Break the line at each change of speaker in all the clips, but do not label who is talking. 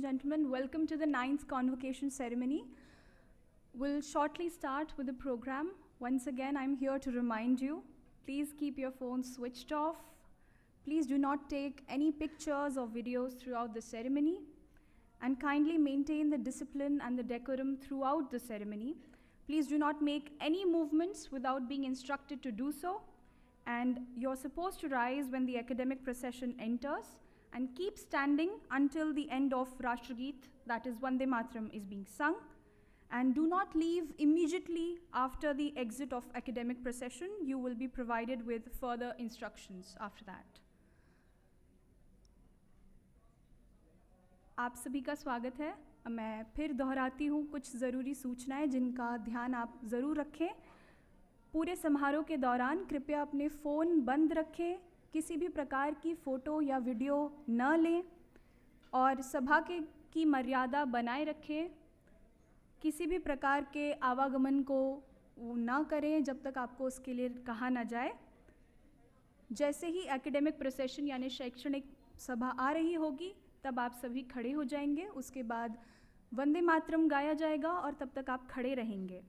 and gentlemen, welcome to the 9th Convocation ceremony. We'll shortly start with the program. Once again, I'm here to remind you, please keep your phones switched off. Please do not take any pictures or videos throughout the ceremony, and kindly maintain the discipline and the decorum throughout the ceremony. Please do not make any movements without being instructed to do so, and you're supposed to rise when the academic procession enters, and keep standing until the end of Rashtrageet, that is Vande Mataram, is being sung. And do not leave immediately after the exit of academic procession. You will be provided with further instructions after that. आप सभी का स्वागत है। मैं फिर दोहराती हूँ कुछ ज़रूरी सूचनाएं जिनका ध्यान आप ज़रूर रखें। पूरे समारोह के दौरान कृपया अपने फ़ोन बंद रखें, किसी भी प्रकार की फ़ोटो या वीडियो न लें और सभा की मर्यादा बनाए रखें। किसी भी प्रकार के आवागमन को न करें जब तक आपको उसके लिए कहा न जाए। जैसे ही एकेडमिक प्रोसेशन यानी शैक्षणिक सभा आ रही होगी तब आप सभी खड़े हो जाएंगे। उसके बाद वंदे मातरम गाया जाएगा और तब तक आप खड़े रहेंगे।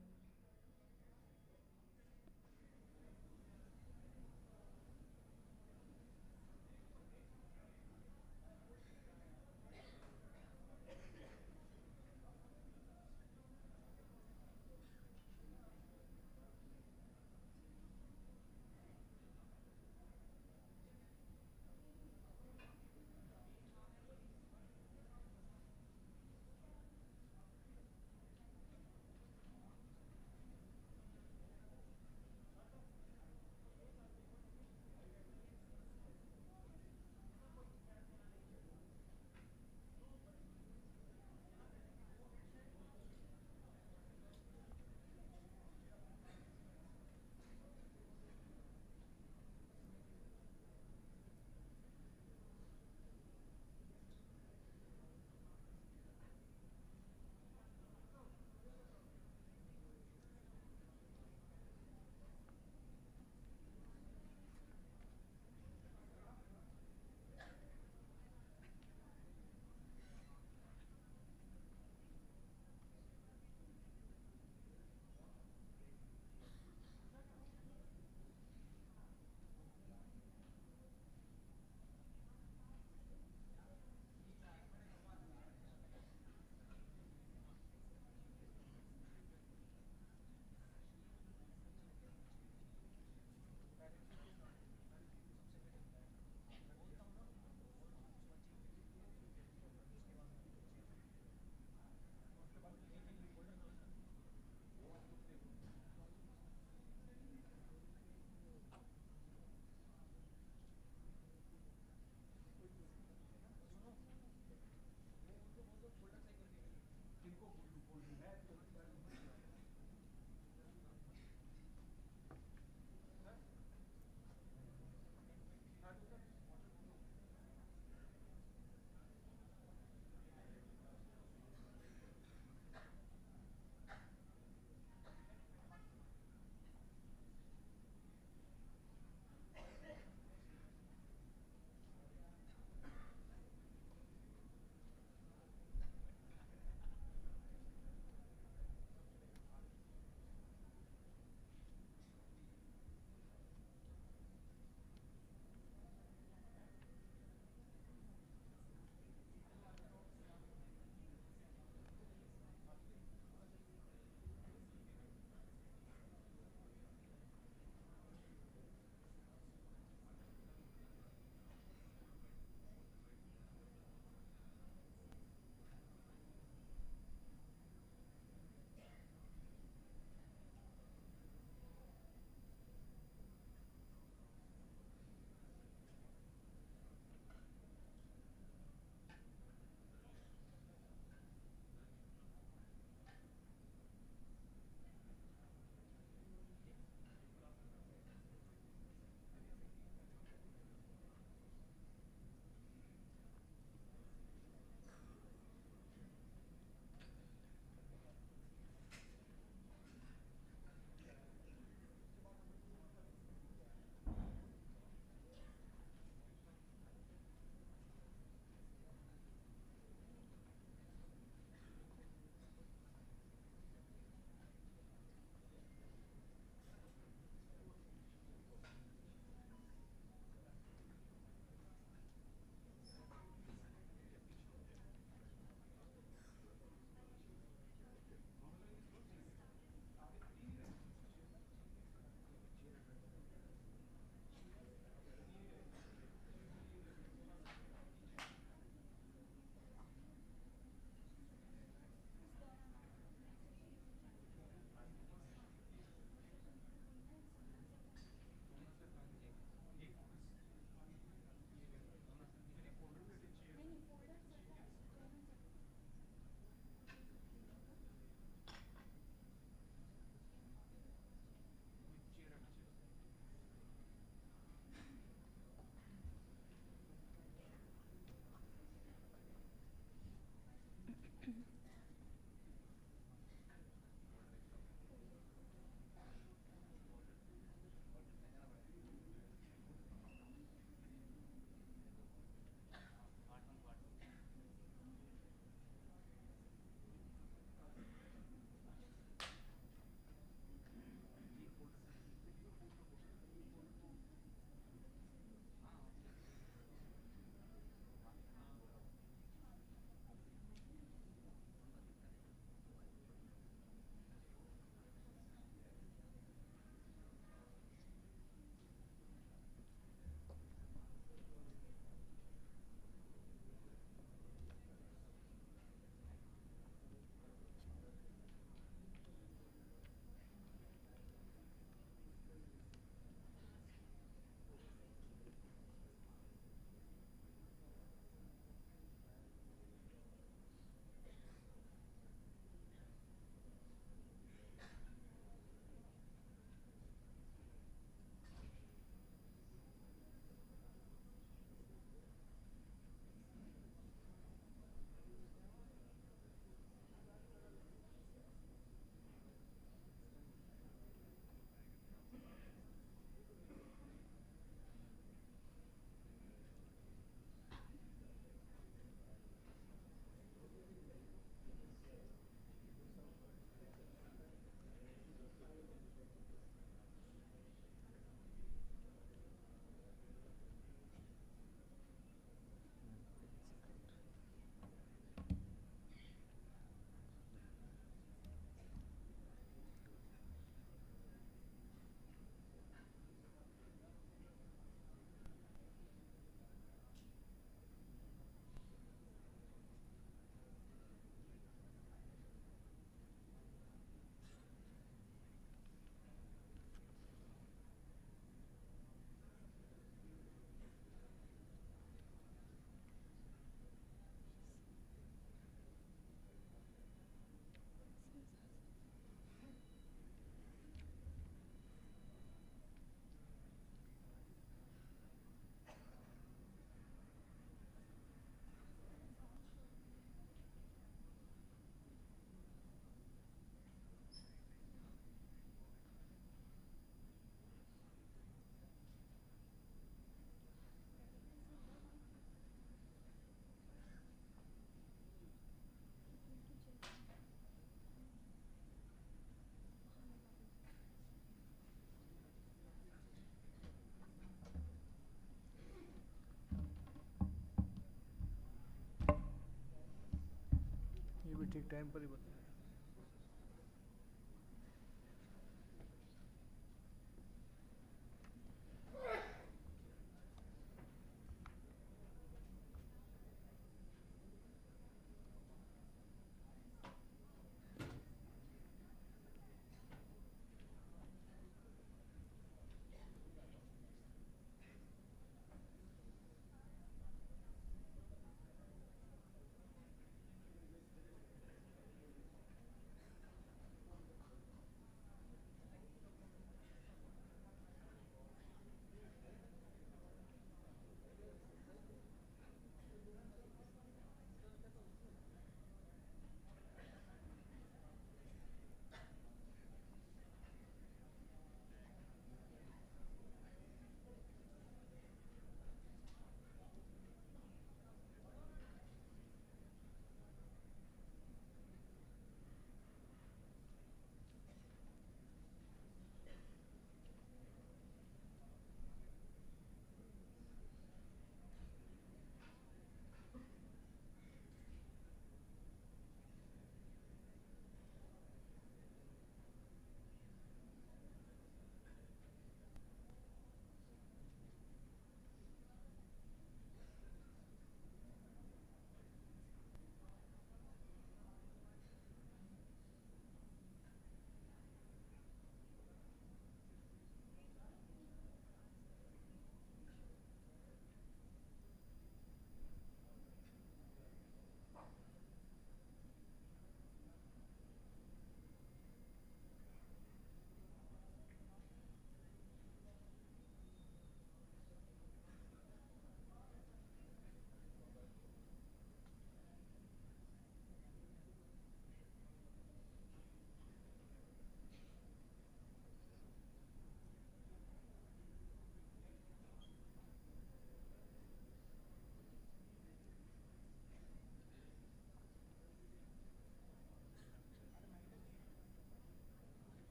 ठीक टाइम पर ही बता।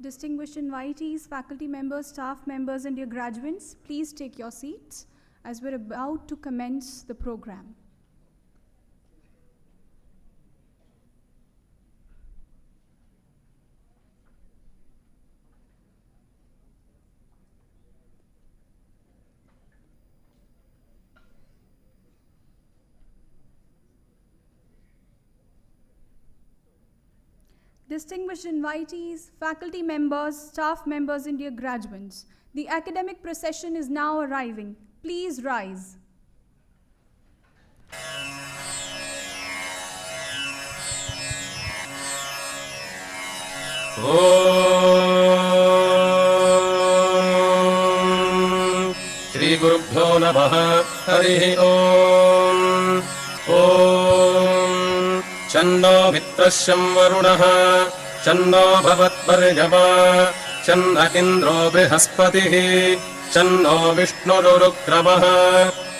Distinguished invitees, faculty members, staff members, and dear graduates, please take your seats as we're about to commence the program. Distinguished invitees, faculty members, staff members, and dear graduates, the academic procession is now arriving. Please rise.
Om Shri Gurubhyo Namaha Harihi Om Om Channo Mitrashyam Varunaha Channo Bhavatvarjava Channa Indro Brihaspatihi Channo Vishnururukramah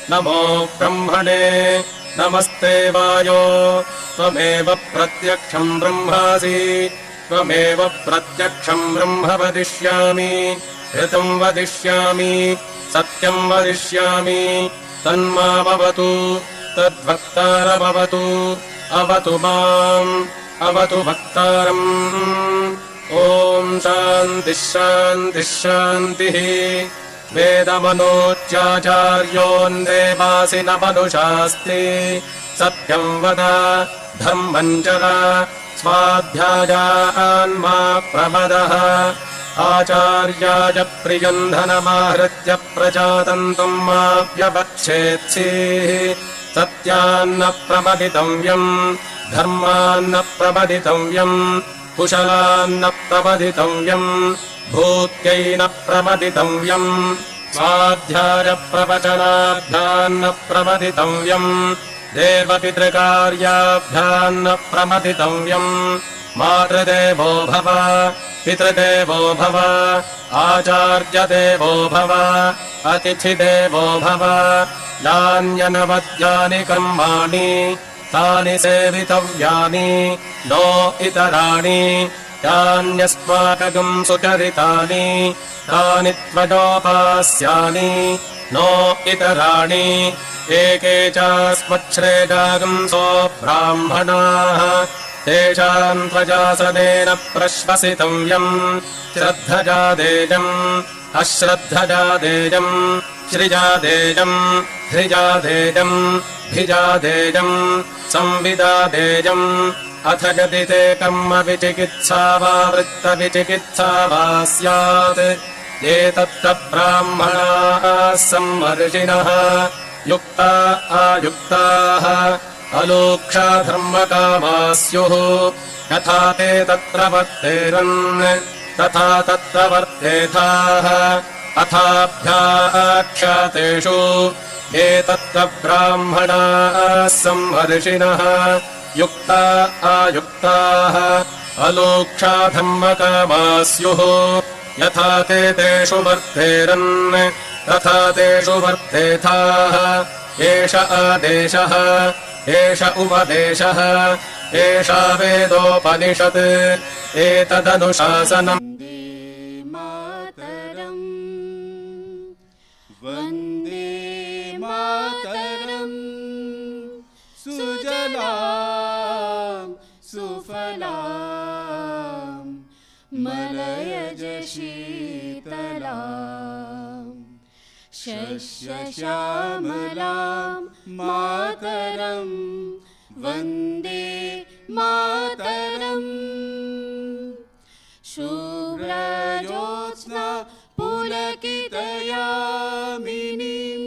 Namo Brahmane Namaste Vayo Tvameva Pratyaksham Brahmasi Tvameva Pratyaksham Brahma Vadishyami Ritam Vadishyami Satyam Vadishyami Tanma Bhavatu Tadvaktara Bhavatu Avatu Mam Avatu Bhaktaram Om Shanti Shanti Shanti Vedamanochyacharyon Devasina Manushasti Satyam Vada Dhammanjara Swadhyayaan Ma Pramadaha Acharyaya Priyandhanamahritya Prajatantum Ma Vyavachetsi Satyanna Pramaditanyam Dharmanna Pramaditanyam Kushalanna Pramaditanyam Bhutyaina Pramaditanyam Swadhyaya Pravachanabhyanna Pramaditanyam Devapitrikaryabhyanna Pramaditanyam Matradevo Bhava Pitradevo Bhava Acharya Devo Bhava Atithi Devo Bhava Nanyanavadyani Karmani Tani Sevitavyani No Itarani Yanyasmakagam Sucharitani Tani Tvadopasyani No Itarani Eke Chasmachredagam So Brahmanaha Teshan Tvajasadena Prashvasitamyam Shraddhajadejam Ashraddhajadejam Shrijadejam Hrijadejam Bhijadejam Samvidadejam Athajadite Kamma Vichikitsava Vritta Vichikitsava Syat Yetatta Brahmana Samvarshinaha Yukta Ayuktaha Aloksha Dharmakamasyuh Yatha te tatra varteran Tatha tatra vartethaha Athabhyakhyateshu Yetatta Brahmana Samvarshinaha Yukta Ayuktaha Aloksha Dharmakamasyuh Yatha te teshu varteran Tatha teshu vartethaha Esha adeshaha Esha upadeshaha Esha vedopanishad Etadanuशासनम्
Vande Mataram Sujalam Sufalam Malayaj Shitalam Shashya Shamalam Mataram Vande Mataram Shubhra Jyotsna Pulakitayaminim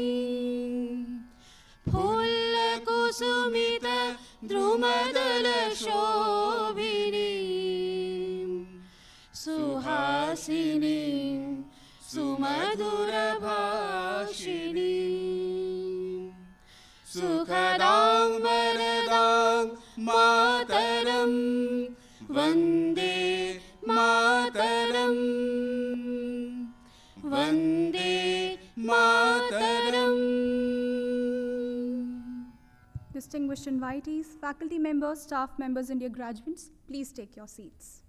Phullakusumita Drumadala Shobhinim Suhasinim Sumadura Bhashinim Sukhadang Varadang Mataram Vande Mataram Vande Mataram.
Distinguished invitees, faculty members, staff members, and dear graduates, please take your seats.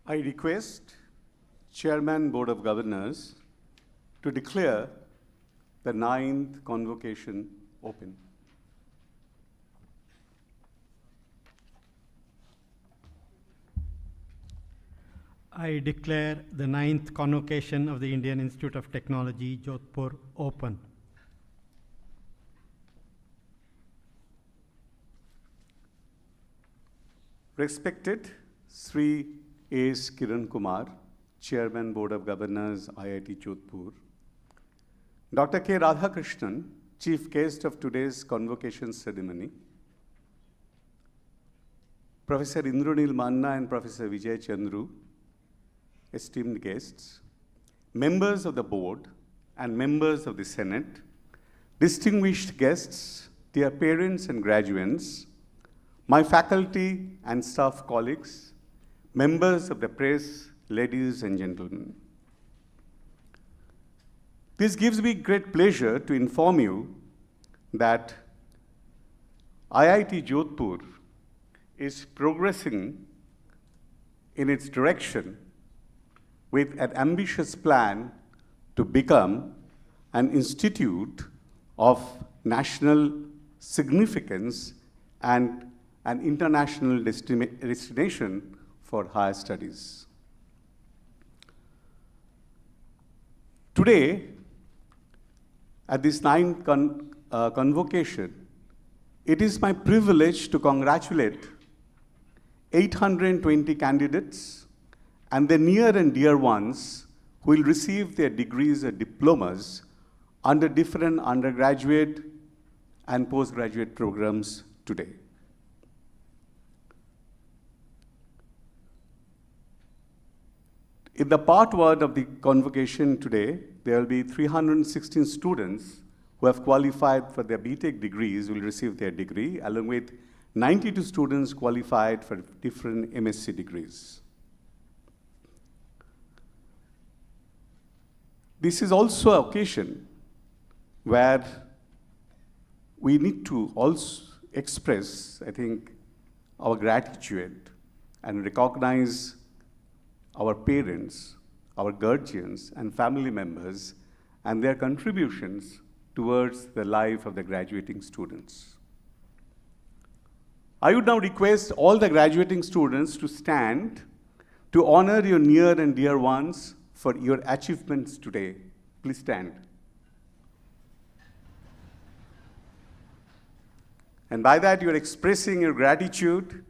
I request Chairman Board of Governors to declare the 9th convocation open.
I declare the 9th convocation of the Indian Institute of Technology, Jodhpur, open.
Respected Shri S. Kiran Kumar, Chairman Board of Governors, IIT Jodhpur, Dr. K. Radhakrishnan, Chief Guest of today's convocation ceremony, Professor Indranil Manna and Professor Vijay Chandru, esteemed guests, members of the board and members of the Senate, distinguished guests, dear parents and graduates, my faculty and staff colleagues, members of the press, ladies and gentlemen. This gives me great pleasure to inform you that IIT Jodhpur is progressing in its direction with an ambitious plan to become an institute of national significance and an international destination for higher studies. Today, at this 9th convocation, it is my privilege to congratulate 820 candidates and the near and dear ones who will receive their degrees or diplomas under different undergraduate and postgraduate programs today. In the part 1 of the convocation today, there will be 316 students who have qualified for their B.Tech degrees will receive their degree, along with 92 students qualified for different M.Sc degrees. This is also an occasion where we need to also express, I think, our gratitude and recognize our parents, our guardians, and family members, and their contributions towards the life of the graduating students. I would now request all the graduating students to stand to honor your near and dear ones for your achievements today. Please stand. And by that, you're expressing your gratitude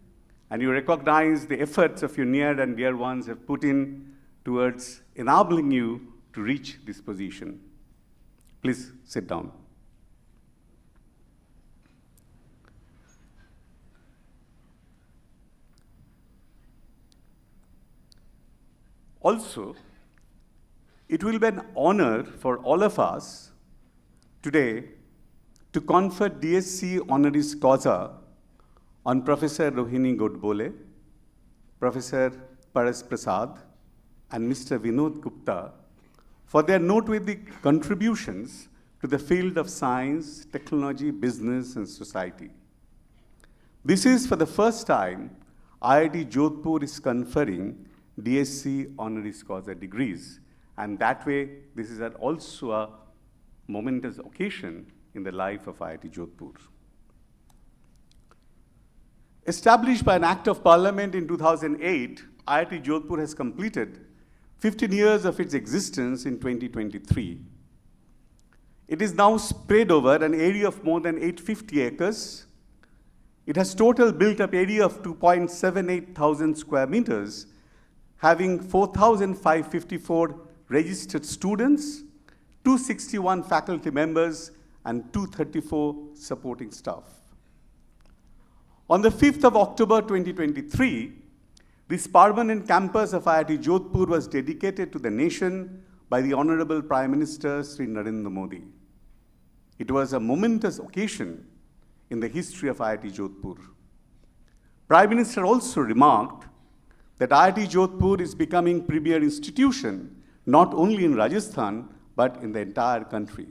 and you recognize the efforts of your near and dear ones have put in towards enabling you to reach this position. Please sit down. Also, it will be an honor for all of us today to confer D.Sc honoris causa on Professor Rohini Godbole, Professor Paras Prasad, and Mr. Vinod Gupta for their noteworthy contributions to the field of science, technology, business, and society. This is for the first time IIT Jodhpur is conferring D.Sc honoris causa degrees, and that way this is also a momentous occasion in the life of IIT Jodhpur. Established by an Act of Parliament in 2008, IIT Jodhpur has completed 15 years of its existence in 2023. It is now spread over an area of more than 850 acres. It has total built-up area of 2.78 thousand square meters, having 4,554 registered students, 261 faculty members, and 234 supporting staff. On the 5th of October 2023, this permanent campus of IIT Jodhpur was dedicated to the nation by the Honorable Prime Minister Shri Narendra Modi. It was a momentous occasion in the history of IIT Jodhpur. Prime Minister also remarked that IIT Jodhpur is becoming premier institution not only in Rajasthan but in the entire country.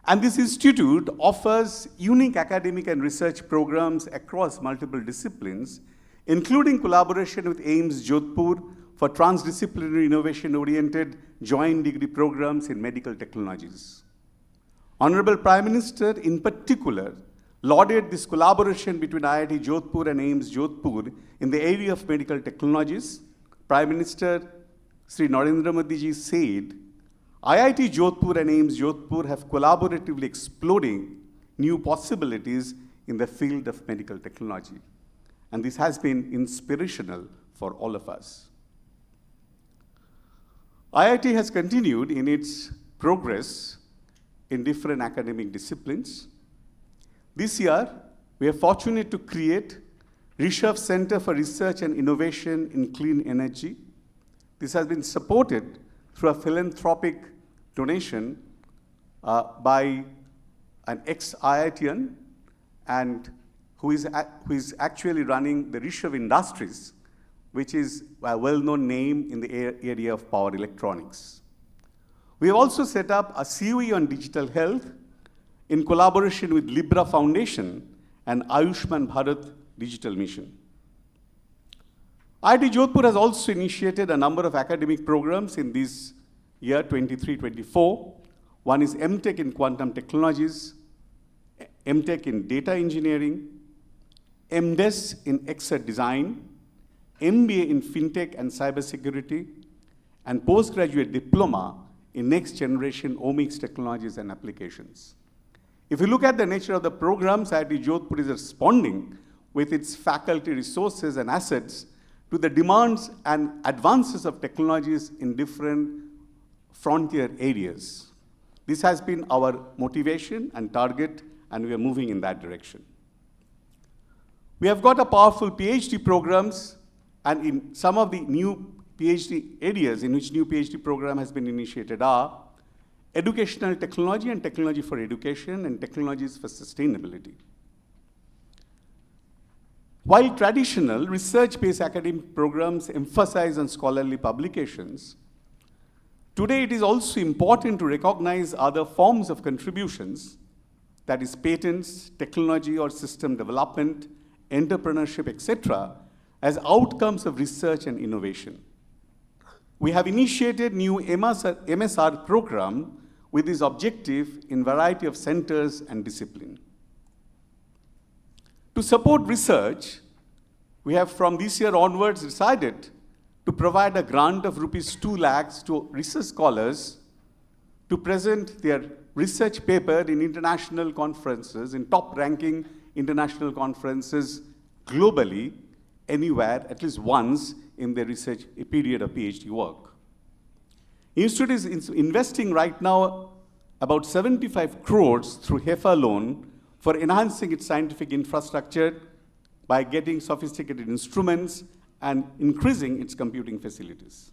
And this institute offers unique academic and research programs across multiple disciplines, including collaboration with AIIMS Jodhpur for transdisciplinary innovation-oriented joint degree programs in medical technologies. Honorable Prime Minister, in particular, lauded this collaboration between IIT Jodhpur and AIIMS Jodhpur in the area of medical technologies. Prime Minister Shri Narendra Modi ji said, IIT Jodhpur and AIIMS Jodhpur have collaboratively exploring new possibilities in the field of medical technology. And this has been inspirational for all of us. IIT has continued in its progress in different academic disciplines. This year, we are fortunate to create Rishabh Center for Research and Innovation in Clean Energy. This has been supported through a philanthropic donation by an ex-IITian and who is actually running the Rishabh Industries, which is a well-known name in the area of power electronics. We have also set up a COE on digital health in collaboration with Libra Foundation and Ayushman Bharat Digital Mission. IIT Jodhpur has also initiated a number of academic programs in this year 23-24. One is M.Tech in quantum technologies, M.Tech in data engineering, M.Sc in XR design, MBA in fintech and cybersecurity, and postgraduate diploma in next generation omics technologies and applications. If you look at the nature of the programs, IIT Jodhpur is responding with its faculty resources and assets to the demands and advances of technologies in different frontier areas. This has been our motivation and target, and we are moving in that direction. We have got a powerful PhD programs, and in some of the new PhD areas in which new PhD program has been initiated are educational technology and technology for education and technologies for sustainability. While traditional research-based academic programs emphasize on scholarly publications, today it is also important to recognize other forms of contributions, that is patents, technology or system development, entrepreneurship, etc., as outcomes of research and innovation. We have initiated new MSR program with this objective in variety of centers and discipline. To support research, we have from this year onwards decided to provide a grant of rupees 2 lakhs to research scholars to present their research paper in international conferences, in top-ranking international conferences globally, anywhere, at least once in their research period of PhD work. Institute is investing right now about 75 crores through HEFA loan for enhancing its scientific infrastructure by getting sophisticated instruments and increasing its computing facilities.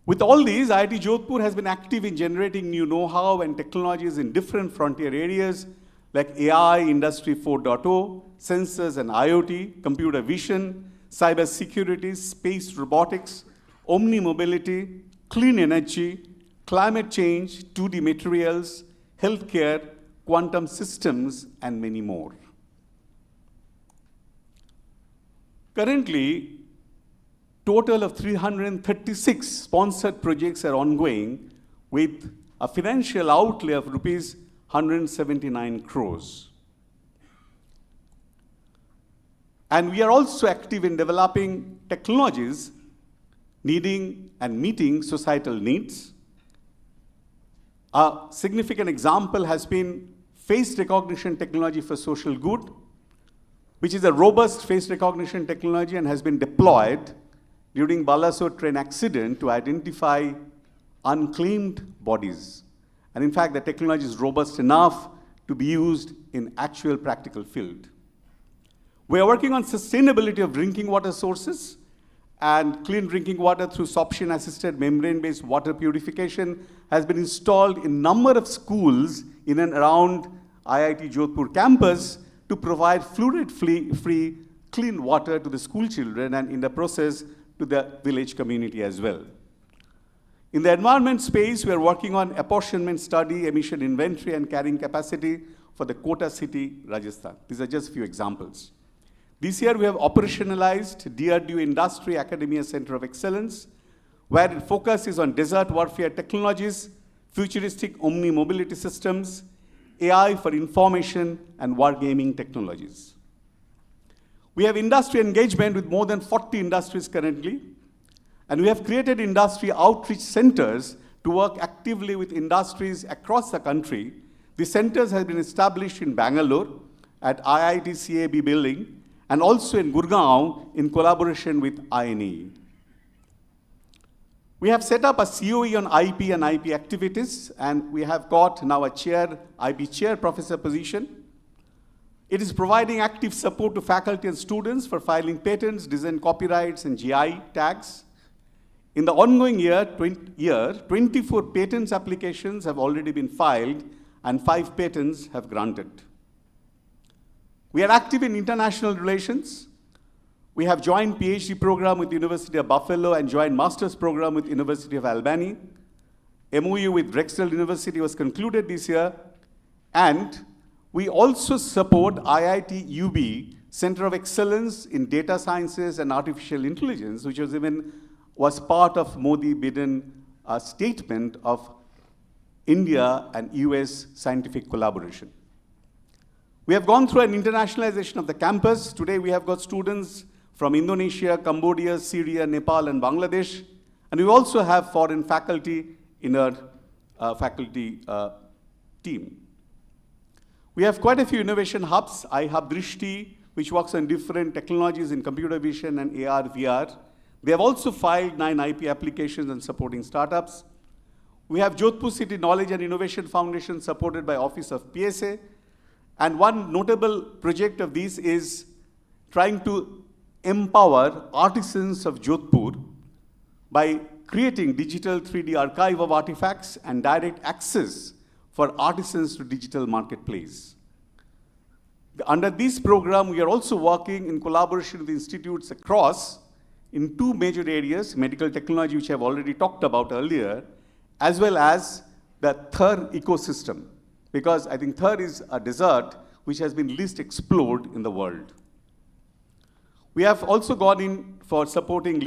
With all these, IIT Jodhpur has been active in generating new know-how and technologies in different frontier areas like AI, Industry 4.0, sensors and IoT, computer vision, cyber security, space robotics, omni-mobility, clean energy, climate change, 2D materials, healthcare, quantum systems, and many more. Currently, total of 336 sponsored projects are ongoing with a financial outlay of rupees 179 crores. And we are also active in developing technologies needing and meeting societal needs. A significant example has been face recognition technology for social good, which is a robust face recognition technology and has been deployed during Balasore train accident to identify unclaimed bodies. And in fact, the technology is robust enough to be used in actual practical field. We are working on sustainability of drinking water sources and clean drinking water through sorption-assisted membrane-based water purification has been installed in a number of schools in and around IIT Jodhpur campus to provide fluoride-free clean water to the school children and in the process to the village community as well. In the environment space, we are working on apportionment study, emission inventory, and carrying capacity for the Kota city, Rajasthan. These are just a few examples. This year we have operationalized DRDO Industry Academia Center of Excellence, where it focuses on desert warfare technologies, futuristic omni-mobility systems, AI for information, and wargaming technologies. We have industry engagement with more than 40 industries currently, and we have created industry outreach centers to work actively with industries across the country. The centers have been established in Bangalore at IIT CAB building, and also in Gurgaon in collaboration with INAE. We have set up a COE on IP and IP activities, and we have got now a IP chair professor position. It is providing active support to faculty and students for filing patents, design copyrights, and GI tags. In the ongoing year, 24 patents applications have already been filed, and 5 patents have granted. We are active in international relations. We have joined PhD program with University of Buffalo and joined master's program with University of Albany. MOU with Drexel University was concluded this year. And we also support IIT UB Center of Excellence in Data Sciences and Artificial Intelligence, which was part of Modi-Biden statement of India and US scientific collaboration. We have gone through an internationalization of the campus. Today we have got students from Indonesia, Cambodia, Syria, Nepal, and Bangladesh. And we also have foreign faculty in our faculty team. We have quite a few innovation hubs. iHub Drishti, which works on different technologies in computer vision and AR, VR. They have also filed 9 IP applications and supporting startups. We have Jodhpur City Knowledge and Innovation Foundation supported by Office of PSA. And one notable project of this is trying to empower artisans of Jodhpur by creating digital 3D archive of artifacts and direct access for artisans to digital marketplace. Under this program, we are also working in collaboration with institutes across in 2 major areas, medical technology, which I've already talked about earlier, as well as the Thar ecosystem, because I think Thar is a desert which has been least explored in the world. We have also gone in for supporting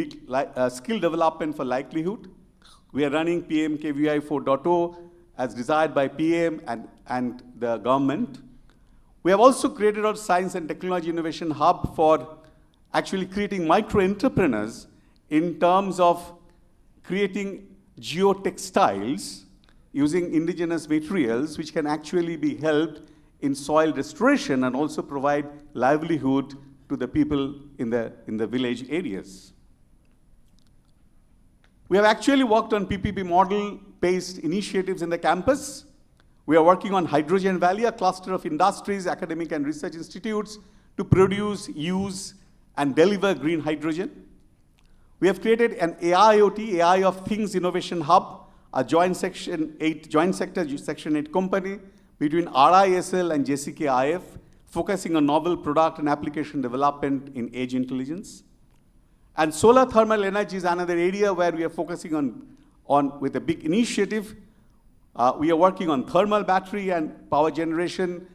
skill development for livelihood. We are running PMKVI 4.0 as desired by PM and the government. We have also created our Science and Technology Innovation Hub for actually creating micro-entrepreneurs in terms of creating geotextiles using indigenous materials, which can actually be helped in soil restoration and also provide livelihood to the people in the village areas. We have actually worked on PPP model-based initiatives in the campus. We are working on Hydrogen Valley, a cluster of industries, academic and research institutes to produce, use, and deliver green hydrogen. We have created an AIoT, AI of Things Innovation Hub, a joint sector Section 8 company between RISL and JCKIF, focusing on novel product and application development in edge intelligence. And solar thermal energy is another area where we are focusing on with a big initiative. We are working on thermal battery and power generation,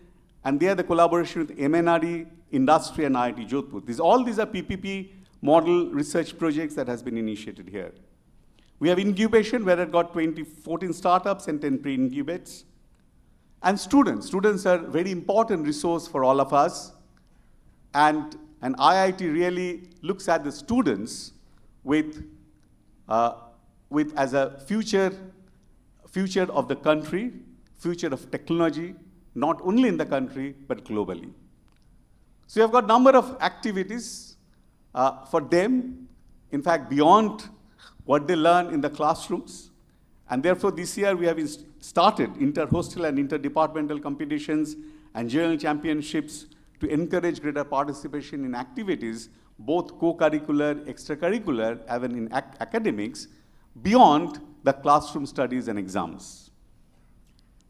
and there the collaboration with MNRE, industry, and IIT Jodhpur. All these are PPP model research projects that has been initiated here. We have incubation, where it got 14 startups and 10 pre-incubates. And students. Students are a very important resource for all of us. And IIT really looks at the students with as a future of the country, future of technology, not only in the country, but globally. So we have got a number of activities for them, in fact, beyond what they learn in the classrooms. And therefore, this year we have started inter-hostel and interdepartmental competitions and general championships to encourage greater participation in activities, both co-curricular, extracurricular, even in academics, beyond the classroom studies and exams.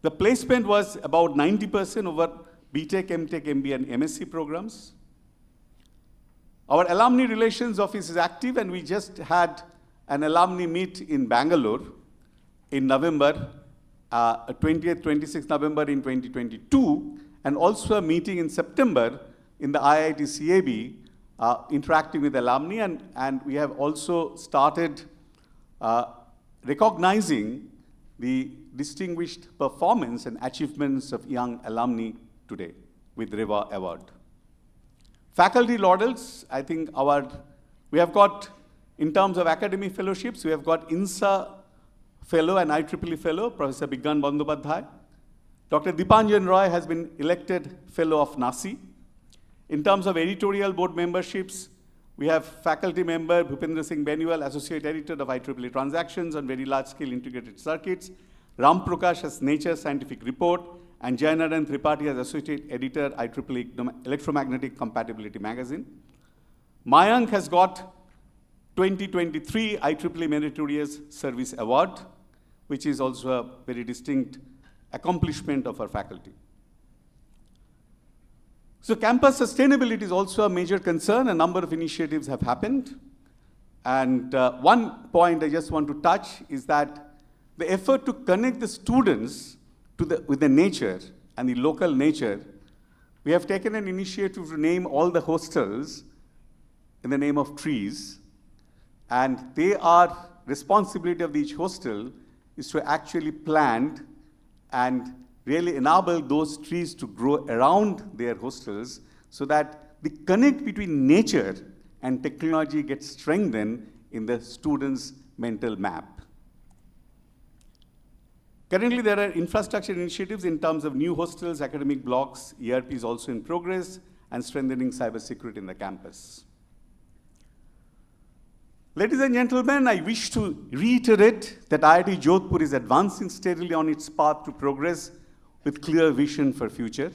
The placement was about 90% over B.Tech, M.Tech, MBA, and M.Sc programs. Our alumni relations office is active, and we just had an alumni meet in Bangalore in November, 20th, 26th November in 2022, and also a meeting in September in the IIT CAB, interacting with alumni, and we have also started recognizing the distinguished performance and achievements of young alumni today with Riva Award. Faculty laudals, I think we have got, in terms of academic fellowships, we have got INSA Fellow and IEEE Fellow, Professor Bigyan Bandyopadhyay. Dr. Dipanjan Roy has been elected Fellow of NASI. In terms of editorial board memberships, we have faculty member Bhupendra Singh Benual, Associate Editor of IEEE Transactions on Very Large Scale Integrated Circuits, Ram Prakash as Nature Scientific Report, and Jnan Tripathi as Associate Editor, IEEE Electromagnetic Compatibility Magazine. Mayank has got 2023 IEEE Meritorious Service Award, which is also a very distinct accomplishment of our faculty. So campus sustainability is also a major concern. A number of initiatives have happened. And one point I just want to touch is that the effort to connect the students with the nature and the local nature, we have taken an initiative to name all the hostels in the name of trees. And they are responsibility of each hostel is to actually plant and really enable those trees to grow around their hostels so that the connect between nature and technology gets strengthened in the students' mental map. Currently, there are infrastructure initiatives in terms of new hostels, academic blocks, ERP is also in progress, and strengthening cybersecurity in the campus. Ladies and gentlemen, I wish to reiterate that IIT Jodhpur is advancing steadily on its path to progress with clear vision for future.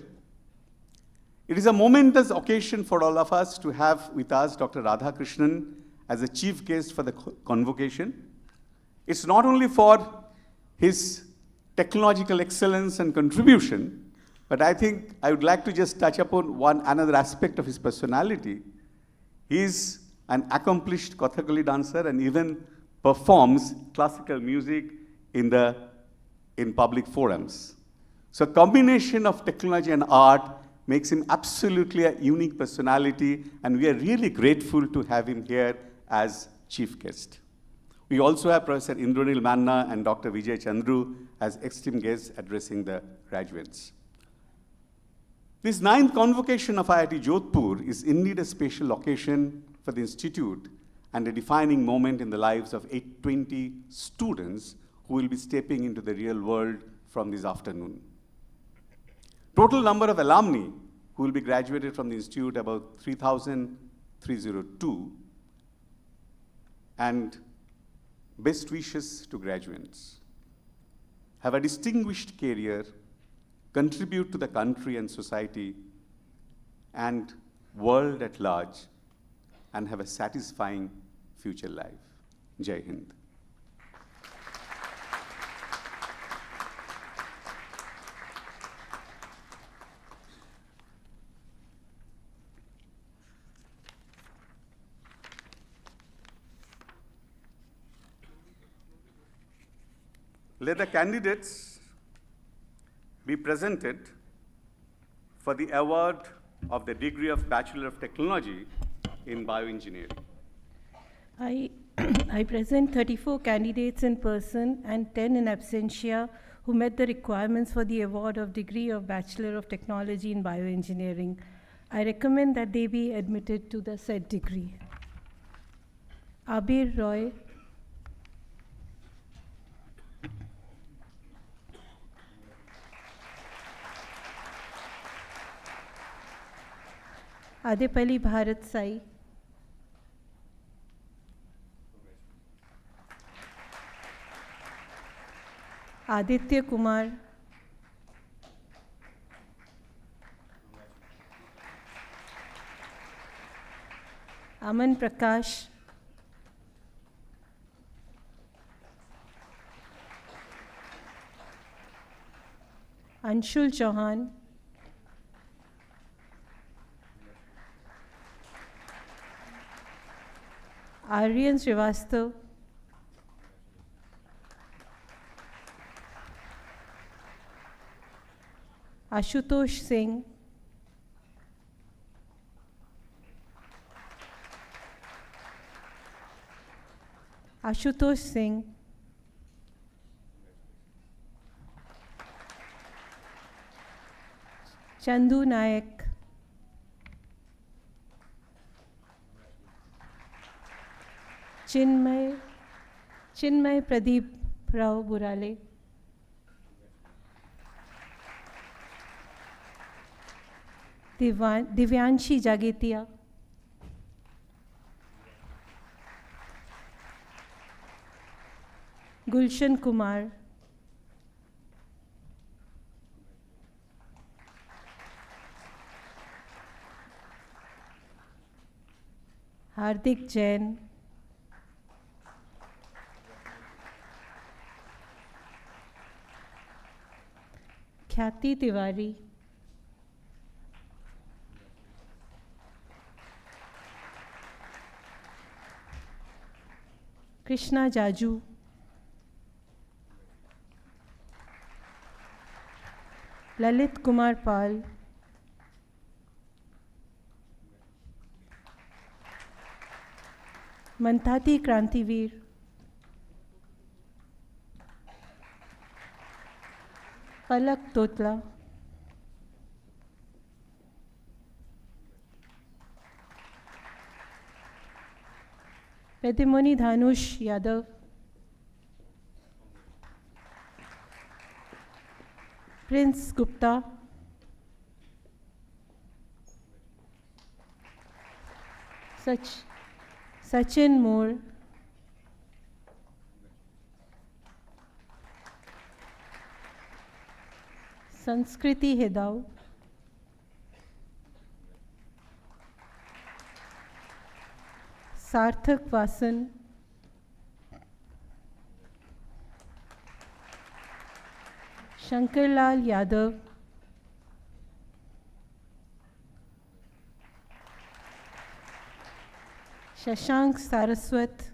It is a momentous occasion for all of us to have with us Dr. Radhakrishnan as a chief guest for the convocation. It's not only for his technological excellence and contribution, but I think I would like to just touch upon another aspect of his personality. He is an accomplished Kathakali dancer and even performs classical music in public forums. So a combination of technology and art makes him absolutely a unique personality, and we are really grateful to have him here as chief guest. We also have Professor Indranil Manna and Dr. Vijay Chandru as esteemed guests addressing the graduates. This 9th convocation of IIT Jodhpur is indeed a special occasion for the institute and a defining moment in the lives of 820 students who will be stepping into the real world from this afternoon. Total number of alumni who will be graduated from the institute about 3,302, and best wishes to graduates. Have a distinguished career, contribute to the country and society and world at large, and have a satisfying future life. Jai Hind. Let the candidates be presented for the award of the degree of Bachelor of Technology in Bioengineering.
I present 34 candidates in person and 10 in absentia who met the requirements for the award of degree of Bachelor of Technology in Bioengineering. I recommend that they be admitted to the said degree. Abir Roy, Adepali Bharat Sai, Aditya Kumar, Aman Prakash, Anshul Chauhan, Aryan Srivastav, Ashutosh Singh, Ashutosh Singh, Chandu Nayak, Chinmay Pradeep Rao Burale, Divyanshi Jagetia, Gulshan Kumar, Hardik Jain, Khyati Tiwari, Krishna Jaju, Lalit Kumar Pal, Mantati Krantivir, Palak Totla, Pedimoni Dhanush Yadav, Prince Gupta, Sachin Moore, Sanskriti Hedau, Sarthak Vasan, Shankarlal Yadav, Shashank Saraswat,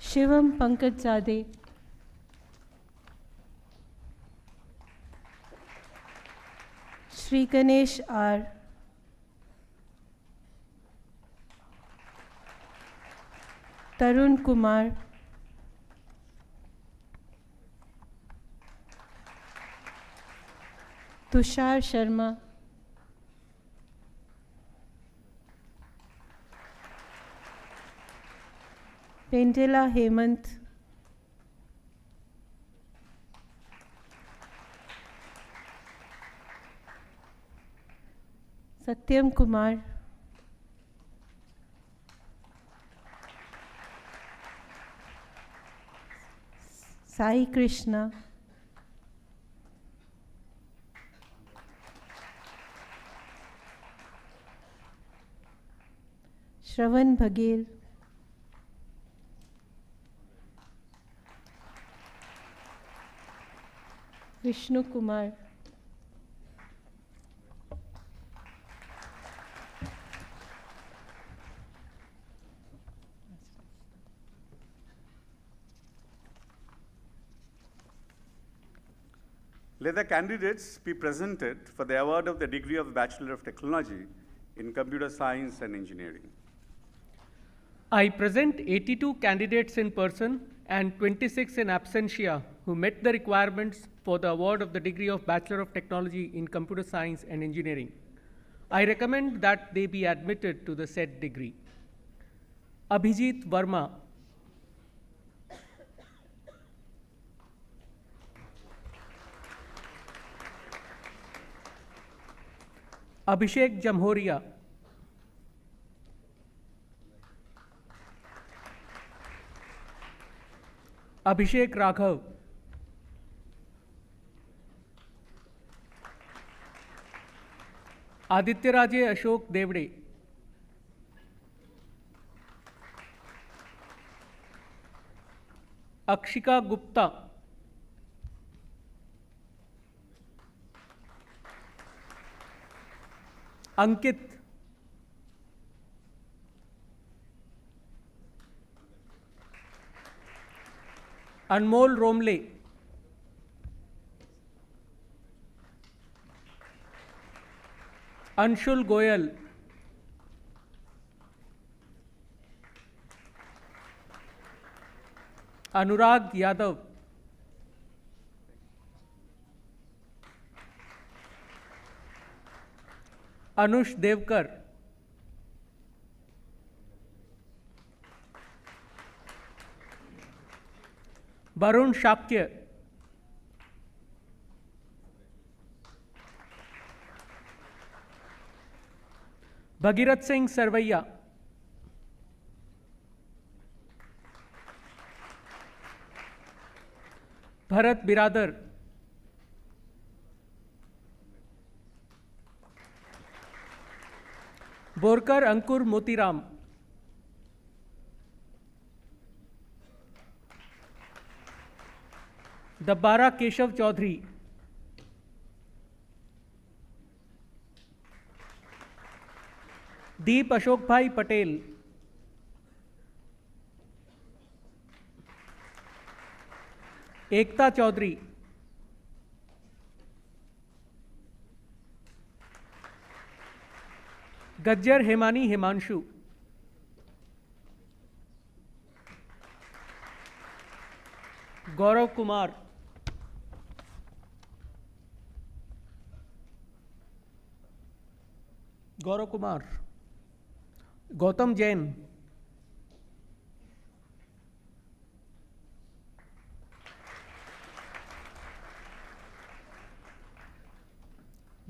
Shivam Pankajzade, Shri Ganesh R, Tarun Kumar, Tushar Sharma, Pendela Hemant, Satyam Kumar, Sai Krishna, Shravan Bhagel, Vishnu Kumar,
Let the candidates be presented for the award of the degree of Bachelor of Technology in Computer Science and Engineering.
I present 82 candidates in person and 26 in absentia who met the requirements for the award of the degree of Bachelor of Technology in Computer Science and Engineering. I recommend that they be admitted to the said degree. Abhijit Verma, Abhishek Jamhoria, Abhishek Raghav, Adityaraje Ashok Devde, Akshika Gupta, Ankit, Anmol Romle, Anshul Goyal, Anurag Yadav, Anush Devkar, Varun Shakya, Bhagirath Singh Sarvaiya, Bharat बिरादर, बोरकर अंकुर मोतीराम, दब्बारा केशव चौधरी, दीप अशोक भाई पटेल, एकता Chaudhary, Gajjar Hemani Himanshu, Gaurav Kumar, Gautam Jain,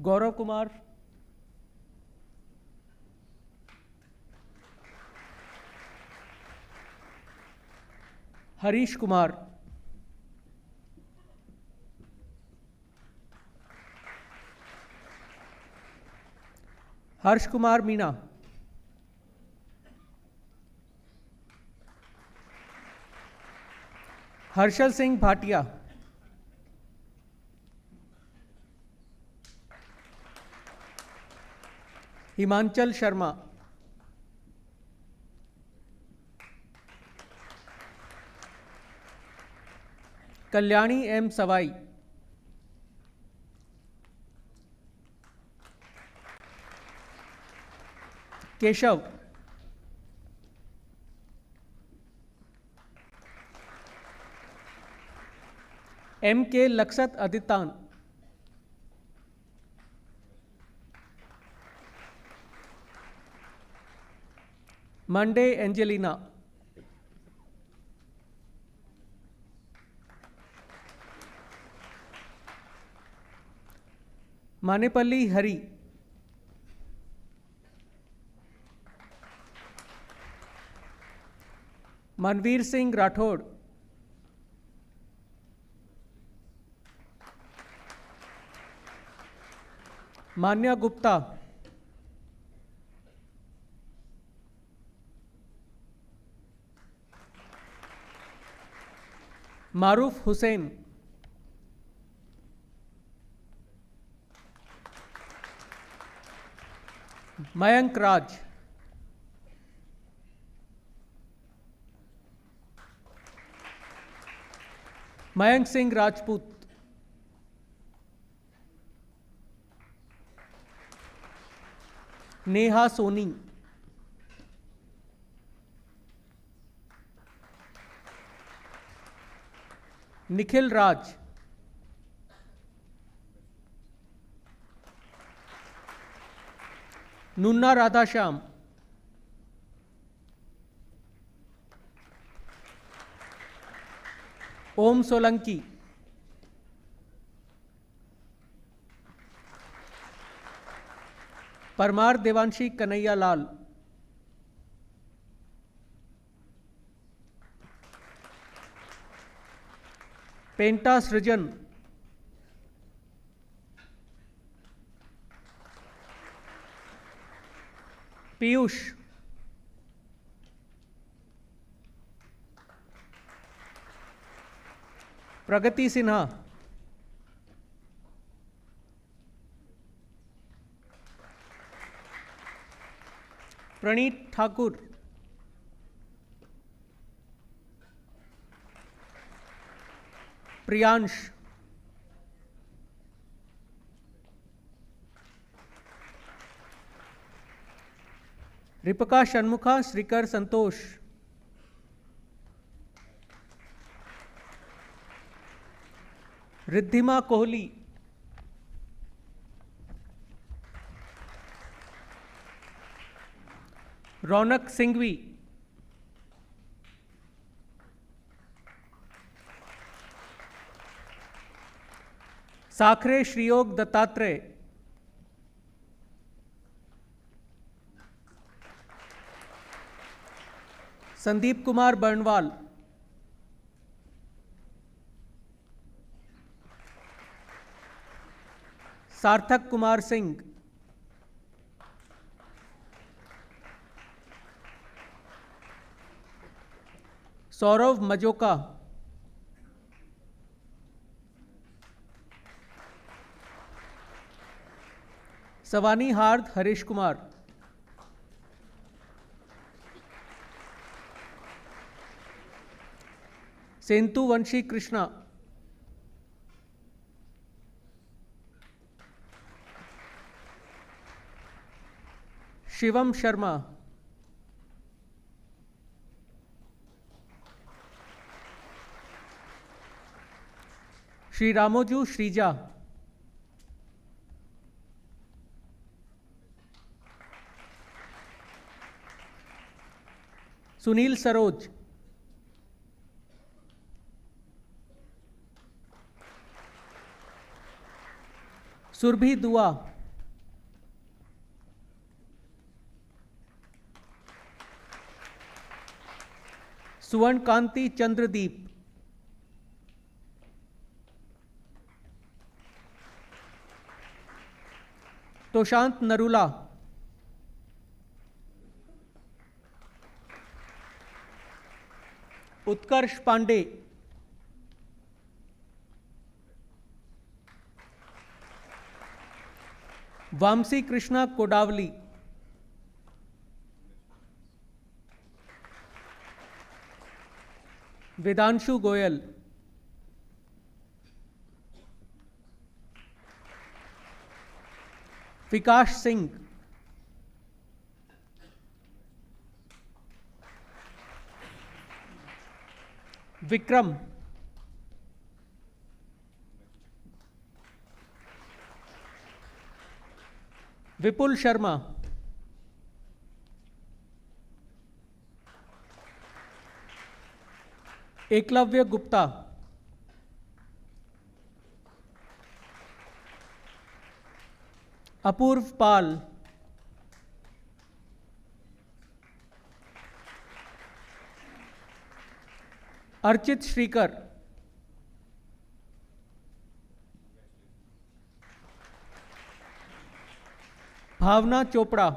Gaurav Kumar, Harish Kumar, Harsh Kumar Meena, Harshal Singh Bhatia, Himachal Sharma, Kalyani M Sawai, Keshav, M के लक्षत अदितान, Monday Angelina, मानेपल्ली Hari, Manveer Singh Rathore, मान्या गुप्ता, मारूफ हुसैन, मयंक राज, मयंक सिंह राजपूत, नेहा सोनी, निखिल राज, नुन्ना राधाश्याम, ओम सोलंकी, परमार देवांशी कन्हैया लाल, पेंटा सृजन, पीयूष, प्रगति सिन्हा, प्रणीत ठाकुर, प्रियांश, रिपका षणमुखा, श्रीकर संतोष, रिद्धिमा कोहली, रौनक सिंघवी, साखरे श्रीयोग दत्तात्रेय, संदीप कुमार बर्णवाल, सार्थक कुमार सिंह, सौरव मजोका, सवानी हार्द हरीश कुमार, सेंतु वंशी कृष्णा, शिवम शर्मा, श्री रामोजू श्रीजा, सुनील सरोज, सुरभि दुआ, सुवर्ण कांति चंद्रदीप, तोशांत नरूला, उत्कर्ष पांडे, वामसी कृष्णा कोडावली, वेदांशु गोयल, विकास सिंह, विक्रम, विपुल शर्मा, एकलव्य गुप्ता, अपूर्व पाल, अर्चित श्रीकर, भावना चोपड़ा,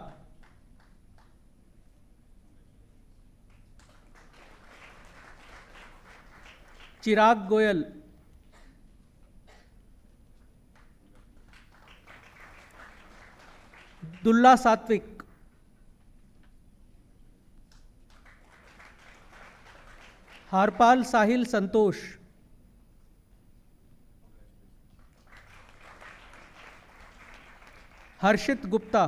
चिराग गोयल, दुल्ला सात्विक, हारपाल साहिल संतोष, हर्षित गुप्ता,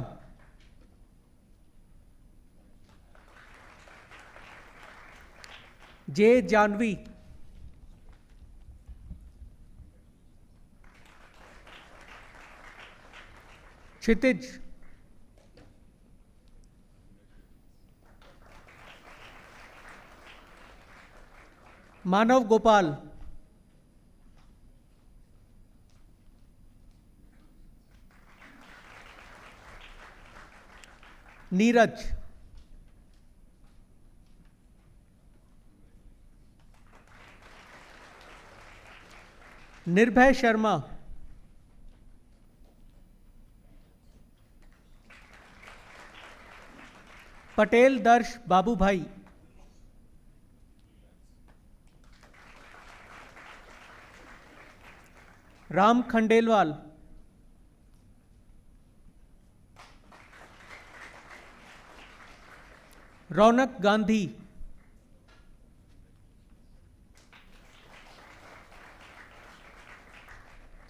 जे जानवी, क्षितिज, मानव गोपाल, नीरज, निर्भय शर्मा, पटेल दर्श बाबू भाई, राम खंडेलवाल, रौनक गांधी,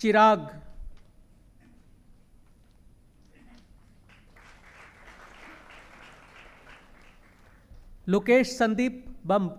चिराग, लोकेश संदीप बम,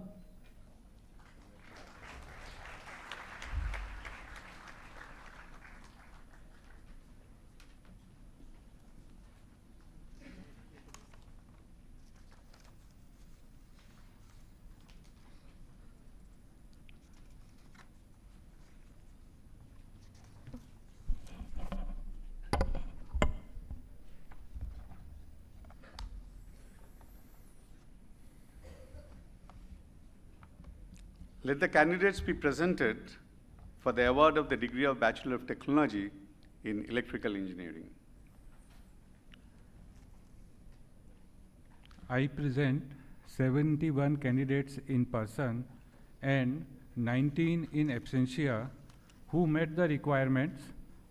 Let the candidates be presented for the award of the degree of Bachelor of Technology in Electrical Engineering.
I present 71 candidates in person and 19 in absentia who met the requirements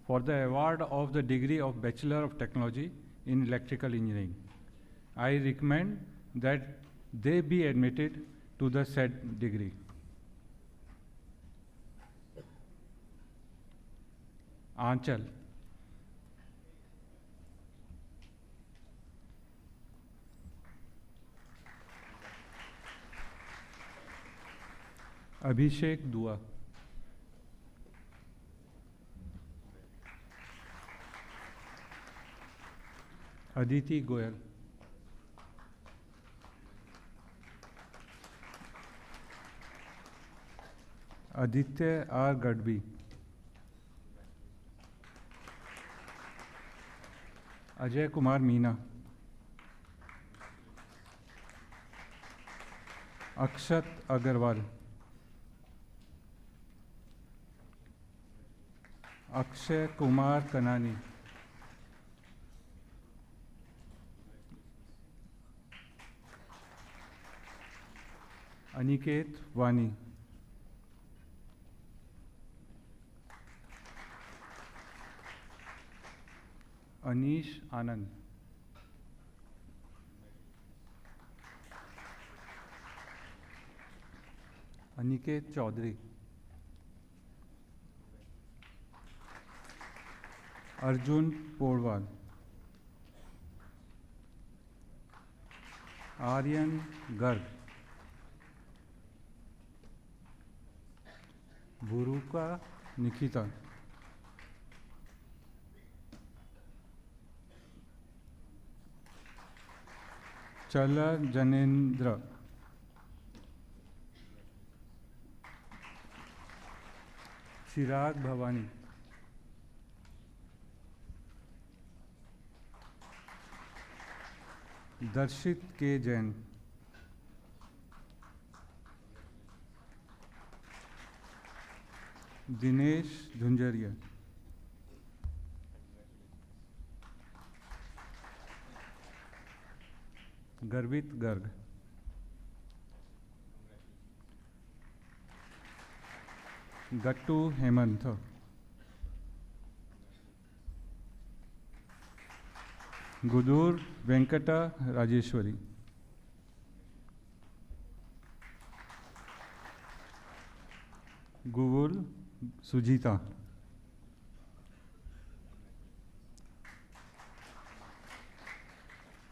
for the award of the degree of Bachelor of Technology in Electrical Engineering. I recommend that they be admitted to the said degree. Aanchal. Abhishek Dua. Aditi Goyal. Aditya R. Gadbi. Ajay Kumar Meena. Akshat Agarwal. Akshay Kumar Kanani. Aniket Wani. Anish Anand. Aniket Chaudhary. Arjun Porwal. Aryan Garg. Buruka Nikita. Chala Janendra. Chirag Bhavani. Darshit K. Jain. Dinesh Dhunjaria. Garvit Garg. Gattu Hemantha. Gudur Venkata Rajeshwari. Gugul Sujita.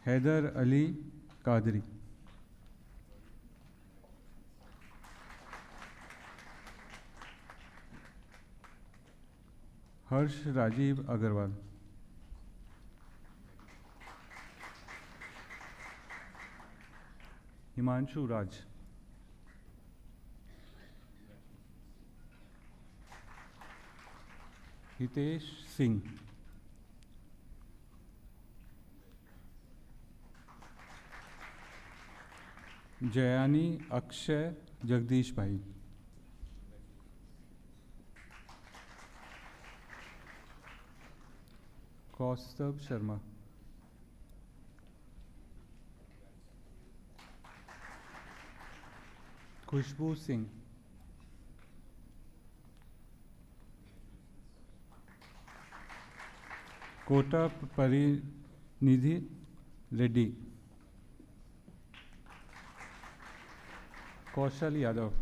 Haider Ali Qadri. Harsh Rajiv Agarwal. Himanshu Raj. Hitesh Singh. Jayani Akshay Jagdish Bhai. Kaustubh Sharma. Khushbu Singh. Kota Parinidhi Reddy. Kaushal Yadav.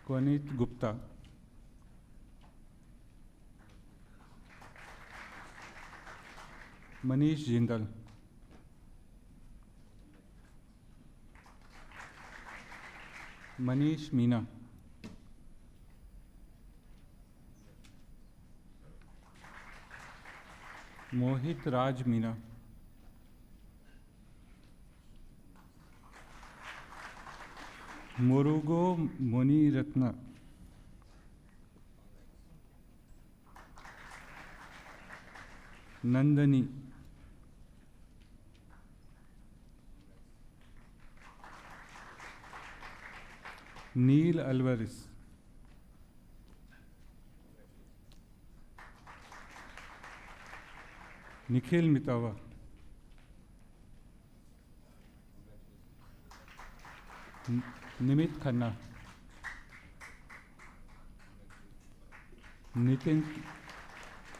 Kwanit Gupta. Manish Jindal. Manish Meena. Mohit Raj Meena. Murugo Moni Ratna. Nandani. Neil Alvarez. Nikhil Mitawa. Nimit Khanna.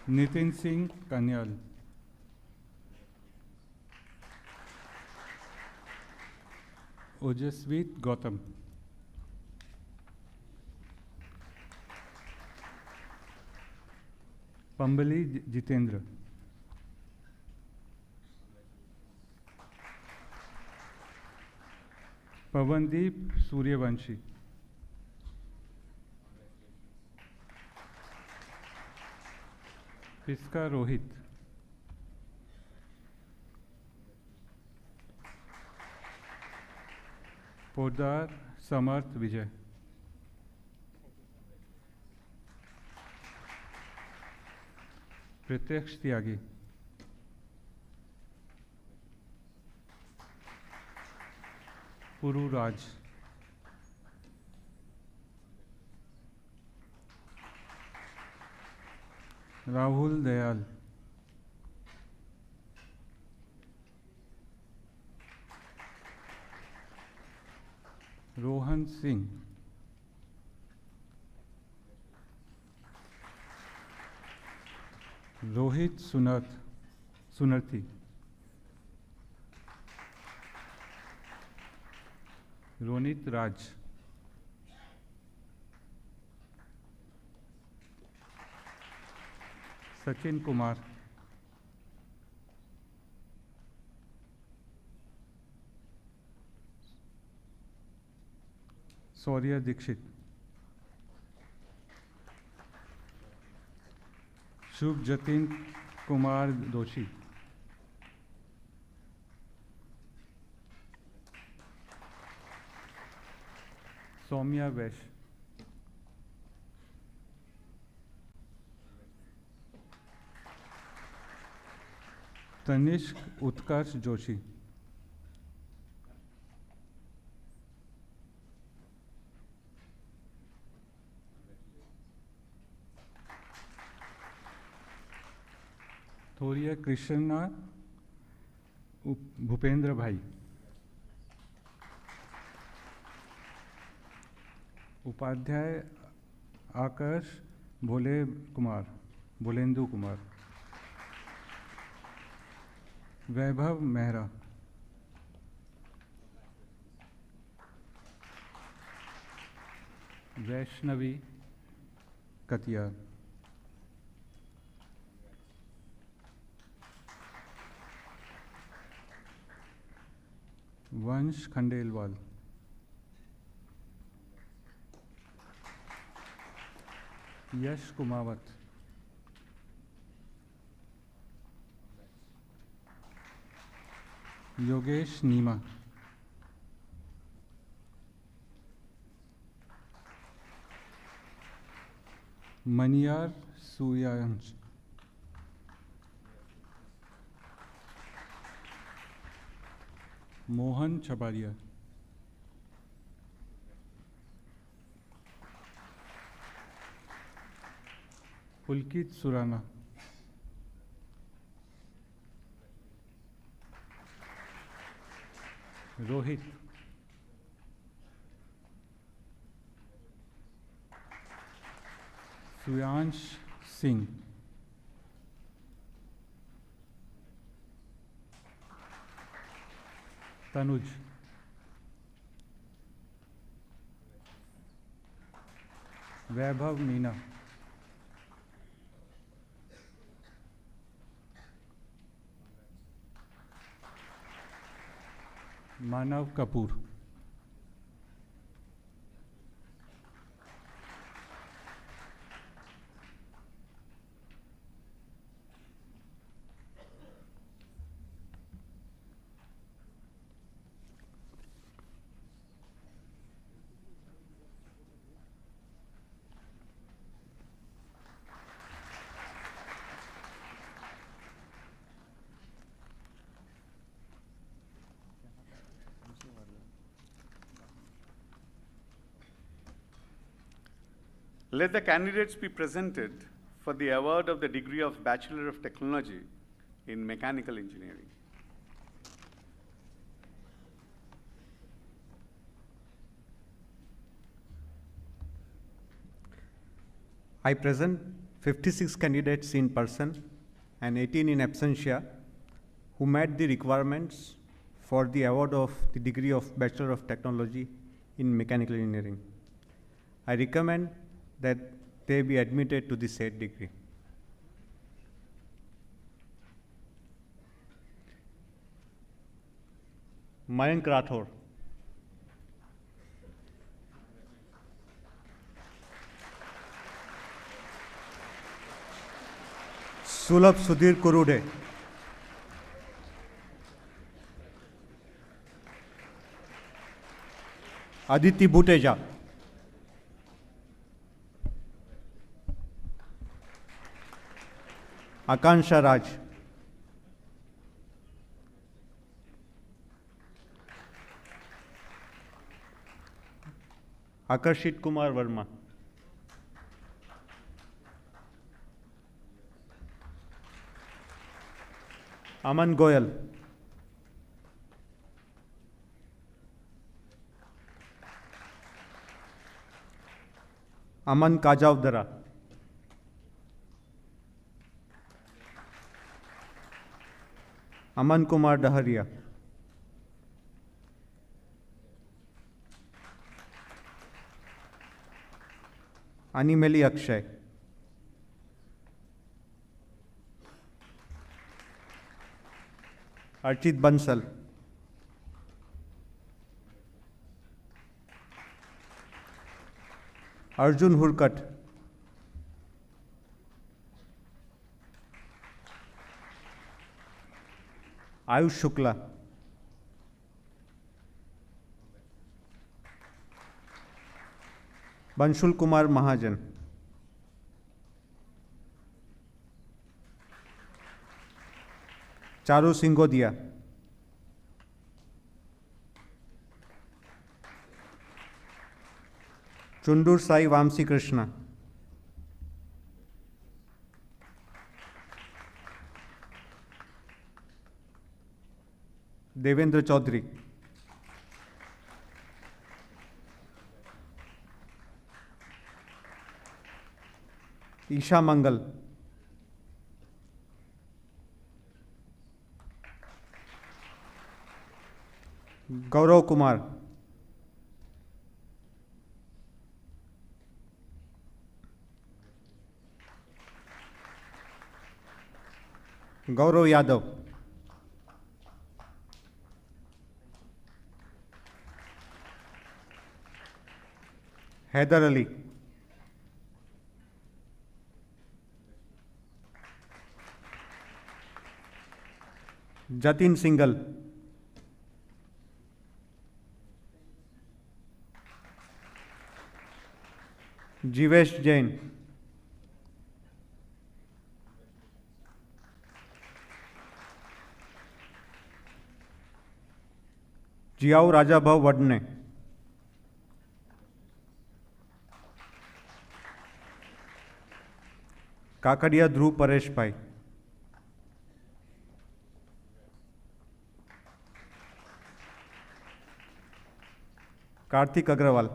Nitin Singh Kanyal. Ojaswit Gautam. Pambali Jitendra. Pavandeep Suryavanshi. Piska Rohit. Podar Samarth Vijay. Pratyaksh Tyagi. Puru Raj. Rahul Dayal. Rohan Singh. Rohit Sunarthi. Ronit Raj. Sachin Kumar. Saurya Dikshit. Shubh Jatin Kumar Doshi. Soumya Vaish. Tanishk Utkarsh Joshi. Thoria Krishna Bhupendra Bhai. Upadhyay आकाश भोलेंदु कुमार. वैभव मेहरा. वैष्णवी कतियार. वंश खंडेलवाल. यश कुमावत. योगेश नीमा. मनियार सूर्यांश. मोहन छबारिया. पुलकित सुराना. रोहित. सुयांश सिंह. तनुज. वैभव मीना. मानव Kapoor.
Let the candidates be presented for the award of the degree of Bachelor of Technology in Mechanical Engineering.
I present 56 candidates in person and 18 in absentia who met the requirements for the award of the degree of Bachelor of Technology in Mechanical Engineering. I recommend that they be admitted to the said degree. Mayank Rathore. Sulabh Sudhir Kurude. Aditi Bhuteja. Akansha Raj. Akarshit Kumar Verma. Aman Goyal. Aman Kajavdara. Aman Kumar Daharia. Animeli Akshay. Archit Bansal. Arjun Hurkat. Ayush Shukla. Banshul Kumar Mahajan. Charu Singodia. Chundur Sai Vamsi Krishna. Devendra Chaudhary. Isha Mangal. Gaurav Kumar. Gaurav Yadav. Haider Ali. Jatin Singhal. Jivesh Jain. Jiao Rajabhav Vadne. Kakadia Dhruv Paresh Bhai. Karthik Agrawal.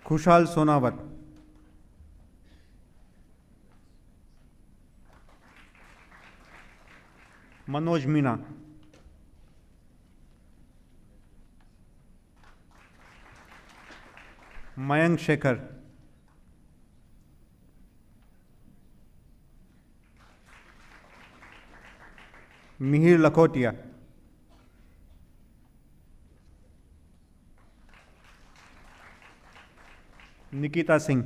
Khushal Sonawat. Manoj Meena. Mayank Shekhar. Mihir Lakhotia. Nikita Singh.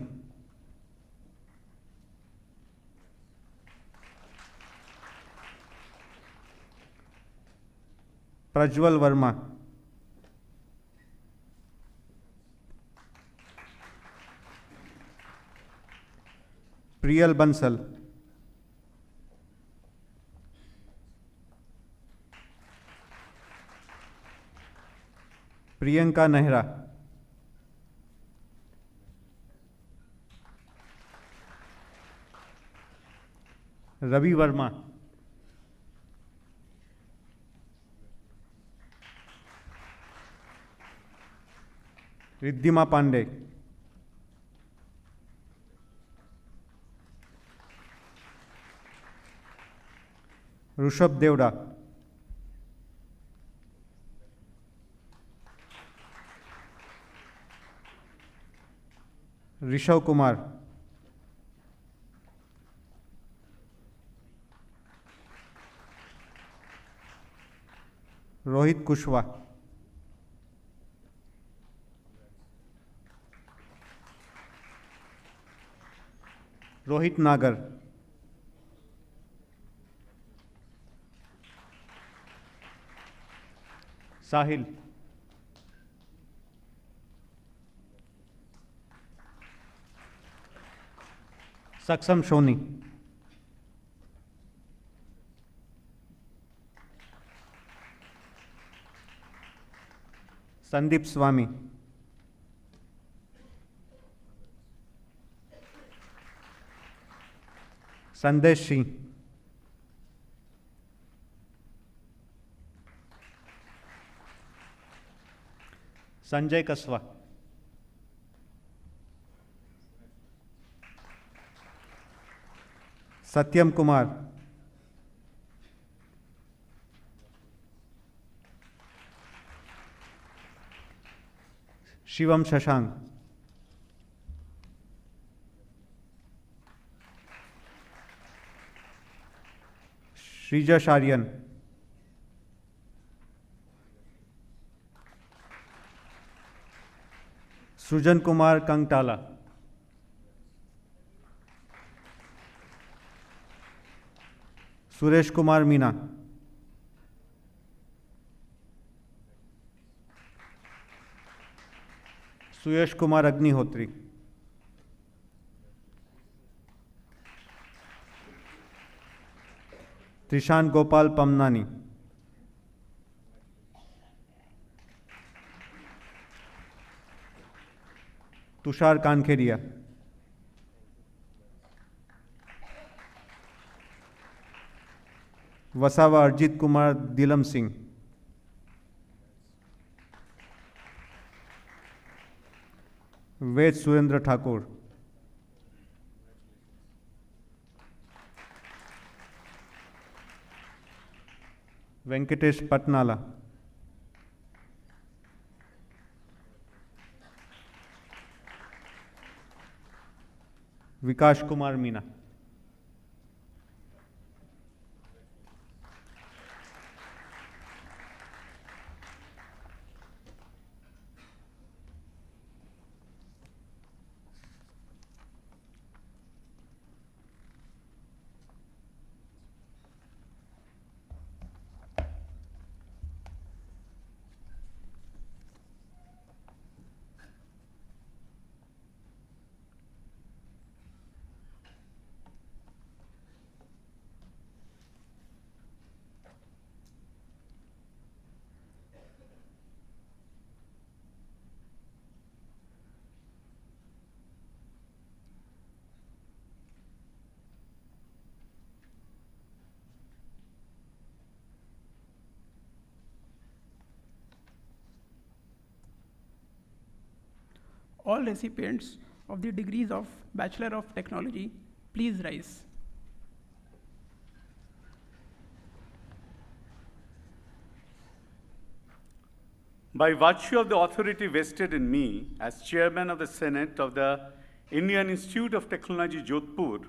Prajwal Verma. Priyal Bansal. Priyanka Nehra. Ravi Verma. Riddhima Pandey. Rushabh Devda. Rishav Kumar. Rohit Kushwa. Rohit Nagar. Sahil. Saksam Shoni. Sandeep Swami. Sandesh Singh. Sanjay Kaswa. Satyam Kumar. Shivam Shashank. Shrija Sharyan. Sujan Kumar Kangtala. Suresh Kumar Meena. Suyash Kumar Agnihotri. Trishan Gopal Pamnani. Tushar Kankeria. Wasawa Arjit Kumar Dilam Singh. Ved Surendra Thakur. Venkatesh Patnala. Vikash Kumar Meena.
All recipients of the degrees of Bachelor of Technology, please rise.
By virtue of the authority vested in me as Chairman of the Senate of the Indian Institute of Technology, Jodhpur,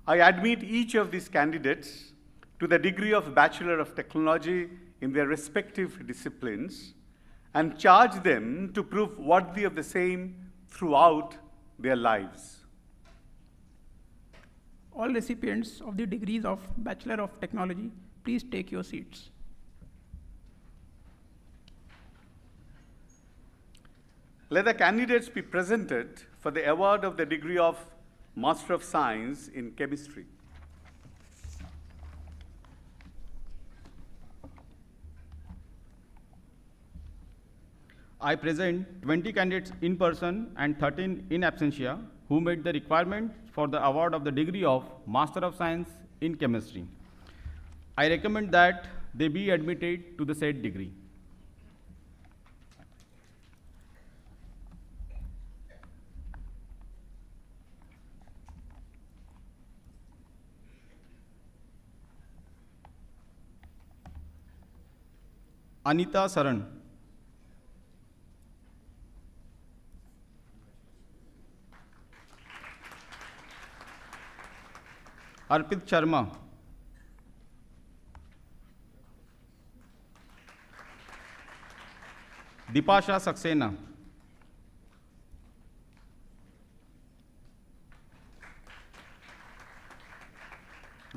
I admit each of these candidates to the degree of Bachelor of Technology in their respective disciplines and charge them to prove worthy of the same throughout their lives.
All recipients of the degrees of Bachelor of Technology, please take your seats.
Let the candidates be presented for the award of the degree of Master of Science in Chemistry.
I present 20 candidates in person and 13 in absentia who met the requirement for the award of the degree of Master of Science in Chemistry. I recommend that they be admitted to the said degree. Anita Saran. Arpit Sharma. Dipasha Saxena.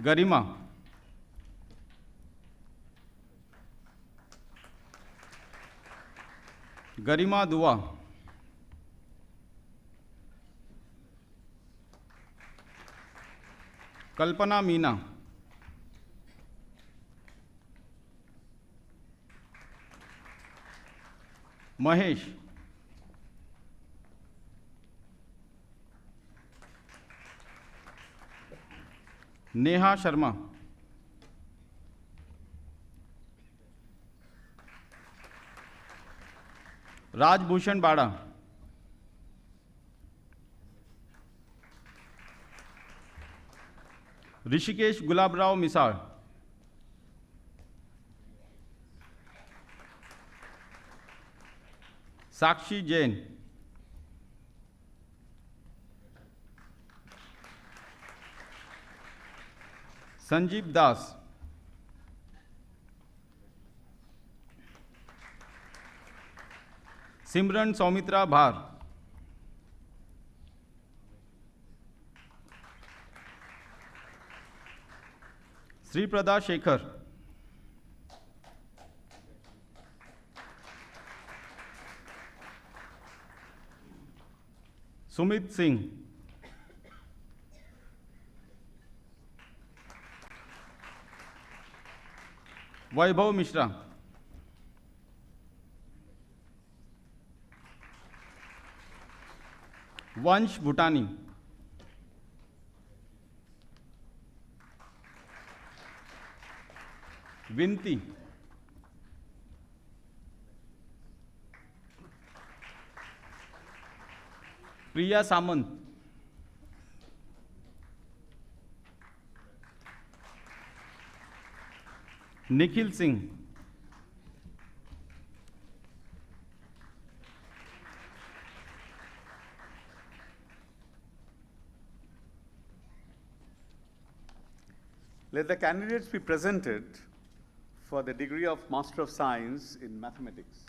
Garima. Garima Dua. Kalpana Meena. Mahesh. Neha Sharma. Raj Bhushan Bada. Rishikesh Gulabrao Misal. Sakshi Jain. Sanjeev Das. Simran Saumitra Bhar. Sri Prada Shekhar. Sumit Singh. Vaibhav Mishra. Vansh Bhutani. Vinti. Priya Samant. Nikhil Singh.
Let the candidates be presented for the degree of Master of Science in Mathematics.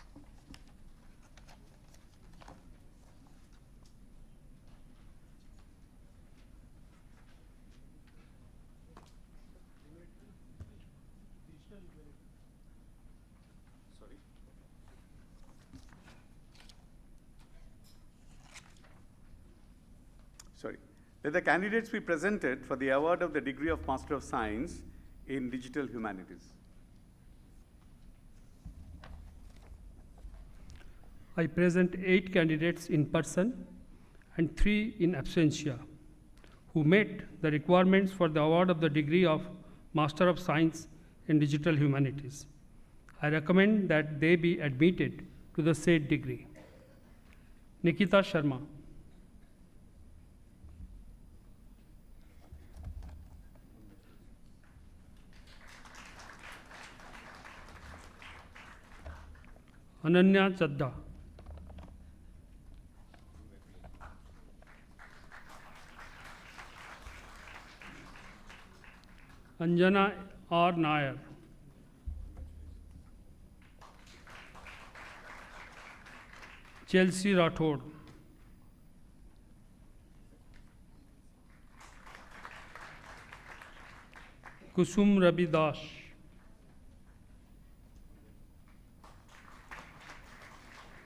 Let the candidates be presented for the award of the degree of Master of Science in Digital Humanities.
I present 8 candidates in person and 3 in absentia who met the requirements for the award of the degree of Master of Science in Digital Humanities. I recommend that they be admitted to the said degree. Nikita Sharma. Ananya Chadda. Anjana R. Nair. Chelsea Rathod. Kusum Rabi Das.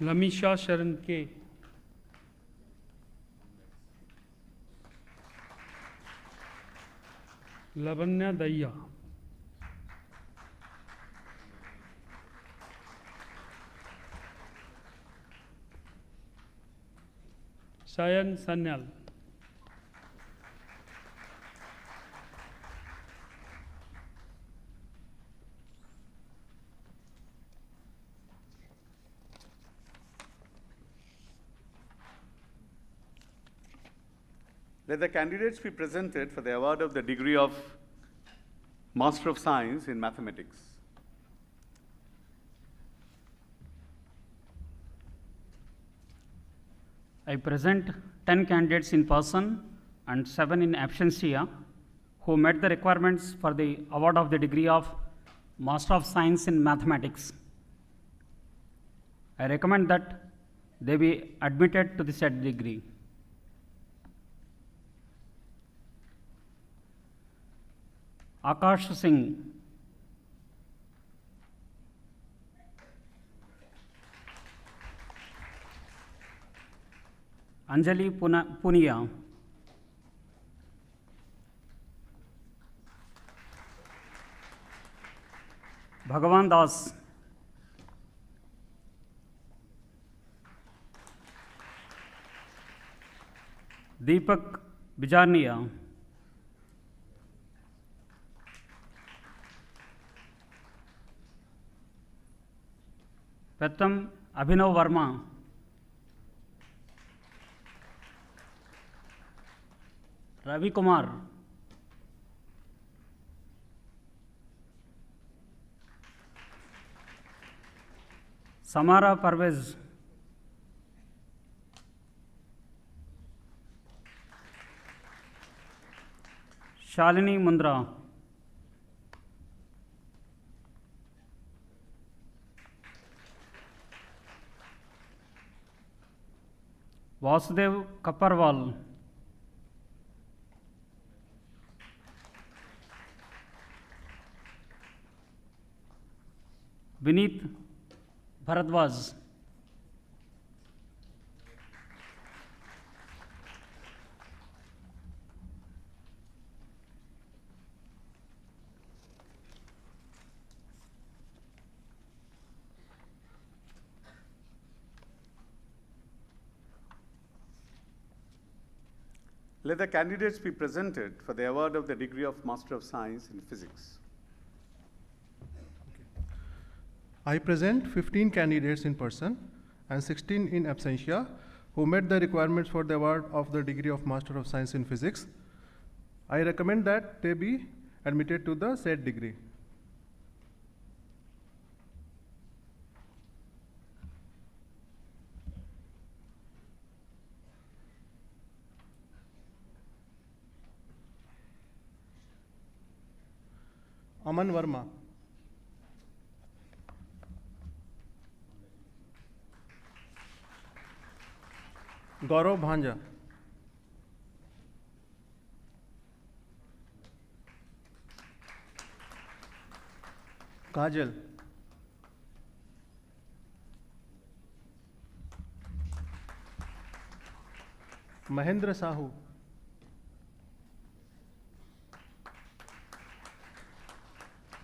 Lamisha Sharan K. Lavanya Daya. Sayan Sanyal.
Let the candidates be presented for the award of the degree of Master of Science in Mathematics.
I present 10 candidates in person and 7 in absentia who met the requirements for the award of the degree of Master of Science in Mathematics. I recommend that they be admitted to the said degree. Akash Singh, Anjali Punia, Bhagavan Das, Deepak Bijarnia, Pratham Abhinav Verma, Ravi Kumar, Samara Parvez, Shalini Mundra, Vasudev Kaparwal, Vineet Bharadwaj,
Let the candidates be presented for the award of the degree of Master of Science in Physics.
I present 15 candidates in person and 16 in absentia who met the requirements for the award of the degree of Master of Science in Physics. I recommend that they be admitted to the said degree. Aman Verma, Gaurav Bhanja, Kajal, Mahendra Sahu,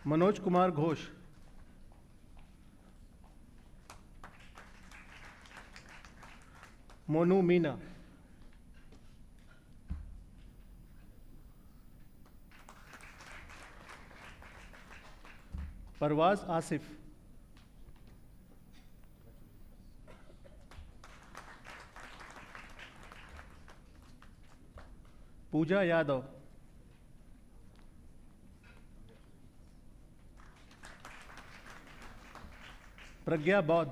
Manoj Kumar Ghosh, Monu Meena, Parvaz Asif, Pooja Yadav, Pragya Baud,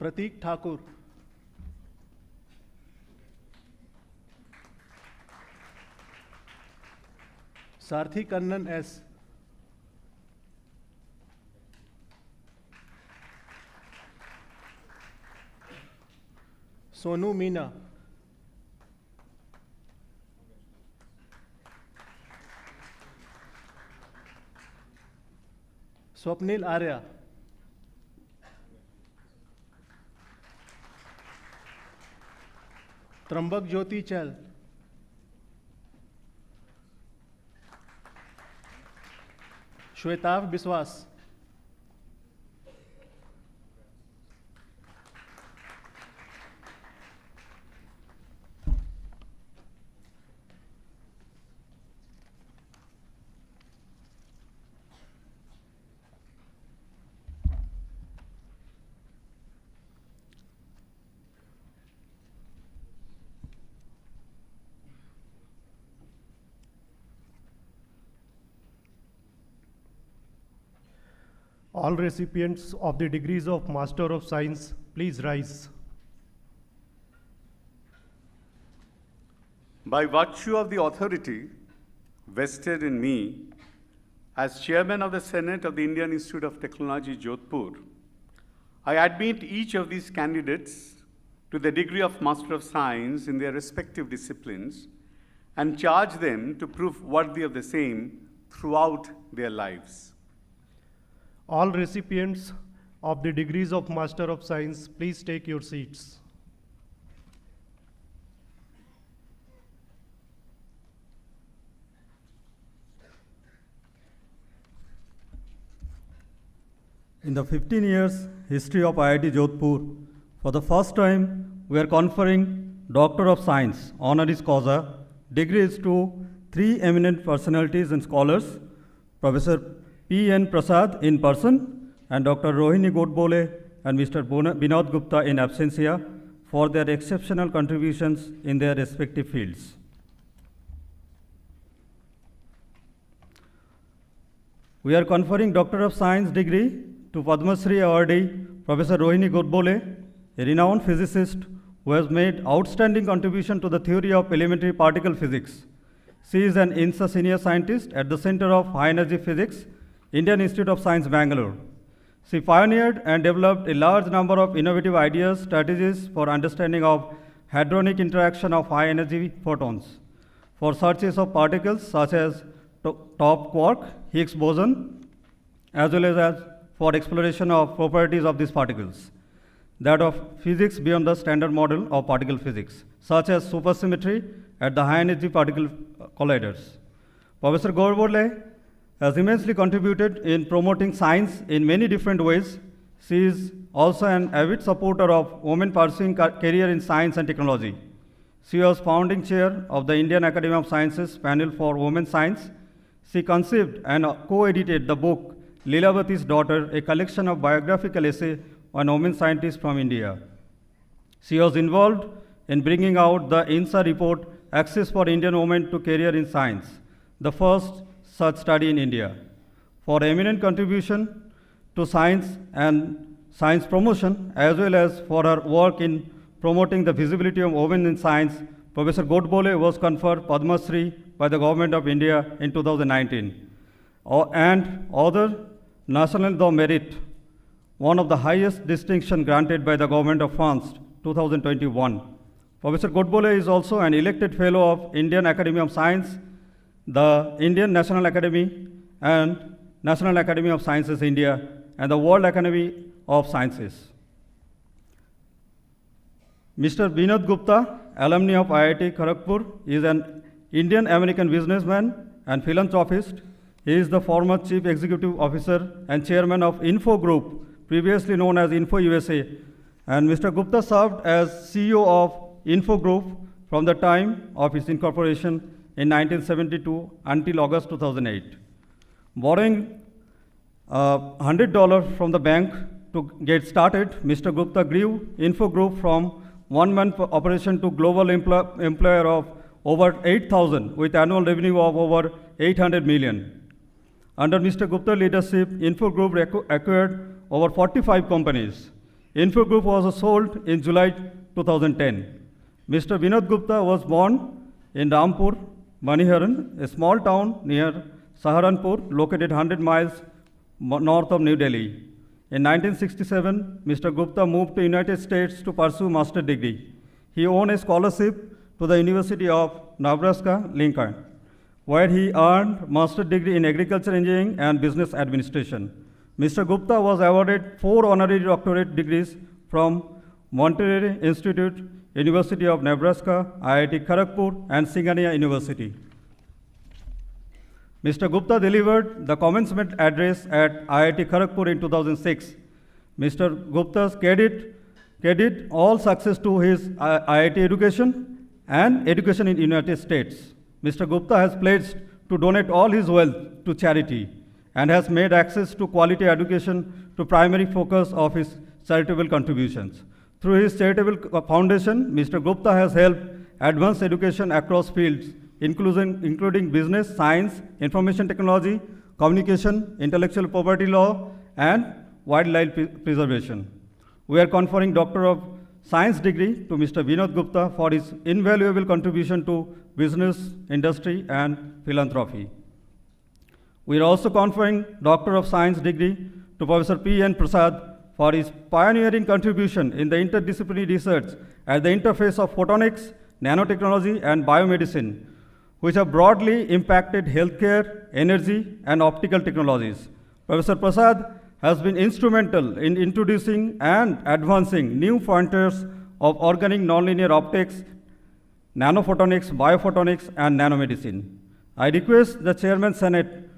Pratik Thakur, Sarthi Kannan S, Sonu Meena, Swapnil Arya, Trambak Jyoti Chal, Shwetav Biswas,
All recipients of the degrees of Master of Science, please rise.
By virtue of the authority vested in me as Chairman of the Senate of the Indian Institute of Technology, Jodhpur, I admit each of these candidates to the degree of Master of Science in their respective disciplines and charge them to prove worthy of the same throughout their lives.
All recipients of the degrees of Master of Science, please take your seats.
In the 15 years history of IIT Jodhpur, for the first time, we are conferring Doctor of Science, honoris causa, degrees to three eminent personalities and scholars, Professor P.N. Prasad in person, and Dr. Rohini Godbole and Mr. Binod Gupta in absentia for their exceptional contributions in their respective fields. We are conferring Doctor of Science degree to Padma Shri awardee Professor Rohini Godbole, a renowned physicist who has made outstanding contribution to the theory of elementary particle physics. She is an INSA senior scientist at the Center of High Energy Physics, Indian Institute of Science, Bangalore. She pioneered and developed a large number of innovative ideas, strategies for understanding of hadronic interaction of high energy photons, for searches of particles such as top quark, Higgs boson, as well as for exploration of properties of these particles, that of physics beyond the standard model of particle physics, such as supersymmetry at the high energy particle colliders. Professor Godbole has immensely contributed in promoting science in many different ways. She is also an avid supporter of women pursuing career in science and technology. She was founding chair of the Indian Academy of Sciences panel for women science. She conceived and co-edited the book Leelavati's Daughter, a collection of biographical essays on women scientists from India. She was involved in bringing out the INSA report, Access for Indian Women to Career in Science, the first such study in India. For eminent contribution to science and science promotion, as well as for her work in promoting the visibility of women in science, Professor Godbole was conferred Padma Shri by the Government of India in 2019. And other National Law Merit, one of the highest distinction granted by the Government of France, 2021. Professor Godbole is also an elected fellow of Indian Academy of Science, the Indian National Academy and National Academy of Sciences India, and the World Academy of Sciences. Mr. Binod Gupta, alumni of IIT Kharagpur, is an Indian-American businessman and philanthropist. He is the former Chief Executive Officer and Chairman of Info Group, previously known as Info USA. And Mr. Gupta served as CEO of Info Group from the time of its incorporation in 1972 until August 2008. Borrowing $100 from the bank to get started, Mr. Gupta grew Info Group from one-man operation to global employer of over 8,000 with annual revenue of over 800 million. Under Mr. Gupta's leadership, Info Group acquired over 45 companies. Info Group was sold in July 2010. Mr. Binod Gupta was born in Rampur, Maniharan, a small town near Saharanpur, located 100 miles north of New Delhi. In 1967, Mr. Gupta moved to United States to pursue master's degree. He owned a scholarship to the University of Nebraska, Lincoln, where he earned master's degree in agriculture engineering and business administration. Mr. Gupta was awarded 4 honorary doctorate degrees from Monterey Institute, University of Nebraska, IIT Kharagpur, and Singhania University. Mr. Gupta delivered the commencement address at IIT Kharagpur in 2006. Mr. Gupta's credit all success to his IIT education and education in the United States. Mr. Gupta has pledged to donate all his wealth to charity and has made access to quality education to primary focus of his charitable contributions. Through his charitable foundation, Mr. Gupta has helped advance education across fields, including business, science, information technology, communication, intellectual property law, and Wildlife Preservation. We are conferring Doctor of Science degree to Mr. Vinod Gupta for his invaluable contribution to business, industry, and philanthropy. We are also conferring Doctor of Science degree to Professor P.N. Prasad for his pioneering contribution in the interdisciplinary research at the interface of photonics, nanotechnology, and biomedicine, which have broadly impacted healthcare, energy, and optical technologies. Professor Prasad has been instrumental in introducing and advancing new frontiers of organic nonlinear optics, nanophotonics, biophotonics, and nanomedicine. I request the Chairman Senate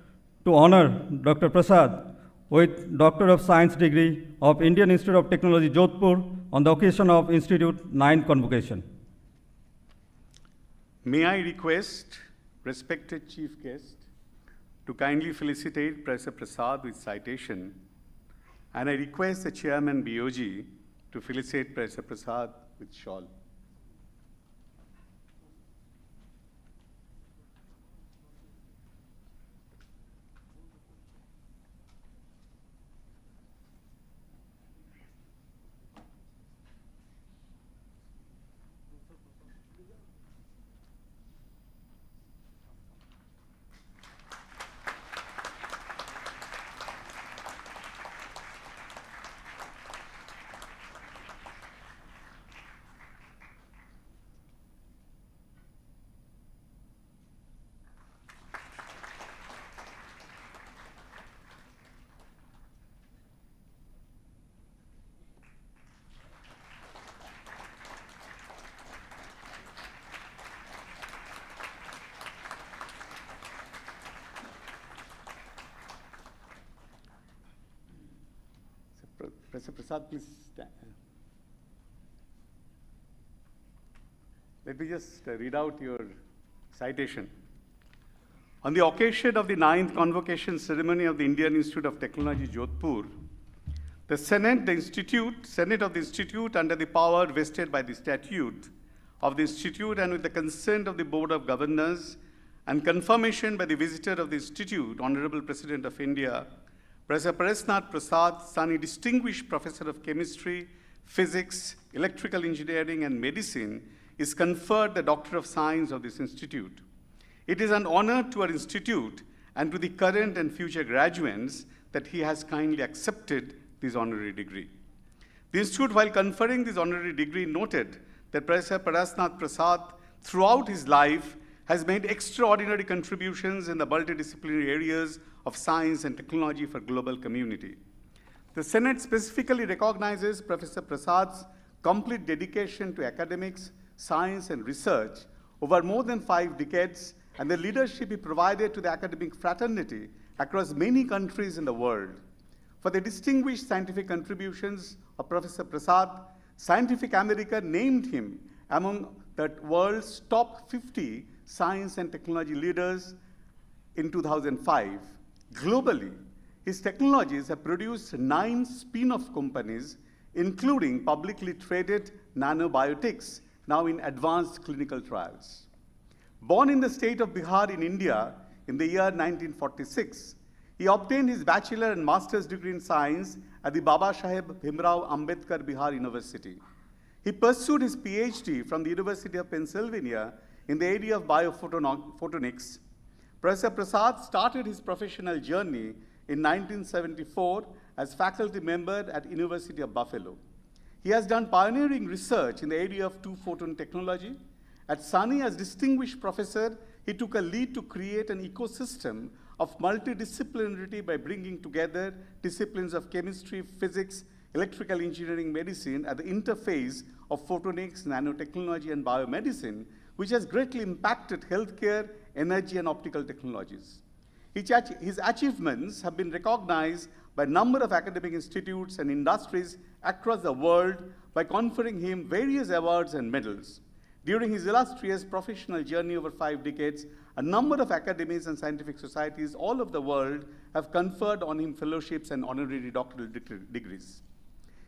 to honor Dr. Prasad with Doctor of Science degree of Indian Institute of Technology, Jodhpur, on the occasion of Institute 9 Convocation.
May I request respected Chief Guest to kindly felicitate Professor Prasad with citation, and I request the Chairman BOG to felicitate Professor Prasad with shawl. Professor Prasad, please stand. Let me just read out your citation. On the occasion of the 9th Convocation ceremony of the Indian Institute of Technology, Jodhpur, the Senate of the Institute, under the power vested by the statute of the Institute and with the consent of the Board of Governors and confirmation by the visitor of the Institute, Honorable President of India, Professor Parasnath Prasad, Sani Distinguished Professor of Chemistry, Physics, Electrical Engineering, and Medicine, is conferred the Doctor of Science of this institute. It is an honor to our institute and to the current and future graduates that he has kindly accepted this honorary degree. The institute, while conferring this honorary degree, noted that Professor Parasnath Prasad, throughout his life, has made extraordinary contributions in the multidisciplinary areas of science and technology for global community. The Senate specifically recognizes Professor Prasad's complete dedication to academics, science, and research over more than 5 decades, and the leadership he provided to the academic fraternity across many countries in the world. For the distinguished scientific contributions of Professor Prasad, Scientific America named him among the world's top 50 science and technology leaders in 2005. Globally, his technologies have produced 9 spin-off companies, including publicly traded nanobiotics, now in advanced clinical trials. Born in the state of Bihar in India in the year 1946, he obtained his bachelor and master's degree in science at the Baba Saheb Bhimrao Ambedkar Bihar University. He pursued his PhD from the University of Pennsylvania in the area of biophotonics. Professor Prasad started his professional journey in 1974 as faculty member at University of Buffalo. He has done pioneering research in the area of two-photon technology. At SUNY, as distinguished professor, he took a lead to create an ecosystem of multidisciplinarity by bringing together disciplines of chemistry, physics, electrical engineering, medicine at the interface of photonics, nanotechnology, and biomedicine, which has greatly impacted healthcare, energy, and optical technologies. His achievements have been recognized by a number of academic institutes and industries across the world by conferring him various awards and medals. During his illustrious professional journey over 5 decades, a number of academies and scientific societies all over the world have conferred on him fellowships and honorary doctoral degrees.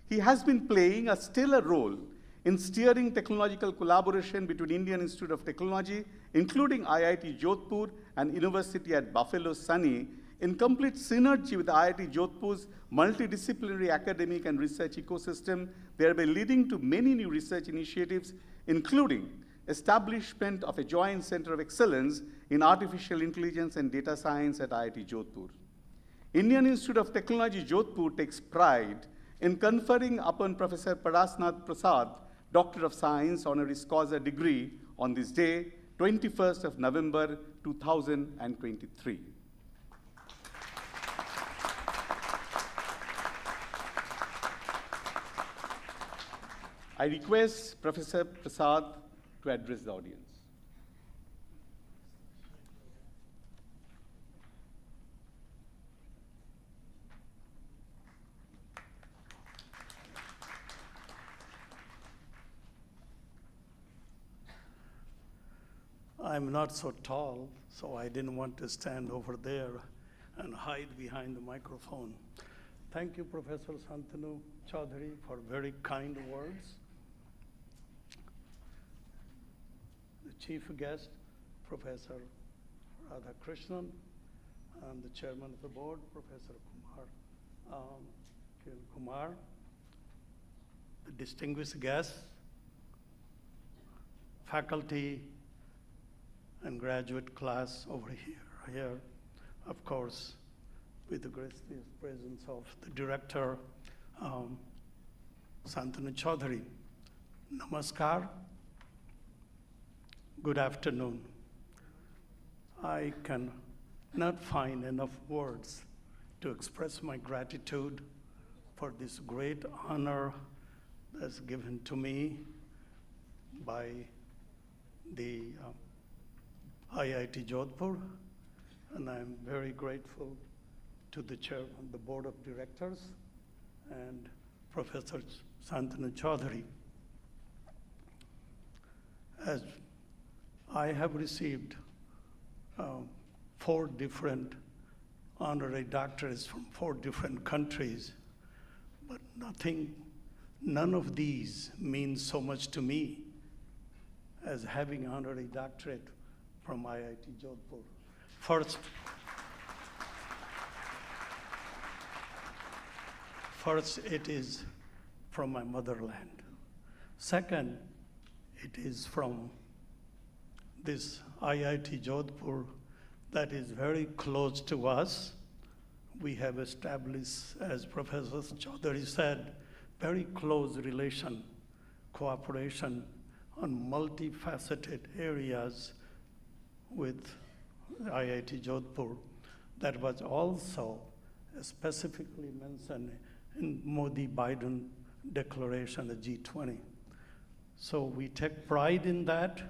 He has been playing a stellar role in steering technological collaboration between Indian Institute of Technology, including IIT Jodhpur and University at Buffalo SUNY, in complete synergy with IIT Jodhpur's multidisciplinary academic and research ecosystem, thereby leading to many new research initiatives, including establishment of a joint center of excellence in artificial intelligence and data science at IIT Jodhpur. Indian Institute of Technology Jodhpur takes pride in conferring upon Professor Parasnath Prasad, Doctor of Science, Honorary Causa degree on this day, 21st of November, 2023. I request Professor Prasad to address the audience.
I'm not so tall, so I didn't want to stand over there and hide behind the microphone. Thank you, Professor Shantanu Chaudhary, for very kind words. The chief guest, Professor Radhakrishnan, and the chairman of the board, Professor Kumar, the distinguished guests, faculty, and graduate class over here, of course, with the gracious presence of the director, Shantanu Chaudhary. Namaskar. Good afternoon. I can not find enough words to express my gratitude for this great honor that's given to me by the IIT Jodhpur, and I'm very grateful to the chair of the board of directors and Professor Shantanu Chaudhary. As I have received 4 different honorary doctorates from 4 different countries, but none of these means so much to me as having honorary doctorate from IIT Jodhpur. First, it is from my motherland. Second, it is from this IIT Jodhpur that is very close to us. We have established, as Professor Chaudhary said, very close relation, cooperation on multifaceted areas with IIT Jodhpur. That was also specifically mentioned in Modi-Biden declaration at G20. So we take pride in that.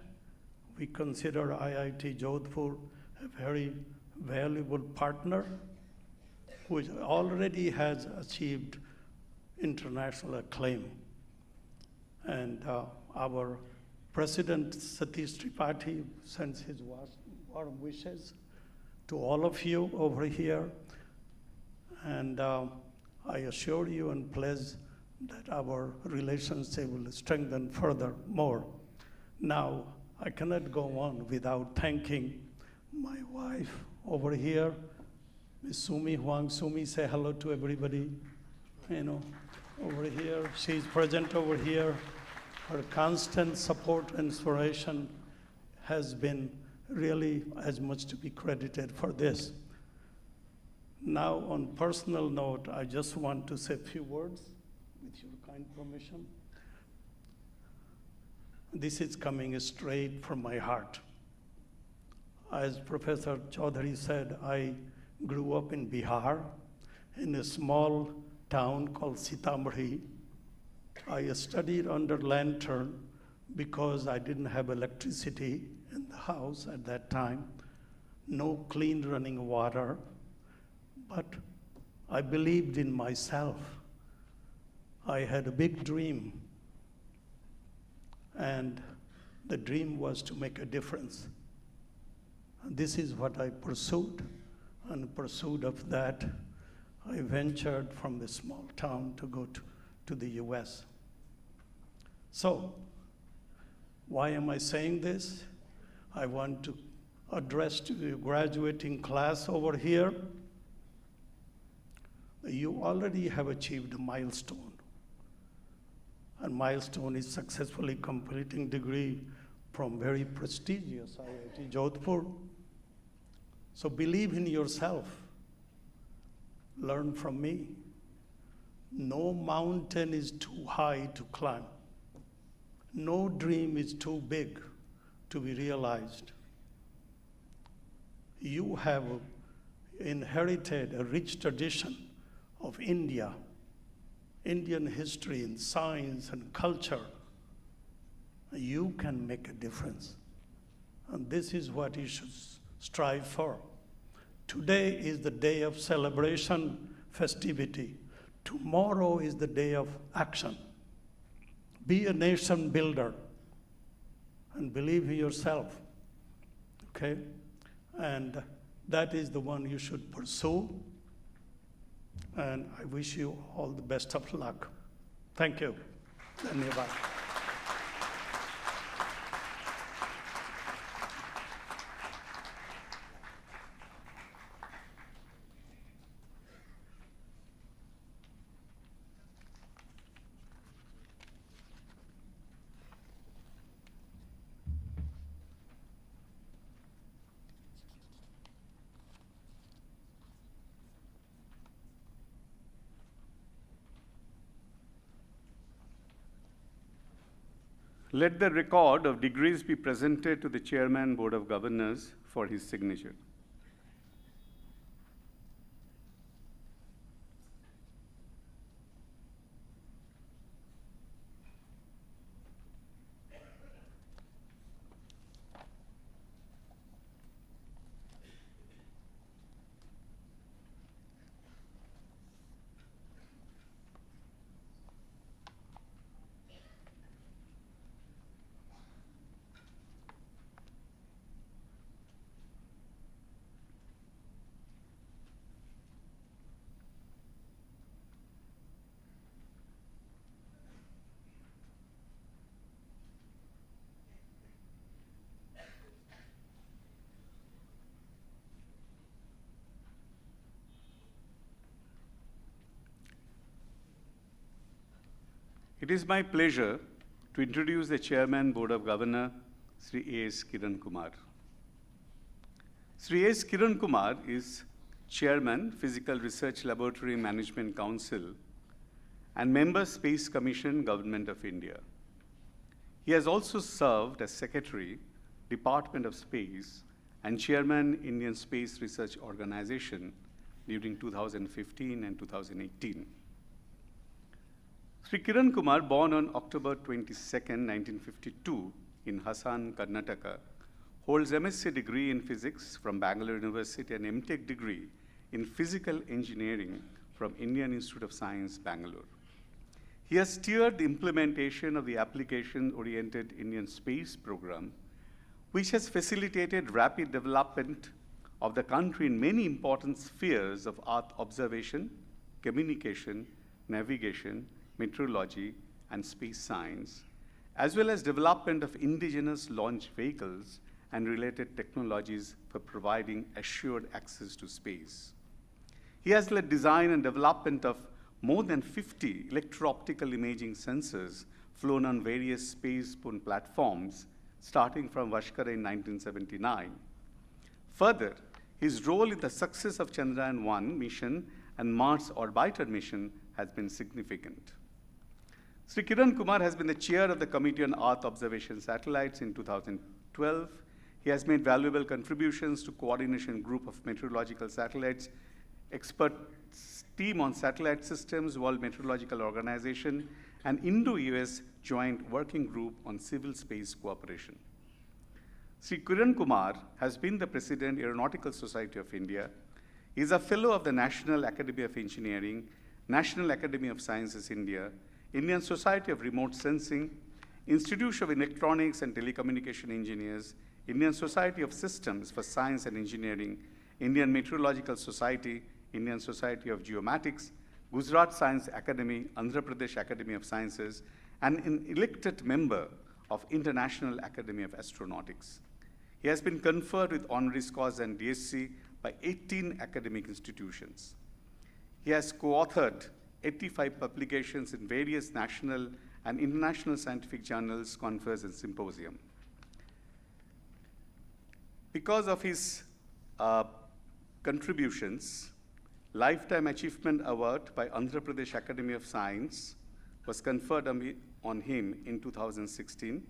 We consider IIT Jodhpur a very valuable partner which already has achieved international acclaim. And our President Satish Tripathi sends his warm wishes to all of you over here. And I assure you and pledge that our relationship will strengthen furthermore. Now, I cannot go on without thanking my wife over here, Ms. Sumi Huang. Sumi, say hello to everybody. Over here, she's present over here. Her constant support and inspiration has been really as much to be credited for this. Now, on personal note, I just want to say a few words with your kind permission. This is coming straight from my heart. As Professor Chaudhary said, I grew up in Bihar, in a small town called Sitamarhi. I studied under lantern because I didn't have electricity in the house at that time, no clean running water, but I believed in myself. I had a big dream, and the dream was to make a difference. This is what I pursued, and in pursuit of that, I ventured from the small town to go to the US. So, why am I saying this? I want to address to the graduating class over here You already have achieved a milestone. And milestone is successfully completing degree from very prestigious IIT Jodhpur. So believe in yourself. Learn from me. No mountain is too high to climb. No dream is too big to be realized. You have inherited a rich tradition of India, Indian history and science and culture. You can make a difference. And this is what you should strive for. Today is the day of celebration, festivity. Tomorrow is the day of action. Be a nation builder and believe in yourself, okay? And that is the one you should pursue. And I wish you all the best of luck. Thank you. Dhanyavad.
Let the record of degrees be presented to the Chairman, Board of Governors for his signature. It is my pleasure to introduce the Chairman, Board of Governors, Shri A.S. Kiran Kumar. Shri A.S. Kiran Kumar is Chairman, Physical Research Laboratory Management Council and Member, Space Commission, Government of India. He has also served as Secretary, Department of Space, and Chairman, Indian Space Research Organization during 2015 and 2018. Shri Kiran Kumar, born on October 22, 1952 in Hassan, Karnataka, holds M.Sc degree in physics from Bangalore University and M.Tech degree in physical engineering from Indian Institute of Science, Bangalore. He has steered the implementation of the application-oriented Indian space program, which has facilitated rapid development of the country in many important spheres of Earth observation, communication, navigation, meteorology, and space science, as well as development of indigenous launch vehicles and related technologies for providing assured access to space. He has led design and development of more than 50 electro-optical imaging sensors flown on various space-borne platforms, starting from Vashkara in 1979. Further, his role in the success of Chandrayaan-1 mission and Mars Orbiter mission has been significant. Shri Kiran Kumar has been the chair of the Committee on Earth Observation Satellites in 2012. He has made valuable contributions to Coordination Group of Meteorological Satellites, Expert Team on Satellite Systems, World Meteorological Organization, and Indo-US Joint Working Group on Civil Space Cooperation. Shri Kiran Kumar has been the President, Aeronautical Society of India. He is a Fellow of the National Academy of Engineering, National Academy of Sciences, India, Indian Society of Remote Sensing, Institute of Electronics and Telecommunication Engineers, Indian Society of Systems for Science and Engineering, Indian Meteorological Society, Indian Society of Geomatics, Gujarat Science Academy, Andhra Pradesh Academy of Sciences, and an elected member of International Academy of Astronautics. He has been conferred with honoris causa and D.Sc by 18 academic institutions. He has co-authored 85 publications in various national and international scientific journals, conferences, and symposium. Because of his contributions, Lifetime Achievement Award by Andhra Pradesh Academy of Science was conferred on him in 2016.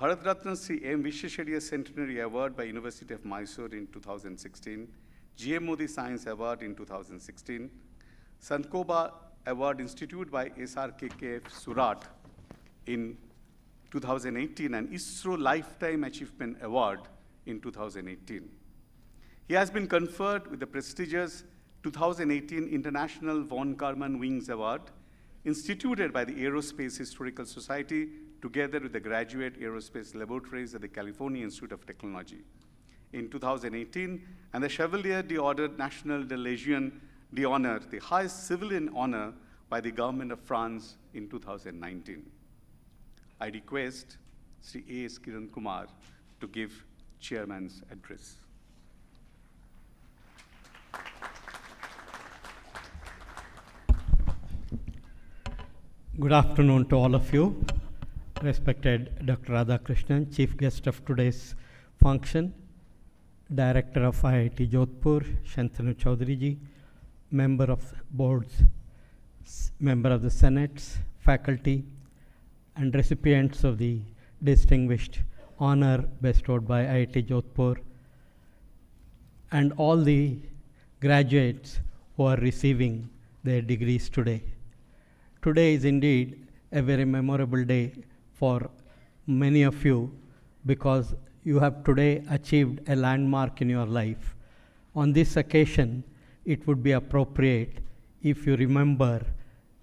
Bharat Ratna Shri M. Visvesvaraya Centenary Award by University of Mysore in 2016. G.M. Modi Science Award in 2016. Sankoba Award instituted by SRKKF Surat in 2018 and ISRO Lifetime Achievement Award in 2018. He has been conferred with the prestigious 2018 International Von Karman Wings Award, instituted by the Aerospace Historical Society together with the Graduate Aerospace Laboratories at the California Institute of Technology in 2018, and the Chevalier d'Ordre National de Légion d'Honneur, the highest civilian honor by the government of France in 2019. I request Shri A.S. Kiran Kumar to give chairman's address.
Good afternoon to all of you. Respected Dr. Radhakrishnan, chief guest of today's function, Director of IIT Jodhpur, Shantanu Chaudharyji, member of boards, member of the Senates, faculty, and recipients of the distinguished honor bestowed by IIT Jodhpur, and all the graduates who are receiving their degrees today. Today is indeed a very memorable day for many of you because you have today achieved a landmark in your life. On this occasion, it would be appropriate if you remember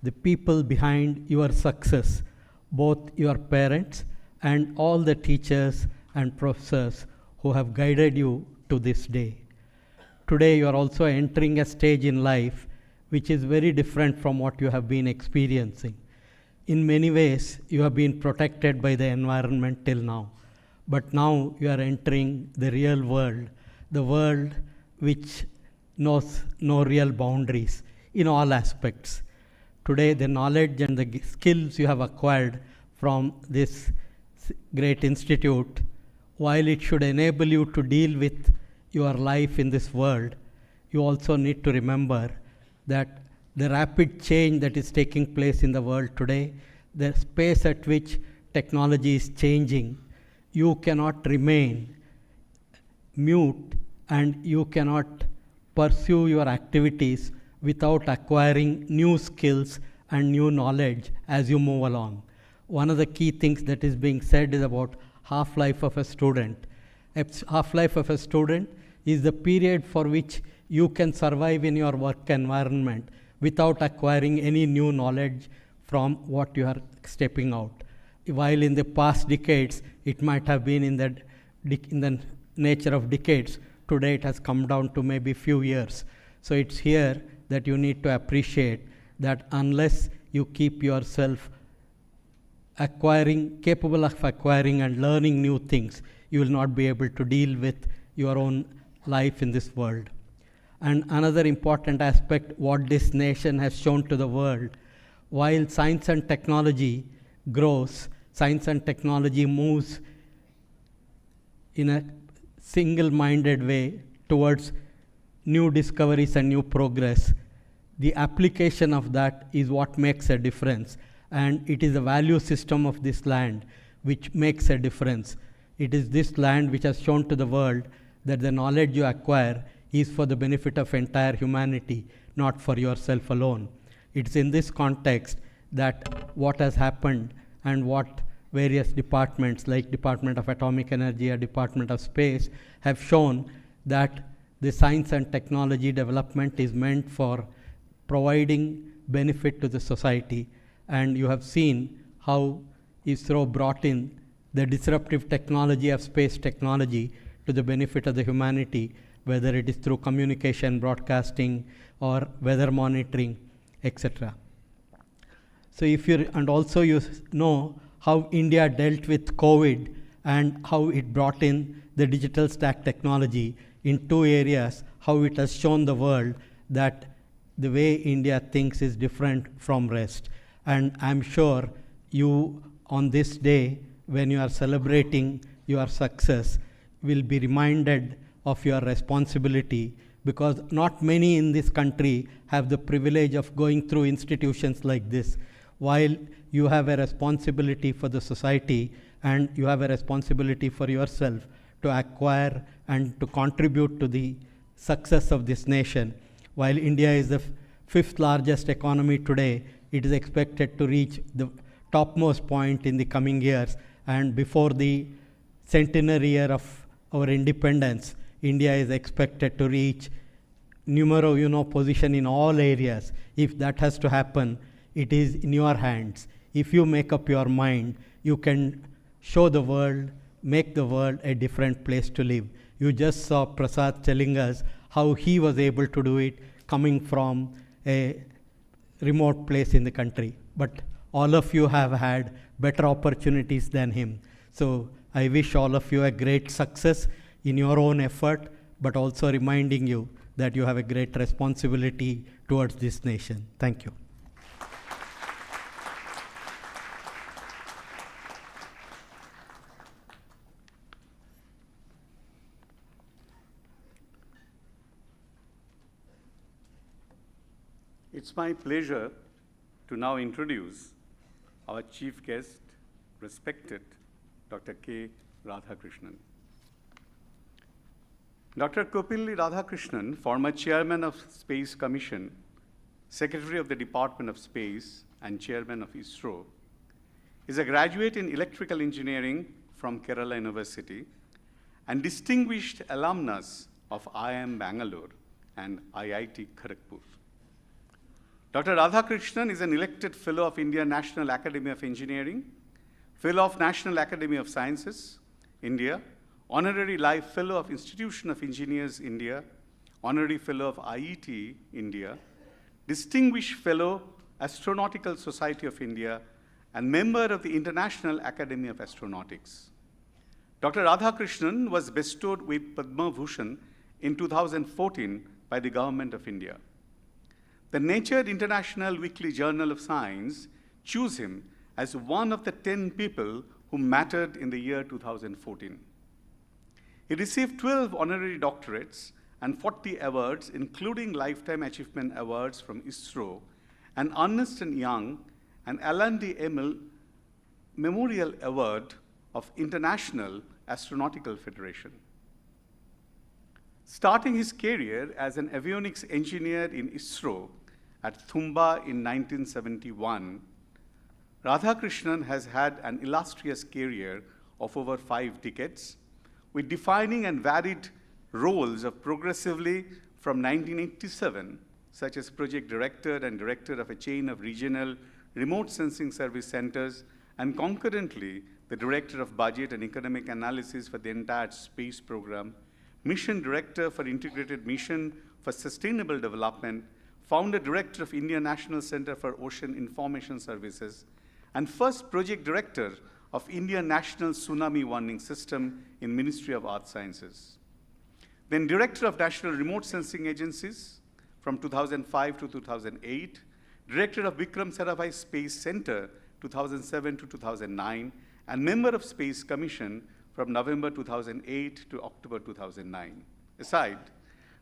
the people behind your success, both your parents and all the teachers and professors who have guided you to this day. Today you are also entering a stage in life which is very different from what you have been experiencing. In many ways, you have been protected by the environment till now. But now you are entering the real world, the world which knows no real boundaries in all aspects. Today, the knowledge and the skills you have acquired from this great institute, while it should enable you to deal with your life in this world, you also need to remember that the rapid change that is taking place in the world today, the space at which technology is changing, you cannot remain mute and you cannot pursue your activities without acquiring new skills and new knowledge as you move along. One of the key things that is being said is about half-life of a student. Half-life of a student is the period for which you can survive in your work environment without acquiring any new knowledge from what you are stepping out. While in the past decades, it might have been in the nature of decades, today it has come down to maybe few years. So it's here that you need to appreciate that unless you keep yourself capable of acquiring and learning new things, you will not be able to deal with your own life in this world. And another important aspect, what this nation has shown to the world, while science and technology grows, science and technology moves in a single-minded way towards new discoveries and new progress. The application of that is what makes a difference. And it is the value system of this land which makes a difference. It is this land which has shown to the world that the knowledge you acquire is for the benefit of entire humanity, not for yourself alone. It's in this context that what has happened and what various departments like Department of Atomic Energy or Department of Space have shown that the science and technology development is meant for providing benefit to the society. And you have seen how ISRO brought in the disruptive technology of space technology to the benefit of the humanity, whether it is through communication, broadcasting, or weather monitoring, etc. So and also you know how India dealt with COVID and how it brought in the digital stack technology in two areas, how it has shown the world that the way India thinks is different from rest. And I'm sure you, on this day, when you are celebrating your success, will be reminded of your responsibility, because not many in this country have the privilege of going through institutions like this. While you have a responsibility for the society and you have a responsibility for yourself to acquire and to contribute to the success of this nation. While India is the fifth largest economy today, it is expected to reach the topmost point in the coming years. And before the centenary year of our independence, India is expected to reach numero position in all areas. If that has to happen, it is in your hands. If you make up your mind, you can show the world, make the world a different place to live. You just saw Prasad telling us how he was able to do it coming from a remote place in the country. But all of you have had better opportunities than him. So I wish all of you a great success in your own effort, but also reminding you that you have a great responsibility towards this nation. Thank you.
It's my pleasure to now introduce our chief guest, respected Dr. K. Radhakrishnan. Dr. Kopilli Radhakrishnan, former chairman of Space Commission, secretary of the Department of Space, and chairman of ISRO, is a graduate in electrical engineering from Kerala University and distinguished alumnus of IIM Bangalore and IIT Kharagpur. Dr. Radhakrishnan is an elected Fellow of Indian National Academy of Engineering, Fellow of National Academy of Sciences, India, Honorary Life Fellow of Institution of Engineers, India, Honorary Fellow of IIT, India, Distinguished Fellow, Astronautical Society of India, and member of the International Academy of Astronautics. Dr. Radhakrishnan was bestowed with Padma Bhushan in 2014 by the Government of India. The Nature International Weekly Journal of Science chose him as one of the 10 people who mattered in the year 2014. He received 12 honorary doctorates and 40 awards, including Lifetime Achievement Awards from ISRO and Ernst & Young and L&D Memorial Award of International Astronautical Federation. Starting his career as an avionics engineer in ISRO at Thumba in 1971, Radhakrishnan has had an illustrious career of over 5 decades, with defining and varied roles of progressively from 1987, such as project director and director of a chain of regional remote sensing service centers, and concurrently the director of budget and economic analysis for the entire space program, mission director for integrated mission for sustainable development, founder director of Indian National Center for Ocean Information Services, and first project director of Indian National Tsunami Warning System in Ministry of Earth Sciences. Then director of National Remote Sensing Agencies from 2005 to 2008, director of Vikram Sarabhai Space Center 2007 to 2009, and member of Space Commission from November 2008 to October 2009. Aside,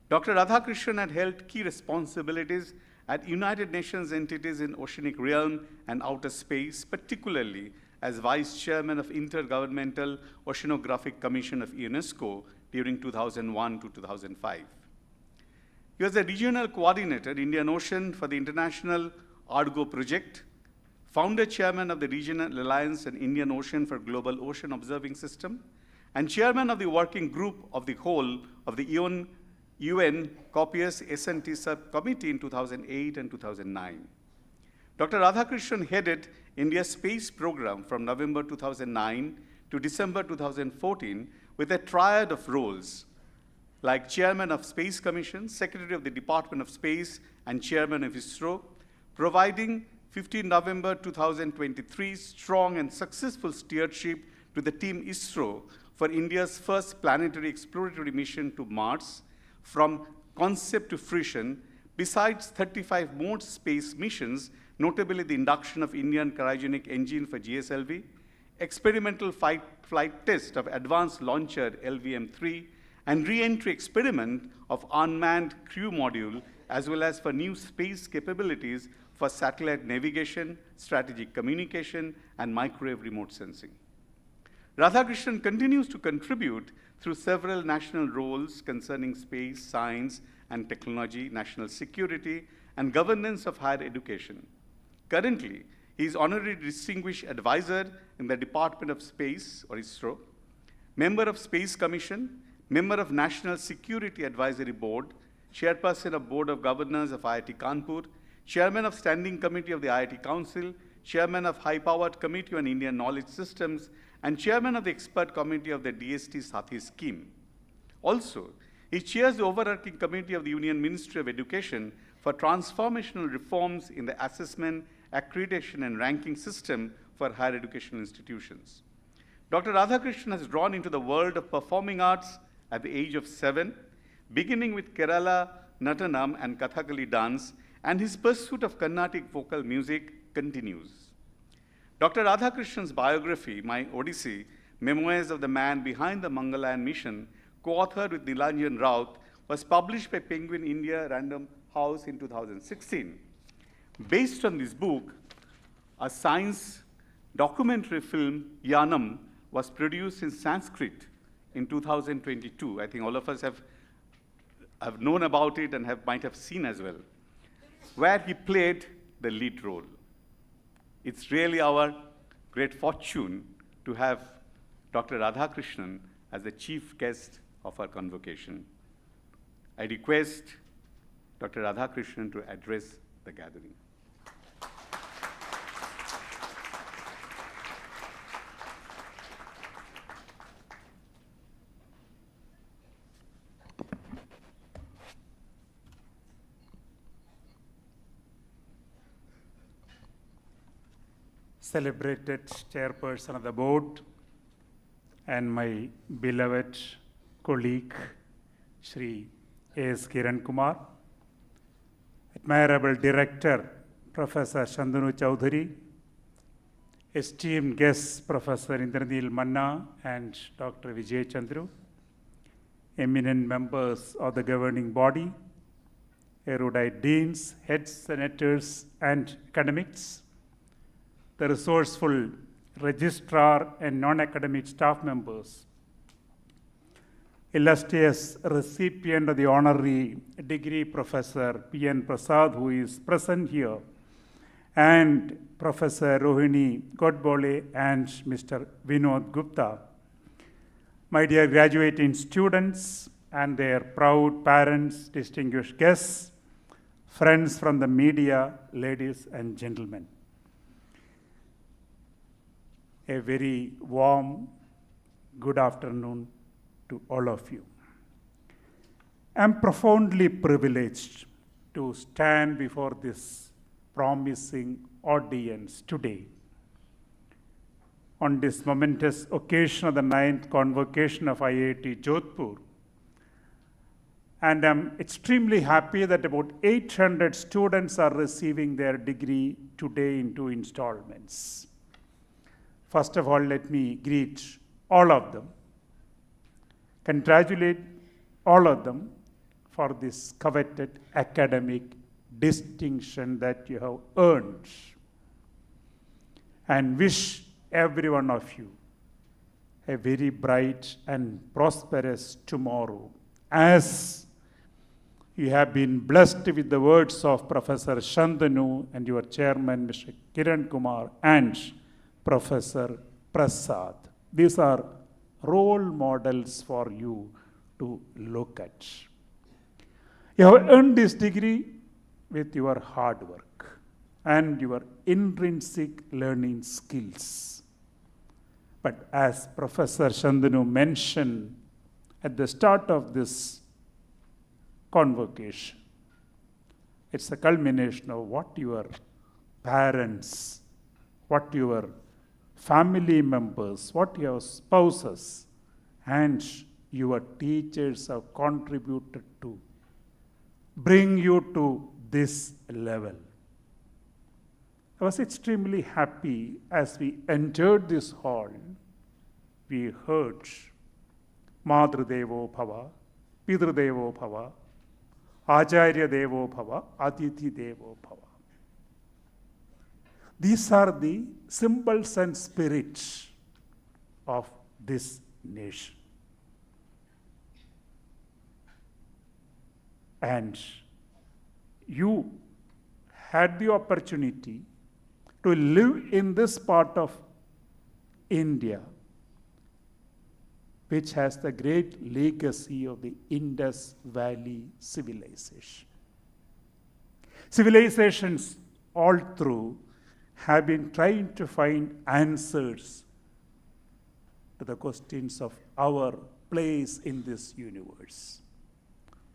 Dr. Radhakrishnan had held key responsibilities at United Nations entities in oceanic realm and outer space, particularly as Vice Chairman of Intergovernmental Oceanographic Commission of UNESCO during 2001 to 2005. He was a regional coordinator, Indian Ocean, for the International Argo Project, founder chairman of the Regional Alliance and Indian Ocean for Global Ocean Observing System, and chairman of the working group of the whole of the UN Copious S&T subcommittee in 2008 and 2009. Dr. Radhakrishnan headed India's space program from November 2009 to December 2014 with a triad of roles, like chairman of Space Commission, secretary of the Department of Space, and chairman of ISRO, providing 15 November 2023 strong and successful stewardship to the team ISRO for India's first planetary exploratory mission to Mars, from concept to fruition, besides 35 more space missions, notably the induction of Indian cryogenic engine for GSLV, experimental flight test of advanced launcher LVM-3, and re-entry experiment of unmanned crew module, as well as for new space capabilities for satellite navigation, strategic communication, and microwave remote sensing. Radhakrishnan continues to contribute through several national roles concerning space, science, and technology, national security, and governance of higher education. Currently, he is Honorary Distinguished Advisor in the Department of Space, or ISRO, member of Space Commission, member of National Security Advisory Board, chairperson of Board of Governors of IIT Kanpur, chairman of Standing Committee of the IIT Council, chairman of High-Powered Committee on Indian Knowledge Systems, and chairman of the Expert Committee of the DST Sathi Scheme. Also, he chairs the overarching committee of the Union Ministry of Education for transformational reforms in the assessment, accreditation, and ranking system for higher educational institutions. Dr. Radhakrishnan has drawn into the world of performing arts at the age of 7, beginning with Kerala Natanam and Kathakali dance, and his pursuit of Carnatic vocal music continues. Dr. Radhakrishnan's biography, My Odyssey, Memoirs of the Man Behind the Mangalan Mission, co-authored with Nilanjan Raut, was published by Penguin India Random House in 2016. Based on this book, a science documentary film, Yanam, was produced in Sanskrit in 2022. I think all of us have known about it and might have seen as well, where he played the lead role. It's really our great fortune to have Dr. Radhakrishnan as the chief guest of our convocation. I request Dr. Radhakrishnan to address the gathering.
Celebrated chairperson of the board and my beloved colleague, Shri A.S. Kiran Kumar, admirable director, Professor Shantanu Chowdhury, esteemed guests, Professor Indranil Manna and Dr. Vijay Chandru, eminent members of the governing body, erudite deans, head senators, and academics, the resourceful registrar and non-academic staff members, illustrious recipient of the honorary degree, Professor P.N. Prasad, who is present here, and Professor Rohini Godbole and Mr. Vinod Gupta, my dear graduating students and their proud parents, distinguished guests, friends from the media, ladies and gentlemen. A very warm good afternoon to all of you. I'm profoundly privileged to stand before this promising audience today on this momentous occasion of the 9th Convocation of IIT Jodhpur. And I'm extremely happy that about 800 students are receiving their degree today in 2 installments. First of all, let me greet all of them, congratulate all of them for this coveted academic distinction that you have earned, and wish every one of you a very bright and prosperous tomorrow, as you have been blessed with the words of Professor Shantanu and your chairman, Mr. Kiran Kumar, and Professor Prasad. These are role models for you to look at. You have earned this degree with your hard work and your intrinsic learning skills. But as Professor Shantanu mentioned at the start of this convocation, it's a culmination of what your parents, what your family members, what your spouses and your teachers have contributed to bring you to this level. I was extremely happy as we entered this hall. We heard Madhrudevo Bhava, Pidrudevo Bhava, Acharya Devo Bhava, Atithi Devo Bhava. These are the symbols and spirits of this nation. And you had the opportunity to live in this part of India, which has the great legacy of the Indus Valley civilization. Civilizations all through have been trying to find answers to the questions of our place in this universe.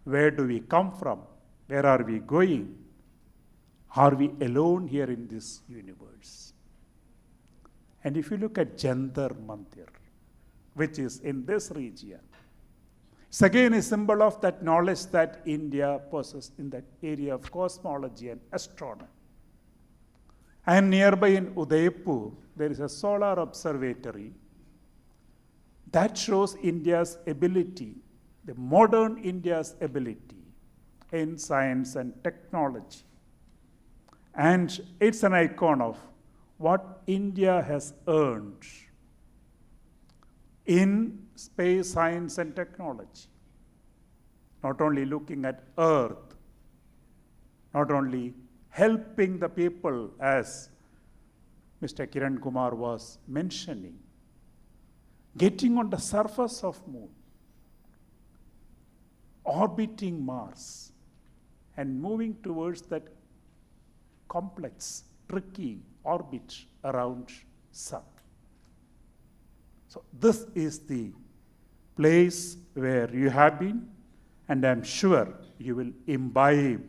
Where do we come from? Where are we going? Are we alone here in this universe? And if you look at Jantar Mandir, which is in this region, it's again a symbol of that knowledge that India possesses in that area of cosmology and astronomy. And nearby in Udaipur, there is a solar observatory that shows India's ability, the modern India's ability in science and technology. And it's an icon of what India has earned in space science and technology. Not only looking at Earth, not only helping the people as Mr. Kiran Kumar was mentioning, getting on the surface of Moon, orbiting Mars, and moving towards that complex, tricky orbit around Sun. So this is the place where you have been, and I'm sure you will imbibe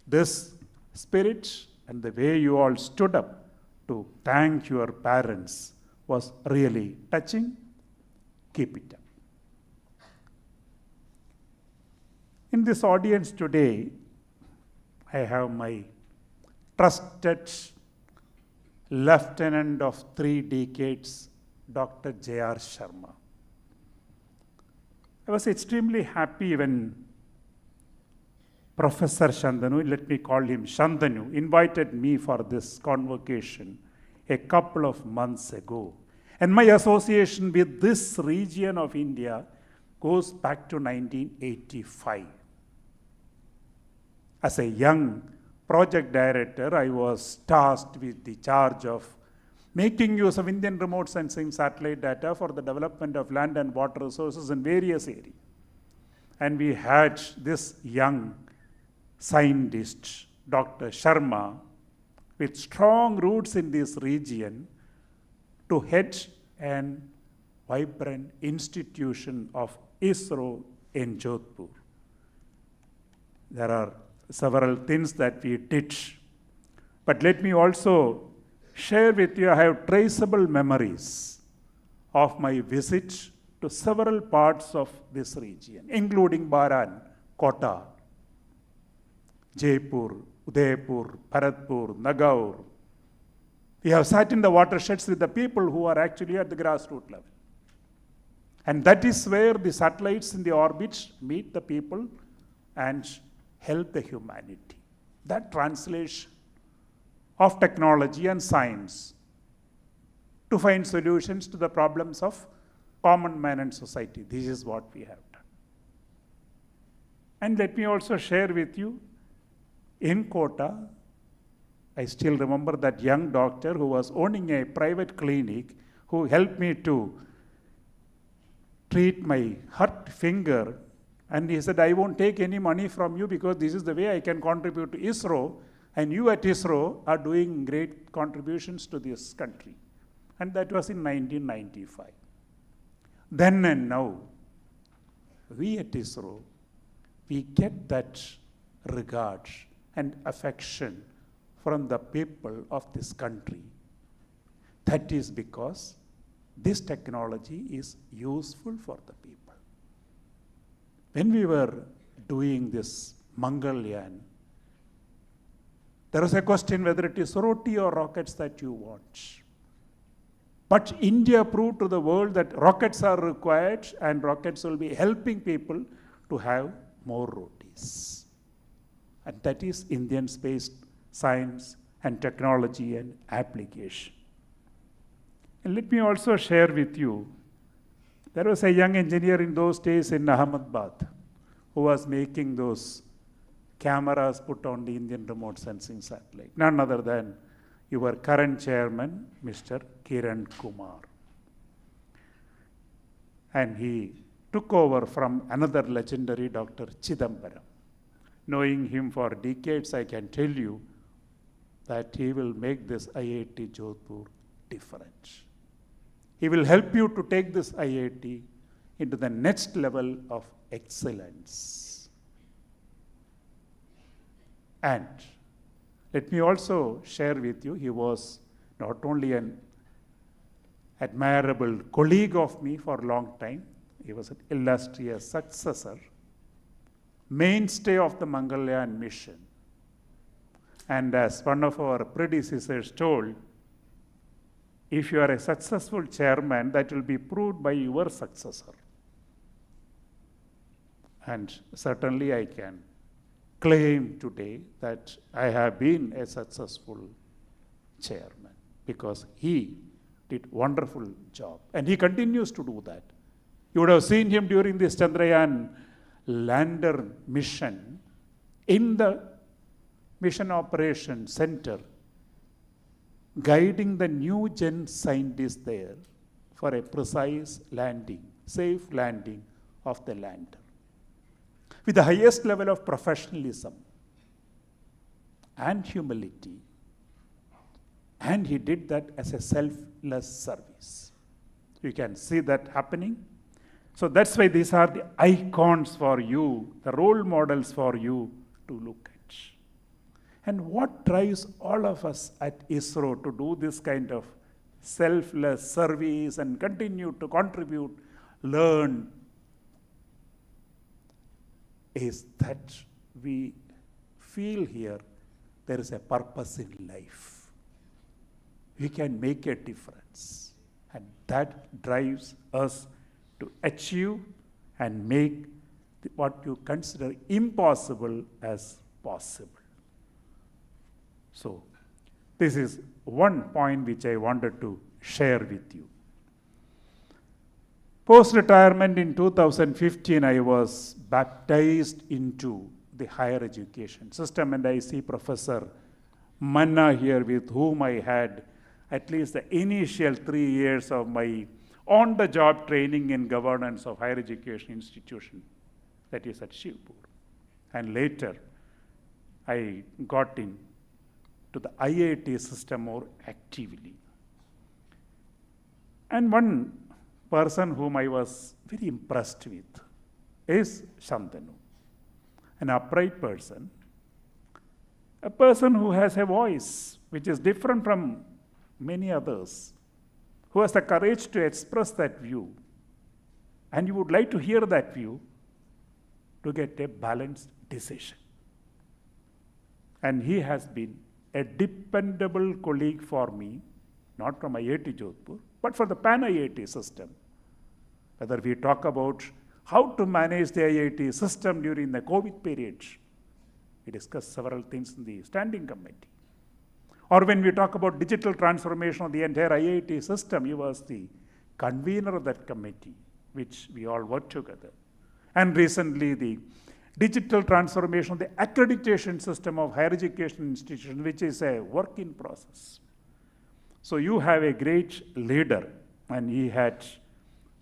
this spirit, and the way you all stood up to thank your parents was really touching. Keep it up. In this audience today, I have my trusted lieutenant of 3 decades, Dr. J.R. Sharma. I was extremely happy when Professor Shantanu, let me call him Shantanu, invited me for this convocation a couple of months ago. And my association with this region of India goes back to 1985. As a young project director, I was tasked with the charge of making use of Indian remote sensing satellite data for the development of land and water resources in various areas. And we had this young scientist, Dr. Sharma, with strong roots in this region, to head an vibrant institution of ISRO in Jodhpur. There are several things that we did, but let me also share with you, I have traceable memories of my visit to several parts of this region, including Baran, Kota, Jaipur, Udaipur, Bharatpur, Nagaur. We have sat in the watersheds with the people who are actually at the grassroots level. And that is where the satellites in the orbit meet the people and help the humanity. That translation of technology and science to find solutions to the problems of common man and society. This is what we have done. And let me also share with you, in Kota, I still remember that young doctor who was owning a private clinic who helped me to treat my hurt finger. And he said, I won't take any money from you because this is the way I can contribute to ISRO. And you at ISRO are doing great contributions to this country. And that was in 1995. Then and now, we at ISRO, we get that regard and affection from the people of this country. That is because this technology is useful for the people. When we were doing this Mangalyaan, there was a question whether it is roti or rockets that you want. But India proved to the world that rockets are required and rockets will be helping people to have more rotis. And that is Indian space science and technology and application. And let me also share with you, there was a young engineer in those days in Ahmedabad who was making those cameras put on the Indian remote sensing satellite. None other than your current chairman, Mr. Kiran Kumar. And he took over from another legendary Dr. Chidambaram. Knowing him for decades, I can tell you that he will make this IIT Jodhpur different. He will help you to take this IIT into the next level of excellence. And let me also share with you, he was not only an admirable colleague of me for a long time, he was an illustrious successor, mainstay of the Mangalyaan mission. And as one of our predecessors told, if you are a successful chairman, that will be proved by your successor. And certainly I can claim today that I have been a successful chairman because he did wonderful job. And he continues to do that. You would have seen him during this Chandrayaan lander mission in the Mission Operations Center, guiding the new gen scientists there for a precise landing, safe landing of the lander, with the highest level of professionalism and humility. And he did that as a selfless service. You can see that happening. So that's why these are the icons for you, the role models for you to look at. And what drives all of us at ISRO to do this kind of selfless service and continue to contribute, learn, is that we feel here there is a purpose in life. We can make a difference. And that drives us to achieve and make what you consider impossible as possible. So, this is one point which I wanted to share with you. Post-retirement in 2015, I was baptized into the higher education system, and I see Professor Manna here, with whom I had at least the initial 3 years of my on-the-job training in governance of higher education institution, that is at Shivpur. And later, I got in to the IIT system more actively. And one person whom I was very impressed with is Shantanu, an upright person, a person who has a voice which is different from many others, who has the courage to express that view, and you would like to hear that view to get a balanced decision. And he has been a dependable colleague for me, not from IIT Jodhpur, but for the pan-IIT system. Whether we talk about how to manage the IIT system during the COVID period, we discussed several things in the standing committee. Or when we talk about digital transformation of the entire IIT system, he was the convener of that committee, which we all worked together. And recently, the digital transformation of the accreditation system of higher education institutions, which is a work in process. So you have a great leader, and he had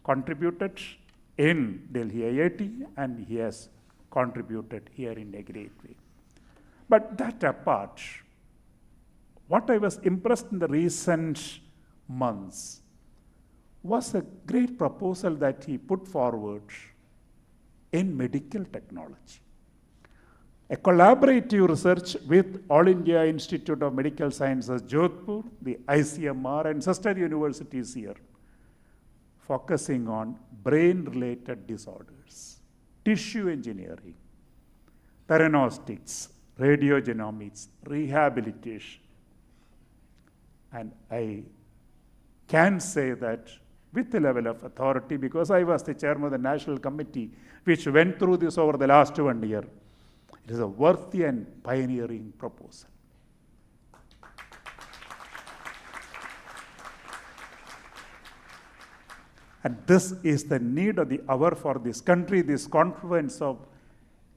contributed in Delhi IIT, and he has contributed here in a great way. But that apart, what I was impressed in the recent months was a great proposal that he put forward in medical technology. A collaborative research with All India Institute of Medical Sciences, Jodhpur, the ICMR, and sister universities here, focusing on brain-related disorders, tissue engineering, theranostics, radiogenomics, rehabilitation. And I can say that with a level of authority, because I was the chairman of the national committee which went through this over the last 1 year, it is a worthy and pioneering proposal. And this is the need of the hour for this country, this confluence of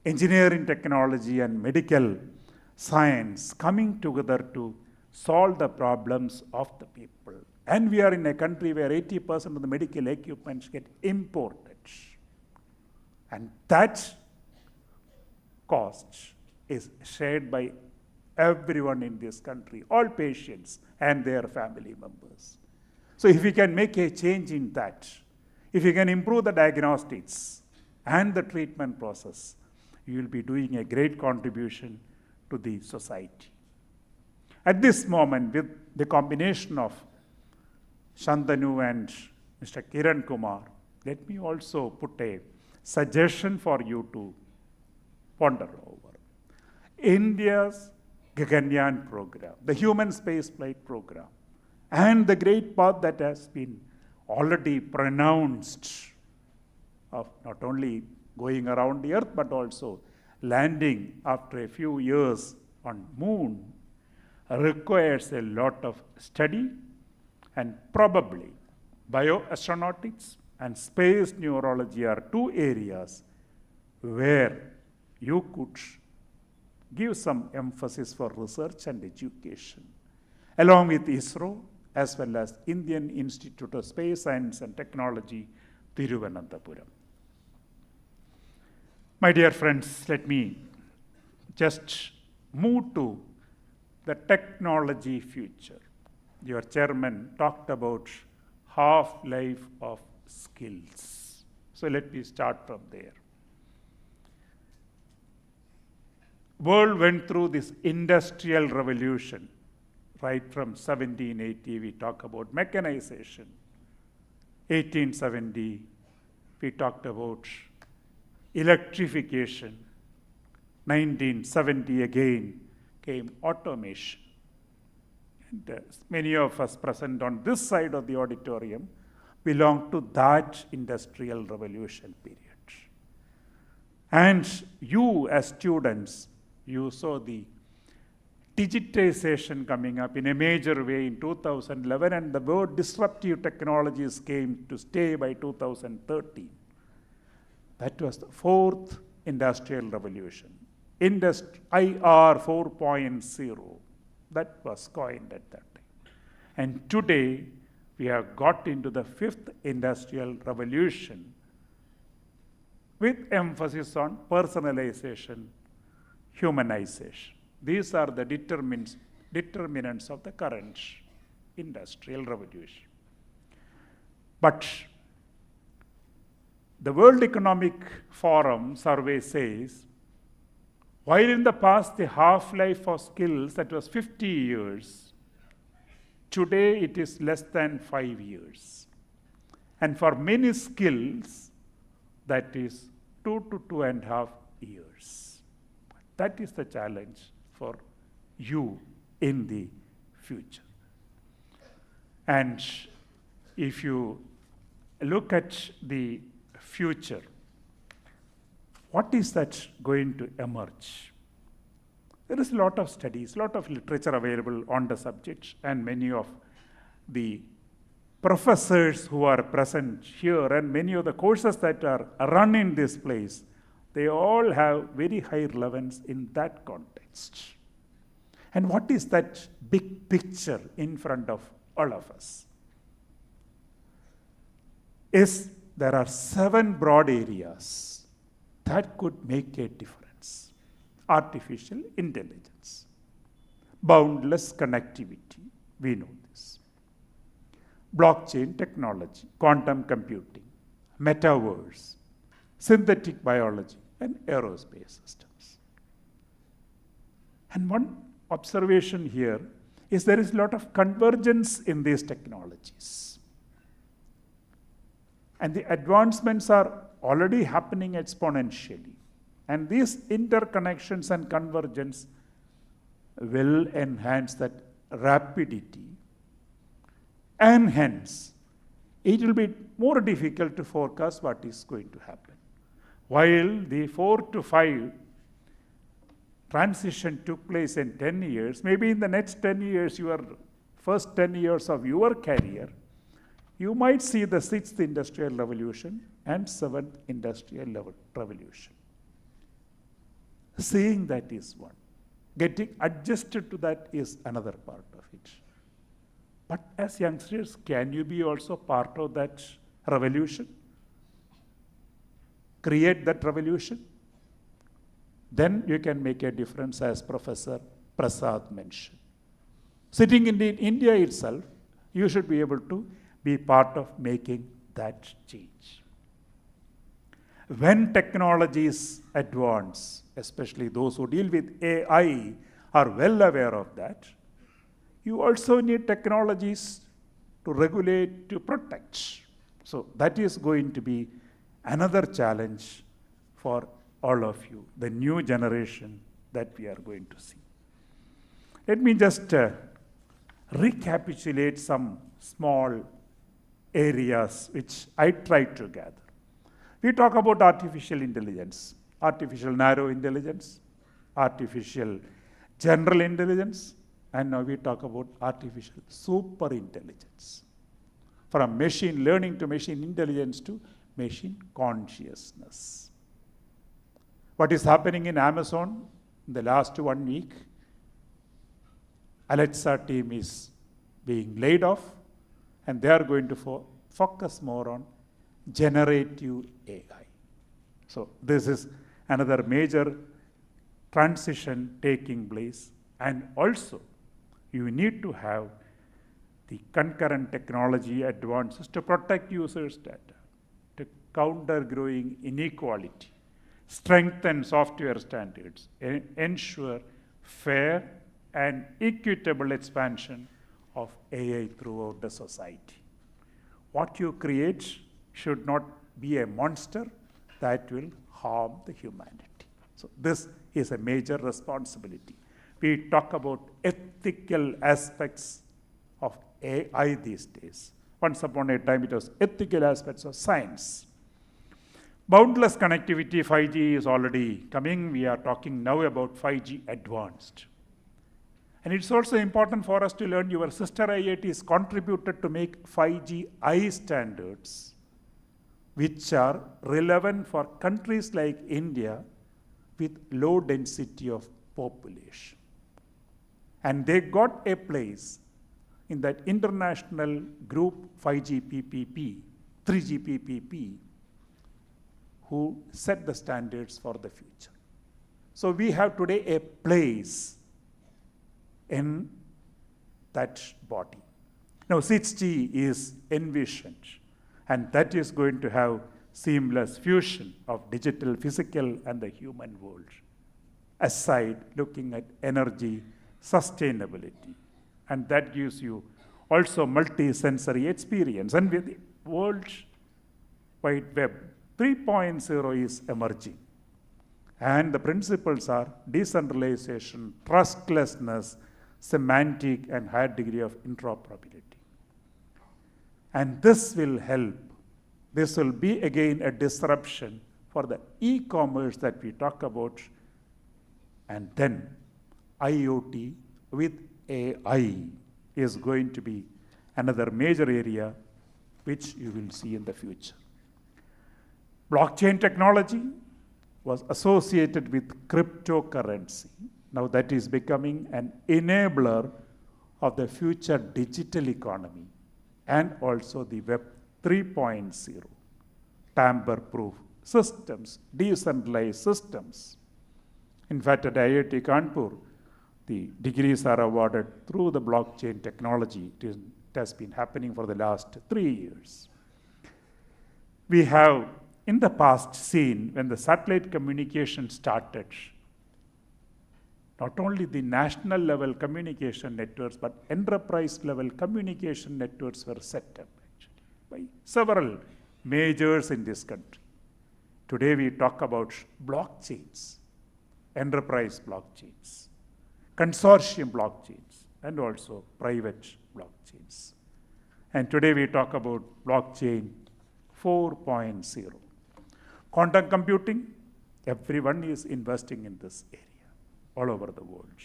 engineering, technology, and medical science coming together to solve the problems of the people. And we are in a country where 80% of the medical equipment get imported. And that cost is shared by everyone in this country, all patients and their family members. So if we can make a change in that, if we can improve the diagnostics and the treatment process, you will be doing a great contribution to the society. At this moment, with the combination of Shantanu and Mr. Kiran Kumar, let me also put a suggestion for you to ponder over. India's Gaganyaan program, the human spaceflight program, and the great path that has been already pronounced of not only going around the earth but also landing after a few years on moon requires a lot of study, and probably bioastronautics and space neurology are two areas where you could give some emphasis for research and education, along with ISRO as well as Indian Institute of Space Science and Technology, Thiruvananthapuram. My dear friends, let me just move to the technology future. Your chairman talked about half-life of skills. So let me start from there. World went through this industrial revolution. Right from 1780, we talk about mechanization. 1870, we talked about electrification. 1970 again came automation. And many of us present on this side of the auditorium belong to that industrial revolution period. And you as students, you saw the digitization coming up in a major way in 2011, and the word disruptive technologies came to stay by 2013. That was the fourth industrial revolution. IR 4.0, that was coined at that time. And today, we have got into the fifth industrial revolution with emphasis on personalization, humanization. These are the determinants of the current industrial revolution. But the World Economic Forum survey says, while in the past the half-life of skills, that was 50 years, today it is less than 5 years. And for many skills, that is 2 to 2.5 years. That is the challenge for you in the future. And if you look at the future, what is that going to emerge? There is a lot of studies, a lot of literature available on the subject, and many of the professors who are present here and many of the courses that are run in this place, they all have very high relevance in that context. And what is that big picture in front of all of us? There are 7 broad areas that could make a difference. Artificial intelligence, boundless connectivity, we know this. Blockchain technology, quantum computing, metaverse, synthetic biology, and aerospace systems. And one observation here is there is a lot of convergence in these technologies. And the advancements are already happening exponentially. And these interconnections and convergence will enhance that rapidity, and hence it will be more difficult to forecast what is going to happen. While the 4 to 5 transition took place in 10 years, maybe in the next 10 years, your first 10 years of your career, you might see the 6th industrial revolution and 7th industrial revolution. Seeing that is one. Getting adjusted to that is another part of it. But as youngsters, can you be also part of that revolution? Create that revolution? Then you can make a difference, as Professor Prasad mentioned. Sitting in India itself, you should be able to be part of making that change. When technologies advance, especially those who deal with AI are well aware of that, you also need technologies to regulate, to protect. So that is going to be another challenge for all of you, the new generation that we are going to see. Let me just recapitulate some small areas which I tried to gather. We talk about artificial intelligence, artificial narrow intelligence, artificial general intelligence, and now we talk about artificial super intelligence. From machine learning to machine intelligence to machine consciousness. What is happening in Amazon in the last 1 week? Alexa team is being laid off, and they are going to focus more on generative AI. So this is another major transition taking place, and also you need to have the concurrent technology advances to protect users' data, to counter growing inequality, strengthen software standards, ensure fair and equitable expansion of AI throughout the society. What you create should not be a monster that will harm the humanity. So this is a major responsibility. We talk about ethical aspects of AI these days. Once upon a time, it was ethical aspects of science. Boundless connectivity, 5G is already coming. We are talking now about 5G advanced. And it's also important for us to learn your sister IITs contributed to make 5G I standards, which are relevant for countries like India with low density of population. And they got a place in that international group 5G PPP, 3G PPP, who set the standards for the future. So we have today a place in that body. Now 6G is envisioned, and that is going to have seamless fusion of digital, physical, and the human world, aside looking at energy sustainability. And that gives you also multi-sensory experience. And with the World Wide Web, 3.0 is emerging. And the principles are decentralization, trustlessness, semantic, and high degree of interoperability. And this will help. This will be again a disruption for the e-commerce that we talk about. And then IoT with AI is going to be another major area which you will see in the future. Blockchain technology was associated with cryptocurrency. Now that is becoming an enabler of the future digital economy and also the Web 3.0, tamper-proof systems, decentralized systems. In fact, at IIT Kanpur, the degrees are awarded through the blockchain technology. It has been happening for the last 3 years. We have in the past seen when the satellite communication started, not only the national level communication networks, but enterprise level communication networks were set up actually by several majors in this country today we talk about blockchains, enterprise blockchains, consortium blockchains, and also private blockchains. And today we talk about blockchain 4.0. Quantum computing, everyone is investing in this area all over the world.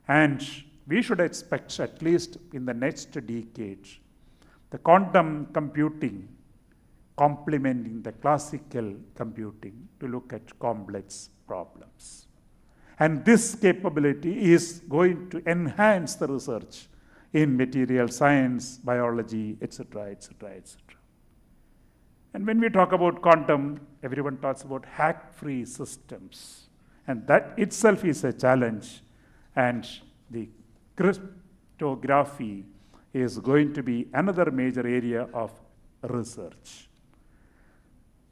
And we should expect, at least in the next decade, the quantum computing complementing the classical computing to look at complex problems. And this capability is going to enhance the research in material science, biology, etc., etc., etc. And when we talk about quantum, everyone talks about hack-free systems. And that itself is a challenge. And the cryptography is going to be another major area of research.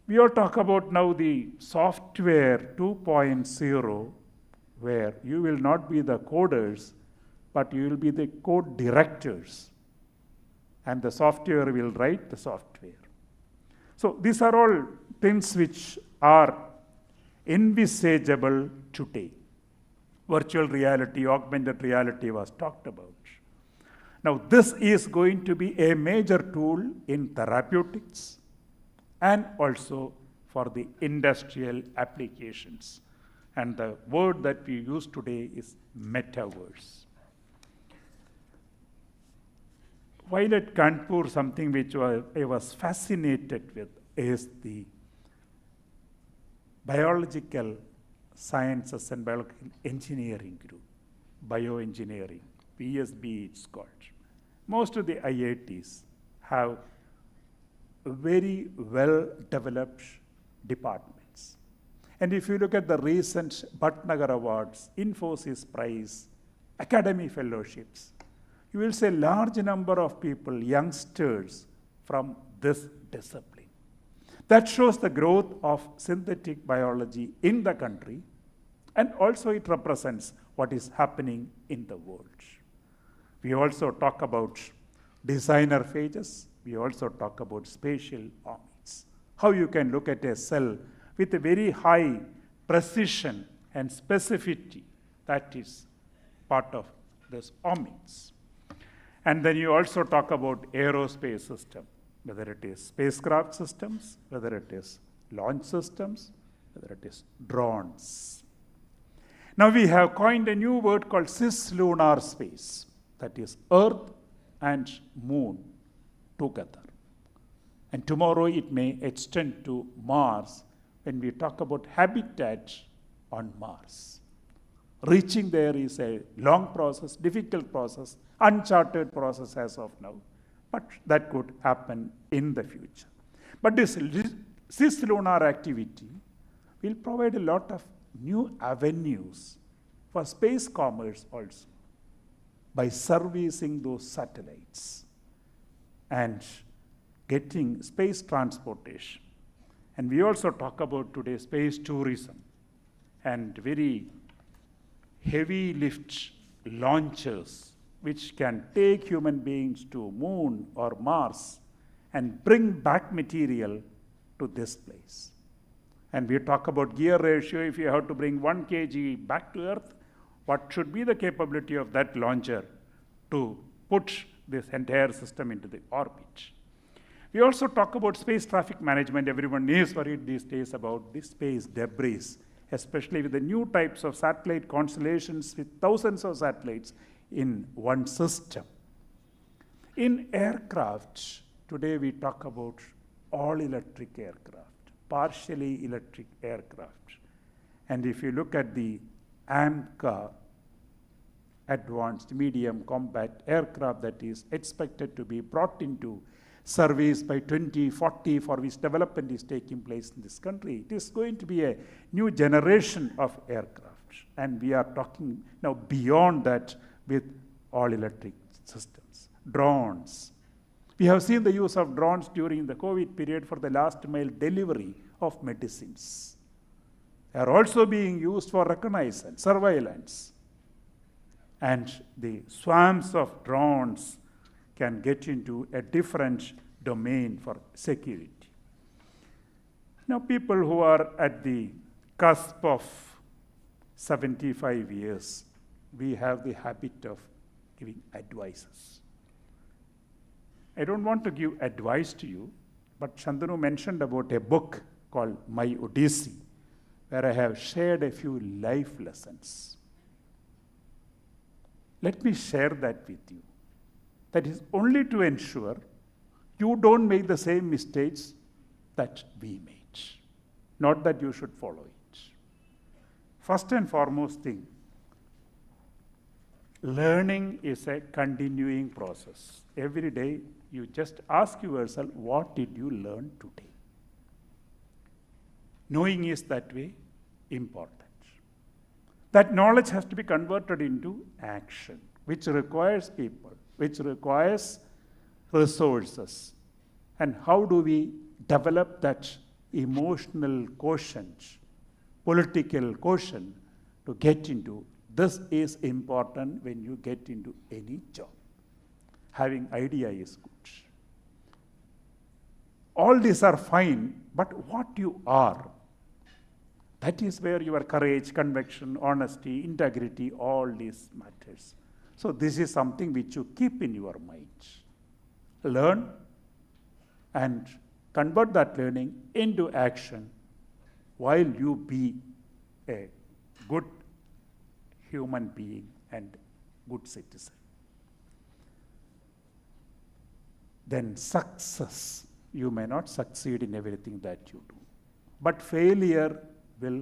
We all talk about now the software 2.0, where you will not be the coders, but you will be the code directors. And the software will write the software. So these are all things which are envisageable today. Virtual reality, augmented reality was talked about. Now this is going to be a major tool in therapeutics and also for the industrial applications. And the word that we use today is metaverse. While at Kanpur, something which I was fascinated with is the biological sciences and biological engineering group, bioengineering, PSB it's called. Most of the IITs have very well-developed departments. And if you look at the recent Bhatnagar Awards, Infosys Prize, Academy Fellowships, you will see a large number of people, youngsters, from this discipline. That shows the growth of synthetic biology in the country, and also it represents what is happening in the world. We also talk about designer phages. We also talk about spatial omics. How you can look at a cell with a very high precision and specificity. That is part of this omics. And then you also talk about aerospace system, whether it is spacecraft systems, whether it is launch systems, whether it is drones. Now we have coined a new word called cislunar space, that is Earth and Moon together. And tomorrow it may extend to Mars when we talk about habitat on Mars. Reaching there is a long process, difficult process, uncharted process as of now, but that could happen in the future. But this cislunar activity will provide a lot of new avenues for space commerce also by servicing those satellites and getting space transportation. And we also talk about today space tourism and very heavy lift launchers which can take human beings to Moon or Mars and bring back material to this place. And we talk about gear ratio. If you have to bring 1 kg back to Earth, what should be the capability of that launcher to put this entire system into the orbit? We also talk about space traffic management. Everyone is worried these days about the space debris, especially with the new types of satellite constellations with thousands of satellites in one system. In aircraft, today we talk about all-electric aircraft, partially electric aircraft. And if you look at the AMCA, Advanced Medium Combat Aircraft, that is expected to be brought into service by 2040, for which development is taking place in this country, it is going to be a new generation of aircraft. And we are talking now beyond that with all-electric systems. Drones. We have seen the use of drones during the COVID period for the last mile delivery of medicines. They are also being used for reconnaissance, surveillance. And the swarms of drones can get into a different domain for security. Now, people who are at the cusp of 75 years, we have the habit of giving advices. I don't want to give advice to you, but Chandru mentioned about a book called My Odyssey, where I have shared a few life lessons. Let me share that with you. That is only to ensure you don't make the same mistakes that we made. Not that you should follow it. First and foremost thing, learning is a continuing process. Every day you just ask yourself, what did you learn today? Knowing is that way important. That knowledge has to be converted into action, which requires people, which requires resources. And how do we develop that emotional quotient, political quotient to get into? This is important when you get into any job. Having idea is good. All these are fine, but what you are, that is where your courage, conviction, honesty, integrity, all these matters. So this is something which you keep in your mind. Learn and convert that learning into action while you be a good human being and good citizen. Then success. You may not succeed in everything that you do, but failure will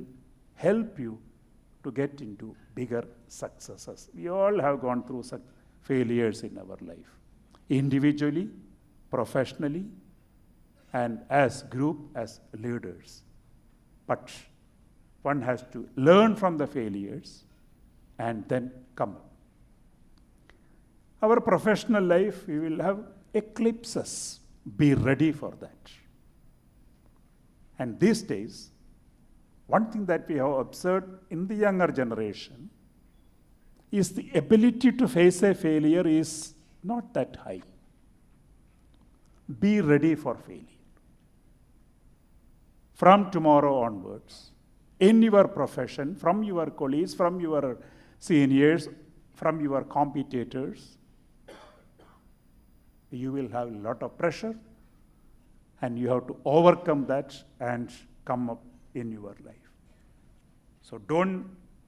help you to get into bigger successes. We all have gone through such failures in our life, individually, professionally, and as group, as leaders. But one has to learn from the failures and then come up. Our professional life, we will have eclipses. Be ready for that. And these days, one thing that we have observed in the younger generation is the ability to face a failure is not that high. Be ready for failure. From tomorrow onwards, in your profession, from your colleagues, from your seniors, from your competitors, you will have a lot of pressure, and you have to overcome that and come up in your life. So don't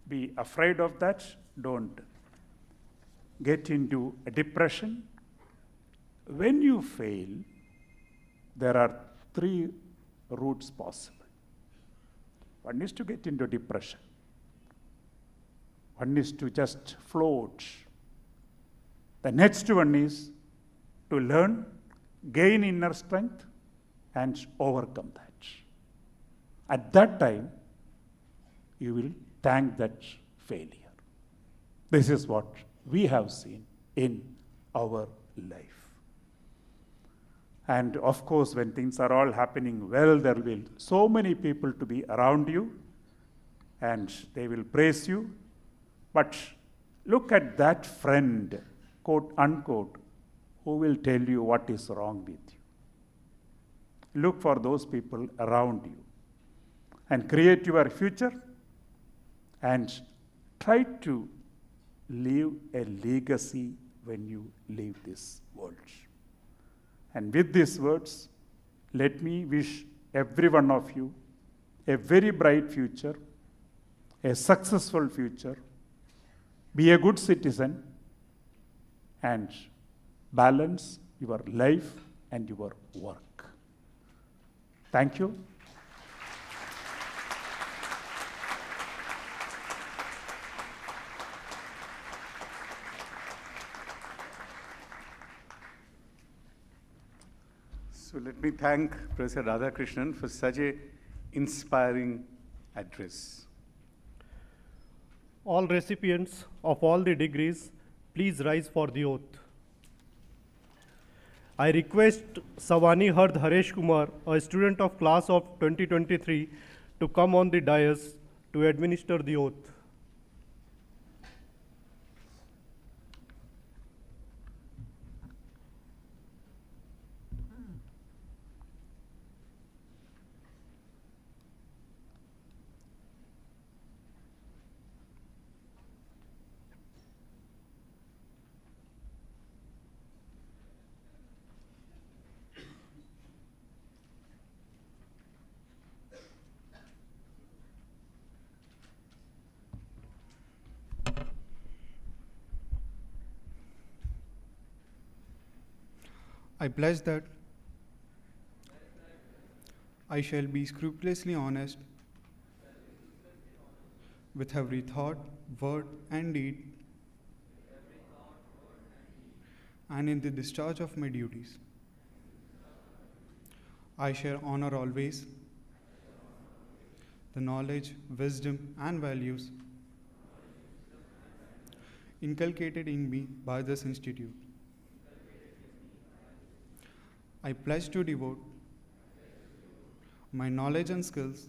be afraid of that. Don't get into a depression. When you fail, there are 3 routes possible. One is to get into depression. One is to just float. The next one is to learn, gain inner strength, and overcome that. At that time, you will thank that failure. This is what we have seen in our life. And of course, when things are all happening well, there will be so many people to be around you, and they will praise you. But look at that friend, quote unquote, who will tell you what is wrong with you. Look for those people around you and create your future and try to leave a legacy when you leave this world. And with these words, let me wish every one of you a very bright future, a successful future, be a good citizen, and balance your life and your work. Thank you.
So let me thank Professor Radhakrishnan for such an inspiring address.
All recipients of all the degrees, please rise for the oath. I request Savani Hard Haresh Kumar, a student of class of 2023, to come on the dais to administer the oath.
I pledge that I shall be scrupulously honest with every thought, word, and deed, and in the discharge of my duties. I shall honor always the knowledge, wisdom, and values inculcated in me by this institute. I pledge to devote my knowledge and skills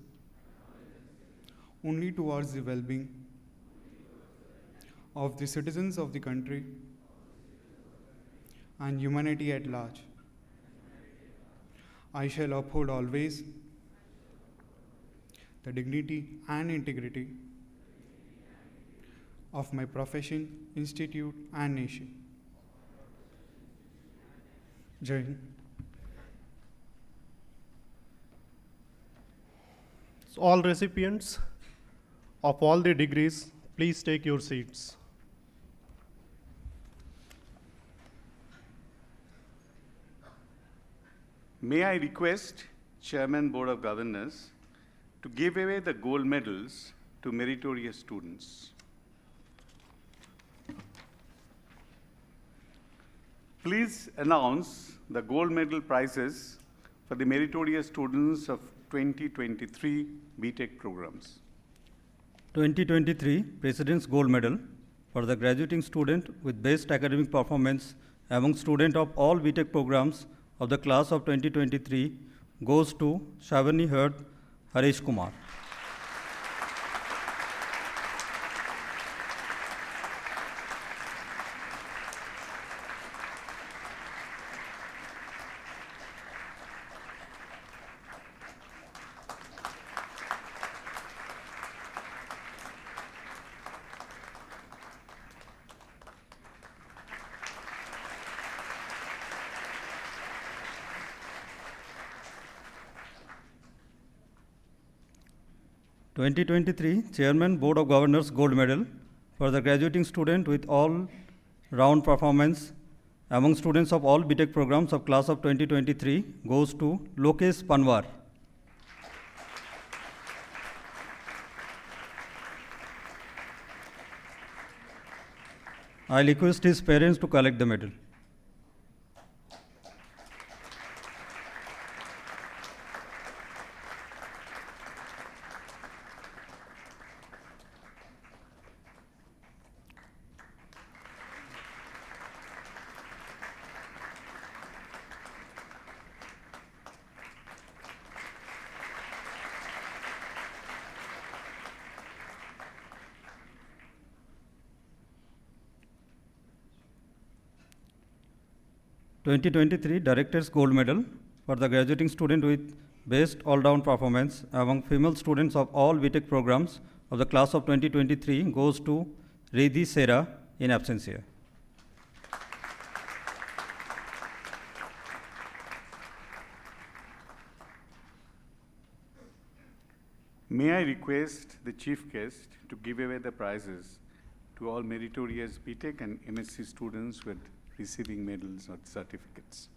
only towards the well-being of the citizens of the country and humanity at large. I shall uphold always the dignity and integrity of my profession, institute, and nation. Jai Hind.
So all recipients of all the degrees, please take your seats.
May I request Chairman Board of Governors to give away the gold medals to meritorious students. Please announce the gold medal prizes for the meritorious students of 2023 B.Tech programs.
2023 President's Gold Medal for the graduating student with best academic performance among students of all B.Tech programs of the class of 2023 goes to Shavani Herd Harish Kumar. (2023) Chairman Board of Governors Gold Medal for the graduating student with all-round performance among students of all B.Tech programs of class of 2023 goes to Lokesh Panwar. I request his parents to collect the medal. (2023) Director's Gold Medal for the graduating student with best all-round performance among female students of all B.Tech programs of the class of 2023 goes to Riddhi Sera in absentia.
May I request the chief guest to give away the prizes to all meritorious B.Tech and M.Sc students with receiving medals or certificates.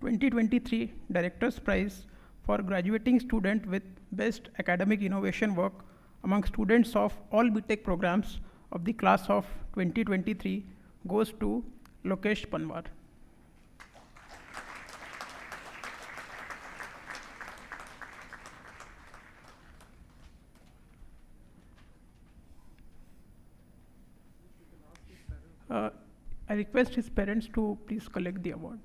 (2023) Director's Prize for graduating student with best academic innovation work among students of all B.Tech programs of the class of 2023 goes to Lokesh Panwar. I request his parents to please collect the award.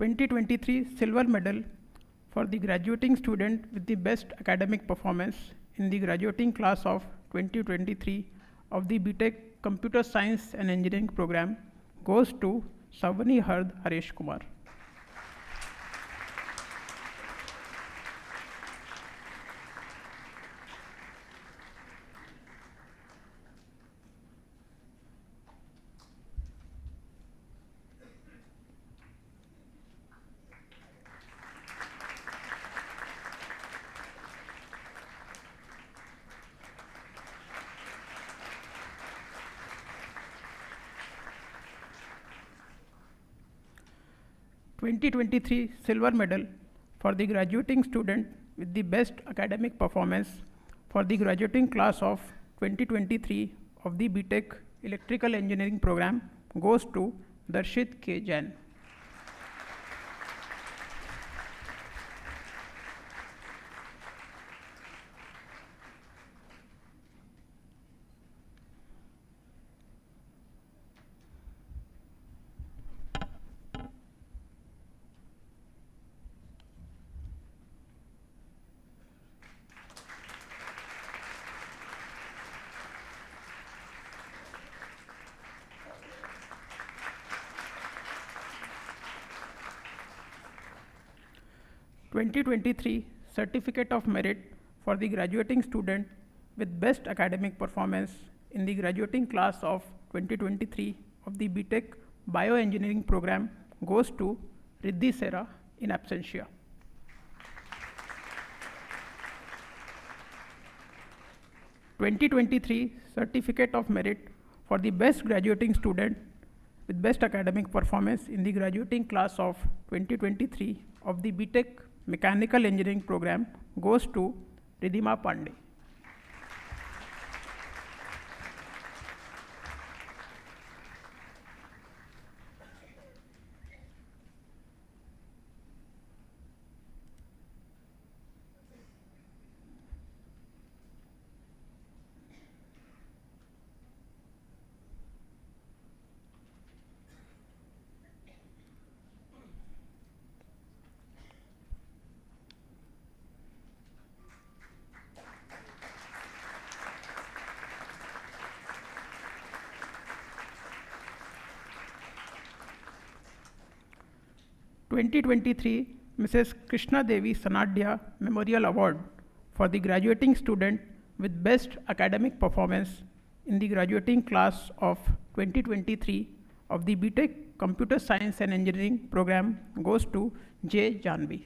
2023 Silver Medal for the graduating student with the best academic performance in the graduating class of 2023 of the B.Tech Computer Science and Engineering program goes to Savani Hard Haresh Kumar. (2023) Silver Medal for the graduating student with the best academic performance for the graduating class of 2023 of the B.Tech Electrical Engineering program goes to Darshit K. Jain. (2023) Certificate of Merit for the graduating student with best academic performance in the graduating class of 2023 of the B.Tech Bioengineering program goes to Riddhi Sera in absentia. (2023) Certificate of Merit for the best graduating student with best academic performance in the graduating class of 2023 of the B.Tech Mechanical Engineering program goes to Ridhima Pandey. (2023) Mrs. Krishna Devi Sanadhya Memorial Award for the graduating student with best academic performance in the graduating class of 2023 of the B.Tech Computer Science and Engineering program goes to J. Janvi.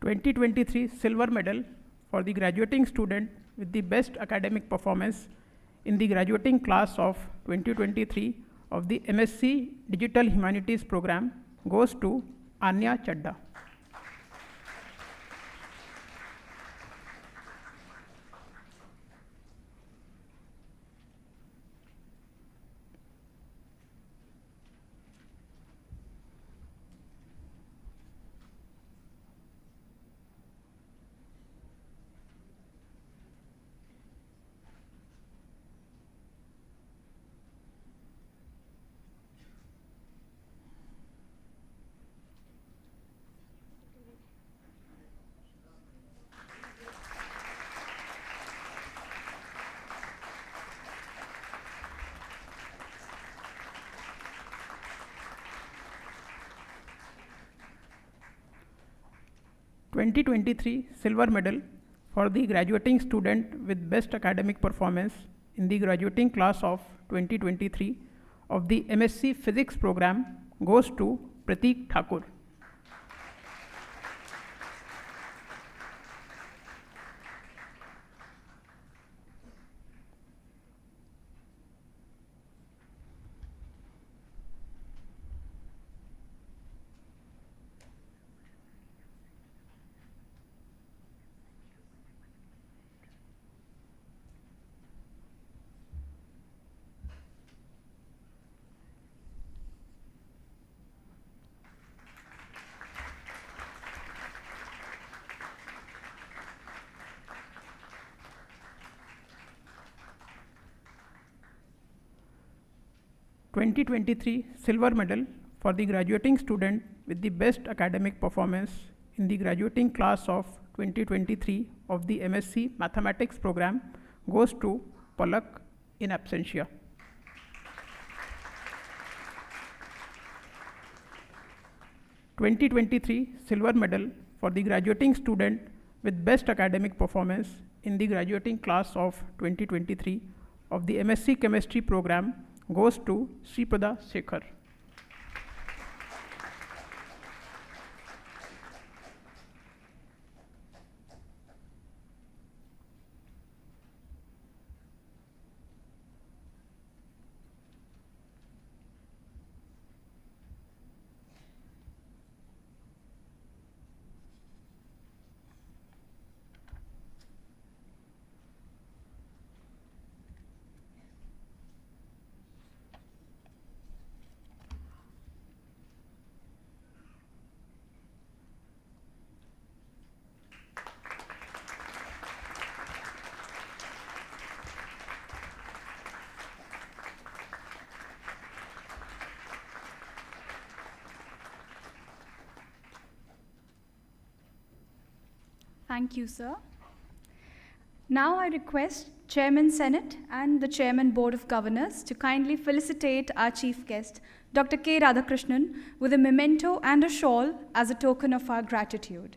(2023) Silver Medal for the graduating student with the best academic performance in the graduating class of 2023 of the M.Sc Digital Humanities program goes to Anya Chadda. (2023) Silver Medal for the graduating student with best academic performance in the graduating class of 2023 of the M.Sc Physics program goes to Prateek Thakur. 2023 Silver Medal for the graduating student with the best academic performance in the graduating class of 2023 of the M.Sc Mathematics program goes to Palak in absentia. (2023) Silver Medal for the graduating student with best academic performance in the graduating class of 2023 of the M.Sc Chemistry program goes to Sripada Shekhar.
Thank you, sir. Now I request Chairman Senate and the Chairman Board of Governors to kindly felicitate our Chief Guest, Dr. K. Radhakrishnan, with a memento and a shawl as a token of our gratitude.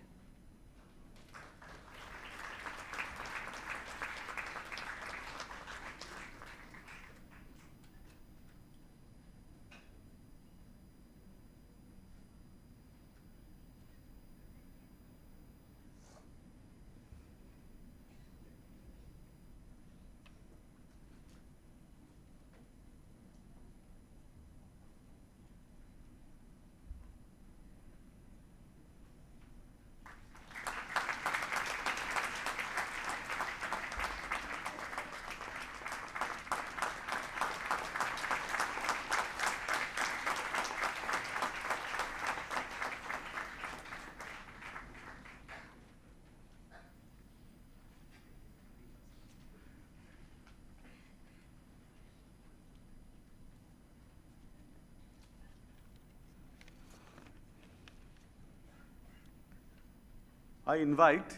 I invite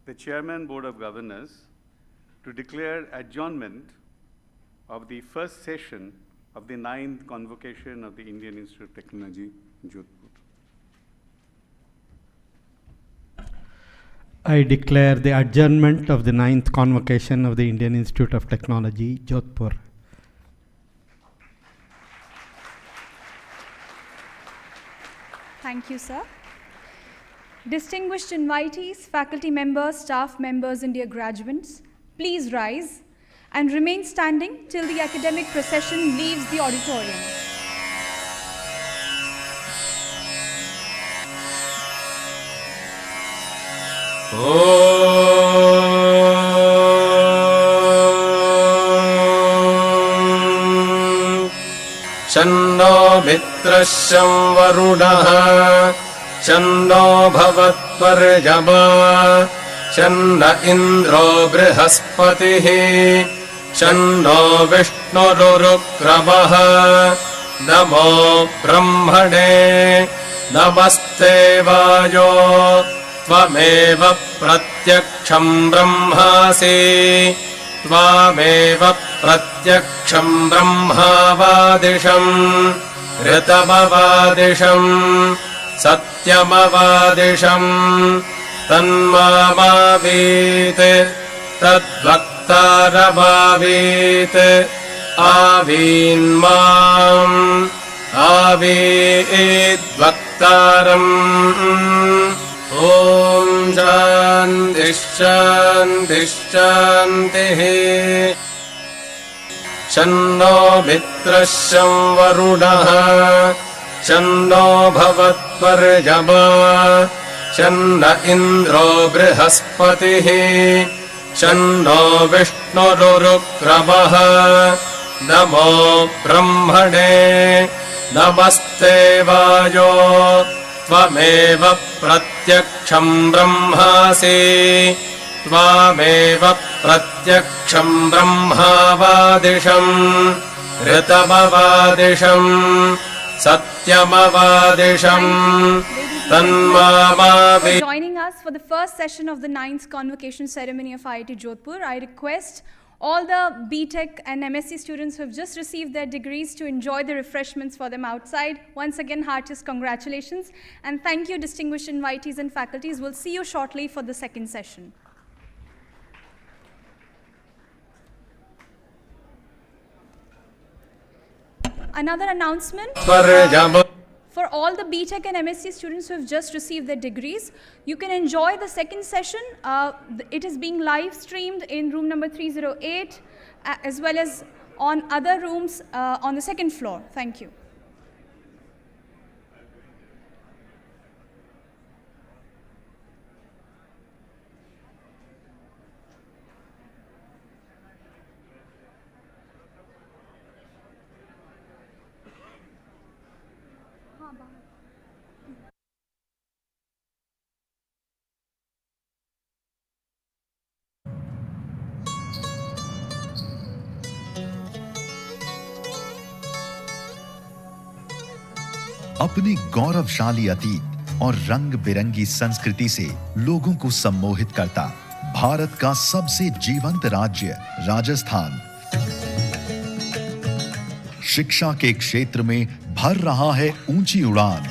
the Chairman Board of Governors to declare adjournment of the first session of the 9th Convocation of the Indian Institute of Technology, Jodhpur.
I declare the adjournment of the 9th Convocation of the Indian Institute of Technology, Jodhpur.
Thank you, sir. Distinguished invitees, faculty members, staff members, and dear graduates, please rise and remain standing till the academic procession leaves the auditorium.
शन्नो मित्रस्य वरुणः शन्नो भवत्वर्यमा शन्न इन्द्रो बृहस्पतिः शन्नो विष्णुरुक्रमः नमो ब्रह्मणे नमस्ते वायो त्वमेव प्रत्यक्षं ब्रह्मासि त्वामेव प्रत्यक्षं ब्रह्मावादिशं ऋतमवादिशं सत्यमवादिशं तन्मामावीत् तद्वक्तारमावीत् आवीन्माम् आवीद्वक्तारम् ॐ शान्तिः शान्तिः शान्तिः शन्नो मित्रस्य वरुणः शन्नो भवत्वर्यमा शन्न इन्द्रो बृहस्पतिः शन्नो विष्णुरुक्रमः नमो ब्रह्मणे नमस्ते वायो त्वमेव प्रत्यक्षं ब्रह्मासि त्वामेव प्रत्यक्षं ब्रह्मावादिशं ऋतमवादिशम् सत्यमवादिशम् तन्मामावि.
Joining us for the first session of the 9th Convocation ceremony of IIT Jodhpur, I request all the B.Tech and M.Sc students who have just received their degrees to enjoy the refreshments for them outside. Once again, heartiest congratulations. And thank you, distinguished invitees and faculties. We'll see you shortly for the second session. Another announcement. For all the B.Tech and M.Sc students who have just received their degrees, you can enjoy the second session. It is being live streamed in room number 308, as well as on other rooms on the second floor. Thank you.
अपनी गौरवशाली अतीत और रंग बिरंगी संस्कृति से लोगों को सम्मोहित करता भारत का सबसे जीवंत राज्य राजस्थान शिक्षा के क्षेत्र में भर रहा है ऊंची उड़ान।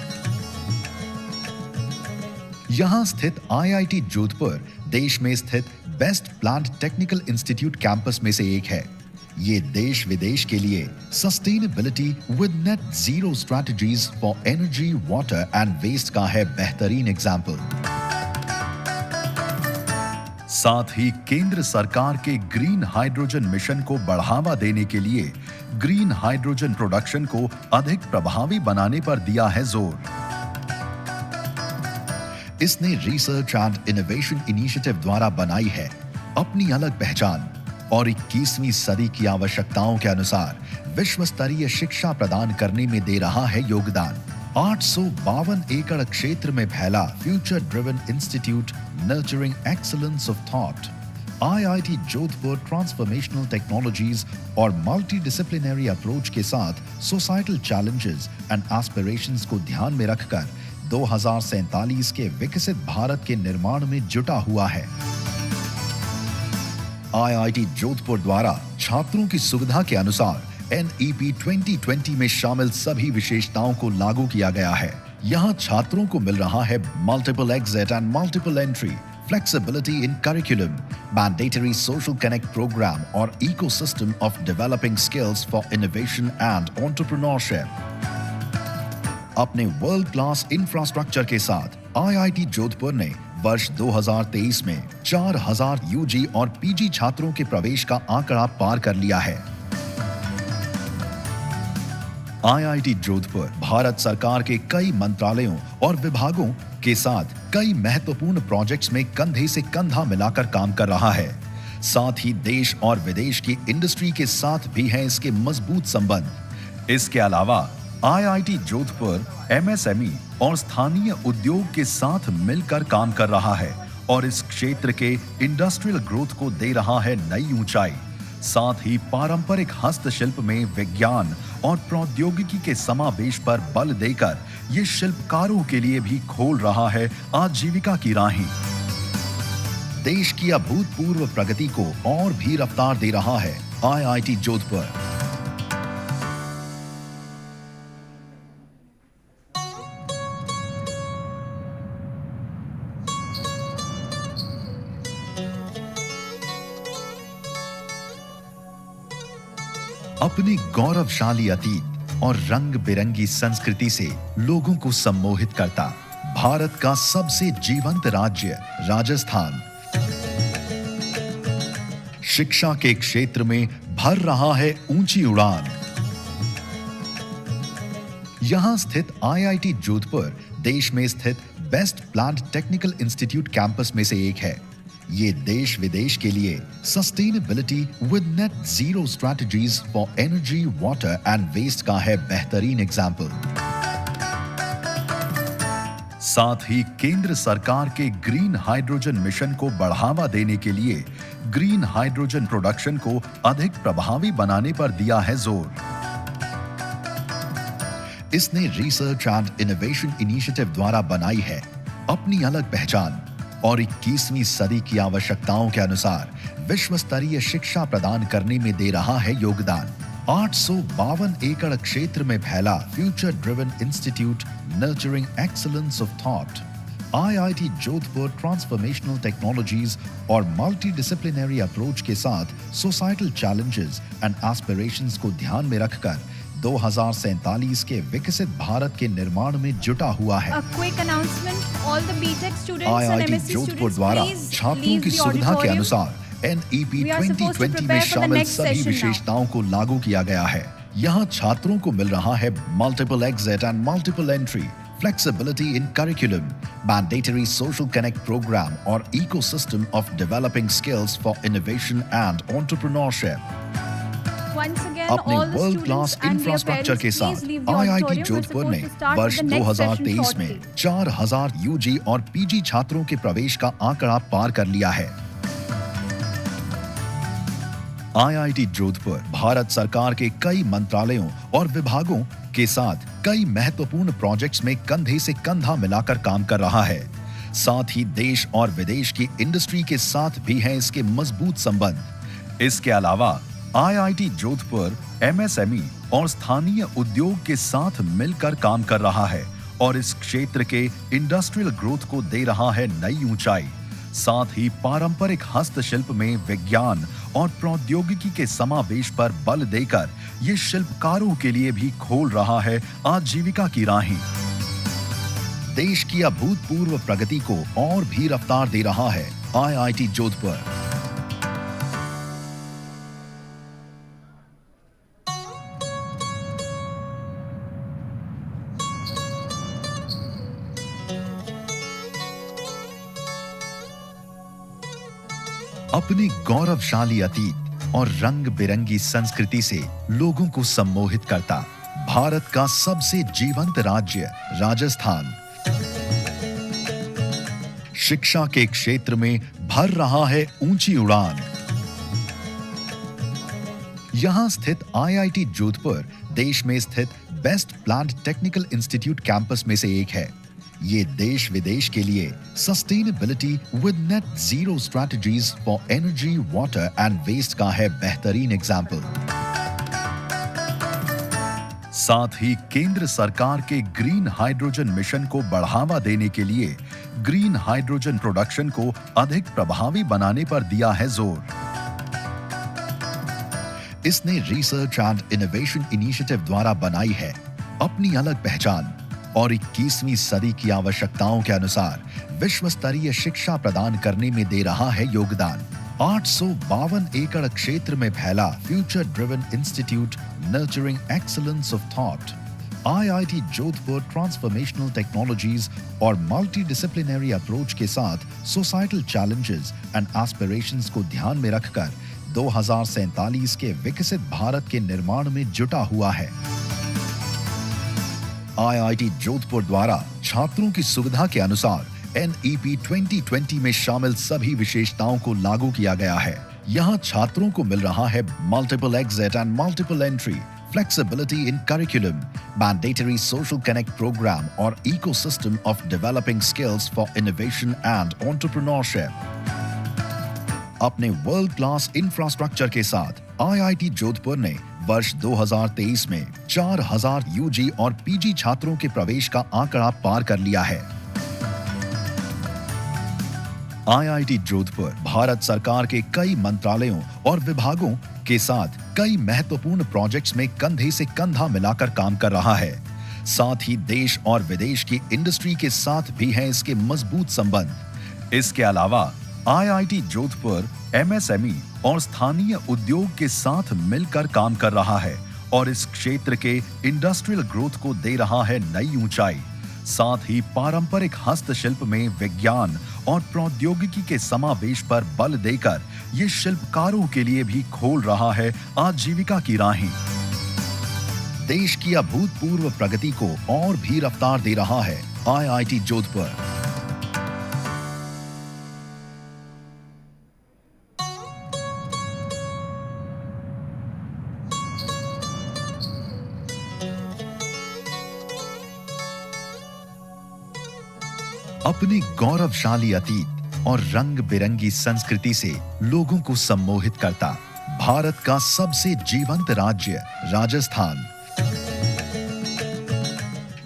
यहां स्थित IIT जोधपुर देश में स्थित best planned technical institute campus में से एक है। ये देश विदेश के लिए sustainability with net zero strategies for energy, water and waste का है बेहतरीन एग्जाम्पल। साथ ही केंद्र सरकार के ग्रीन हाइड्रोजन मिशन को बढ़ावा देने के लिए ग्रीन हाइड्रोजन प्रोडक्शन को अधिक प्रभावी बनाने पर दिया है जोर। इसने रिसर्च एंड इनोवेशन इनिशिएटिव द्वारा बनाई है अपनी अलग पहचान और 21वीं सदी की आवश्यकताओं के अनुसार विश्व स्तरीय शिक्षा प्रदान करने में दे रहा है योगदान। 852 एकड़ क्षेत्र में फैला future driven institute nurturing excellence of thought IIT Jodhpur transformational technologies और मल्टी डिसिप्लिनरी अप्रोच के साथ सोसाइटल चैलेंजेस एंड एस्पिरेशंस को ध्यान में रखकर 2047 के विकसित भारत के निर्माण में जुटा हुआ है। IIT जोधपुर द्वारा छात्रों की सुविधा के अनुसार NEP 2020 में शामिल सभी विशेषताओं को लागू किया गया है। यहाँ छात्रों को मिल रहा है multiple exit and multiple entry, flexibility in curriculum, mandatory social connect programme और ecosystem of developing skills for innovation and entrepreneurship. अपने वर्ल्ड क्लास इंफ्रास्ट्रक्चर के साथ IIT जोधपुर ने वर्ष 2023 में 4000 UG और PG छात्रों के प्रवेश का आंकड़ा पार कर लिया है। IIT जोधपुर भारत सरकार के कई मंत्रालयों और विभागों के साथ कई महत्वपूर्ण प्रोजेक्ट्स में कंधे से कंधा मिलाकर काम कर रहा है। साथ ही देश और विदेश की इंडस्ट्री के साथ भी हैं इसके मजबूत संबंध। इसके अलावा IIT जोधपुर MSME और स्थानीय उद्योग के साथ मिलकर काम कर रहा है और इस क्षेत्र के इंडस्ट्रियल ग्रोथ को दे रहा है नई ऊंचाई। साथ ही पारंपरिक हस्तशिल्प में विज्ञान और प्रौद्योगिकी के समावेश पर बल देकर ये शिल्पकारों के लिए भी खोल रहा है आजीविका की राहें। देश की अभूतपूर्व प्रगति को और भी रफ्तार दे रहा है IIT जोधपुर। अपनी गौरवशाली अतीत और रंग बिरंगी संस्कृति से लोगों को सम्मोहित करता भारत का सबसे जीवंत राज्य राजस्थान शिक्षा के क्षेत्र में भर रहा है ऊंची उड़ान। यहां स्थित IIT जोधपुर देश में स्थित best planned technical institute campus में से एक है। ये देश विदेश के लिए sustainability with net zero strategies for energy, water and waste का है बेहतरीन एग्जाम्पल। साथ ही केंद्र सरकार के ग्रीन हाइड्रोजन मिशन को बढ़ावा देने के लिए ग्रीन हाइड्रोजन प्रोडक्शन को अधिक प्रभावी बनाने पर दिया है जोर। इसने रिसर्च एंड इनोवेशन इनिशिएटिव द्वारा बनाई है अपनी अलग पहचान और 21वीं सदी की आवश्यकताओं के अनुसार विश्व स्तरीय शिक्षा प्रदान करने में दे रहा है योगदान। 852 एकड़ क्षेत्र में फैला future driven institute nurturing excellence of thought IIT Jodhpur transformational technologies और मल्टी डिसिप्लिनरी अप्रोच के साथ सोसाइटल चैलेंजेस एंड एस्पिरेशंस को ध्यान में रखकर 2047 के विकसित भारत के निर्माण में जुटा हुआ है। IIT जोधपुर द्वारा छात्रों की सुविधा के अनुसार NEP 2020 में शामिल सभी विशेषताओं को लागू किया गया है। यहाँ छात्रों को मिल रहा है multiple exit and multiple entry, flexibility in curriculum, mandatory social connect program और ecosystem of developing skills for innovation and entrepreneurship। अपने वर्ल्ड क्लास इंफ्रास्ट्रक्चर के साथ IIT जोधपुर ने वर्ष 2023 में 4000 UG और PG छात्रों के प्रवेश का आंकड़ा पार कर लिया है। IIT जोधपुर भारत सरकार के कई मंत्रालयों और विभागों के साथ कई महत्वपूर्ण प्रोजेक्ट्स में कंधे से कंधा मिलाकर काम कर रहा है। साथ ही देश और विदेश की इंडस्ट्री के साथ भी हैं इसके मजबूत संबंध। इसके अलावा IIT जोधपुर MSME और स्थानीय उद्योग के साथ मिलकर काम कर रहा है और इस क्षेत्र के इंडस्ट्रियल ग्रोथ को दे रहा है नई ऊंचाई। साथ ही पारंपरिक हस्तशिल्प में विज्ञान और प्रौद्योगिकी के समावेश पर बल देकर ये शिल्पकारों के लिए भी खोल रहा है आजीविका की राहें। देश की अभूतपूर्व प्रगति को और भी रफ्तार दे रहा है IIT जोधपुर। अपनी गौरवशाली अतीत और रंग बिरंगी संस्कृति से लोगों को सम्मोहित करता भारत का सबसे जीवंत राज्य राजस्थान शिक्षा के क्षेत्र में भर रहा है ऊंची उड़ान। यहां स्थित IIT जोधपुर देश में स्थित best planned technical institute campus में से एक है। ये देश विदेश के लिए sustainability with net zero strategies for energy, water and waste का है बेहतरीन एग्जाम्पल। साथ ही केंद्र सरकार के ग्रीन हाइड्रोजन मिशन को बढ़ावा देने के लिए ग्रीन हाइड्रोजन प्रोडक्शन को अधिक प्रभावी बनाने पर दिया है जोर। इसने रिसर्च एंड इनोवेशन इनिशिएटिव द्वारा बनाई है अपनी अलग पहचान और 21वीं सदी की आवश्यकताओं के अनुसार विश्व स्तरीय शिक्षा प्रदान करने में दे रहा है योगदान। 852 एकड़ क्षेत्र में फैला future driven institute nurturing excellence of thought IIT Jodhpur transformational technologies और मल्टी डिसिप्लिनरी अप्रोच के साथ सोसाइटल चैलेंजेस एंड एस्पिरेशंस को ध्यान में रखकर 2047 के विकसित भारत के निर्माण में जुटा हुआ है। IIT जोधपुर द्वारा छात्रों की सुविधा के अनुसार NEP 2020 में शामिल सभी विशेषताओं को लागू किया गया है। यहाँ छात्रों को मिल रहा है multiple exit and multiple entry, flexibility in curriculum, mandatory social connect program और ecosystem of developing skills for innovation and entrepreneurship। अपने वर्ल्ड क्लास इंफ्रास्ट्रक्चर के साथ IIT जोधपुर ने वर्ष 2023 में 4000 UG और PG छात्रों के प्रवेश का आंकड़ा पार कर लिया है। IIT जोधपुर भारत सरकार के कई मंत्रालयों और विभागों के साथ कई महत्वपूर्ण प्रोजेक्ट्स में कंधे से कंधा मिलाकर काम कर रहा है। साथ ही देश और विदेश की इंडस्ट्री के साथ भी हैं इसके मजबूत संबंध। इसके अलावा IIT जोधपुर MSME और स्थानीय उद्योग के साथ मिलकर काम कर रहा है और इस क्षेत्र के इंडस्ट्रियल ग्रोथ को दे रहा है नई ऊंचाई। साथ ही पारंपरिक हस्तशिल्प में विज्ञान और प्रौद्योगिकी के समावेश पर बल देकर ये शिल्पकारों के लिए भी खोल रहा है आजीविका की राहें। देश की अभूतपूर्व प्रगति को और भी रफ्तार दे रहा है IIT जोधपुर। अपने गौरवशाली अतीत और रंग बिरंगी संस्कृति से लोगों को सम्मोहित करता भारत का सबसे जीवंत राज्य राजस्थान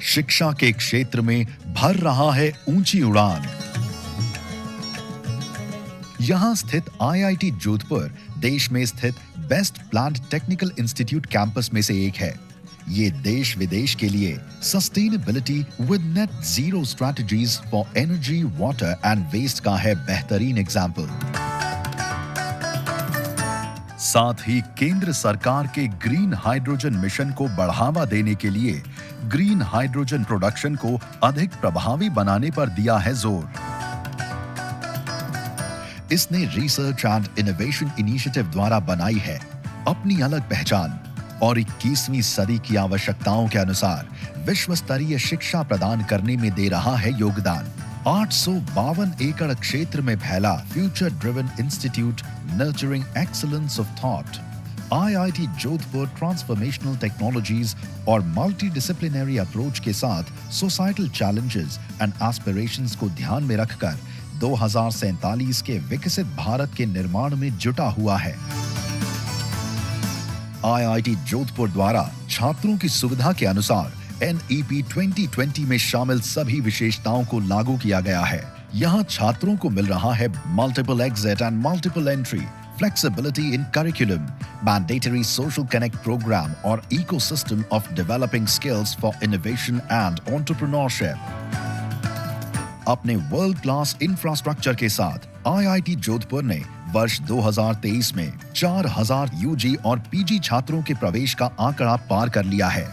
शिक्षा के क्षेत्र में भर रहा है ऊंची उड़ान। यहां स्थित IIT जोधपुर देश में स्थित best planned technical institute campus में से एक है। ये देश विदेश के लिए sustainability with net zero strategies for energy, water and waste का है बेहतरीन एग्जाम्पल। साथ ही केंद्र सरकार के ग्रीन हाइड्रोजन मिशन को बढ़ावा देने के लिए ग्रीन हाइड्रोजन प्रोडक्शन को अधिक प्रभावी बनाने पर दिया है जोर। इसने रिसर्च एंड इनोवेशन इनिशिएटिव द्वारा बनाई है अपनी अलग पहचान और 21वीं सदी की आवश्यकताओं के अनुसार विश्व स्तरीय शिक्षा प्रदान करने में दे रहा है योगदान। 852 एकड़ क्षेत्र में फैला future driven institute nurturing excellence of thought IIT Jodhpur transformational technologies और मल्टी डिसिप्लिनरी अप्रोच के साथ सोसाइटल चैलेंजेस एंड एस्पिरेशंस को ध्यान में रखकर 2047 के विकसित भारत के निर्माण में जुटा हुआ है। IIT जोधपुर द्वारा छात्रों की सुविधा के अनुसार NEP 2020 में शामिल सभी विशेषताओं को लागू किया गया है। यहाँ छात्रों को मिल रहा है multiple exit and multiple entry, flexibility in curriculum, mandatory social connect program और ecosystem of developing skills for innovation and entrepreneurship। अपने वर्ल्ड क्लास इंफ्रास्ट्रक्चर के साथ IIT जोधपुर ने वर्ष 2023 में 4000 UG और PG छात्रों के प्रवेश का आंकड़ा पार कर लिया है।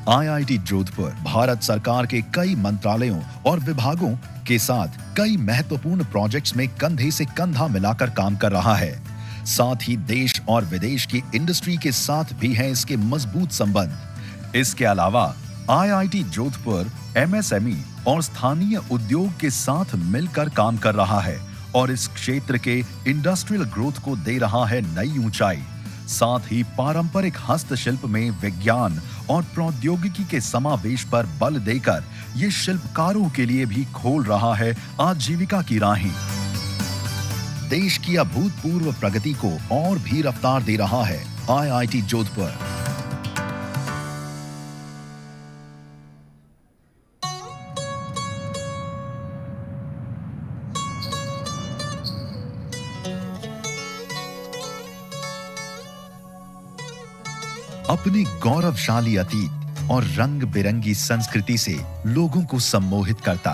IIT जोधपुर भारत सरकार के कई मंत्रालयों और विभागों के साथ कई महत्वपूर्ण प्रोजेक्ट्स में कंधे से कंधा मिलाकर काम कर रहा है। साथ ही देश और विदेश की इंडस्ट्री के साथ भी हैं इसके मजबूत संबंध। इसके अलावा IIT जोधपुर MSME और स्थानीय उद्योग के साथ मिलकर काम कर रहा है और इस क्षेत्र के इंडस्ट्रियल ग्रोथ को दे रहा है नई ऊंचाई। साथ ही पारंपरिक हस्तशिल्प में विज्ञान और प्रौद्योगिकी के समावेश पर बल देकर ये शिल्पकारों के लिए भी खोल रहा है आजीविका की राहें। देश की अभूतपूर्व प्रगति को और भी रफ्तार दे रहा है IIT जोधपुर। अपने गौरवशाली अतीत और रंग बिरंगी संस्कृति से लोगों को सम्मोहित करता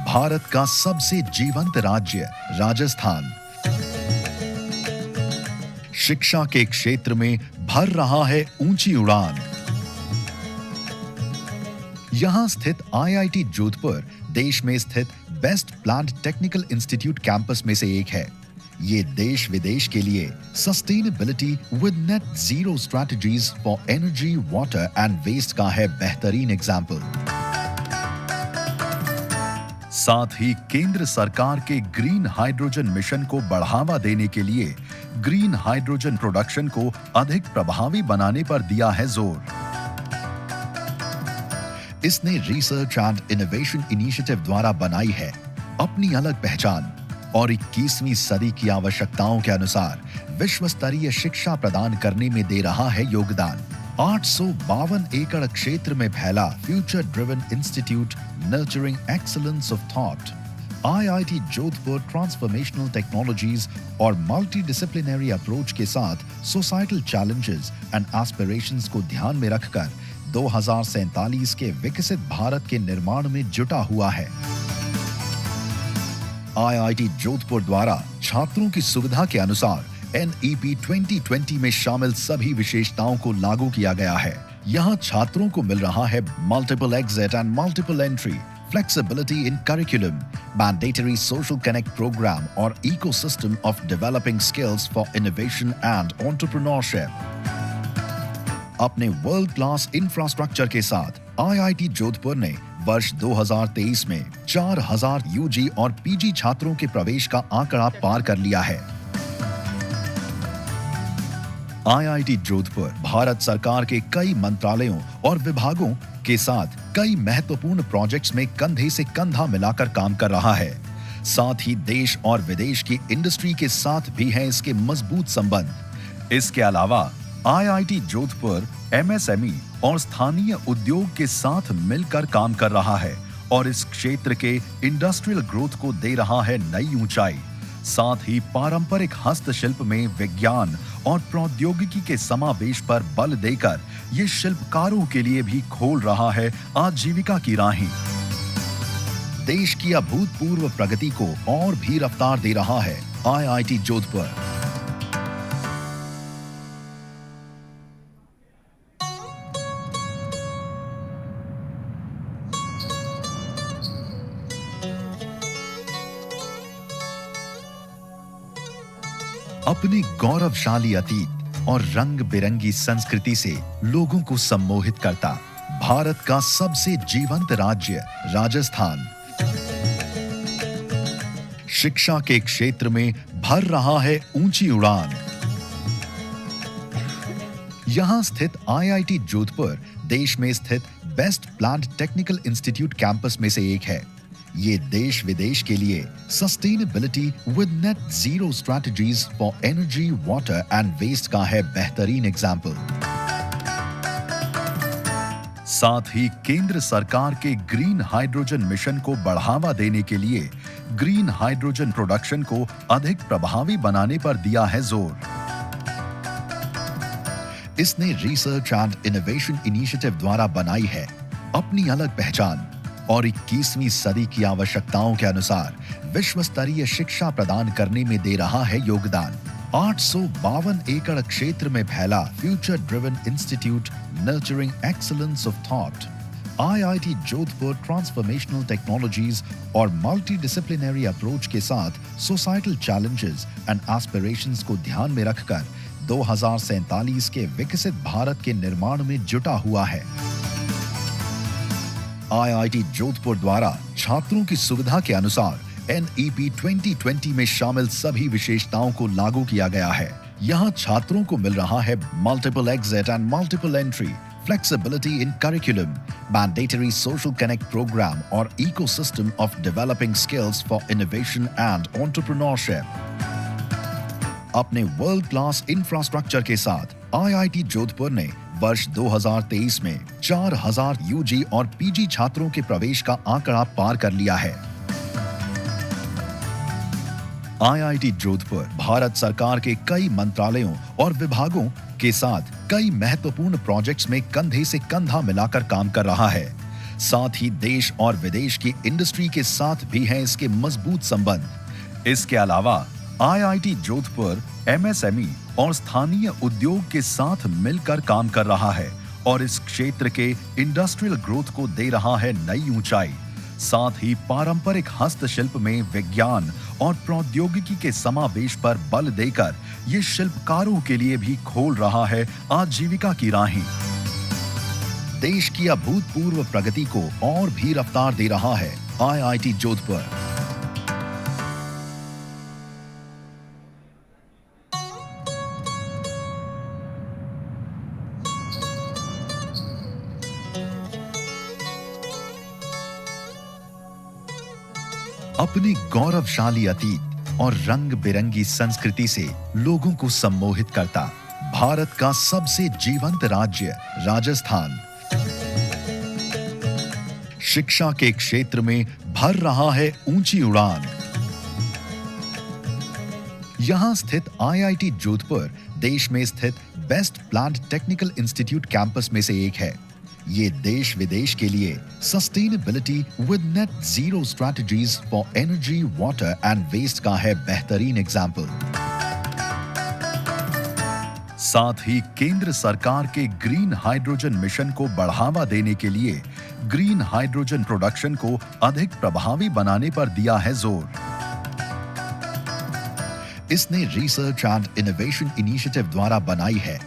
भारत का सबसे जीवंत राज्य राजस्थान शिक्षा के क्षेत्र में भर रहा है ऊंची उड़ान। यहां स्थित IIT जोधपुर देश में स्थित best planned technical institute campus में से एक है। ये देश विदेश के लिए sustainability with net zero strategies for energy, water and waste का है बेहतरीन एग्जाम्पल। साथ ही केंद्र सरकार के ग्रीन हाइड्रोजन मिशन को बढ़ावा देने के लिए ग्रीन हाइड्रोजन प्रोडक्शन को अधिक प्रभावी बनाने पर दिया है जोर। इसने रिसर्च एंड इनोवेशन इनिशिएटिव द्वारा बनाई है अपनी अलग पहचान और 21वीं सदी की आवश्यकताओं के अनुसार विश्व स्तरीय शिक्षा प्रदान करने में दे रहा है योगदान। 852 एकड़ क्षेत्र में फैला future driven institute nurturing excellence of thought IIT Jodhpur transformational technologies और मल्टी डिसिप्लिनरी अप्रोच के साथ सोसाइटल चैलेंजेस एंड एस्पिरेशंस को ध्यान में रखकर 2047 के विकसित भारत के निर्माण में जुटा हुआ है। IIT जोधपुर द्वारा छात्रों की सुविधा के अनुसार NEP 2020 में शामिल सभी विशेषताओं को लागू किया गया है। यहाँ छात्रों को मिल रहा है multiple exit and multiple entry, flexibility in curriculum, mandatory social connect program और ecosystem of developing skills for innovation and entrepreneurship। अपने वर्ल्ड क्लास इंफ्रास्ट्रक्चर के साथ IIT जोधपुर ने वर्ष 2023 में 4000 UG और PG छात्रों के प्रवेश का आंकड़ा पार कर लिया है। IIT जोधपुर भारत सरकार के कई मंत्रालयों और विभागों के साथ कई महत्वपूर्ण प्रोजेक्ट्स में कंधे से कंधा मिलाकर काम कर रहा है। साथ ही देश और विदेश की इंडस्ट्री के साथ भी हैं इसके मजबूत संबंध। इसके अलावा IIT जोधपुर MSME और स्थानीय उद्योग के साथ मिलकर काम कर रहा है और इस क्षेत्र के इंडस्ट्रियल ग्रोथ को दे रहा है नई ऊंचाई। साथ ही पारंपरिक हस्तशिल्प में विज्ञान और प्रौद्योगिकी के समावेश पर बल देकर ये शिल्पकारों के लिए भी खोल रहा है आजीविका की राहें। देश की अभूतपूर्व प्रगति को और भी रफ्तार दे रहा है IIT जोधपुर। अपनी गौरवशाली अतीत और रंग बिरंगी संस्कृति से लोगों को सम्मोहित करता भारत का सबसे जीवंत राज्य राजस्थान शिक्षा के क्षेत्र में भर रहा है ऊंची उड़ान। यहां स्थित IIT जोधपुर देश में स्थित best planned technical institute campus में से एक है। ये देश विदेश के लिए sustainability with net zero strategies for energy, water and waste का है बेहतरीन एग्जाम्पल। साथ ही केंद्र सरकार के ग्रीन हाइड्रोजन मिशन को बढ़ावा देने के लिए ग्रीन हाइड्रोजन प्रोडक्शन को अधिक प्रभावी बनाने पर दिया है जोर। इसने रिसर्च एंड इनोवेशन इनिशिएटिव द्वारा बनाई है अपनी अलग पहचान और 21वीं सदी की आवश्यकताओं के अनुसार विश्व स्तरीय शिक्षा प्रदान करने में दे रहा है योगदान। 852 एकड़ क्षेत्र में फैला future driven institute nurturing excellence of thought IIT Jodhpur transformational technologies और मल्टी डिसिप्लिनरी अप्रोच के साथ सोसाइटल चैलेंजेस एंड एस्पिरेशंस को ध्यान में रखकर 2047 के विकसित भारत के निर्माण में जुटा हुआ है। IIT जोधपुर द्वारा छात्रों की सुविधा के अनुसार NEP 2020 में शामिल सभी विशेषताओं को लागू किया गया है। यहाँ छात्रों को मिल रहा है multiple exit and multiple entry, flexibility in curriculum, mandatory social connect program और ecosystem of developing skills for innovation and entrepreneurship। अपने वर्ल्ड क्लास इंफ्रास्ट्रक्चर के साथ IIT जोधपुर ने वर्ष 2023 में 4000 UG और PG छात्रों के प्रवेश का आंकड़ा पार कर लिया है। IIT जोधपुर भारत सरकार के कई मंत्रालयों और विभागों के साथ कई महत्वपूर्ण प्रोजेक्ट्स में कंधे से कंधा मिलाकर काम कर रहा है। साथ ही देश और विदेश की इंडस्ट्री के साथ भी हैं इसके मजबूत संबंध। इसके अलावा IIT जोधपुर MSME और स्थानीय उद्योग के साथ मिलकर काम कर रहा है और इस क्षेत्र के इंडस्ट्रियल ग्रोथ को दे रहा है नई ऊंचाई। साथ ही पारंपरिक हस्तशिल्प में विज्ञान और प्रौद्योगिकी के समावेश पर बल देकर ये शिल्पकारों के लिए भी खोल रहा है आजीविका की राहें। देश की अभूतपूर्व प्रगति को और भी रफ्तार दे रहा है IIT जोधपुर। अपनी गौरवशाली अतीत और रंग बिरंगी संस्कृति से लोगों को सम्मोहित करता भारत का सबसे जीवंत राज्य राजस्थान शिक्षा के क्षेत्र में भर रहा है ऊंची उड़ान। यहां स्थित IIT जोधपुर देश में स्थित best planned technical institute campus में से एक है। ये देश विदेश के लिए sustainability with net zero strategies for energy, water and waste का है बेहतरीन एग्जाम्पल। साथ ही केंद्र सरकार के ग्रीन हाइड्रोजन मिशन को बढ़ावा देने के लिए ग्रीन हाइड्रोजन प्रोडक्शन को अधिक प्रभावी बनाने पर दिया है जोर। इसने रिसर्च एंड इनोवेशन इनिशिएटिव द्वारा बनाई है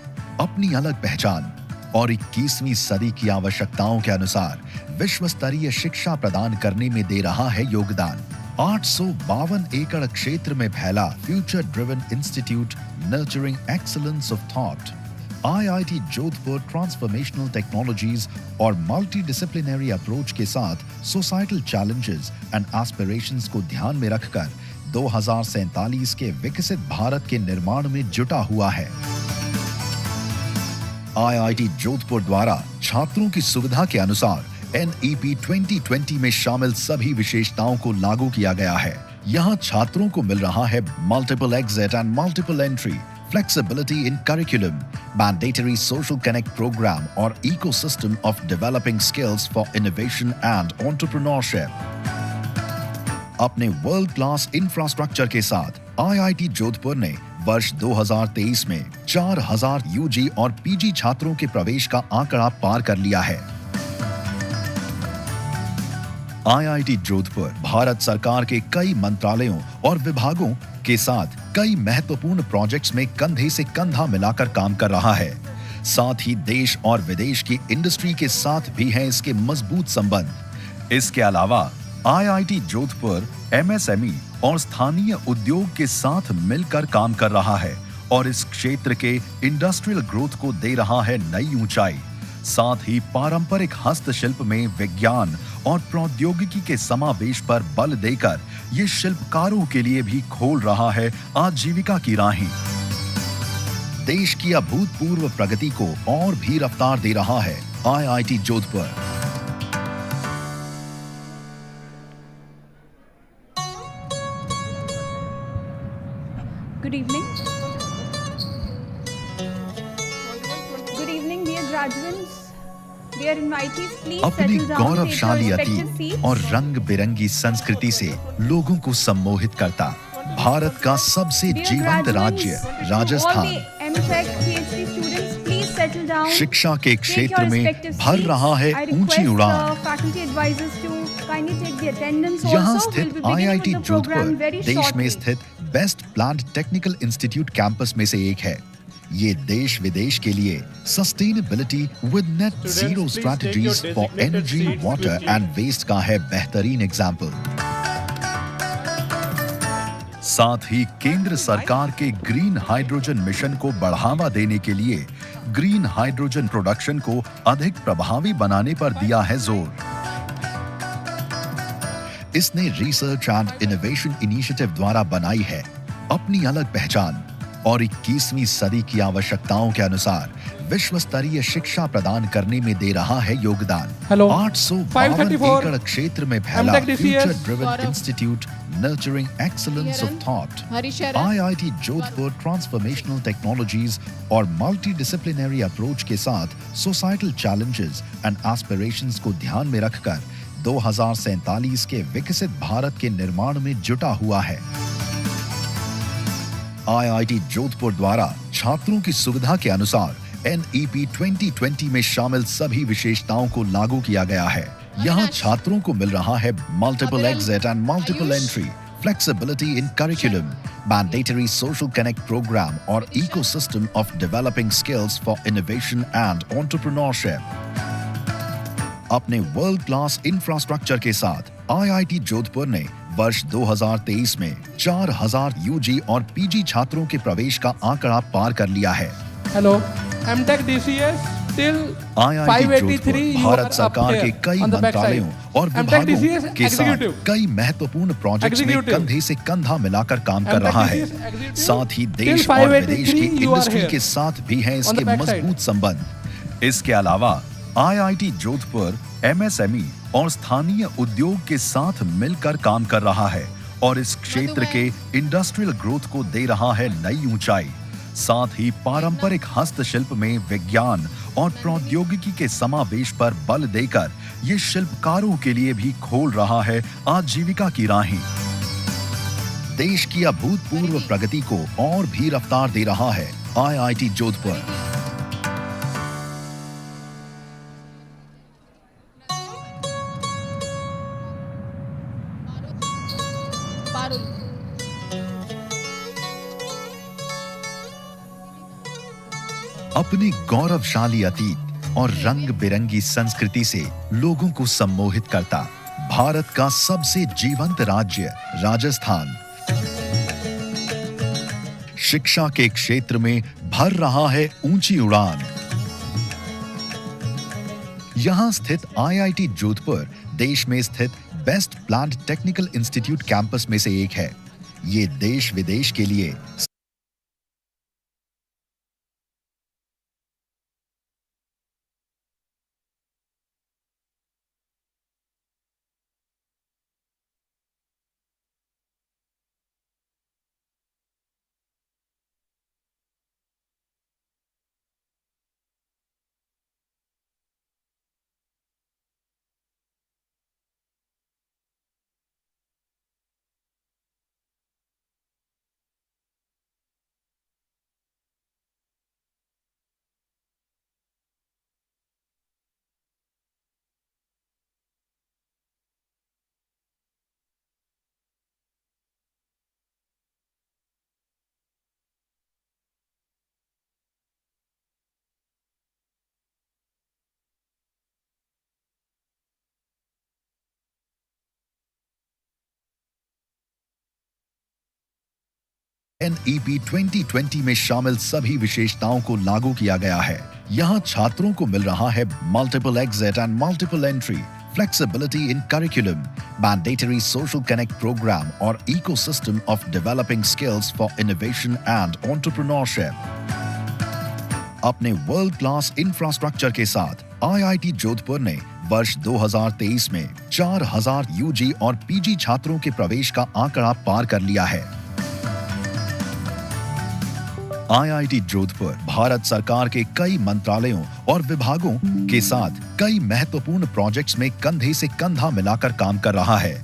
अपनी अलग पहचान और 21वीं सदी की आवश्यकताओं के अनुसार विश्व स्तरीय शिक्षा प्रदान करने में दे रहा है योगदान। 852 एकड़ क्षेत्र में फैला future driven institute nurturing excellence of thought IIT Jodhpur transformational technologies और मल्टीडिसिप्लिनरी अप्रोच के साथ सोसाइटल चैलेंजेस एंड एस्पिरेशंस को ध्यान में रखकर 2047 के विकसित भारत के निर्माण में जुटा हुआ है। IIT जोधपुर द्वारा छात्रों की सुविधा के अनुसार NEP 2020 में शामिल सभी विशेषताओं को लागू किया गया है। यहाँ छात्रों को मिल रहा है multiple exit and multiple entry, flexibility in curriculum, mandatory social connect program और ecosystem of developing skills for innovation and entrepreneurship। अपने वर्ल्ड क्लास इंफ्रास्ट्रक्चर के साथ IIT जोधपुर ने वर्ष 2023 में 4000 UG और PG छात्रों के प्रवेश का आंकड़ा पार कर लिया है। IIT जोधपुर भारत सरकार के कई मंत्रालयों और विभागों के साथ कई महत्वपूर्ण प्रोजेक्ट्स में कंधे से कंधा मिलाकर काम कर रहा है। साथ ही देश और विदेश की इंडस्ट्री के साथ भी हैं इसके मजबूत संबंध। इसके अलावा IIT जोधपुर MSME और स्थानीय उद्योग के साथ मिलकर काम कर रहा है और इस क्षेत्र के इंडस्ट्रियल ग्रोथ को दे रहा है नई ऊंचाई। साथ ही पारंपरिक हस्तशिल्प में विज्ञान और प्रौद्योगिकी के समावेश पर बल देकर ये शिल्पकारों के लिए भी खोल रहा है आजीविका की राहें। देश की अभूतपूर्व प्रगति को और भी रफ्तार दे रहा है IIT Jodhpur.
Good evening. Good evening, dear graduates, dear invitees. Please
अपनी
settle down,
गौरवशाली
take your respective
अतीत
seats.
और रंग बिरंगी संस्कृति से लोगों को सम्मोहित करता भारत का सबसे
Dear
जीवंत
graduates,
राज्य
all
Rajasthan
the M.Tech PhD students, please settle down.
शिक्षा के
Take
क्षेत्र
your
में
respective
भर
seats.
रहा है
I
ऊंची
request
उड़ान।
the faculty advisors to kindly take the attendance
यहाँ
also.
स्थित
We'll be beginning
IIT
with the program
Jodhpur
very
देश में
shortly.
स्थित best planned technical institute campus में से एक है। ये देश विदेश के लिए sustainability with net zero strategies for energy, water and waste का है बेहतरीन एग्जाम्पल। साथ ही केंद्र सरकार के ग्रीन हाइड्रोजन मिशन को बढ़ावा देने के लिए ग्रीन हाइड्रोजन प्रोडक्शन को अधिक प्रभावी बनाने पर दिया है जोर। इसने रिसर्च एंड इनोवेशन इनिशिएटिव द्वारा बनाई है अपनी अलग पहचान और 21वीं सदी की आवश्यकताओं के अनुसार विश्व स्तरीय शिक्षा प्रदान करने में दे रहा है योगदान। 852 एकड़ क्षेत्र में फैला future driven institute nurturing excellence of thought IIT Jodhpur transformational technologies और मल्टीडिसिप्लिनरी अप्रोच के साथ सोसाइटल चैलेंजेस एंड एस्पिरेशंस को ध्यान में रखकर 2047 के विकसित भारत के निर्माण में जुटा हुआ है। IIT जोधपुर द्वारा छात्रों की सुविधा के अनुसार NEP 2020 में शामिल सभी विशेषताओं को लागू किया गया है। यहाँ छात्रों को मिल रहा है multiple exit and multiple entry, flexibility in curriculum, mandatory social connect program और ecosystem of developing skills for innovation and entrepreneurship। अपने वर्ल्ड क्लास इंफ्रास्ट्रक्चर के साथ IIT जोधपुर ने वर्ष 2023 में 4000 UG और PG छात्रों के प्रवेश का आंकड़ा पार कर लिया है।
Hello, M.Tech DCS till
IIT Jodhpur Bharat सरकार के कई मंत्रालयों और विभागों के साथ कई महत्वपूर्ण प्रोजेक्ट्स में कंधे से कंधा मिलाकर काम कर रहा है। साथ ही देश और विदेश की इंडस्ट्री के साथ भी हैं इसके मजबूत संबंध। इसके अलावा IIT जोधपुर MSME और स्थानीय उद्योग के साथ मिलकर काम कर रहा है और इस क्षेत्र के इंडस्ट्रियल ग्रोथ को दे रहा है नई ऊंचाई। साथ ही पारंपरिक हस्तशिल्प में विज्ञान और प्रौद्योगिकी के समावेश पर बल देकर ये शिल्पकारों के लिए भी खोल रहा है आजीविका की राहें। देश की अभूतपूर्व प्रगति को और भी रफ्तार दे रहा है IIT जोधपुर। अपनी गौरवशाली अतीत और रंग बिरंगी संस्कृति से लोगों को सम्मोहित करता भारत का सबसे जीवंत राज्य राजस्थान। शिक्षा के क्षेत्र में भर रहा है ऊंची उड़ान। यहां स्थित IIT जोधपुर देश में स्थित best planned technical institute campus में से एक है। ये देश विदेश के लिए NEP 2020 में शामिल सभी विशेषताओं को लागू किया गया है। यहाँ छात्रों को मिल रहा है multiple exit and multiple entry, flexibility in curriculum, mandatory social connect programme और ecosystem of developing skills for innovation and entrepreneurship. अपने वर्ल्ड क्लास इंफ्रास्ट्रक्चर के साथ IIT जोधपुर ने वर्ष 2023 में 4000 UG और PG छात्रों के प्रवेश का आंकड़ा पार कर लिया है। IIT जोधपुर भारत सरकार के कई मंत्रालयों और विभागों के साथ कई महत्वपूर्ण प्रोजेक्ट्स में कंधे से कंधा मिलाकर काम कर रहा है।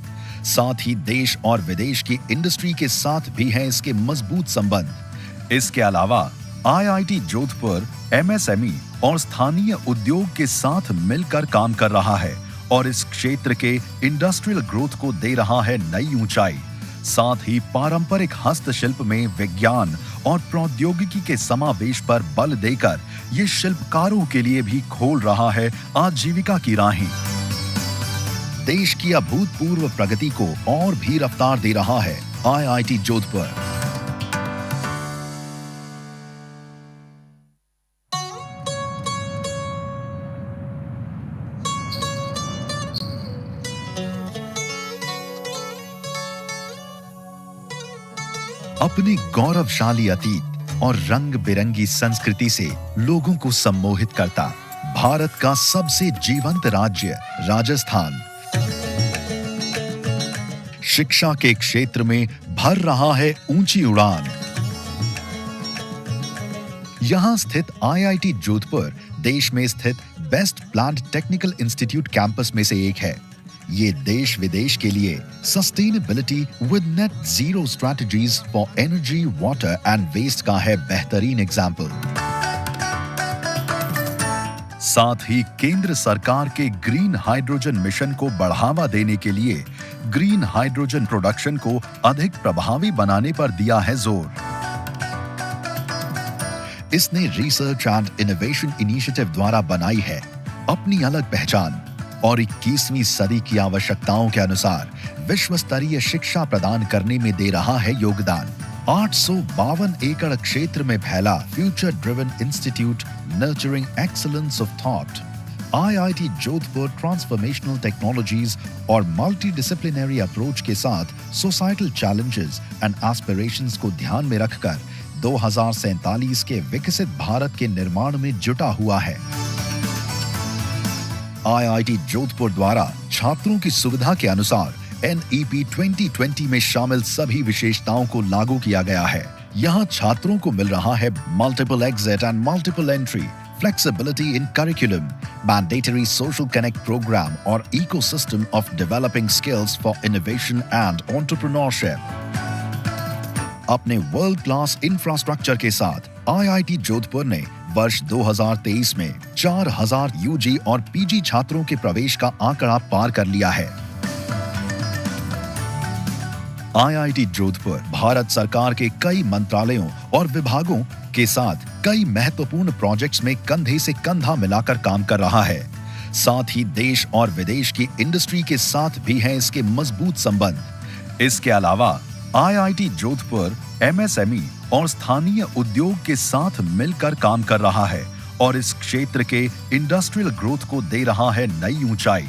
साथ ही देश और विदेश की इंडस्ट्री के साथ भी हैं इसके मजबूत संबंध। इसके अलावा IIT जोधपुर MSME और स्थानीय उद्योग के साथ मिलकर काम कर रहा है और इस क्षेत्र के इंडस्ट्रियल ग्रोथ को दे रहा है नई ऊंचाई। साथ ही पारंपरिक हस्तशिल्प में विज्ञान और प्रौद्योगिकी के समावेश पर बल देकर ये शिल्पकारों के लिए भी खोल रहा है आजीविका की राहें। देश की अभूतपूर्व प्रगति को और भी रफ्तार दे रहा है IIT जोधपुर। अपनी गौरवशाली अतीत और रंग बिरंगी संस्कृति से लोगों को सम्मोहित करता भारत का सबसे जीवंत राज्य राजस्थान शिक्षा के क्षेत्र में भर रहा है ऊंची उड़ान। यहां स्थित IIT जोधपुर देश में स्थित best planned technical institute campus में से एक है। ये देश विदेश के लिए sustainability with net zero strategies for energy, water and waste का है बेहतरीन एग्जाम्पल। साथ ही केंद्र सरकार के ग्रीन हाइड्रोजन मिशन को बढ़ावा देने के लिए ग्रीन हाइड्रोजन प्रोडक्शन को अधिक प्रभावी बनाने पर दिया है जोर। इसने रिसर्च एंड इनोवेशन इनिशिएटिव द्वारा बनाई है अपनी अलग पहचान और 21वीं सदी की आवश्यकताओं के अनुसार विश्व स्तरीय शिक्षा प्रदान करने में दे रहा है योगदान। 852 एकड़ क्षेत्र में फैला future driven institute nurturing excellence of thought IIT Jodhpur transformational technologies और मल्टी डिसिप्लिनरी अप्रोच के साथ सोसाइटल चैलेंजेस एंड एस्पिरेशंस को ध्यान में रखकर 2047 के विकसित भारत के निर्माण में जुटा हुआ है। IIT जोधपुर द्वारा छात्रों की सुविधा के अनुसार NEP 2020 में शामिल सभी विशेषताओं को लागू किया गया है। यहाँ छात्रों को मिल रहा है multiple exit and multiple entry, flexibility in curriculum, mandatory social connect programme और ecosystem of developing skills for innovation and entrepreneurship. अपने वर्ल्ड क्लास इंफ्रास्ट्रक्चर के साथ IIT जोधपुर ने वर्ष 2023 में 4000 UG और PG छात्रों के प्रवेश का आंकड़ा पार कर लिया है। IIT जोधपुर भारत सरकार के कई मंत्रालयों और विभागों के साथ कई महत्वपूर्ण प्रोजेक्ट्स में कंधे से कंधा मिलाकर काम कर रहा है। साथ ही देश और विदेश की इंडस्ट्री के साथ भी हैं इसके मजबूत संबंध। इसके अलावा IIT जोधपुर MSME और स्थानीय उद्योग के साथ मिलकर काम कर रहा है और इस क्षेत्र के इंडस्ट्रियल ग्रोथ को दे रहा है नई ऊंचाई।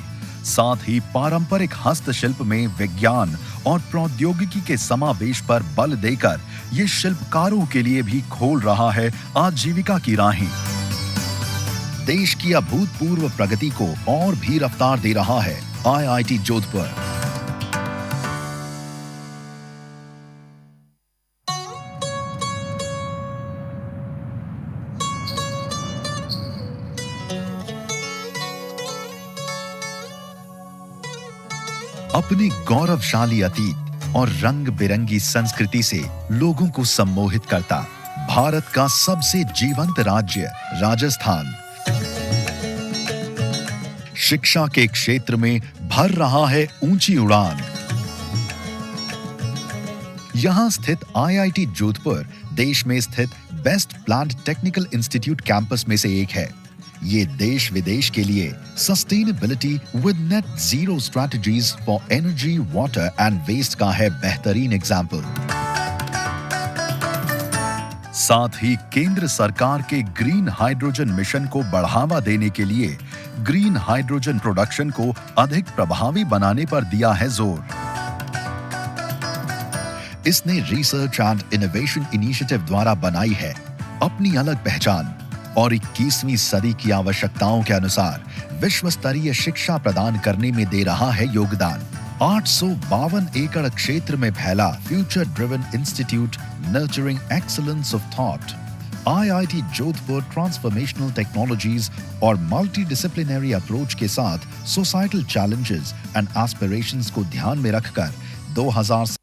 साथ ही पारंपरिक हस्तशिल्प में विज्ञान और प्रौद्योगिकी के समावेश पर बल देकर ये शिल्पकारों के लिए भी खोल रहा है आजीविका की राहें। देश की अभूतपूर्व प्रगति को और भी रफ्तार दे रहा है IIT जोधपुर। अपनी गौरवशाली अतीत और रंग बिरंगी संस्कृति से लोगों को सम्मोहित करता भारत का सबसे जीवंत राज्य राजस्थान शिक्षा के क्षेत्र में भर रहा है ऊंची उड़ान। यहां स्थित IIT जोधपुर देश में स्थित best planned technical institute campus में से एक है। ये देश विदेश के लिए sustainability with net zero strategies for energy, water and waste का है बेहतरीन एग्जाम्पल। साथ ही केंद्र सरकार के ग्रीन हाइड्रोजन मिशन को बढ़ावा देने के लिए ग्रीन हाइड्रोजन प्रोडक्शन को अधिक प्रभावी बनाने पर दिया है जोर। इसने रिसर्च एंड इनोवेशन इनिशिएटिव द्वारा बनाई है अपनी अलग पहचान और 21वीं सदी की आवश्यकताओं के अनुसार विश्व स्तरीय शिक्षा प्रदान करने में दे रहा है योगदान। 852 एकड़ क्षेत्र में फैला future driven institute nurturing excellence of thought IIT Jodhpur transformational technologies और मल्टीडिसिप्लिनरी अप्रोच के साथ सोसाइटल चैलेंजेस एंड एस्पिरेशंस को ध्यान में रखकर 2000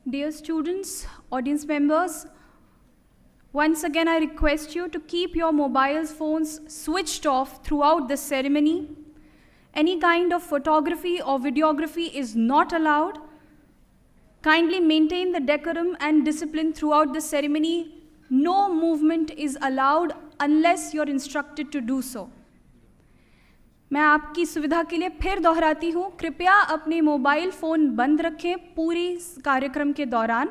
Dear students, audience members, once again I request you to keep your mobile phones switched off throughout the ceremony. Any kind of photography or videography is not allowed. Kindly maintain the decorum and discipline throughout the ceremony. No movement is allowed unless you're instructed to do so. मैं आपकी सुविधा के लिए फिर दोहराती हूँ, कृपया अपने mobile phone बंद रखें पूरी कार्यक्रम के दौरान.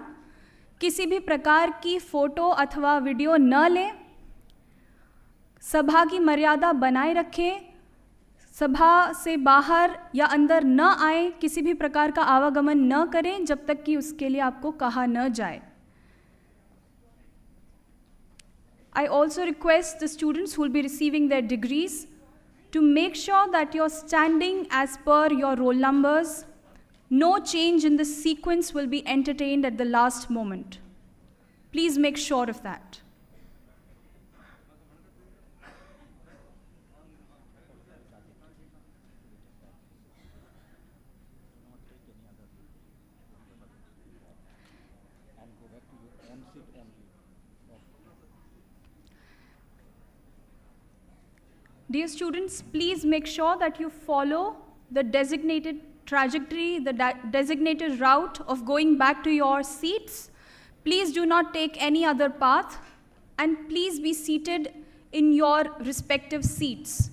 किसी भी प्रकार की फ़ोटो अथवा वीडियो न लें. सभा की मर्यादा बनाए रखें. सभा से बाहर या अंदर न आए, किसी भी प्रकार का आवागमन न करें जब तक कि उसके लिए आपको कहा न जाए. I also request the students who will be receiving their degrees to make sure that you're standing as per your roll numbers. No change in the sequence will be entertained at the last moment. Please make sure of that. Dear students, please make sure that you follow the designated trajectory, the designated route of going back to your seats. Please do not take any other path, and please be seated in your respective seats.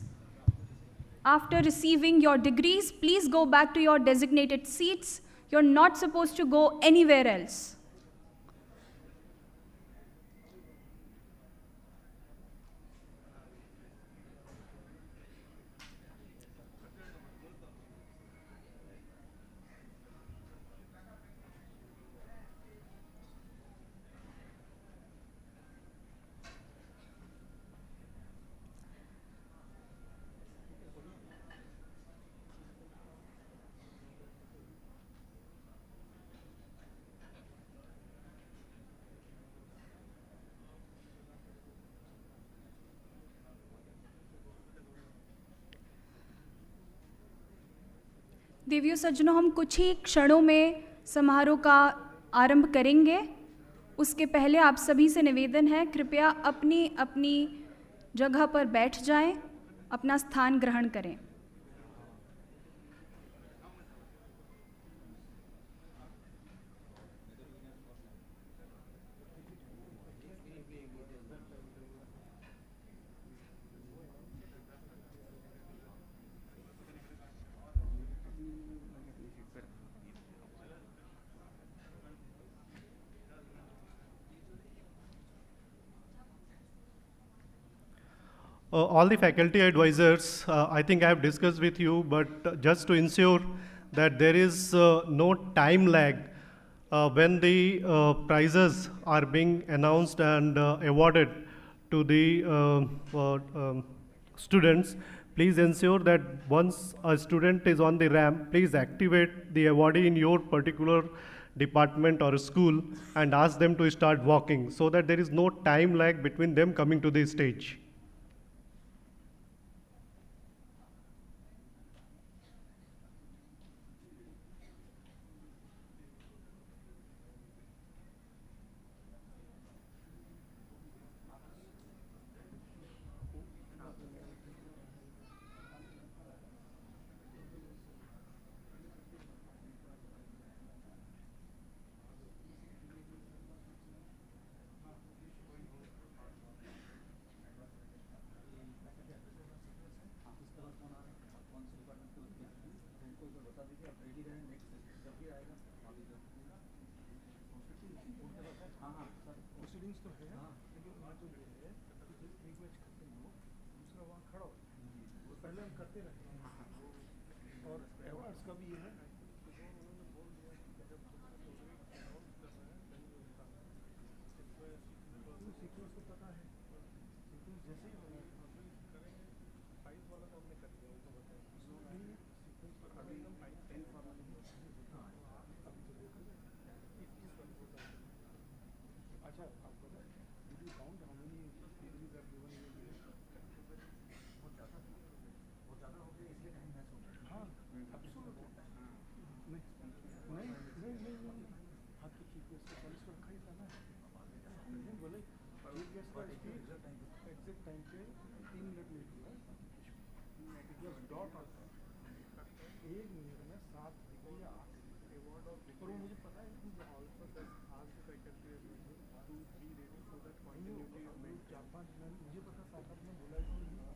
After receiving your degrees, please go back to your designated seats. You're not supposed to go anywhere else. देवियों सज्जनों, हम कुछ ही क्षणों में समारोह का आरंभ करेंगे. उसके पहले आप सभी से निवेदन है, कृपया अपनी अपनी जगह पर बैठ जाएं, अपना स्थान ग्रहण करें.
All the faculty advisors, I think I have discussed with you, but just to ensure that there is no time lag when the prizes are being announced and awarded to the students, please ensure that once a student is on the ramp, please activate the awardee in your particular department or school and ask them to start walking so that there is no time lag between them coming to the stage.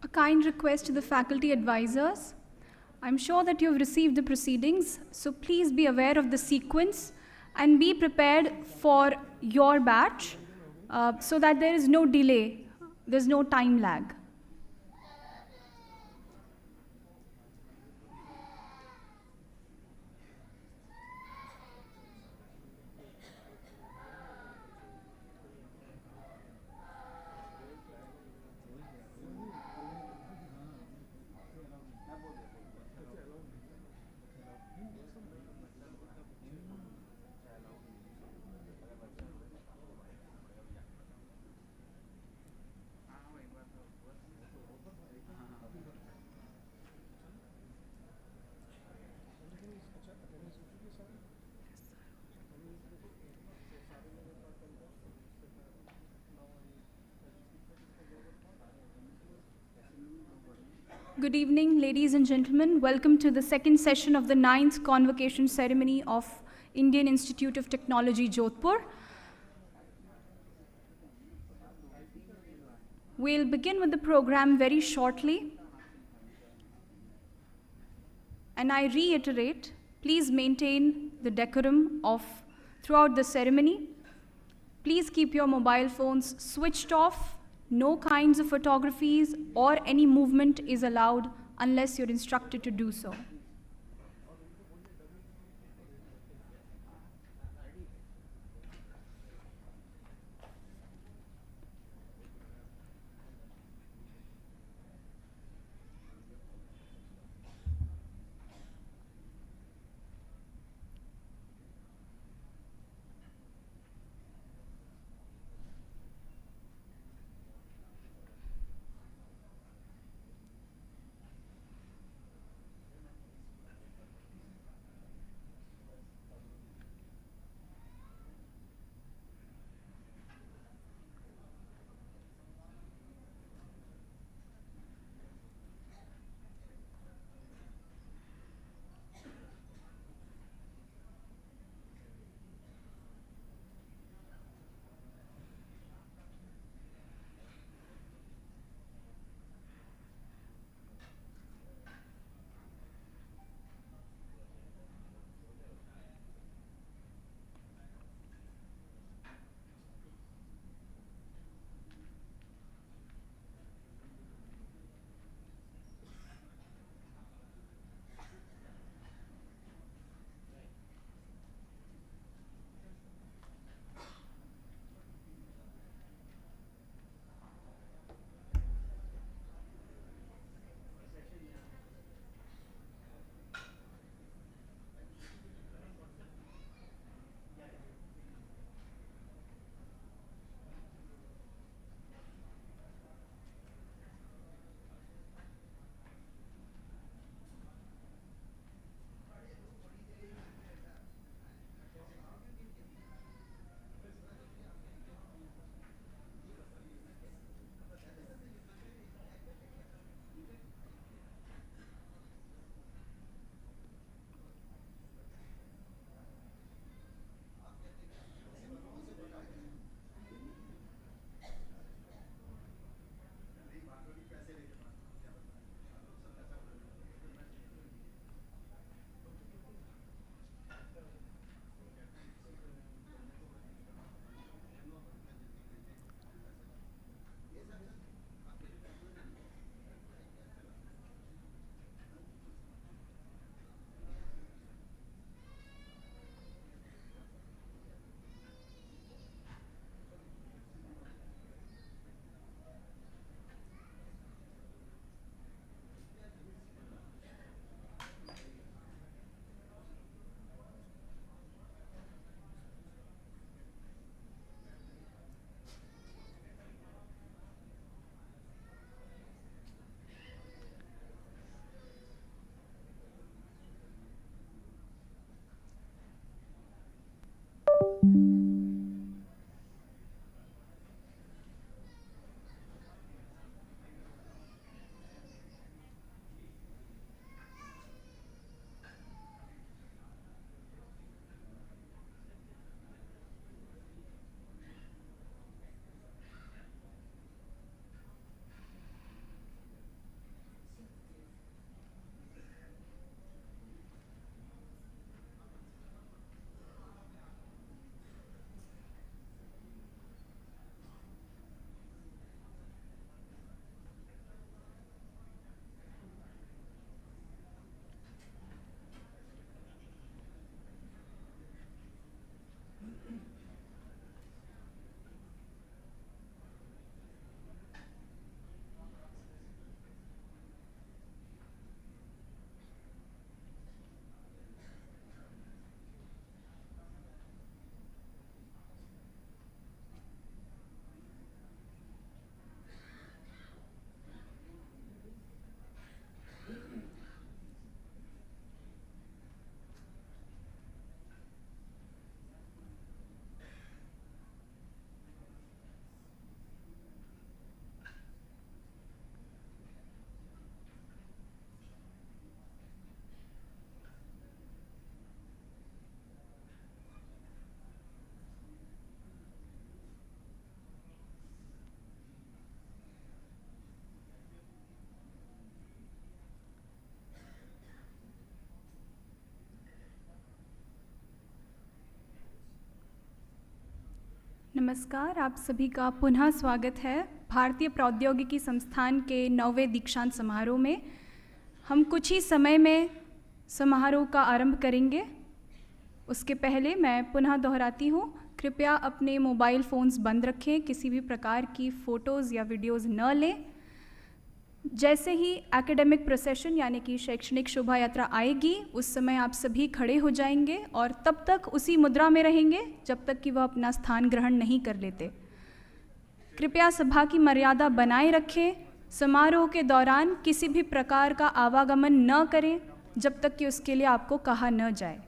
A kind request to the faculty advisors. I'm sure that you've received the proceedings, so please be aware of the sequence and be prepared for your batch so that there is no delay, there's no time lag. Good evening, ladies and gentlemen. Welcome to the second session of the 9th Convocation Ceremony of Indian Institute of Technology, Jodhpur. We'll begin with the program very shortly. And I reiterate, please maintain the decorum throughout the ceremony. Please keep your mobile phones switched off. No kinds of photographies or any movement is allowed unless you're instructed to do so. नमस्कार, आप सभी का पुनः स्वागत है भारतीय प्रौद्योगिकी संस्थान के 9वें दीक्षांत समारोह में। हम कुछ ही समय में समारोह का आरंभ करेंगे। उसके पहले मैं पुनः दोहराती हूँ, कृपया अपने मोबाइल फ़ोन्स बंद रखें, किसी भी प्रकार की फ़ोटोज़ या वीडियोज़ न लें। जैसे ही एकेडमिक प्रोसेशन यानी कि शैक्षणिक शोभा यात्रा आएगी, उस समय आप सभी खड़े हो जाएंगे और तब तक उसी मुद्रा में रहेंगे जब तक कि वह अपना स्थान ग्रहण नहीं कर लेते। कृपया सभा की मर्यादा बनाए रखें। समारोह के दौरान किसी भी प्रकार का आवागमन न करें जब तक कि उसके लिए आपको कहा न जाए।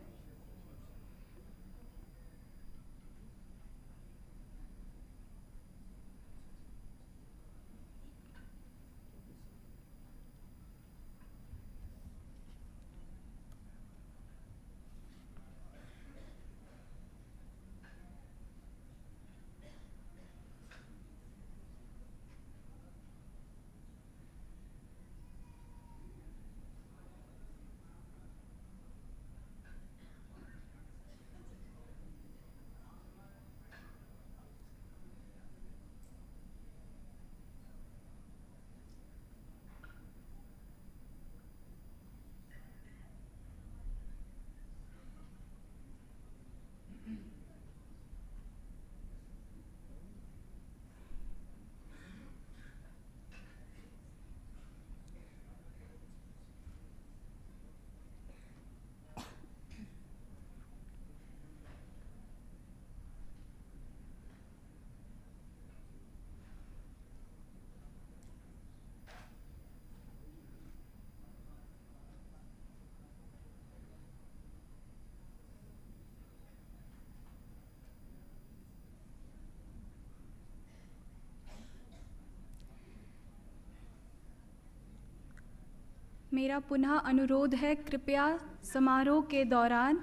मेरा पुनः अनुरोध है, कृपया समारोह के दौरान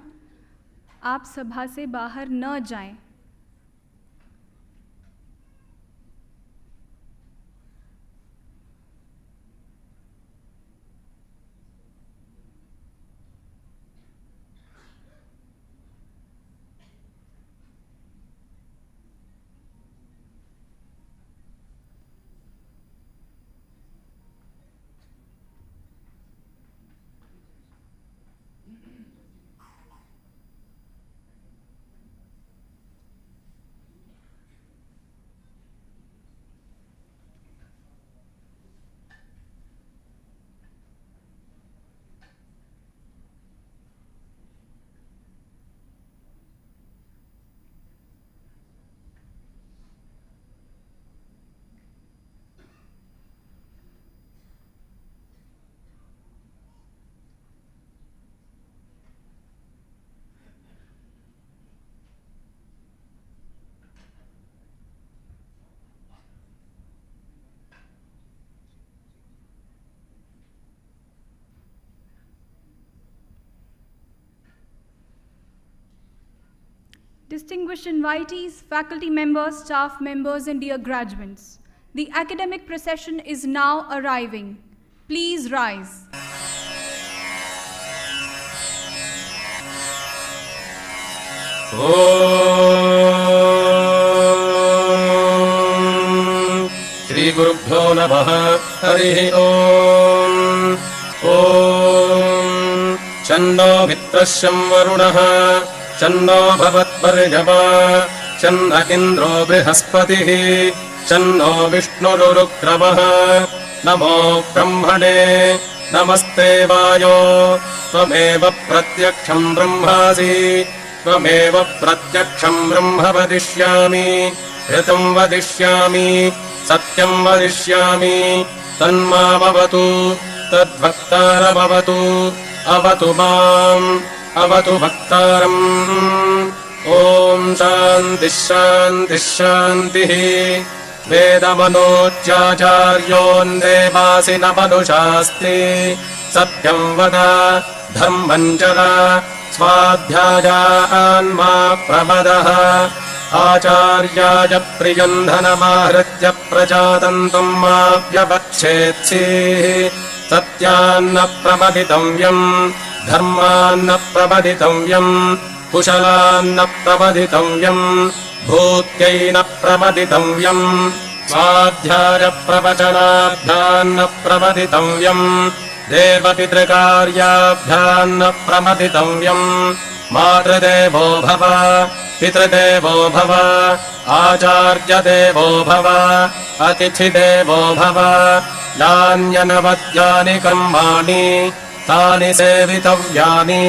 आप सभा से बाहर न जाएं। Distinguished invitees, faculty members, staff members, and dear graduates, the academic procession is now arriving. Please rise.
Shri Gurubhyo Namaha Harihi Om. Om Channo Mitrashyam Varunaha Channo Bhavatvarjava Channa Indro Brihaspatihi Channo Vishnururukramaha Namo Brahmane Namaste Vayo Tvameva Pratyaksham Brahmasi Tvameva Pratyaksham Brahma Vadishyami Ritam Vadishyami Satyam Vadishyami Tanma Bhavatu Tadbhaktaram Avatu Avatu Mam Avatu Bhaktaram. Om Shanti Shanti Shanti. Vedamanochyacharyon devasina manushasti. Satyam vada dharman jara svadhyaya anma pramadaha. Acharyaya priyandhanamahritya prajatantum ma vyavachetsi. Satyanna pramaditanyam dharmanna pramaditanyam kushalanna pramaditanyam भूत्यै न प्रमदितव्यम् स्वाध्यायप्रवचनाभ्यान्न प्रमदितव्यम् देवपितृकार्याभ्यान्न प्रमदितव्यम् मातृदेवो भव पितृदेवो भव आचार्यदेवो भव अतिथिदेवो भव यान्यनवद्यानि कर्माणि तानि सेवितव्यानि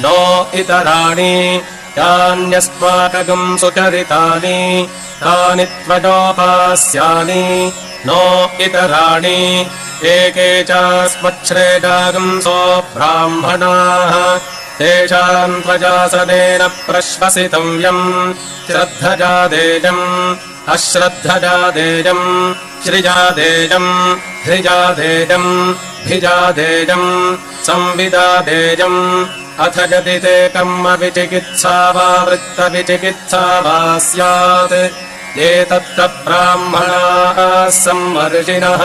no इतराणि यान्यस्माकं सुचरितानि तानि त्वयोपास्यानि no इतराणि एके चास्मच्छ्रेदागंसो ब्राह्मणाः तेषाम् त्वजासनेन प्रश्वसितव्यम् श्रद्धजादेयम् अश्रद्धजादेयम् श्रिजादेयम् ह्रिजादेयम् भिजादेयम् संविदादेयम् अथ यदि ते कर्मविचिकित्सा वा वृत्तविचिकित्सा वा स्यात् एतत्र ब्राह्मणाः सम्मर्षिणः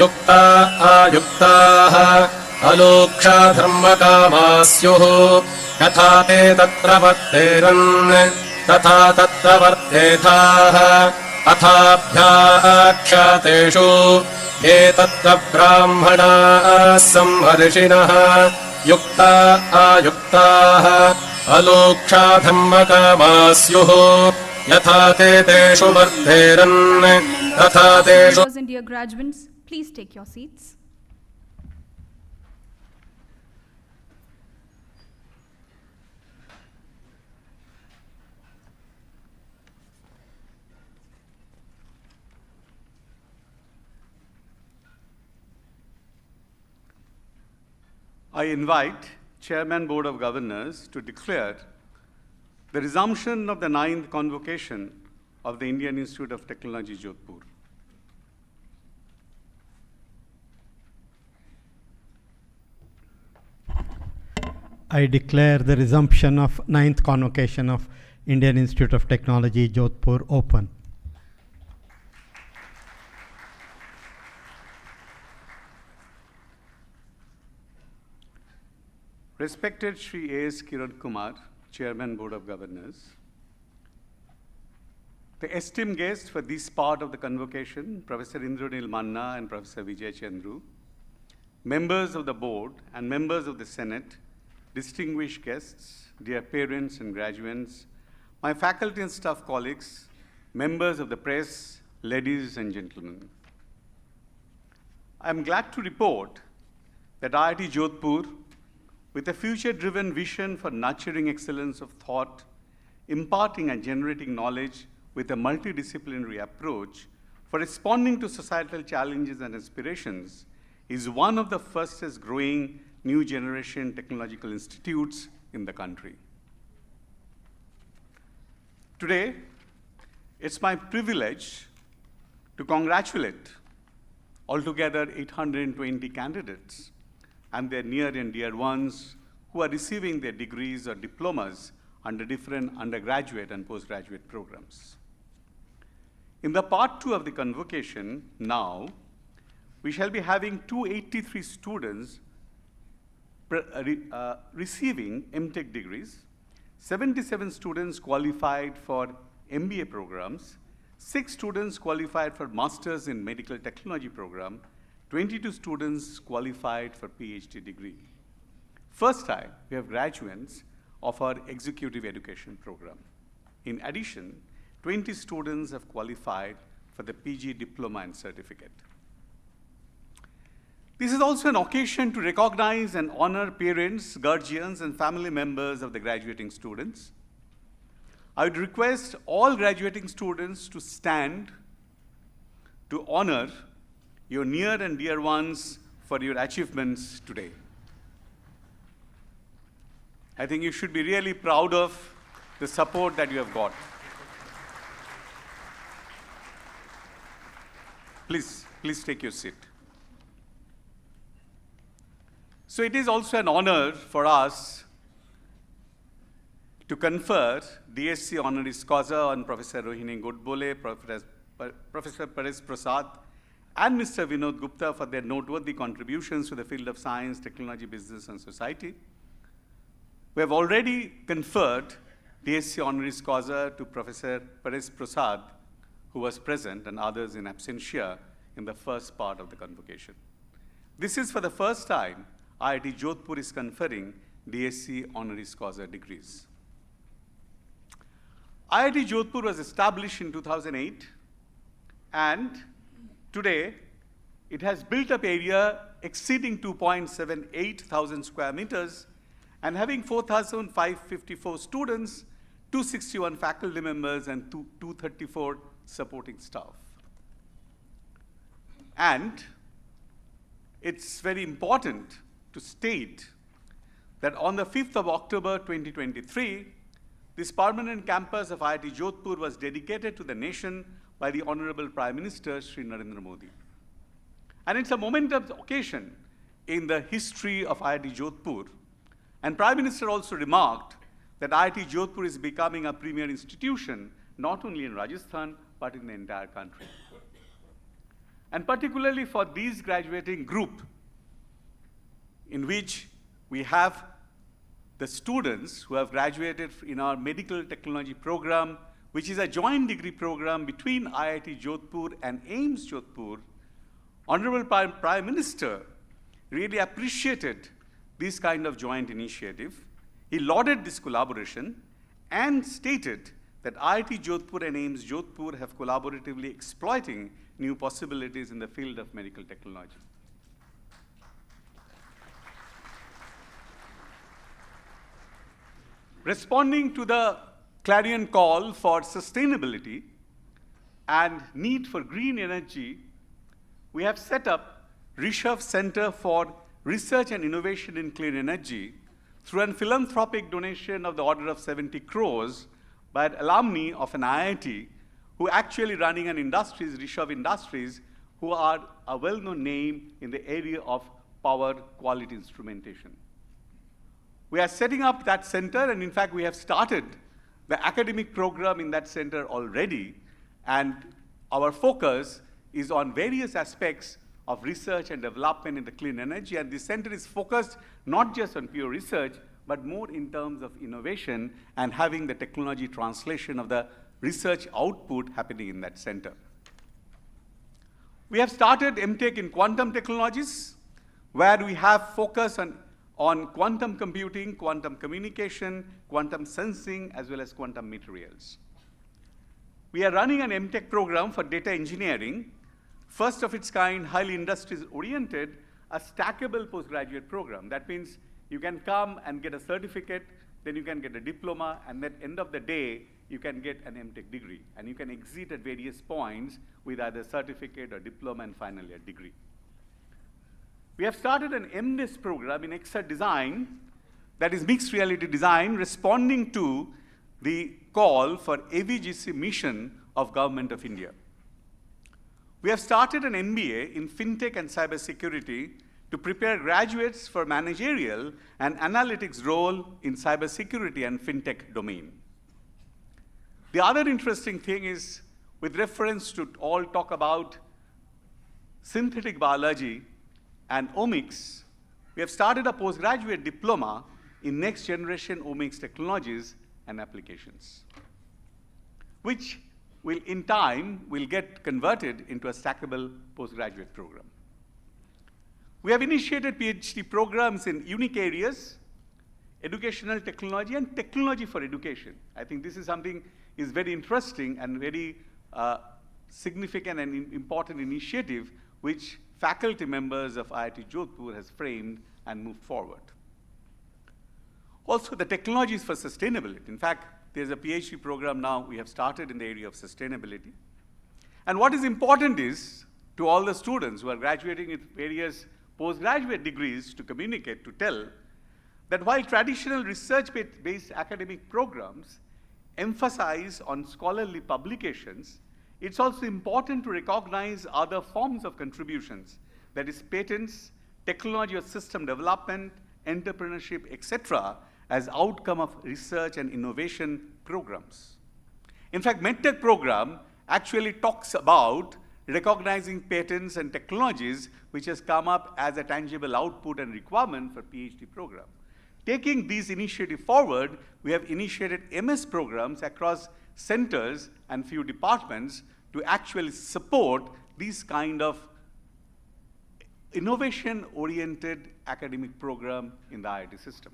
युक्ता आयुक्ताः अलोक्षा धर्मकामा स्युः यथा ते तत्र वर्तेरन् तथा तत्र वर्तेथाः अथाभ्याख्यातेषु ये तत्र ब्राह्मणाः सम्मर्षिणः युक्ता आयुक्ताः अलोक्षा धर्मकामा स्युः यथा ते तेषु वर्तेरन् तथा तेषु.
And dear graduates, please take your seats.
I invite Chairman Board of Governors to declare the resumption of the 9th Convocation of the Indian Institute of Technology, Jodhpur.
I declare the resumption of 9th Convocation of Indian Institute of Technology, Jodhpur open.
Respected Shri A.S. Kiran Kumar, Chairman Board of Governors, the esteemed guests for this part of the convocation, Professor Indranil Manna and Professor Vijay Chandru, members of the board and members of the Senate, distinguished guests, dear parents and graduates, my faculty and staff colleagues, members of the press, ladies and gentlemen. I am glad to report that IIT Jodhpur, with a future-driven vision for nurturing excellence of thought, imparting and generating knowledge with a multidisciplinary approach for responding to societal challenges and aspirations, is one of the fastest growing new generation technological institutes in the country. Today, it's my privilege to congratulate altogether 820 candidates and their near and dear ones who are receiving their degrees or diplomas under different undergraduate and postgraduate programs. In the part 2 of the convocation now, we shall be having 283 students receiving M.Tech degrees, 77 students qualified for MBA programs, 6 students qualified for Masters in Medical Technology program, 22 students qualified for Ph.D. degree. First time, we have graduates of our executive education program. In addition, 20 students have qualified for the PG diploma and certificate. This is also an occasion to recognize and honor parents, guardians, and family members of the graduating students. I would request all graduating students to stand to honor your near and dear ones for your achievements today. I think you should be really proud of the support that you have got. Please take your seat. So it is also an honor for us to confer D.Sc Honoris Causa on Professor Rohini Godbole, Professor Paresh Prasad, and Mr. Vinod Gupta for their noteworthy contributions to the field of science, technology, business, and society. We have already conferred D.Sc Honorary Causa to Professor Paresh Prasad, who was present, and others in absentia in the first part of the convocation. This is for the first time IIT Jodhpur is conferring D.Sc Honoris Causa degrees. IIT Jodhpur was established in 2008, and today it has built up area exceeding 2.78 thousand square meters and having 4,554 students, 261 faculty members, and 234 supporting staff. And it's very important to state that on the 5th of October 2023, this permanent campus of IIT Jodhpur was dedicated to the nation by the Honorable Prime Minister, Shri Narendra Modi. And it's a momentous occasion in the history of IIT Jodhpur. And Prime Minister also remarked that IIT Jodhpur is becoming a premier institution, not only in Rajasthan, but in the entire country. And particularly for these graduating group, in which we have the students who have graduated in our medical technology program, which is a joint degree program between IIT Jodhpur and AIIMS Jodhpur. Honorable Prime Minister really appreciated this kind of joint initiative. He lauded this collaboration and stated that IIT Jodhpur and AIIMS Jodhpur have collaboratively exploiting new possibilities in the field of medical technology. Responding to the clarion call for sustainability and need for green energy, we have set up Rishabh Center for Research and Innovation in Clean Energy through a philanthropic donation of the order of 70 crores by an alumni of an IIT who actually running an industries, Rishabh Industries, who are a well-known name in the area of power quality instrumentation. We are setting up that center, and in fact, we have started the academic program in that center already, and our focus is on various aspects of research and development in the clean energy, and this center is focused not just on pure research, but more in terms of innovation and having the technology translation of the research output happening in that center. We have started M.Tech in quantum technologies, where we have focus on quantum computing, quantum communication, quantum sensing, as well as quantum materials. We are running an M.Tech program for data engineering, first of its kind, highly industries-oriented, a stackable postgraduate program. That means you can come and get a certificate, then you can get a diploma, and at the end of the day, you can get an M.Tech degree. And you can exit at various points with either a certificate or diploma and finally a degree. We have started an MDisk program in XR design, that is mixed reality design, responding to the call for AVGC mission of Government of India. We have started an MBA in FinTech and Cybersecurity to prepare graduates for managerial and analytics role in cybersecurity and FinTech domain. The other interesting thing is, with reference to all talk about synthetic biology and omics, we have started a postgraduate diploma in next generation omics technologies and applications, which will in time will get converted into a stackable postgraduate program. We have initiated PhD programs in unique areas, educational technology and technology for education. I think this is something is very interesting and very significant and important initiative which faculty members of IIT Jodhpur has framed and moved forward. Also, the technologies for sustainability. In fact, there's a PhD program now we have started in the area of sustainability. And what is important is, to all the students who are graduating with various postgraduate degrees, to communicate, to tell, that while traditional research-based academic programs emphasize on scholarly publications, it's also important to recognize other forms of contributions, that is patents, technology or system development, entrepreneurship, etc., as outcome of research and innovation programs. In fact, M.Tech program actually talks about recognizing patents and technologies which has come up as a tangible output and requirement for PhD program. Taking these initiatives forward, we have initiated MS programs across centers and few departments to actually support these kind of innovation-oriented academic program in the IIT system.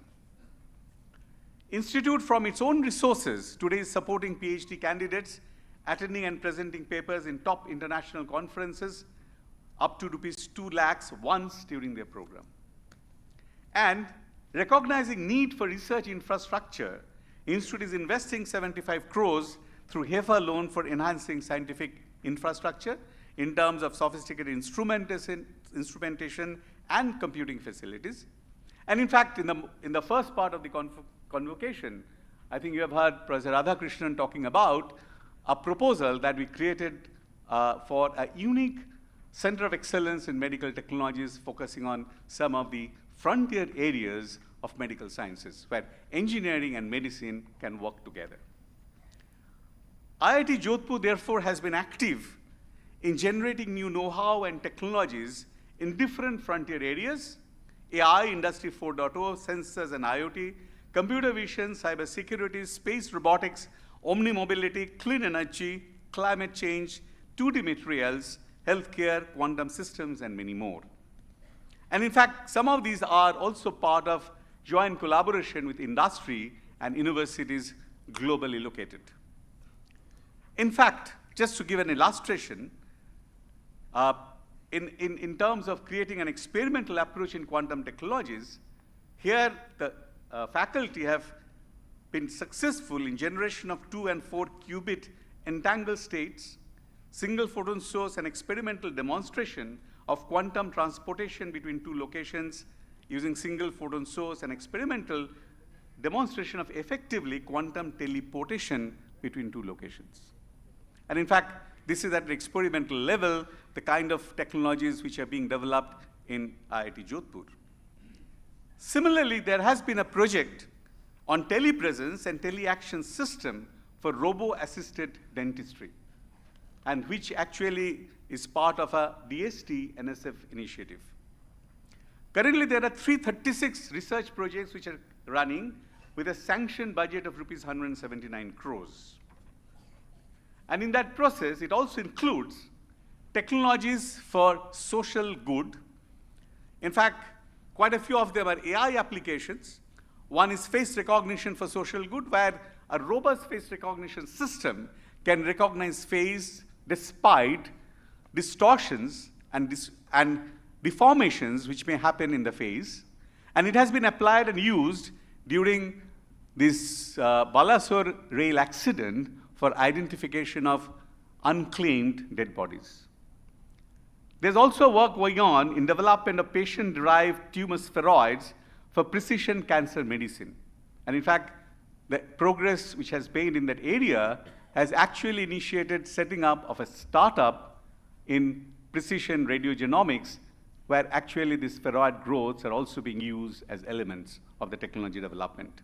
Institute from its own resources today is supporting PhD candidates attending and presenting papers in top international conferences up to rupees 2 lakhs once during their program. And recognizing need for research infrastructure, Institute is investing 75 crores through HEFA loan for enhancing scientific infrastructure in terms of sophisticated instrumentation and computing facilities. And in fact, in the first part of the convocation, I think you have heard Professor Radhakrishnan talking about a proposal that we created for a unique center of excellence in medical technologies focusing on some of the frontier areas of medical sciences where engineering and medicine can work together. IIT Jodhpur therefore has been active in generating new know-how and technologies in different frontier areas: AI, Industry 4.0, sensors and IoT, computer vision, cyber security, space robotics, omni-mobility, clean energy, climate change, 2D materials, healthcare, quantum systems, and many more. And in fact, some of these are also part of joint collaboration with industry and universities globally located. In fact, just to give an illustration, in terms of creating an experimental approach in quantum technologies, here the faculty have been successful in generation of 2 and 4 qubit entangled states, single photon source, and experimental demonstration of quantum transportation between 2 locations using single photon source, and experimental demonstration of effectively quantum teleportation between 2 locations. And in fact, this is at the experimental level, the kind of technologies which are being developed in IIT Jodhpur. Similarly, there has been a project on telepresence and teleaction system for robo-assisted dentistry, and which actually is part of a DST NSF initiative. Currently, there are 336 research projects which are running with a sanctioned budget of rupees 179 crores. And in that process, it also includes technologies for social good. In fact, quite a few of them are AI applications. One is face recognition for social good, where a robust face recognition system can recognize face despite distortions and deformations which may happen in the face. And it has been applied and used during this Balasore rail accident for identification of unclaimed dead bodies. There's also work going on in development of patient-derived tumor spheroids for precision cancer medicine. And in fact, the progress which has made in that area has actually initiated setting up of a startup in precision radiogenomics, where actually these spheroid growths are also being used as elements of the technology development.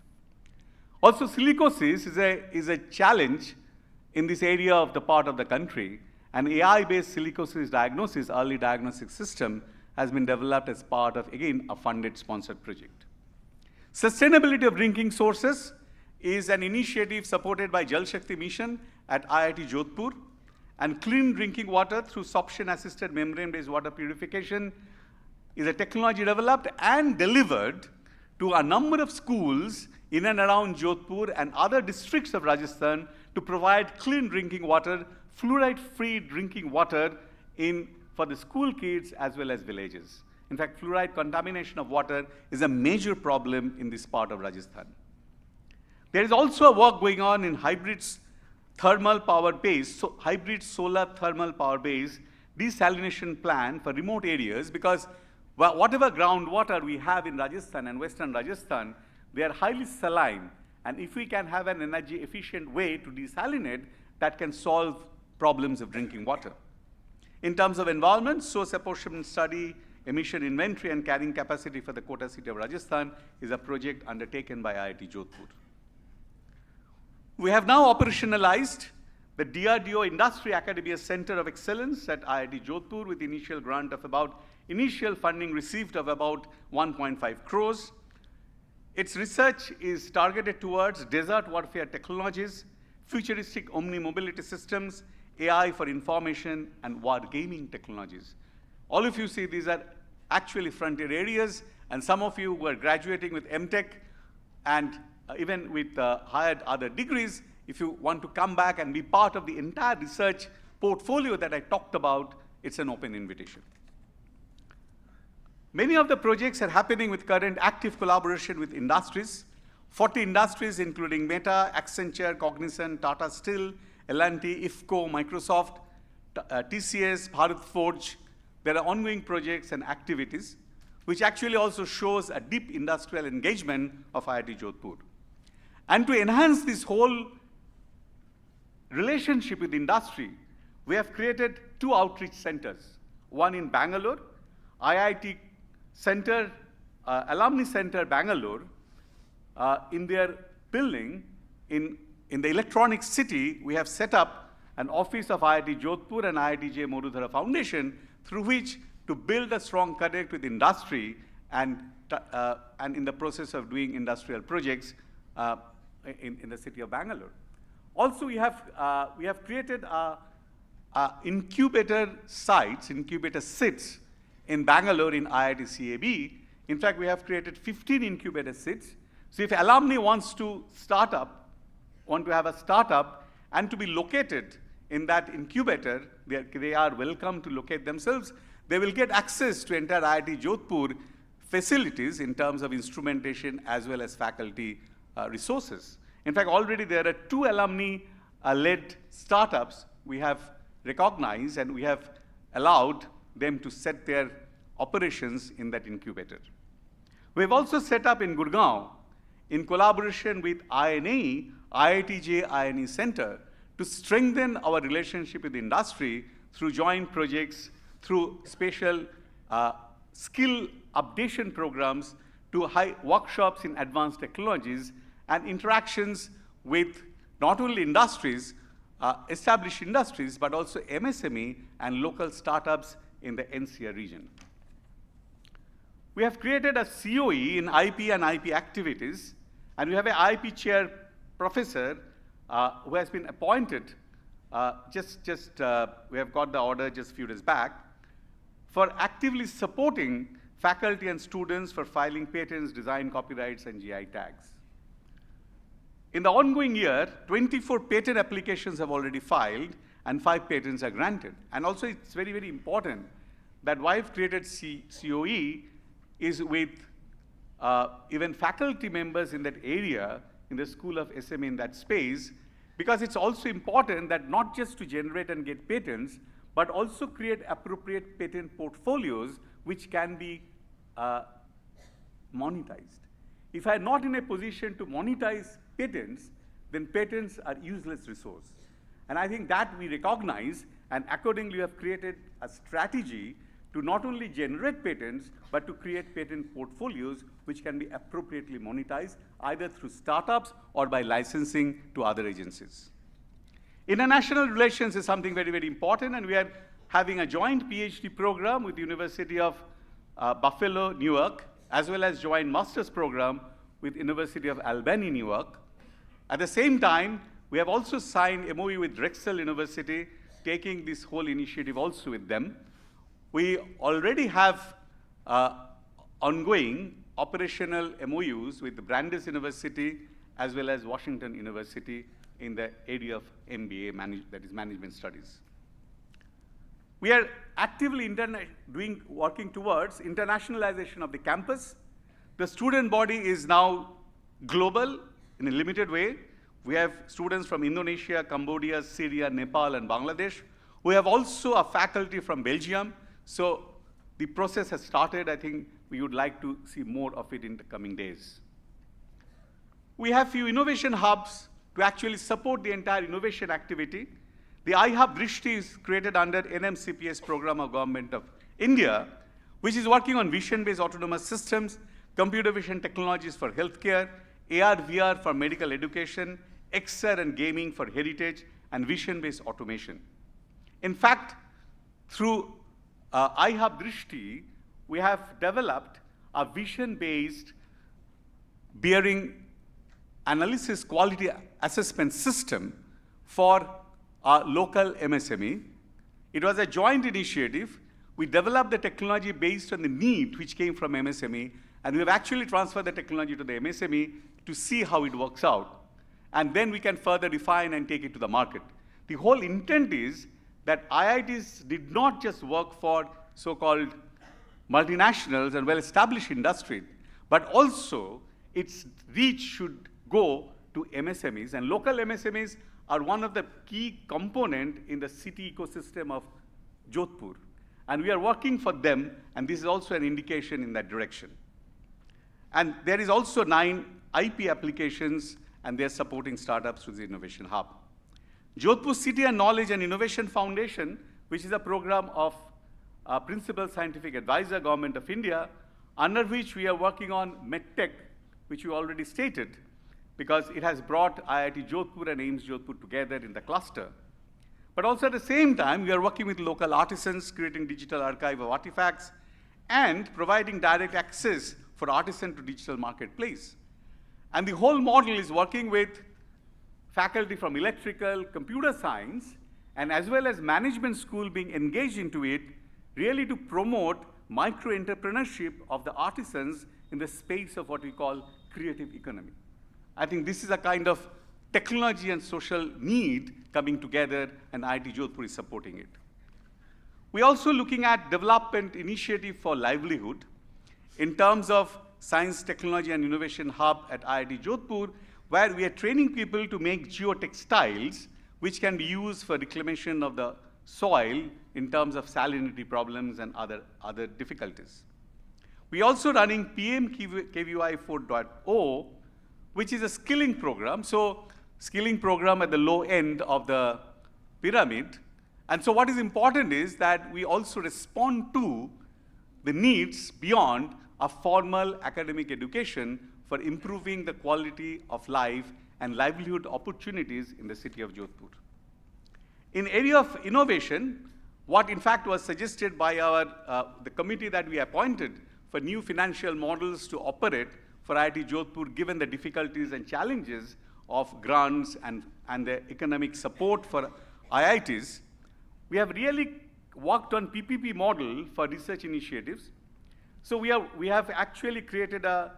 Also, silicosis is a challenge in this area of the part of the country. An AI-based silicosis diagnosis, early diagnostic system, has been developed as part of, again, a funded sponsored project. Sustainability of drinking sources is an initiative supported by Jal Shakti Mission at IIT Jodhpur, and clean drinking water through suction-assisted membrane-based water purification is a technology developed and delivered to a number of schools in and around Jodhpur and other districts of Rajasthan to provide clean drinking water, fluoride-free drinking water for the school kids as well as villages. In fact, fluoride contamination of water is a major problem in this part of Rajasthan. There is also a work going on in hybrid thermal power base, so hybrid solar thermal power base desalination plant for remote areas, because whatever groundwater we have in Rajasthan and Western Rajasthan, they are highly saline. And if we can have an energy efficient way to desalinate, that can solve problems of drinking water. In terms of environment, source apportionment study, emission inventory and carrying capacity for the Kota city of Rajasthan is a project undertaken by IIT Jodhpur. We have now operationalized the DRDO Industry Academia Center of Excellence at IIT Jodhpur with initial grant of initial funding received of about 1.5 crores. Its research is targeted towards desert warfare technologies, futuristic omni-mobility systems, AI for information, and wargaming technologies. All of you see these are actually frontier areas, and some of you who are graduating with M.Tech and even with higher other degrees, if you want to come back and be part of the entire research portfolio that I talked about, it's an open invitation. Many of the projects are happening with current active collaboration with industries. 40 industries, including Meta, Accenture, Cognizant, Tata Steel, L&T, IFCO, Microsoft, TCS, Bharat Forge. There are ongoing projects and activities, which actually also shows a deep industrial engagement of IIT Jodhpur. And to enhance this whole relationship with industry, we have created 2 outreach centers. One in Bangalore, IIT Center, Alumni Center Bangalore, in their building, in the Electronic City, we have set up an office of IIT Jodhpur and IIT J. Morudhara Foundation, through which to build a strong connect with industry and in the process of doing industrial projects in the city of Bangalore. Also, we have created incubator sites, incubator seats in Bangalore in IIT CAB. In fact, we have created 15 incubator seats. So if alumni wants to have a startup and to be located in that incubator, they are welcome to locate themselves. They will get access to entire IIT Jodhpur facilities in terms of instrumentation as well as faculty resources. In fact, already there are 2 alumni-led startups we have recognized, and we have allowed them to set their operations in that incubator. We have also set up in Gurgaon, in collaboration with INAE, IIT INAE Center, to strengthen our relationship with industry through joint projects, through special skill updation programs, to workshops in advanced technologies, and interactions with not only industries, established industries, but also MSME and local startups in the NCR region. We have created a COE in IP and IP activities, and we have an IP chair professor who has been appointed, we have got the order just a few days back, for actively supporting faculty and students for filing patents, design copyrights, and GI tags. In the ongoing year, 24 patent applications have already filed, and 5 patents are granted. And also, it's very, very important that why I've created COE is with even faculty members in that area, in the School of SME in that space, because it's also important that not just to generate and get patents, but also create appropriate patent portfolios which can be monetized. If I'm not in a position to monetize patents, then patents are useless resource. And I think that we recognize, and accordingly have created a strategy to not only generate patents, but to create patent portfolios which can be appropriately monetized, either through startups or by licensing to other agencies. International relations is something very, very important, and we are having a joint PhD program with the University of Buffalo, Newark, as well as joint master's program with University of Albany, Newark. At the same time, we have also signed MOU with Drexel University, taking this whole initiative also with them. We already have ongoing operational MOUs with Brandeis University as well as Washington University in the area of MBA, that is Management Studies. We are actively working towards internationalization of the campus. The student body is now global in a limited way. We have students from Indonesia, Cambodia, Syria, Nepal, and Bangladesh. We have also a faculty from Belgium. So the process has started. I think we would like to see more of it in the coming days. We have few innovation hubs to actually support the entire innovation activity. The iHub Drishti is created under NMCPS program of Government of India, which is working on vision-based autonomous systems, computer vision technologies for healthcare, AR, VR for medical education, XR and gaming for heritage, and vision-based automation. In fact, through iHub Drishti, we have developed a vision-based bearing analysis quality assessment system for our local MSME. It was a joint initiative. We developed the technology based on the need which came from MSME, and we have actually transferred the technology to the MSME to see how it works out. And then we can further refine and take it to the market. The whole intent is that IITs did not just work for so-called multinationals and well-established industry, but also its reach should go to MSMEs, and local MSMEs are one of the key component in the city ecosystem of Jodhpur. And we are working for them, and this is also an indication in that direction. And there is also 9 IP applications, and they're supporting startups with the Innovation Hub. Jodhpur City and Knowledge and Innovation Foundation, which is a program of Principal Scientific Advisor, Government of India, under which we are working on M.Tech, which you already stated, because it has brought IIT Jodhpur and AIIMS Jodhpur together in the cluster. But also at the same time, we are working with local artisans, creating digital archive of artifacts, and providing direct access for artisan to digital marketplace. And the whole model is working with faculty from electrical, computer science, and as well as management school being engaged into it, really to promote micro-entrepreneurship of the artisans in the space of what we call creative economy. I think this is a kind of technology and social need coming together, and IIT Jodhpur is supporting it. We're also looking at development initiative for livelihood in terms of Science, Technology and Innovation Hub at IIT Jodhpur, where we are training people to make geotextiles, which can be used for reclamation of the soil in terms of salinity problems and other difficulties. We're also running PMKVY 4.0, which is a skilling program. So skilling program at the low end of the pyramid. And so what is important is that we also respond to the needs beyond a formal academic education for improving the quality of life and livelihood opportunities in the city of Jodhpur. In area of innovation, what in fact was suggested by the committee that we appointed for new financial models to operate for IIT Jodhpur, given the difficulties and challenges of grants and the economic support for IITs, we have really worked on PPP model for research initiatives. So we have actually created a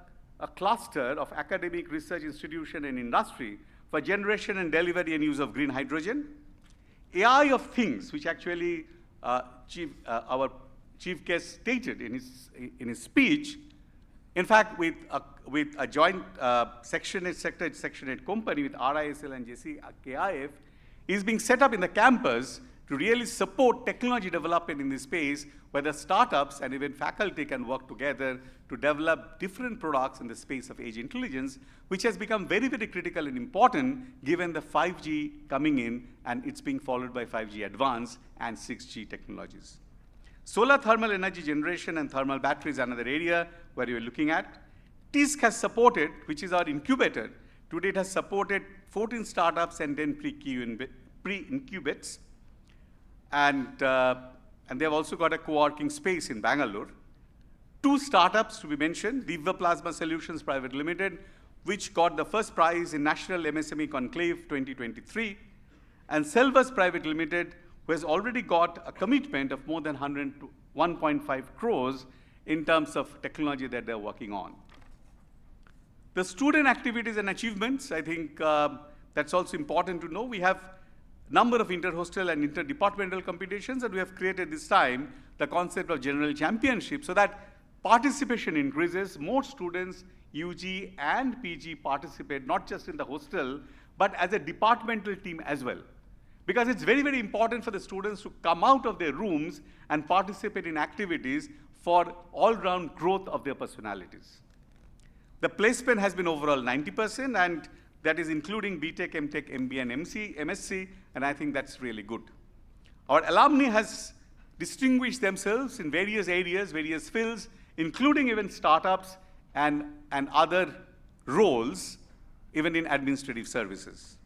cluster of academic research institution and industry for generation and delivery and use of green hydrogen. AI of things, which actually our chief guest stated in his speech. In fact, with a joint Section 8 company with RISL and JCKIF, is being set up in the campus to really support technology development in this space, where the startups and even faculty can work together to develop different products in the space of edge intelligence, which has become very, very critical and important given the 5G coming in, and it's being followed by 5G Advanced and 6G technologies. Solar thermal energy generation and thermal batteries are another area where you're looking at. TISC has supported, which is our incubator. Today it has supported 14 startups and 10 pre-incubates. And they've also got a co-working space in Bangalore. 2 startups to be mentioned, Divya Plasma Solutions Private Limited, which got the first prize in National MSME Conclave 2023, and Selvas Private Limited, who has already got a commitment of more than 1.5 crores in terms of technology that they're working on. The student activities and achievements, I think that's also important to know. We have number of inter-hostel and interdepartmental competitions, and we have created this time the concept of general championship so that participation increases, more students, UG and PG participate, not just in the hostel, but as a departmental team as well. Because it's very, very important for the students to come out of their rooms and participate in activities for all-round growth of their personalities. The placement has been overall 90%, and that is including B.Tech, M.Tech, MBA, and M.Sc, and I think that's really good. Our alumni has distinguished themselves in various areas, various fields, including even startups and other roles, even in administrative services.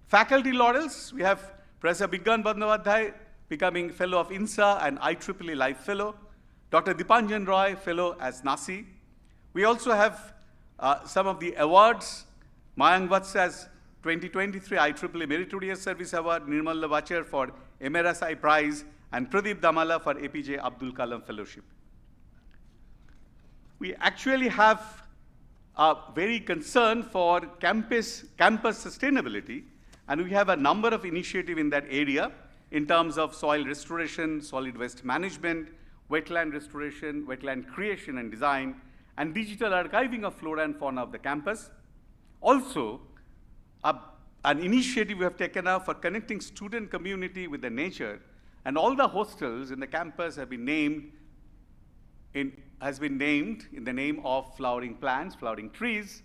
Faculty laurels, we have Professor Bigyan Bandyopadhyay becoming Fellow of INSA and IEEE Life Fellow, Dr. Dipanjan Roy, Fellow as NASI. We also have some of the awards. Mayank Vatsa's 2023 IEEE Meritorious Service Award, Nirmal Lavachar for MRSI Prize, and Pradeep Damala for APJ Abdul Kalam Fellowship. We actually have a very concern for campus sustainability, and we have a number of initiatives in that area in terms of soil restoration, solid waste management, wetland restoration, wetland creation and design, and digital archiving of flora and fauna of the campus. Also, an initiative we have taken up for connecting student community with the nature, and all the hostels in the campus have been named in the name of flowering plants, flowering trees,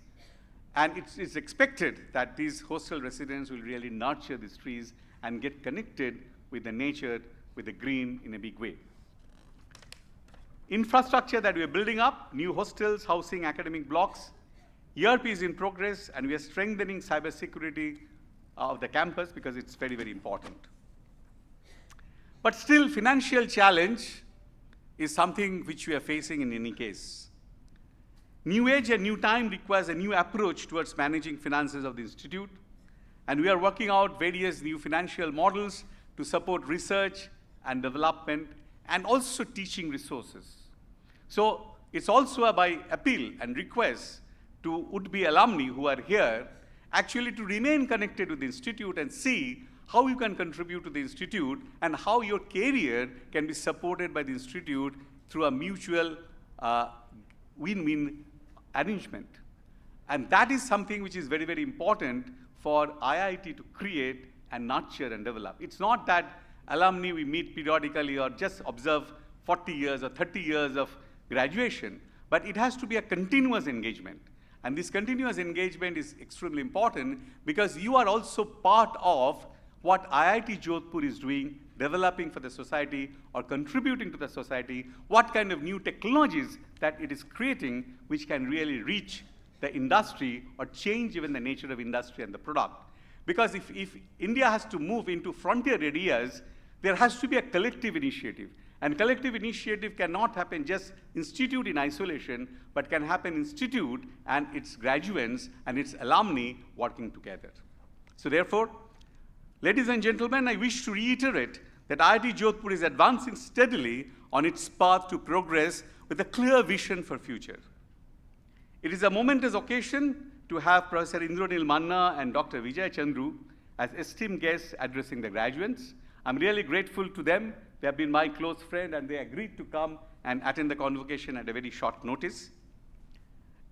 and it's expected that these hostel residents will really nurture these trees and get connected with the nature, with the green in a big way. Infrastructure that we are building up, new hostels, housing, academic blocks, ERP is in progress, and we are strengthening cybersecurity of the campus because it's very, very important. But still, financial challenge is something which we are facing in any case. New age and new time requires a new approach towards managing finances of the institute, and we are working out various new financial models to support research and development and also teaching resources. So it's also by appeal and request to would-be alumni who are here actually to remain connected with the institute and see how you can contribute to the institute and how your career can be supported by the institute through a mutual win-win arrangement. And that is something which is very, very important for IIT to create and nurture and develop. It's not that alumni we meet periodically or just observe 40 years or 30 years of graduation, but it has to be a continuous engagement. And this continuous engagement is extremely important because you are also part of what IIT Jodhpur is doing, developing for the society or contributing to the society, what kind of new technologies that it is creating which can really reach the industry or change even the nature of industry and the product. Because if India has to move into frontier areas, there has to be a collective initiative. And collective initiative cannot happen just institute in isolation, but can happen institute and its graduates and its alumni working together. So therefore, ladies and gentlemen, I wish to reiterate that IIT Jodhpur is advancing steadily on its path to progress with a clear vision for future. It is a momentous occasion to have Professor Indranil Manna and Dr. Vijay Chandru as esteemed guests addressing the graduates. I'm really grateful to them. They have been my close friend and they agreed to come and attend the convocation at a very short notice.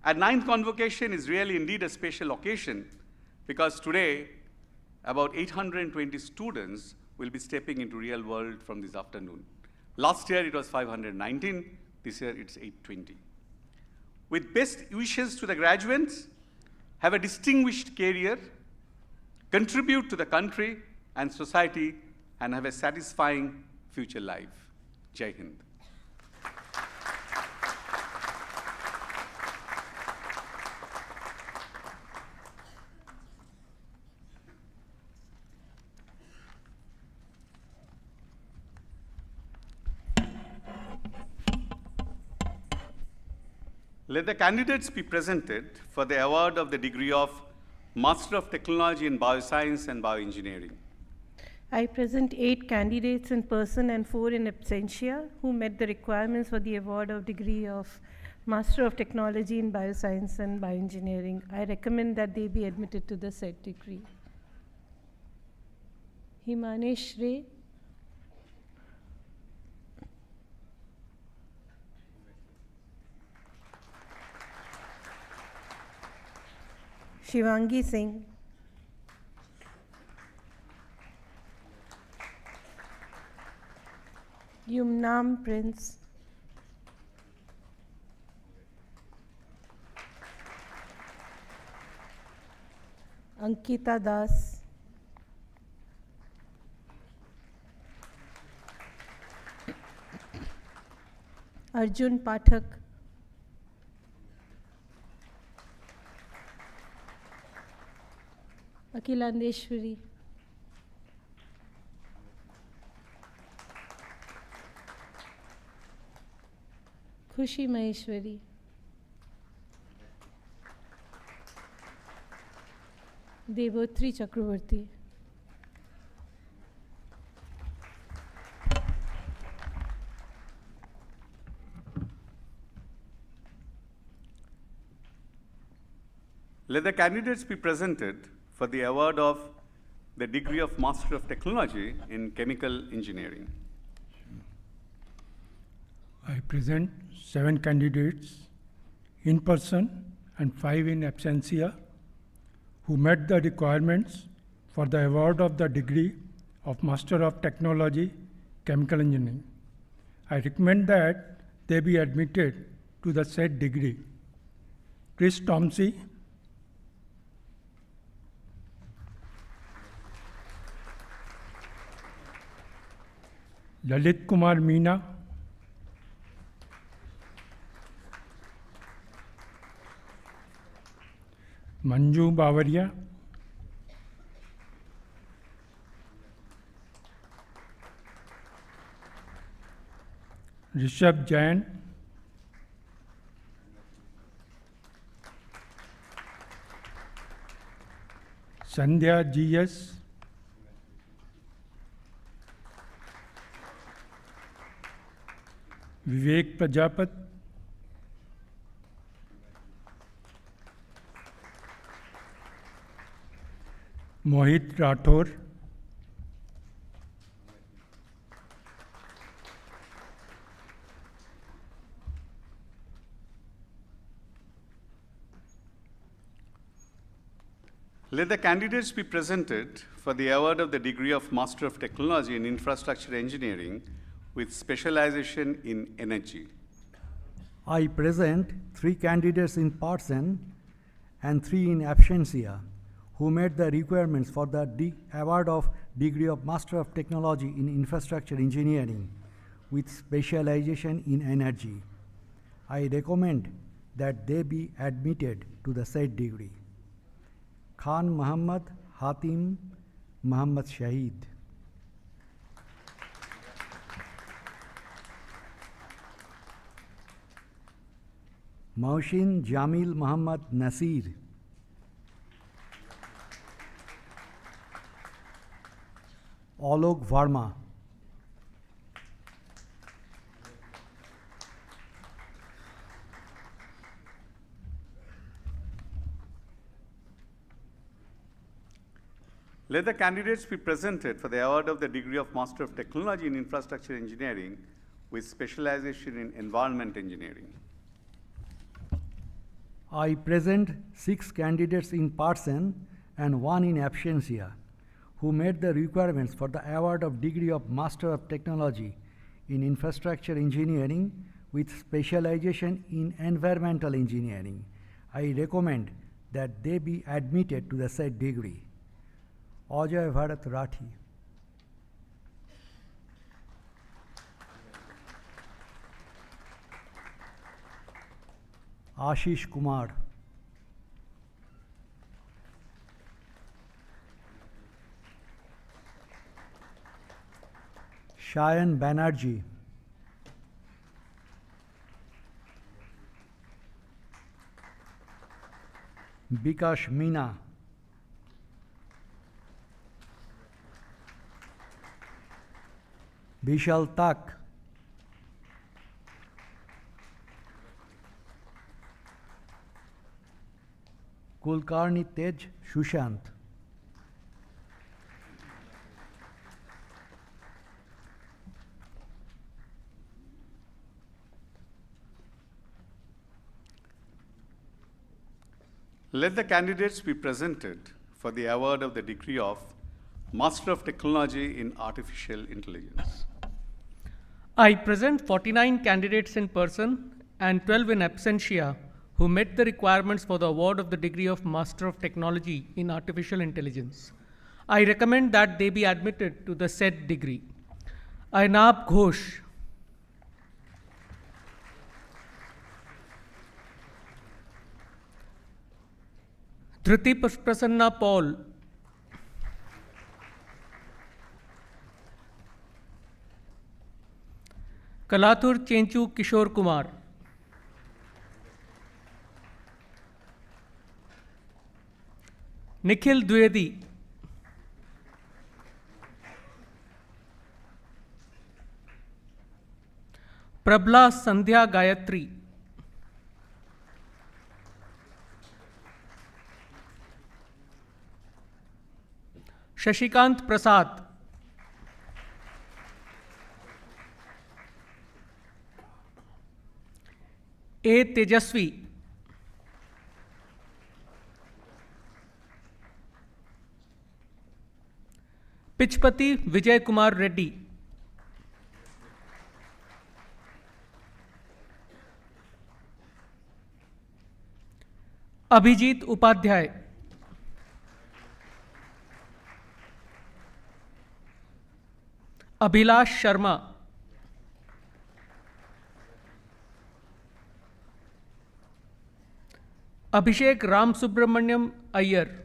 Our 9th convocation is really indeed a special occasion because today about 820 students will be stepping into real world from this afternoon. Last year it was 519, this year it's 820. With best wishes to the graduates, have a distinguished career, contribute to the country and society, and have a satisfying future life. Jai Hind. Let the candidates be presented for the award of the degree of Master of Technology in Bioscience and Bioengineering.
I present 8 candidates in person and 4 in absentia who met the requirements for the award of degree of Master of Technology in Bioscience and Bioengineering. I recommend that they be admitted to the said degree. Himanesh Ray, Shivangi Singh, Yumnam Prince, Ankita Das, Arjun Pathak, Akhilandeshwari, Khushi Maheshwari, Devatri Chakravarti.
Let the candidates be presented for the award of the degree of Master of Technology in Chemical Engineering.
I present 7 candidates in person and 5 in absentia who met the requirements for the award of the degree of Master of Technology, Chemical Engineering. I recommend that they be admitted to the said degree. Chris Tomsey, Lalit Kumar Meena, Manju Bavaria, Rishabh Jain, Sandhya G.S., Vivek Prajapat, Mohit Rathore,
Let the candidates be presented for the award of the degree of Master of Technology in Infrastructure Engineering with specialization in energy.
I present 3 candidates in person and 3 in absentia who met the requirements for the award of degree of Master of Technology in Infrastructure Engineering with specialization in energy. I recommend that they be admitted to the said degree. Khan Muhammad Hatim Muhammad Shahid. Maushin Jamil Muhammad Nasir. Alok Varma.
Let the candidates be presented for the award of the degree of Master of Technology in Infrastructure Engineering with specialization in Environment Engineering.
I present 6 candidates in person and 1 in absentia who met the requirements for the award of degree of Master of Technology in Infrastructure Engineering with specialization in Environmental Engineering. I recommend that they be admitted to the said degree. Ajay Bharat Rathi. Ashish Kumar. Shayan Banerjee. Bikash Meena. Vishal Tak. Kulkarni Tej Shushant.
Let the candidates be presented for the award of the degree of Master of Technology in Artificial Intelligence.
I present 49 candidates in person and 12 in absentia who met the requirements for the award of the degree of Master of Technology in Artificial Intelligence. I recommend that they be admitted to the said degree. Ainab Ghosh, Dhriti Prasanna Paul, Kalathur Chenchu Kishore Kumar, Nikhil Dwivedi, Prabala Sandhya Gayatri, Shashikant Prasad, A Tejaswi, Pichapati Vijay Kumar Reddy, Abhijeet Upadhyay, Abhilash Sharma, Abhishek Ram Subramanyam Iyer,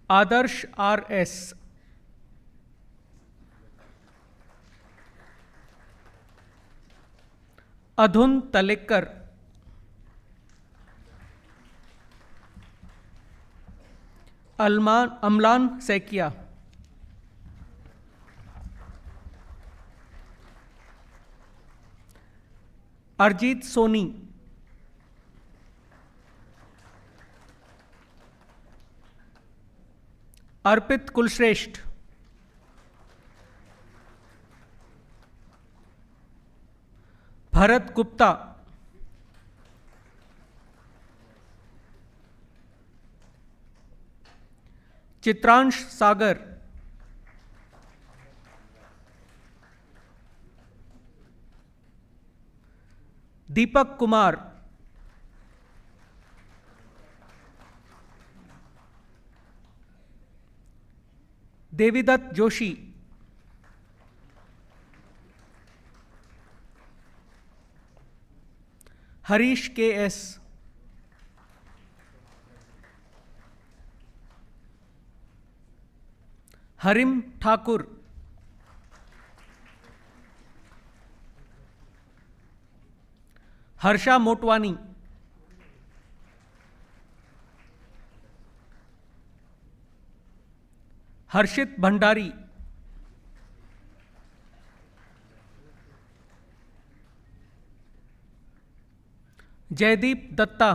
Adarsh R S, Adhun Talekar, Amlan Saikia, Arijit Soni, Arpit Kulshreshtha, Bharat Gupta, Chitransh Sagar, Deepak Kumar, Devidatt Joshi, Harish K S, Harim Thakur, Harsha Motwani, Harshit Bhandari, Jaydeep Dutta,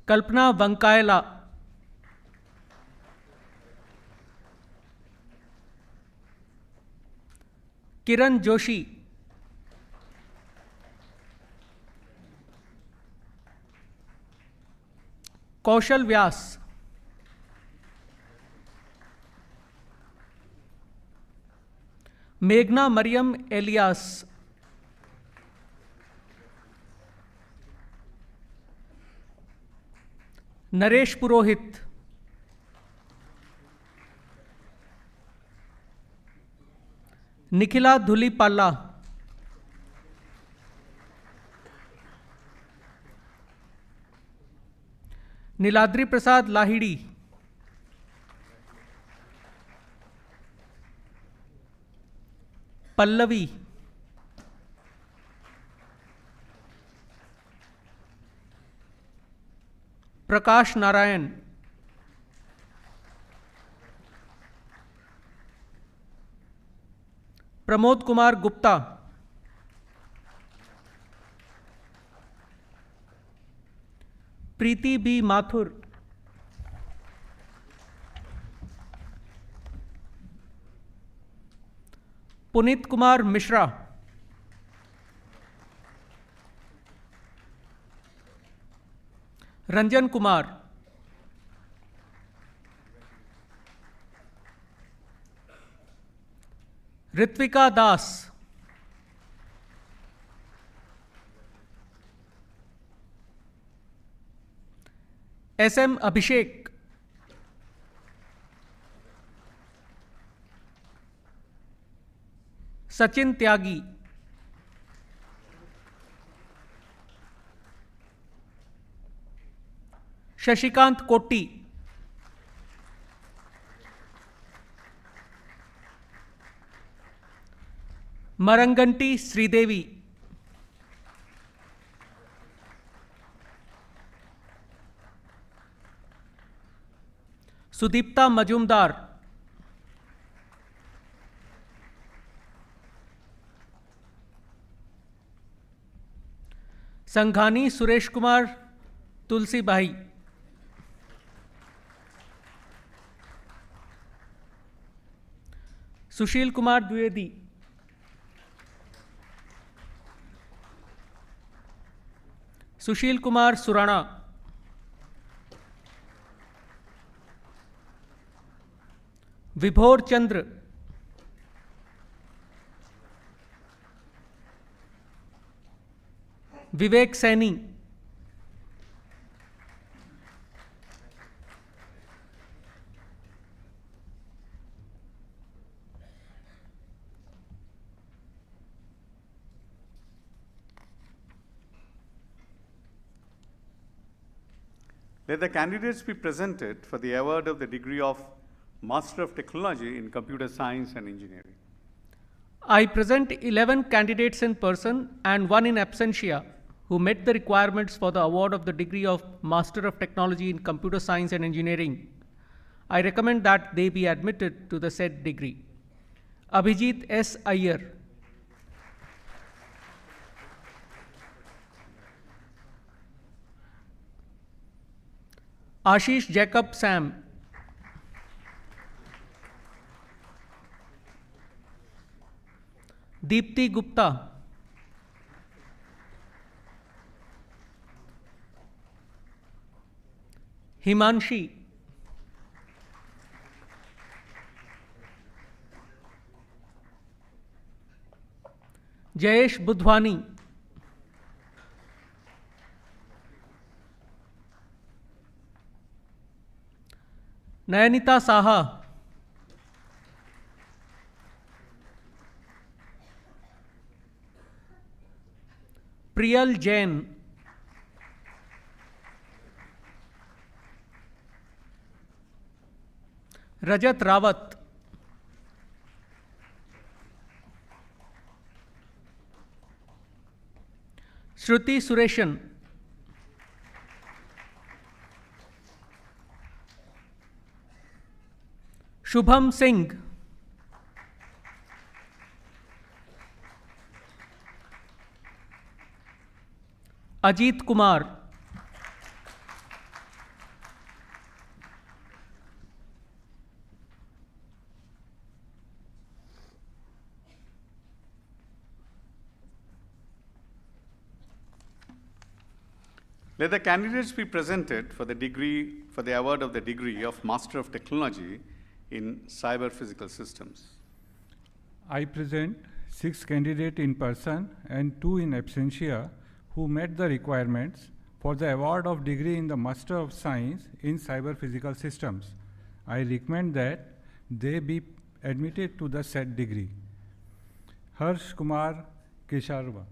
Kalpana Vankayala, Kiran Joshi, Kaushal Vyas, मेघना मरियम एलियास, नरेश पुरोहित, निखिला धुलीपाला, नीलाद्री प्रसाद लाहिड़ी, पल्लवी, प्रकाश नारायण, प्रमोद कुमार गुप्ता, प्रीति B Mathur, Puneet Kumar Mishra, Ranjan Kumar, Ritvika Das, SM. Abhishek, Sachin Tyagi, Shashikant Kotti, Maranganti Sridevi. Sudipta Majumdar. Sanghani Suresh Kumar Tulsi Bhai. Sushil Kumar Dwivedi. Sushil Kumar Surana. Vibhor Chandra. Vivek Saini.
Let the candidates be presented for the award of the degree of Master of Technology in Computer Science and Engineering.
I present 11 candidates in person and 1 in absentia who met the requirements for the award of the degree of Master of Technology in Computer Science and Engineering. I recommend that they be admitted to the said degree. Abhijit S. Iyer. Ashish Jacob Sam. Deepti Gupta. Himanshi. Jayesh Budhwani. Nayanita Saha. Priyal Jain. Rajat Rawat. Shruti Sureshan. Shubham Singh. Ajit Kumar.
Let the candidates be presented for the award of the degree of Master of Technology in Cyber Physical Systems.
I present 6 candidates in person and 2 in absentia who met the requirements for the award of degree in the Master of Science in Cyber Physical Systems. I recommend that they be admitted to the said degree. Harsh Kumar Kesharva.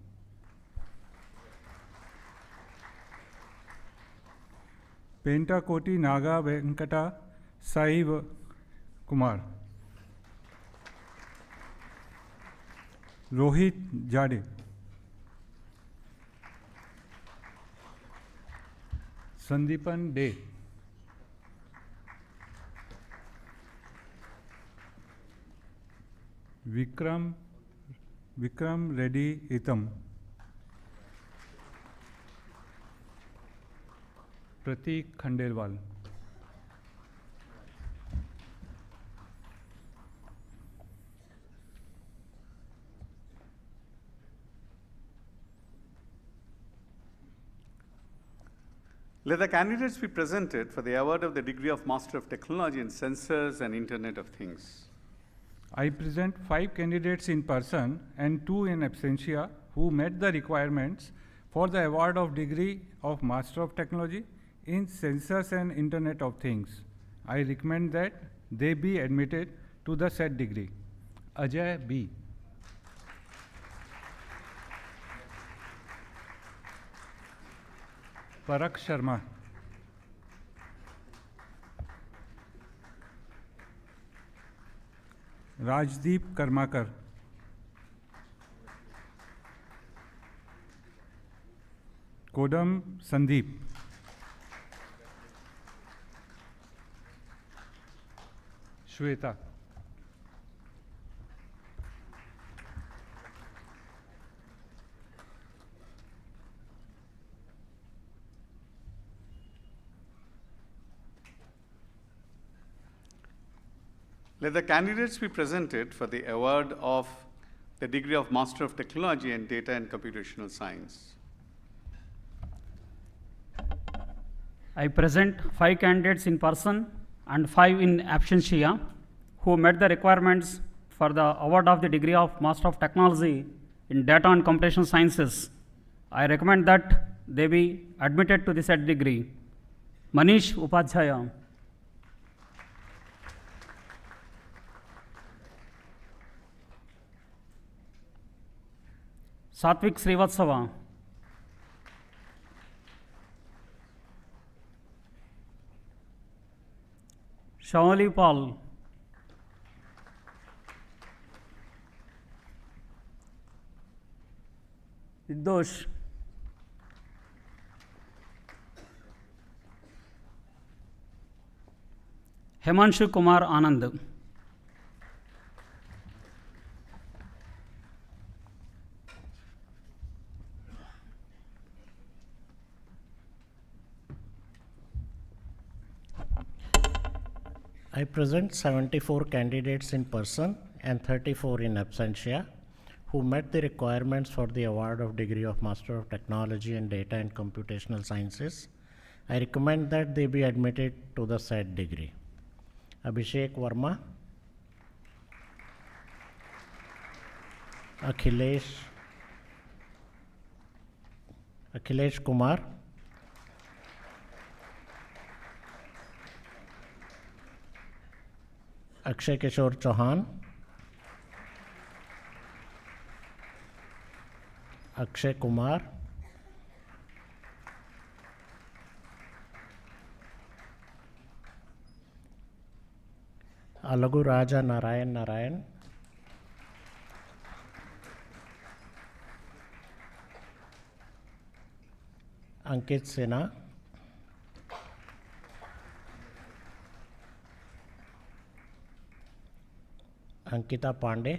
Pentakoti Naga Venkata Saiv Kumar. Rohit Jade. Sandipan De. Vikram Reddy Itam. Pratik Khandelwal.
Let the candidates be presented for the award of the degree of Master of Technology in Sensors and Internet of Things.
I present 5 candidates in person and 2 in absentia who met the requirements for the award of degree of Master of Technology in Sensors and Internet of Things. I recommend that they be admitted to the said degree. Ajay B. Parak Sharma. Rajdeep Karmakar. Kodam Sandeep. Shweta.
Let the candidates be presented for the award of the degree of Master of Technology in Data and Computational Science.
I present 5 candidates in person and 5 in absentia who met the requirements for the award of the degree of Master of Technology in Data and Computational Sciences. I recommend that they be admitted to the said degree. Manish Upadhyaya. Satvik Srivatsava. Shamali Paul. Dosh. Himanshu Kumar Anand.
I present 74 candidates in person and 34 in absentia who met the requirements for the award of degree of Master of Technology in Data and Computational Sciences. I recommend that they be admitted to the said degree. Abhishek Verma, Akhilesh Kumar, Akshay Kishore Chauhan, Akshay Kumar, Alagu Raja Narayan, Ankit Sinha, Ankita Pandey,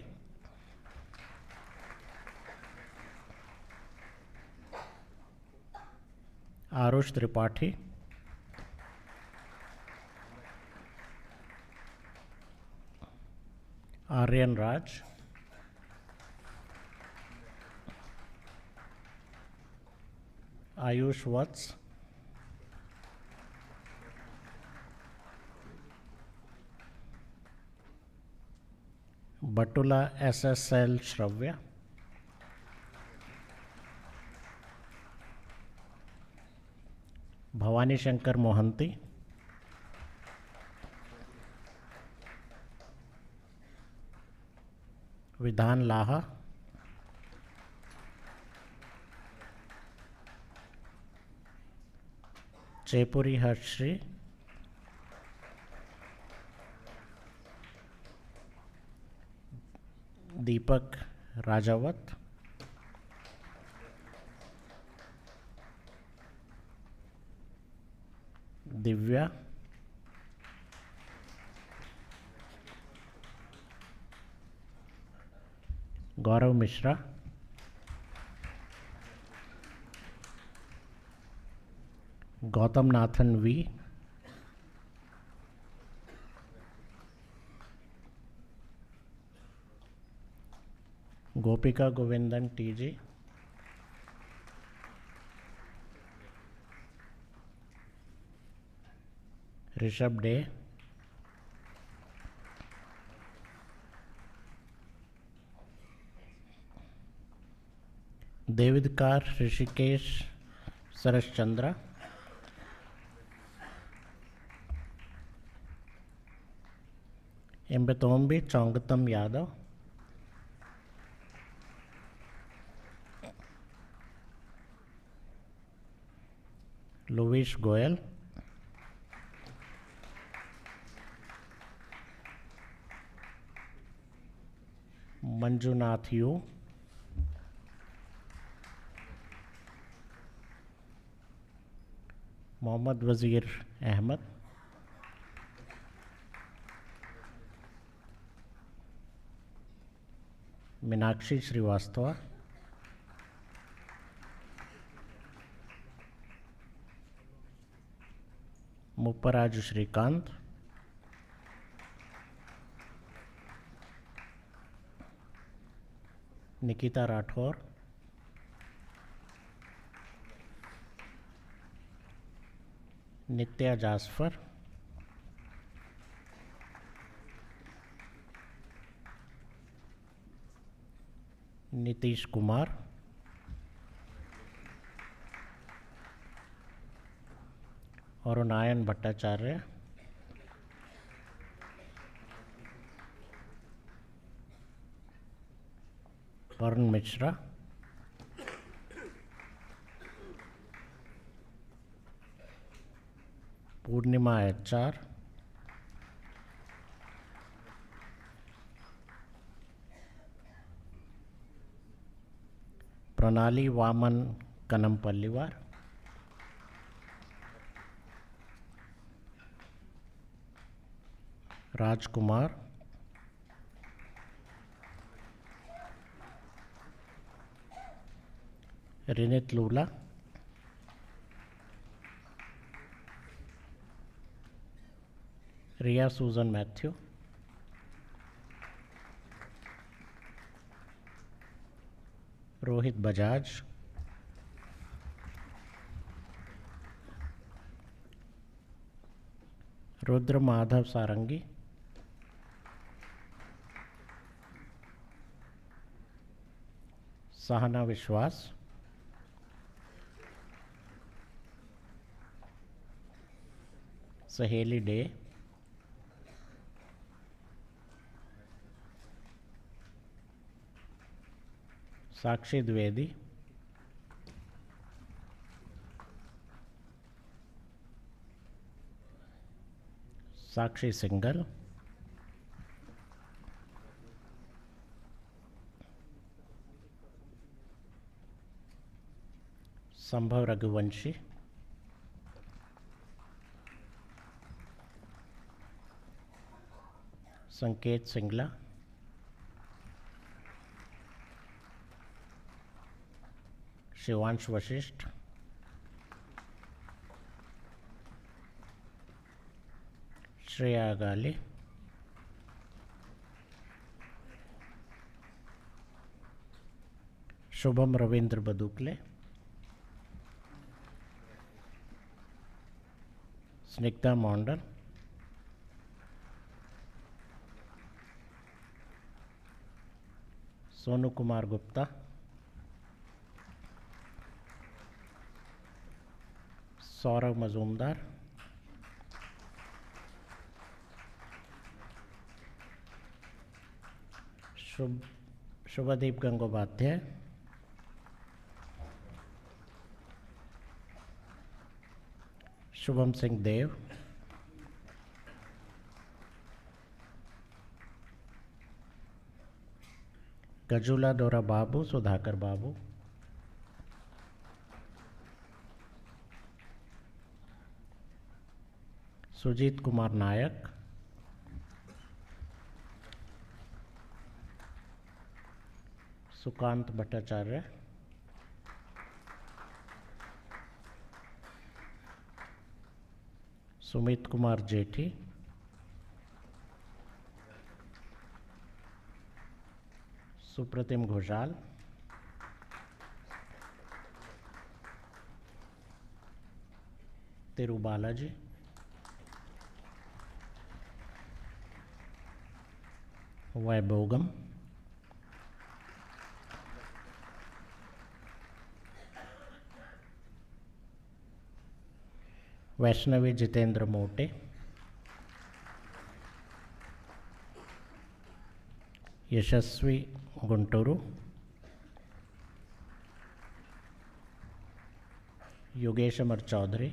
Arush Tripathi, Aryan Raj, Ayush Vats, Batula SSL Shravya, Bhavani Shankar Mohanty, Vidhan Laha, Chepuri Harshri, Deepak Rajawat, Divya, Gaurav Mishra, Gautam Nathan V, Gopika Govindan TG, Rishabh Day, Devidkar Rishikesh Sarash Chandra, Embetombi Chongatam Yadav, Luis Goyal, Manjunath Yu, Mohammad Wazir Ahmed, Meenakshi Srivastava, मुप्पराज Shrikant, Nikita Rathore, Nitya जासफर, Nitish Kumar, अरुणायन Bhattacharya, Varun Mishra, Purnima HR, प्रणाली वामन कनमपल्लीवार, राजकुमार, रिनित लूला, रिया सूजन Matthew, Rohit Bajaj, Rudra Madhav सारंगी, सहना विश्वास, सहेली day, साक्षी द्विवेदी, साक्षी single, संभव रघुवंशी, संकेत सिंगला, शिवांश वशिष्ठ, श्रेया गाले, शुभम रविंद्र बदुकले, स्निग्धा मॉन्डल, सोनू कुमार गुप्ता, सौरभ मजूमदार, शुभदीप गंगोपाध्याय, शुभम सिंह देव, गजुला डोरा बाबू, सुधाकर बाबू, सुजीत कुमार नायक, सुकांत भट्टाचार्य, सुमित कुमार जेठी, सुप्रतिम घोषाल, तिरु बालाजी, वैभोगम, वैष्णवी जितेंद्र मोटे, यशस्वी गुंटूरू, योगेश अमर चौधरी,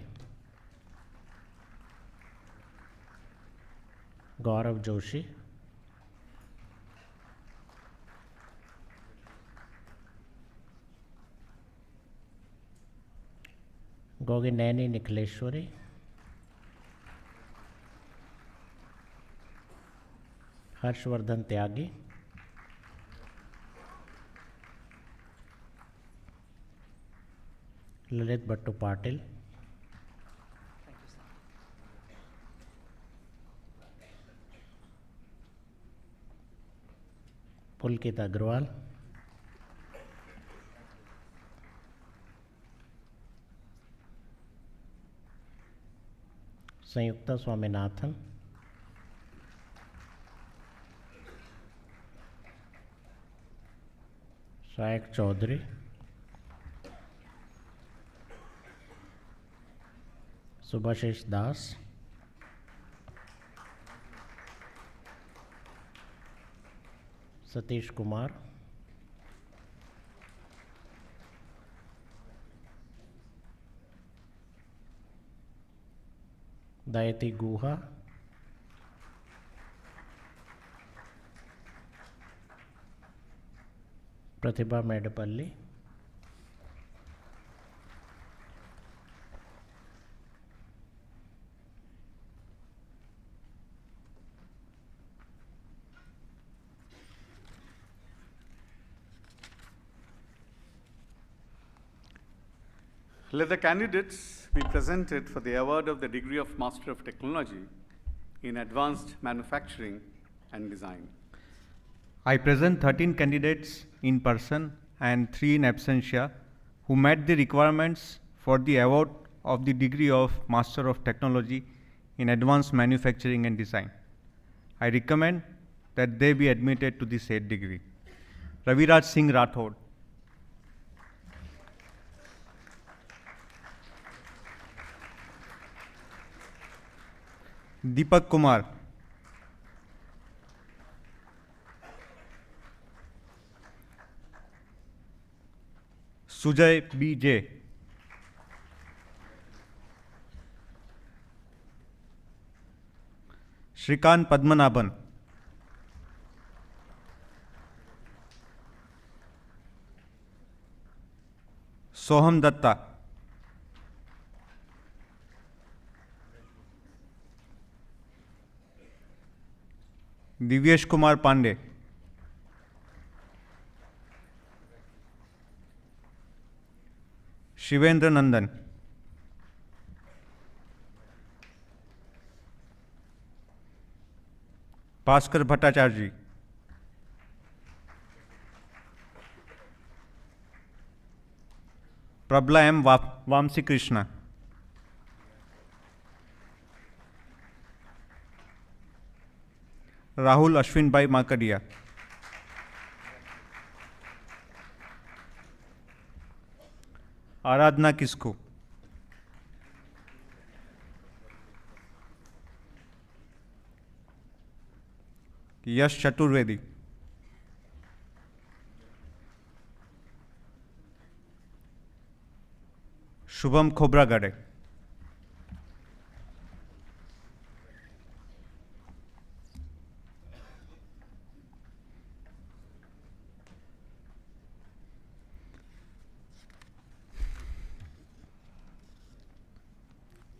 गौरव Joshi, Gogineni Nikleshwari, Harshvardhan Tyagi, Lalit Bhattu Patil, Pulkit Agrawal, Sanyukta Swaminathan, Sayak Chaudhary, Subhashish Das, Satish Kumar, Dayati Guha, Pratibha Medapalli,
Let the candidates be presented for the award of the degree of Master of Technology in Advanced Manufacturing and Design.
I present 13 candidates in person and 3 in absentia who met the requirements for the award of the degree of Master of Technology in Advanced Manufacturing and Design. I recommend that they be admitted to the said degree. Raviraj Singh Rathod, Deepak Kumar, Sujay B.J., Shrikant Padmanabhan, Soham Datta, Divyesh Kumar Pandey, Shivendra Nandan, Bhaskar Bhattacharya, Prabla M. Vamsi Krishna, Rahul Ashwin Bhai Makadia, Aradhna Kisku, Yash Chaturvedi, Shubham Khobragade,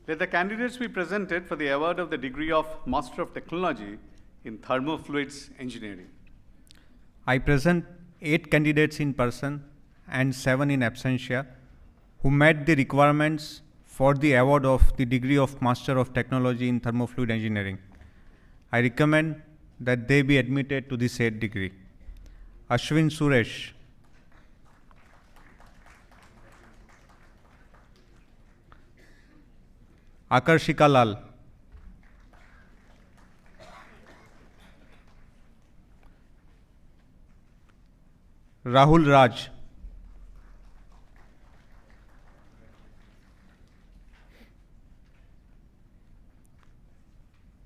Let the candidates be presented for the award of the degree of Master of Technology in Thermofluids Engineering.
I present 8 candidates in person and 7 in absentia who met the requirements for the award of the degree of Master of Technology in Thermofluid Engineering. I recommend that they be admitted to the said degree. Ashwin Suresh, Akarshika Lal, Rahul Raj,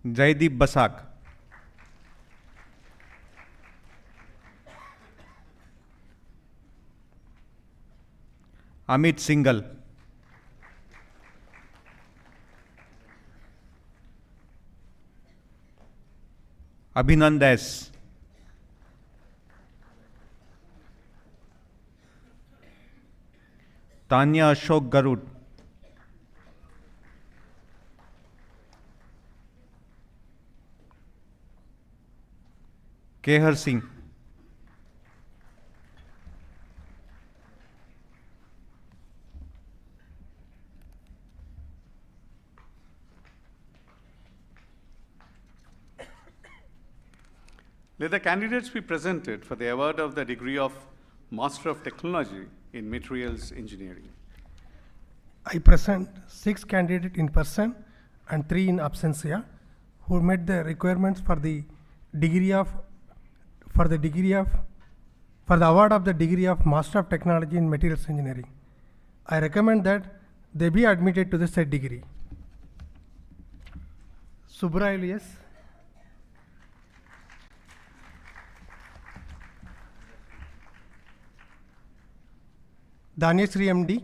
Jaideep Basak, Amit Singhal, Abhinand S, Tanya Ashok Garud, Kehar Singh.
Let the candidates be presented for the award of the degree of Master of Technology in Materials Engineering.
I present 6 candidates in person and 3 in absentia who met the requirements for the award of the degree of Master of Technology in Materials Engineering. I recommend that they be admitted to the said degree. Subra Elias, Danyasri MD,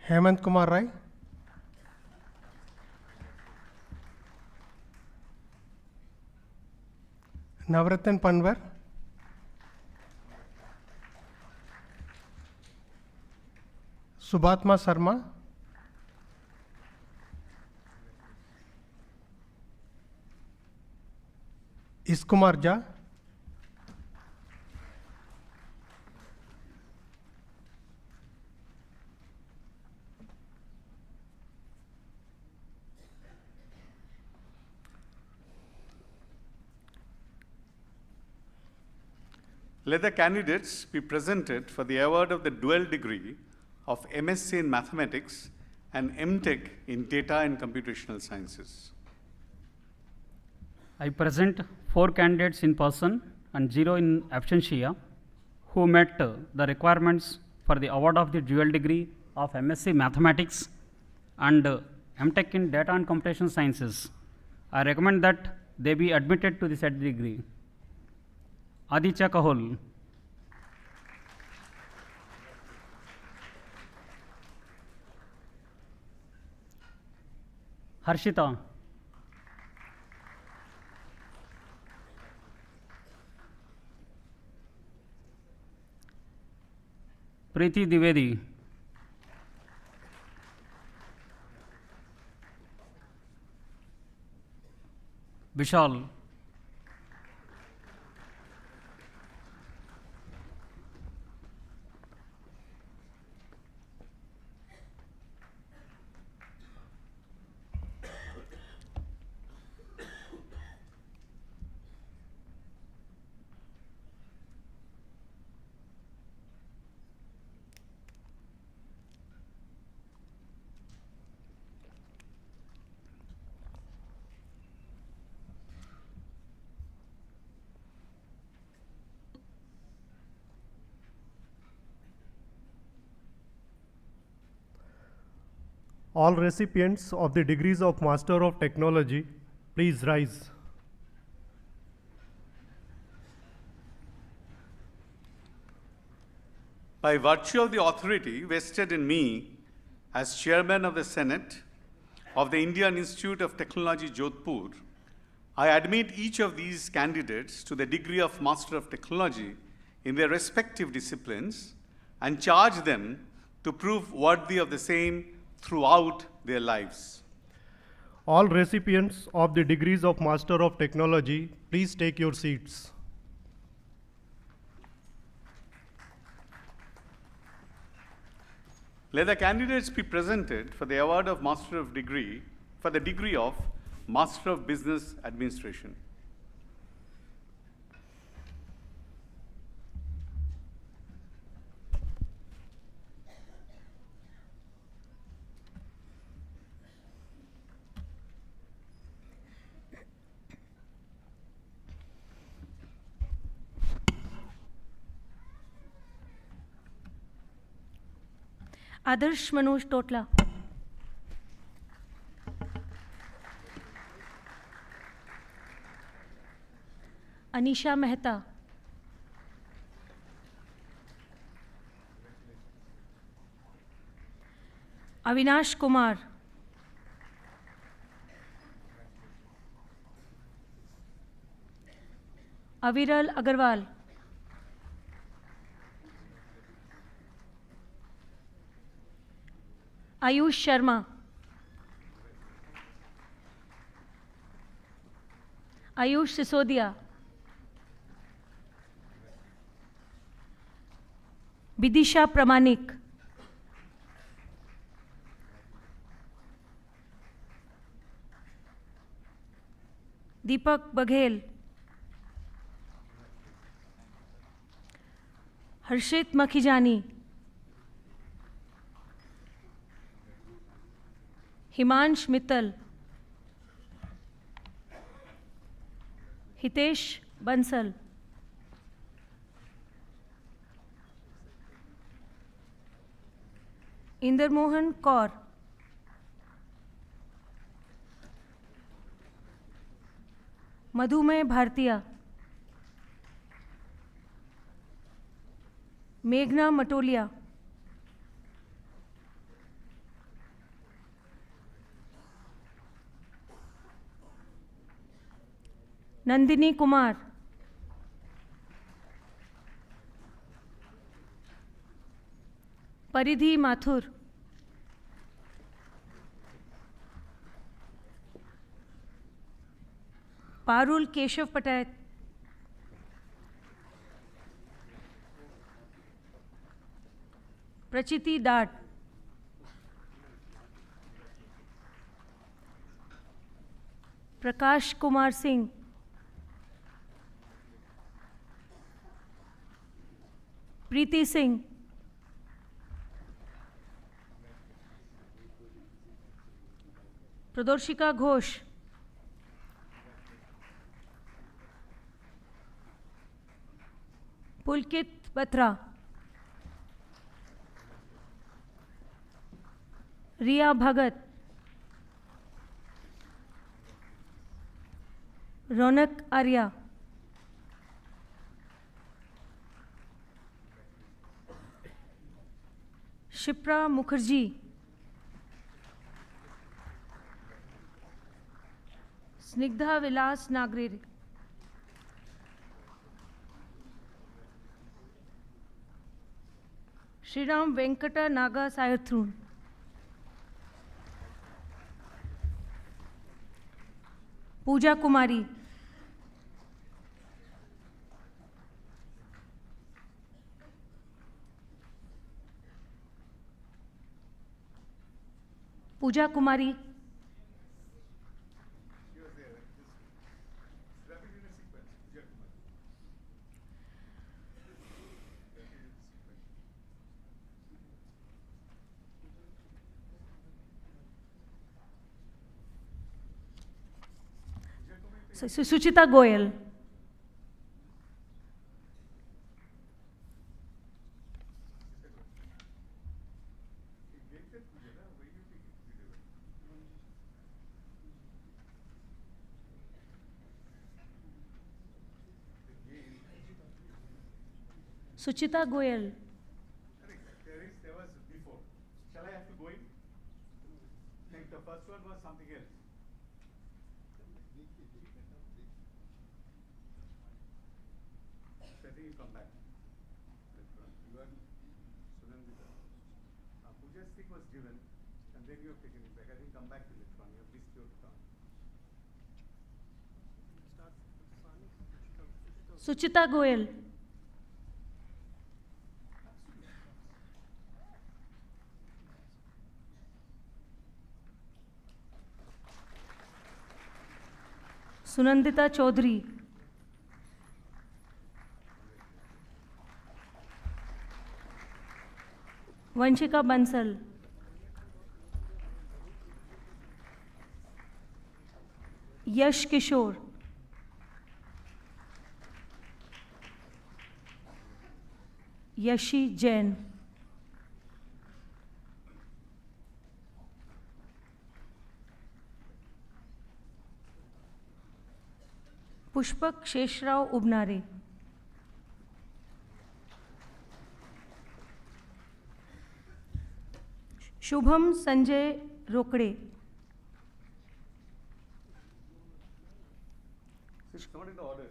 Hemant Kumar Rai, Navratan Panwar, Subatma Sarma, Iskumar Jha,
Let the candidates be presented for the award of the dual degree of M.Sc in Mathematics and M.Tech in Data and Computational Sciences.
I present 4 candidates in person and 0 in absentia who met the requirements for the award of the dual degree of M.Sc Mathematics and M.Tech in Data and Computational Sciences. I recommend that they be admitted to the said degree. Aditya Kahol, Harshita, Preeti Dwivedi, Vishal,
all recipients of the degrees of Master of Technology, please rise.
By virtue of the authority vested in me as Chairman of the Senate of the Indian Institute of Technology, Jodhpur, I admit each of these candidates to the degree of Master of Technology in their respective disciplines and charge them to prove worthy of the same throughout their lives.
All recipients of the degrees of Master of Technology, please take your seats.
Let the candidates be presented for the award of Master of Degree, for the degree of Master of Business Administration.
आदर्श मनोज टोटला, अनीशा मेहता, अविनाश कुमार, अविरल अग्रवाल, आयुष शर्मा, आयुष सिसोदिया, विदिशा प्रमाणिक, दीपक बघेल, हर्षित मखीजानी, हिमांश मित्तल, हितेश बंसल, इंद्रमोहन कौर, मधुमेह भारतीय, मेघना मटोलिया, नंदिनी कुमार, परिधि माथुर, पारुल केशव पटैत, प्रचिति दाट, प्रकाश कुमार सिंह, प्रीति सिंह, प्रदर्शिका घोष, पुलकित बत्रा, रिया भगत, रौनक आर्या, शिप्रा मुखर्जी, स्निग्धा विलास नागरिक, श्रीराम वेंकट नागा सायथ्रून, पूजा कुमारी, पूजा कुमारी, सुचिता गोयल, सुचिता Goyal,
There was before. Shall I have to go in? I think the first one was something else. So I think you come back. You are Sunandita. Puja's thing was given, and then you have taken it back. I think come back to this one. You have missed your turn.
Suchita Goyal, Sunandita Chaudhary, Vanshika Bansal, Yash Kishore, Yeshi Jain, Pushpak Sheshrao उबनारे, Shubham Sanjay Rokde,
It's not in the order.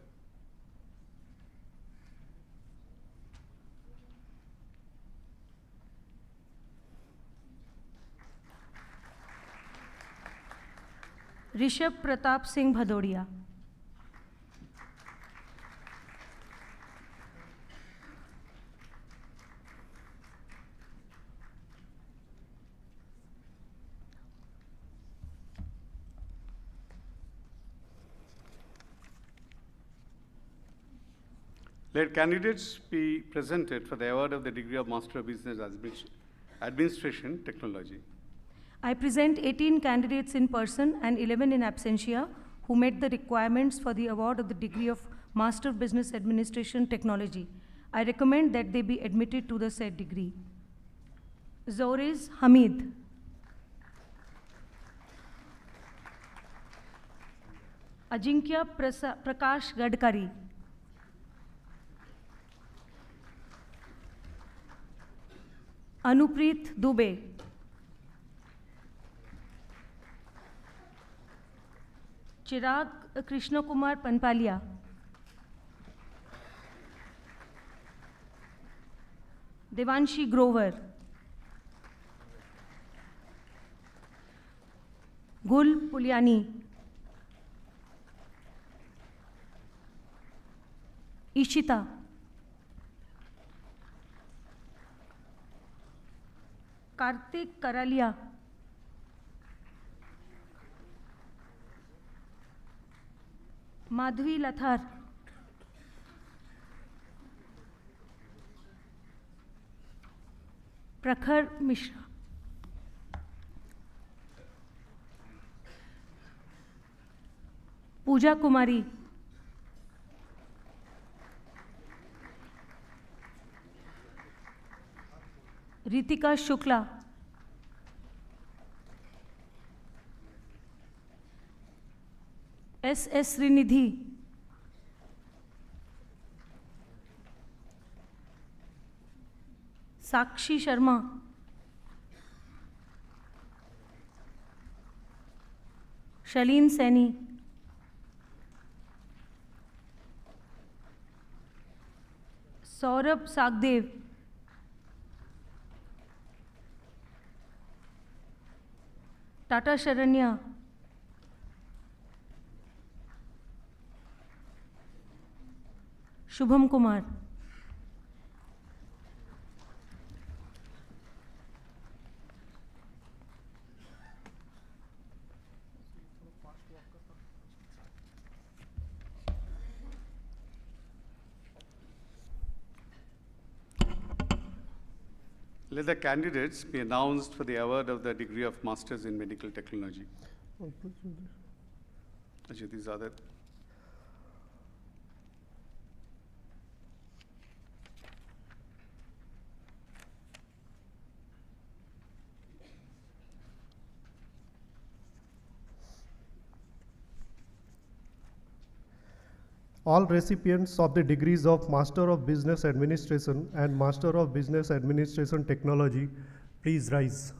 Rishabh Pratap Singh भदौड़िया,
Let candidates be presented for the award of the degree of Master of Business Administration Technology.
I present 18 candidates in person and 11 in absentia who met the requirements for the award of the degree of Master of Business Administration Technology. I recommend that they be admitted to the said degree. Zores Hamid. Ajinkya Prakash Gadkari. Anupreet Dubey. Chirag Krishna Kumar Panpalia. Devanshi Grover. Gul Puliani. Ishita. Kartik Karalia. Madhvi Lathar. Prakhar Mishra. Pooja Kumari. Ritika Shukla. S.S. Srinidhi. Sakshi Sharma. Shaleen Saini. Saurabh Sagdev. Tata Sharanya. Shubham Kumar.
Let the candidates be announced for the award of the degree of Masters in Medical Technology. Ajay, these are the
All recipients of the degrees of Master of Business Administration and Master of Business Administration Technology, please rise.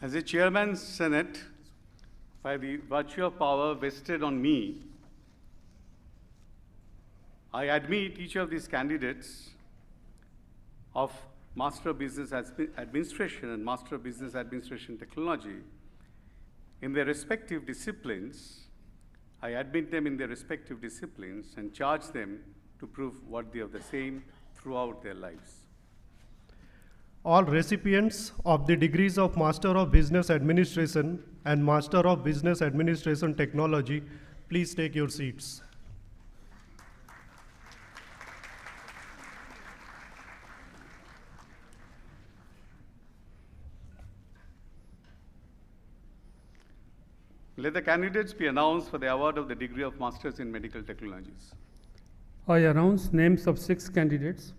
As a Chairman Senate, by the virtue of power vested on me, I admit each of these candidates of Master of Business Administration and Master of Business Administration Technology in their respective disciplines. I admit them in their respective disciplines and charge them to prove worthy of the same throughout their lives.
All recipients of the degrees of Master of Business Administration and Master of Business Administration Technology, please take your seats.
Let the candidates be announced for the award of the degree of Masters in Medical Technologies.
I announce names of 6 candidates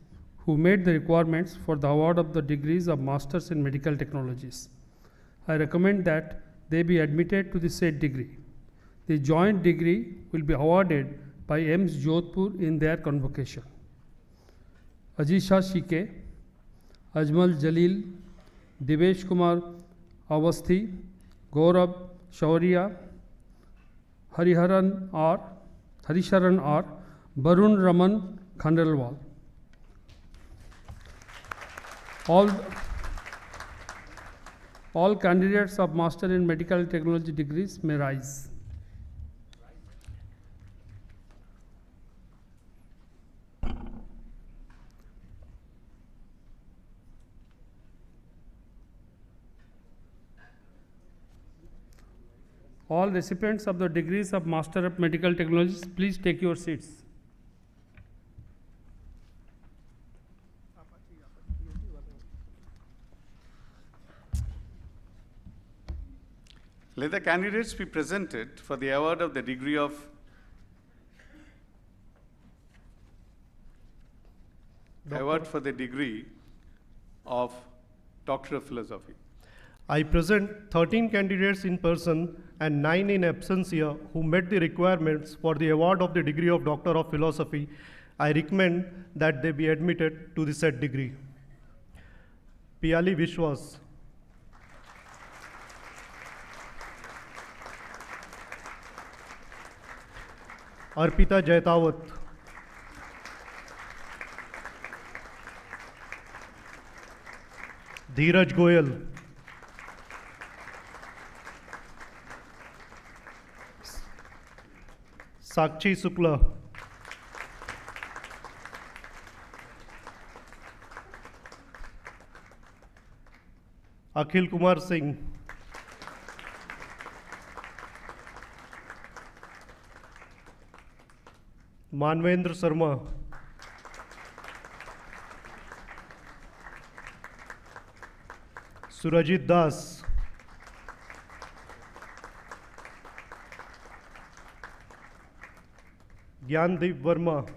who made the requirements for the award of the degrees of Masters in Medical Technologies. I recommend that they be admitted to the said degree. The joint degree will be awarded by IIMS Jodhpur in their convocation. Ajisha Shri K, Ajmal Jalil, Divesh Kumar Avasthi, Gaurav Shaurya, Harisharan R, Barun Raman All candidates of Master in Medical Technology degrees may rise. All recipients of the degrees of Master of Medical Technologies, please take your seats.
Let the candidates be presented for the award of the degree of Doctor of Philosophy.
I present 13 candidates in person and 9 in absentia who met the requirements for the award of the degree of Doctor of Philosophy. I recommend that they be admitted to the said degree. Piyali Vishwas, Arpita Jaitawat, Dheeraj Goyal, Sakshi Sukla, Akhil Kumar Singh, Manvendra Sharma, Surajit Das, Gyandeep Verma,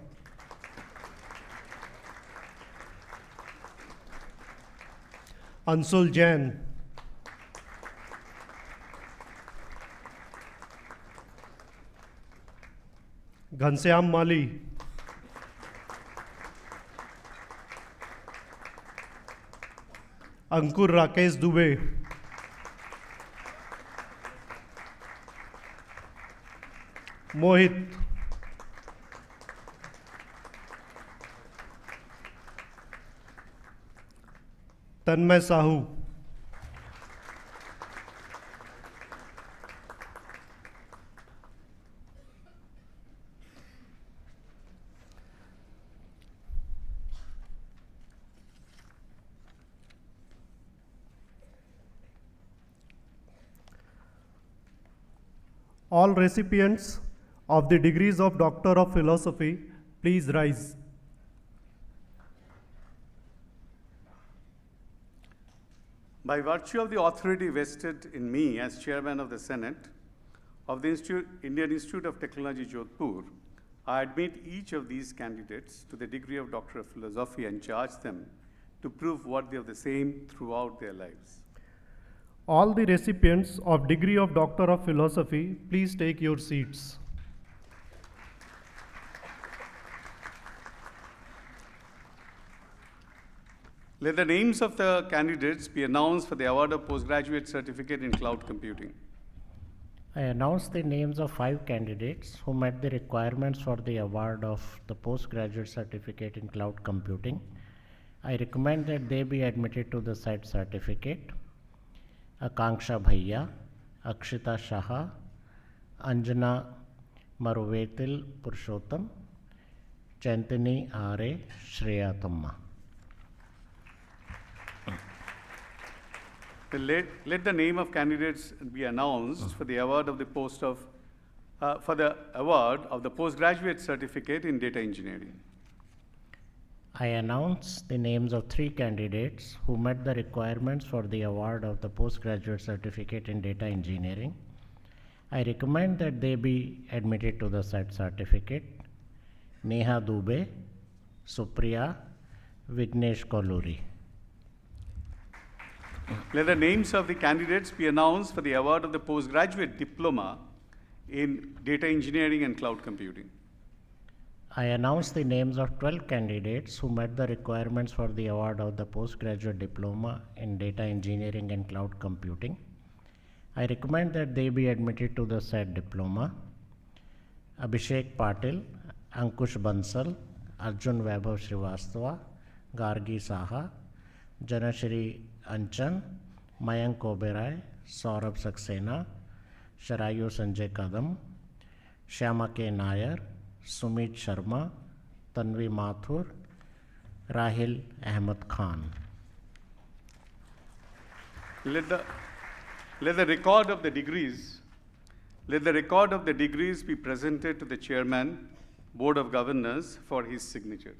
Ansul Jain, Ghanshyam Mali, Ankur Rakesh Dubey, Mohit, Tanmay Sahu, all recipients of the degrees of Doctor of Philosophy, please rise.
By virtue of the authority vested in me as Chairman of the Senate of the Indian Institute of Technology, Jodhpur, I admit each of these candidates to the degree of Doctor of Philosophy and charge them to prove worthy of the same throughout their lives.
All the recipients of degree of Doctor of Philosophy, please take your seats.
Let the names of the candidates be announced for the award of postgraduate certificate in cloud computing.
I announce the names of 5 candidates who met the requirements for the award of the postgraduate certificate in cloud computing. I recommend that they be admitted to the said certificate. Akanksha Bhaiya, Akshita Shaha, Anjana Maruvetil Purushottam, Chantini Are, Shreya Tamma.
Let the name of candidates be announced for the award of the postgraduate certificate in data engineering.
I announce the names of 3 candidates who met the requirements for the award of the postgraduate certificate in data engineering. I recommend that they be admitted to the said certificate. Neha Dubey, Supriya, Vignesh Koluri.
Let the names of the candidates be announced for the award of the postgraduate diploma in data engineering and cloud computing.
I announce the names of 12 candidates who met the requirements for the award of the postgraduate diploma in data engineering and cloud computing. I recommend that they be admitted to the said diploma. Abhishek Patil, Ankush Bansal, Arjun Vaibhav Srivastava, Gargi Saha, Janashri Anchan, Mayank Oberoi, Saurabh Saxena, Sharayu Sanjay Kadam, Shyama K. Nair, Sumit Sharma, Tanvi Mathur, Rahil Ahmed Khan.
Let the record of the degrees be presented to the Chairman, Board of Governors for his signature.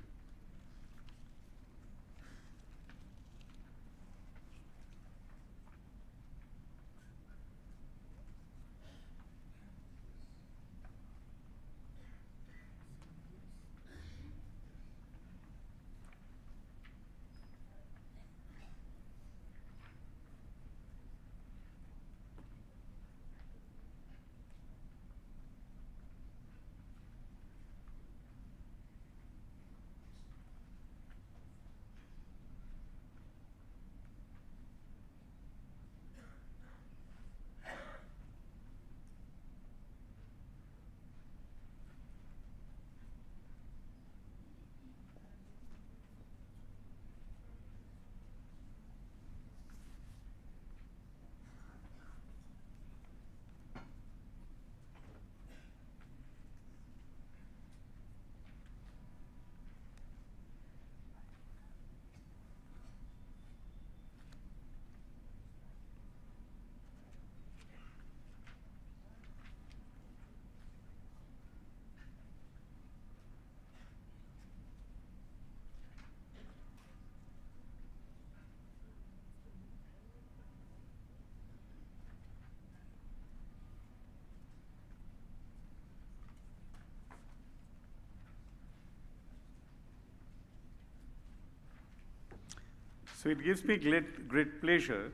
So it gives me great pleasure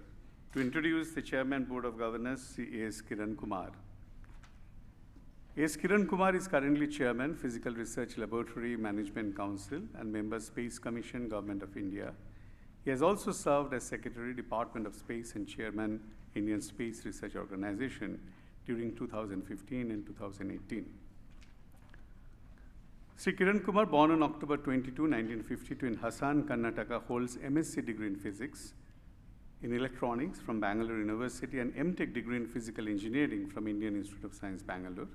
to introduce the Chairman Board of Governors, Shri A.S. Kiran Kumar. A.S. Kiran Kumar is currently Chairman, Physical Research Laboratory Management Council and member Space Commission, Government of India. He has also served as Secretary, Department of Space and Chairman, Indian Space Research Organization during 2015 and 2018. Shri Kiran Kumar, born on October 22, 1952 in Hassan, Karnataka, holds M.Sc degree in Physics, in Electronics from Bangalore University and M.Tech degree in Physical Engineering from Indian Institute of Science, Bangalore.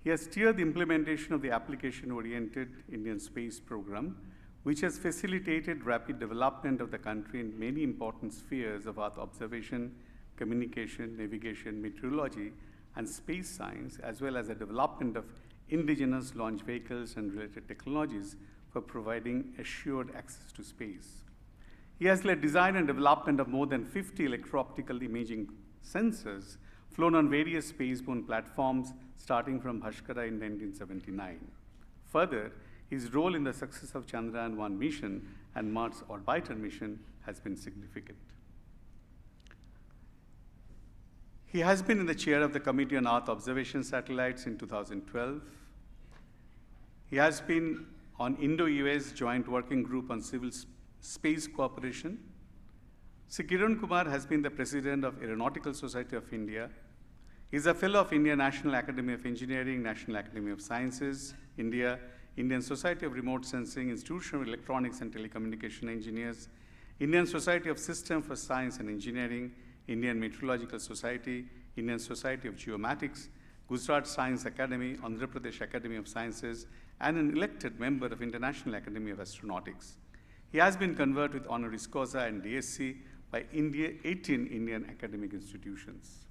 He has steered the implementation of the application-oriented Indian space program, which has facilitated rapid development of the country in many important spheres of Earth observation, communication, navigation, meteorology, and space science, as well as the development of indigenous launch vehicles and related technologies for providing assured access to space. He has led design and development of more than 50 electro-optical imaging sensors flown on various spaceborne platforms starting from Bhaskara in 1979. Further, his role in the success of Chandrayaan-1 mission and Mars Orbiter mission has been significant. He has been in the chair of the Committee on Earth Observation Satellites in 2012. He has been on Indo-US Joint Working Group on Civil Space Cooperation. Shri Kiran Kumar has been the President of Aeronautical Society of India. He is a Fellow of Indian National Academy of Engineering, National Academy of Sciences, India, Indian Society of Remote Sensing, Institution of Electronics and Telecommunication Engineers, Indian Society of Systems for Science and Engineering, Indian Meteorological Society, Indian Society of Geomatics, Gujarat Science Academy, Andhra Pradesh Academy of Sciences, and an elected member of International Academy of Astronautics. He has been conferred with Honorary Causa and D.Sc by 18 Indian academic institutions.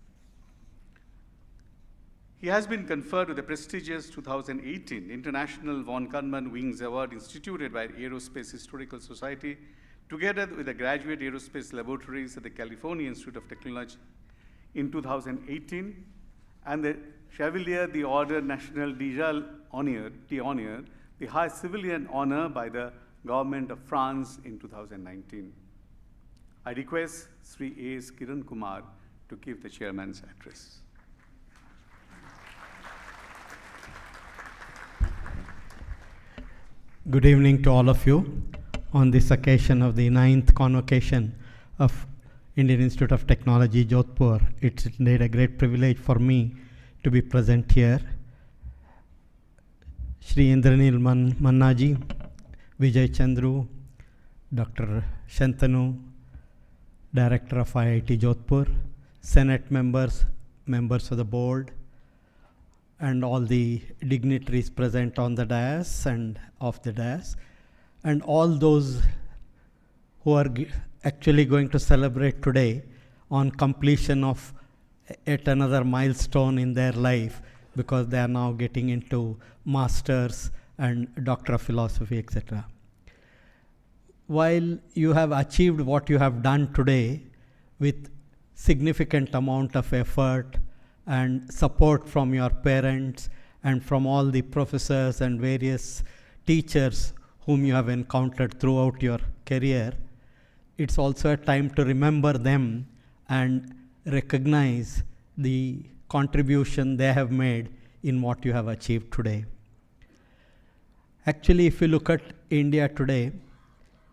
He has been conferred with the prestigious 2018 International von Karman Wings Award instituted by Aerospace Historical Society, together with the Graduate Aerospace Laboratories at the California Institute of Technology in 2018, and the Chevalier d'Ordre National d'Honneur, the high civilian honor by the Government of France in 2019. I request Shri A.S. Kiran Kumar to give the chairman's address.
Good evening to all of you. On this occasion of the 9th Convocation of Indian Institute of Technology, Jodhpur, it's indeed a great privilege for me to be present here. Shri Indranil Manna, Vijay Chandru, Dr. Shantanu, Director of IIT Jodhpur, Senate members, members of the board, and all the dignitaries present on the dais and off the dais, and all those who are actually going to celebrate today on completion of yet another milestone in their life, because they are now getting into masters and doctor of philosophy, etc. While you have achieved what you have done today with significant amount of effort and support from your parents and from all the professors and various teachers whom you have encountered throughout your career, it's also a time to remember them and recognize the contribution they have made in what you have achieved today. Actually, if you look at India today,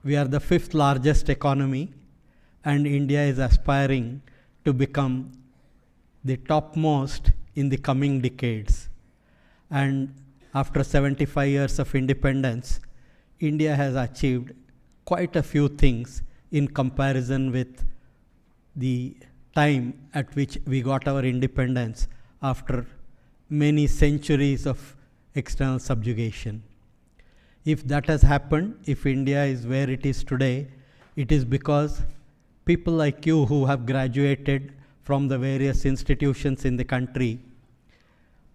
we are the 5th largest economy, and India is aspiring to become the topmost in the coming decades. And after 75 years of independence, India has achieved quite a few things in comparison with the time at which we got our independence after many centuries of external subjugation. If that has happened, if India is where it is today, it is because people like you who have graduated from the various institutions in the country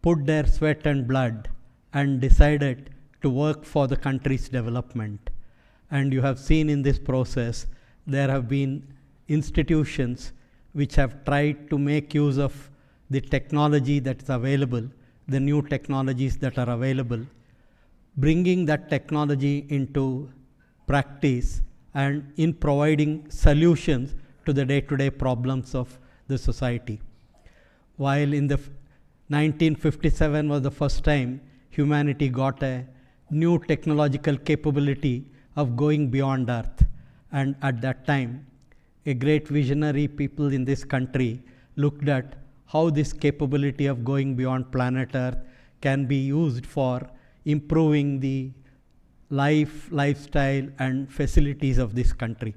put their sweat and blood and decided to work for the country's development. And you have seen in this process, there have been institutions which have tried to make use of the technology that is available, the new technologies that are available, bringing that technology into practice and in providing solutions to the day-to-day problems of the society. While in the 1957 was the first time humanity got a new technological capability of going beyond Earth, and at that time, a great visionary people in this country looked at how this capability of going beyond planet Earth can be used for improving the lifestyle and facilities of this country,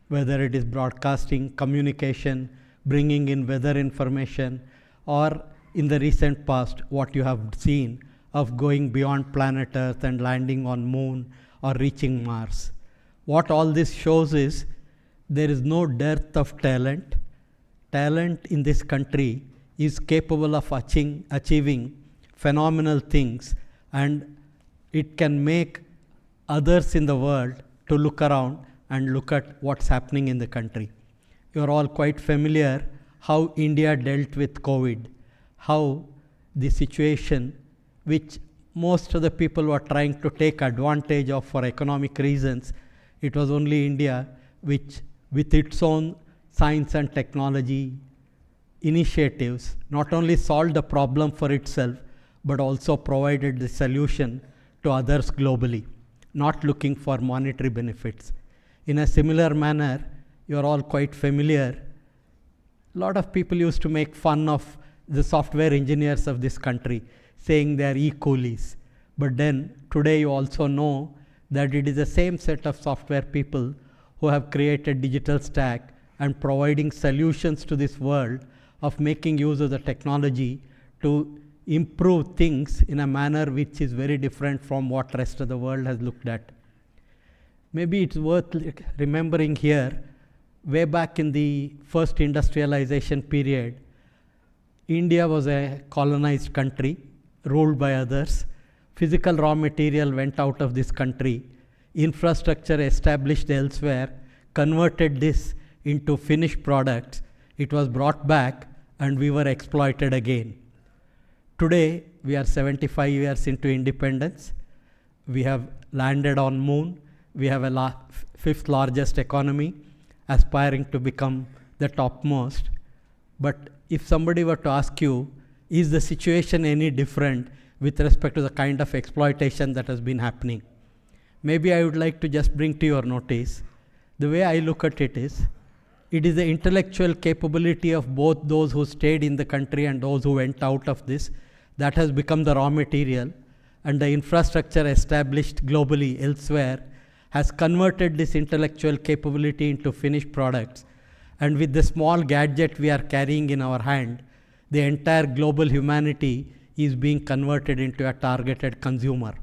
whether it is broadcasting, communication, bringing in weather information, or in the recent past, what you have seen of going beyond planet Earth and landing on Moon or reaching Mars. What all this shows is there is no dearth of talent. Talent in this country is capable of achieving phenomenal things, and it can make others in the world to look around and look at what's happening in the country. You're all quite familiar how India dealt with COVID, how the situation which most of the people were trying to take advantage of for economic reasons, it was only India which, with its own science and technology initiatives, not only solved the problem for itself, but also provided the solution to others globally, not looking for monetary benefits. In a similar manner, you're all quite familiar. A lot of people used to make fun of the software engineers of this country, saying they are e-coolies. But then today you also know that it is the same set of software people who have created digital stack and providing solutions to this world of making use of the technology to improve things in a manner which is very different from what rest of the world has looked at. Maybe it's worth remembering here, way back in the first industrialization period, India was a colonized country ruled by others. Physical raw material went out of this country. Infrastructure established elsewhere converted this into finished products. It was brought back and we were exploited again. Today, we are 75 years into independence. We have landed on Moon. We have a fifth largest economy, aspiring to become the topmost. But if somebody were to ask you, is the situation any different with respect to the kind of exploitation that has been happening? Maybe I would like to just bring to your notice, the way I look at it is the intellectual capability of both those who stayed in the country and those who went out of this that has become the raw material, and the infrastructure established globally elsewhere has converted this intellectual capability into finished products. And with the small gadget we are carrying in our hand, the entire global humanity is being converted into a targeted consumer.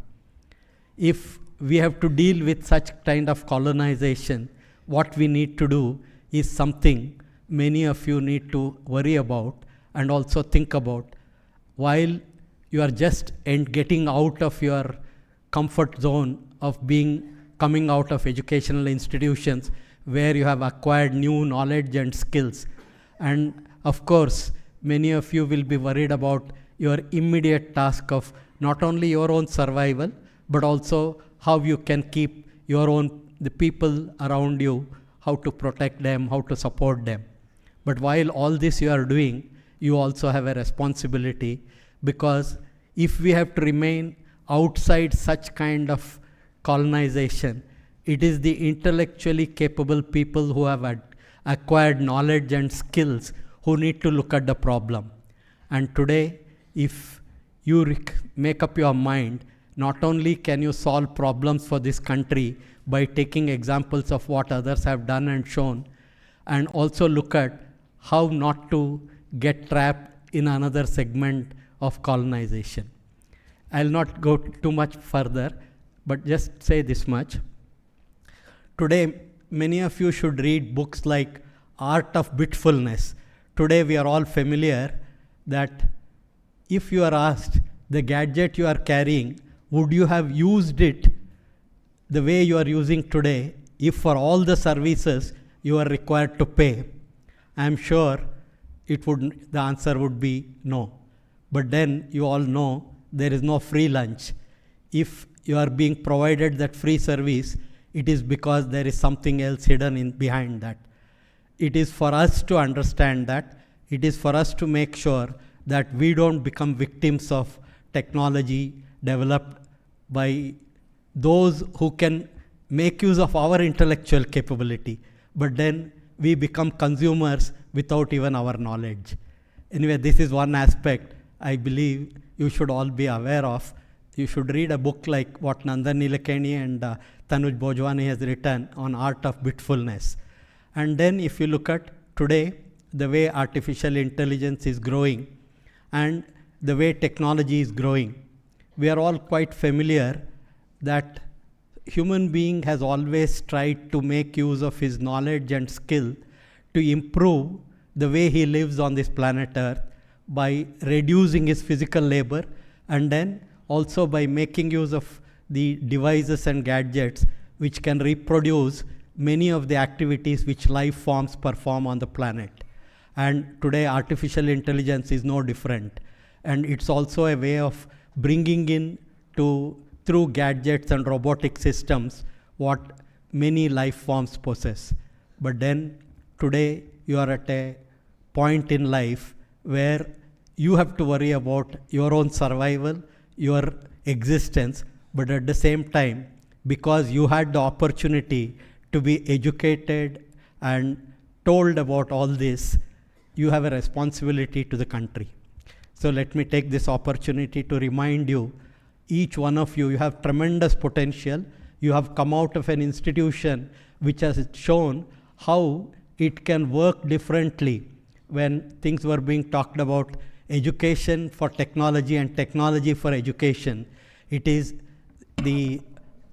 If we have to deal with such kind of colonization, what we need to do is something many of you need to worry about and also think about. While you are just getting out of your comfort zone of coming out of educational institutions where you have acquired new knowledge and skills. And of course, many of you will be worried about your immediate task of not only your own survival, but also how you can keep the people around you, how to protect them, how to support them. But while all this you are doing, you also have a responsibility, because if we have to remain outside such kind of colonization, it is the intellectually capable people who have acquired knowledge and skills who need to look at the problem. And today, if you make up your mind, not only can you solve problems for this country by taking examples of what others have done and shown, and also look at how not to get trapped in another segment of colonization. I'll not go too much further, but just say this much. Today, many of you should read books like Art of Bitfulness. Today, we are all familiar that if you are asked the gadget you are carrying, would you have used it the way you are using today if for all the services you are required to pay? I am sure the answer would be no. But then you all know there is no free lunch. If you are being provided that free service, it is because there is something else hidden behind that. It is for us to understand that. It is for us to make sure that we don't become victims of technology developed by those who can make use of our intellectual capability, but then we become consumers without even our knowledge. Anyway, this is one aspect I believe you should all be aware of. You should read a book like what Nandan Nilekani and Tanuj Bhojwani has written on Art of Bitfulness. And then if you look at today, the way artificial intelligence is growing and the way technology is growing, we are all quite familiar that human being has always tried to make use of his knowledge and skill to improve the way he lives on this planet Earth by reducing his physical labor, and then also by making use of the devices and gadgets which can reproduce many of the activities which life forms perform on the planet. And today artificial intelligence is no different. And it's also a way of bringing in through gadgets and robotic systems what many life forms possess. But then today you are at a point in life where you have to worry about your own survival, your existence, but at the same time, because you had the opportunity to be educated and told about all this, you have a responsibility to the country. So let me take this opportunity to remind you, each one of you, you have tremendous potential. You have come out of an institution which has shown how it can work differently. When things were being talked about education for technology and technology for education, it is the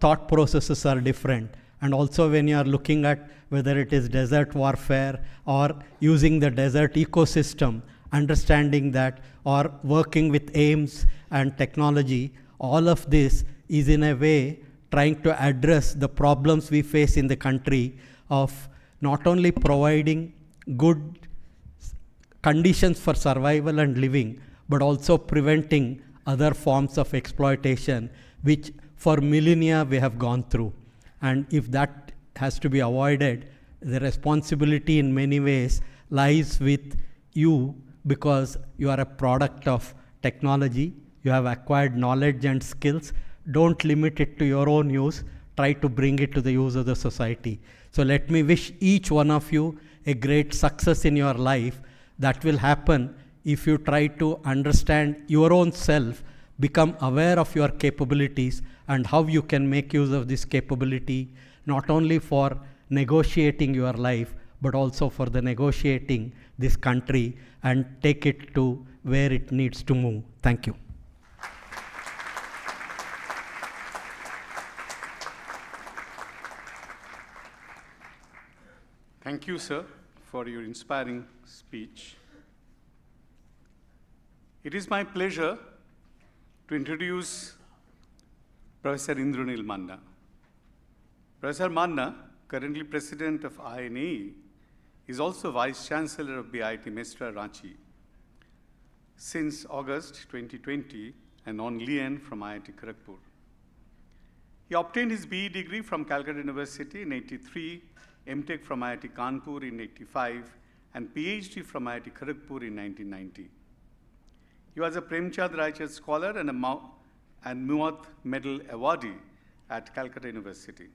thought processes are different. And also when you are looking at whether it is desert warfare or using the desert ecosystem, understanding that, or working with aims and technology, all of this is in a way trying to address the problems we face in the country of not only providing good conditions for survival and living, but also preventing other forms of exploitation, which for millennia we have gone through. And if that has to be avoided, the responsibility in many ways lies with you, because you are a product of technology. You have acquired knowledge and skills. Don't limit it to your own use. Try to bring it to the use of the society. So let me wish each one of you a great success in your life. That will happen if you try to understand your own self, become aware of your capabilities and how you can make use of this capability, not only for negotiating your life, but also for the negotiating this country and take it to where it needs to move. Thank you.
Thank you, sir, for your inspiring speech. It is my pleasure to introduce Professor Indranil Manna. Professor Manna, currently President of INAE, is also Vice-Chancellor of IIT Mesra, Ranchi since August 2020 and on lien from IIT Kharagpur. He obtained his BE degree from Calcutta University in '83, M.Tech from IIT Kanpur in '85, and PhD from IIT Kharagpur in 1990. He was a Premchand Raichand Scholar and a Muat Medal awardee at Calcutta University.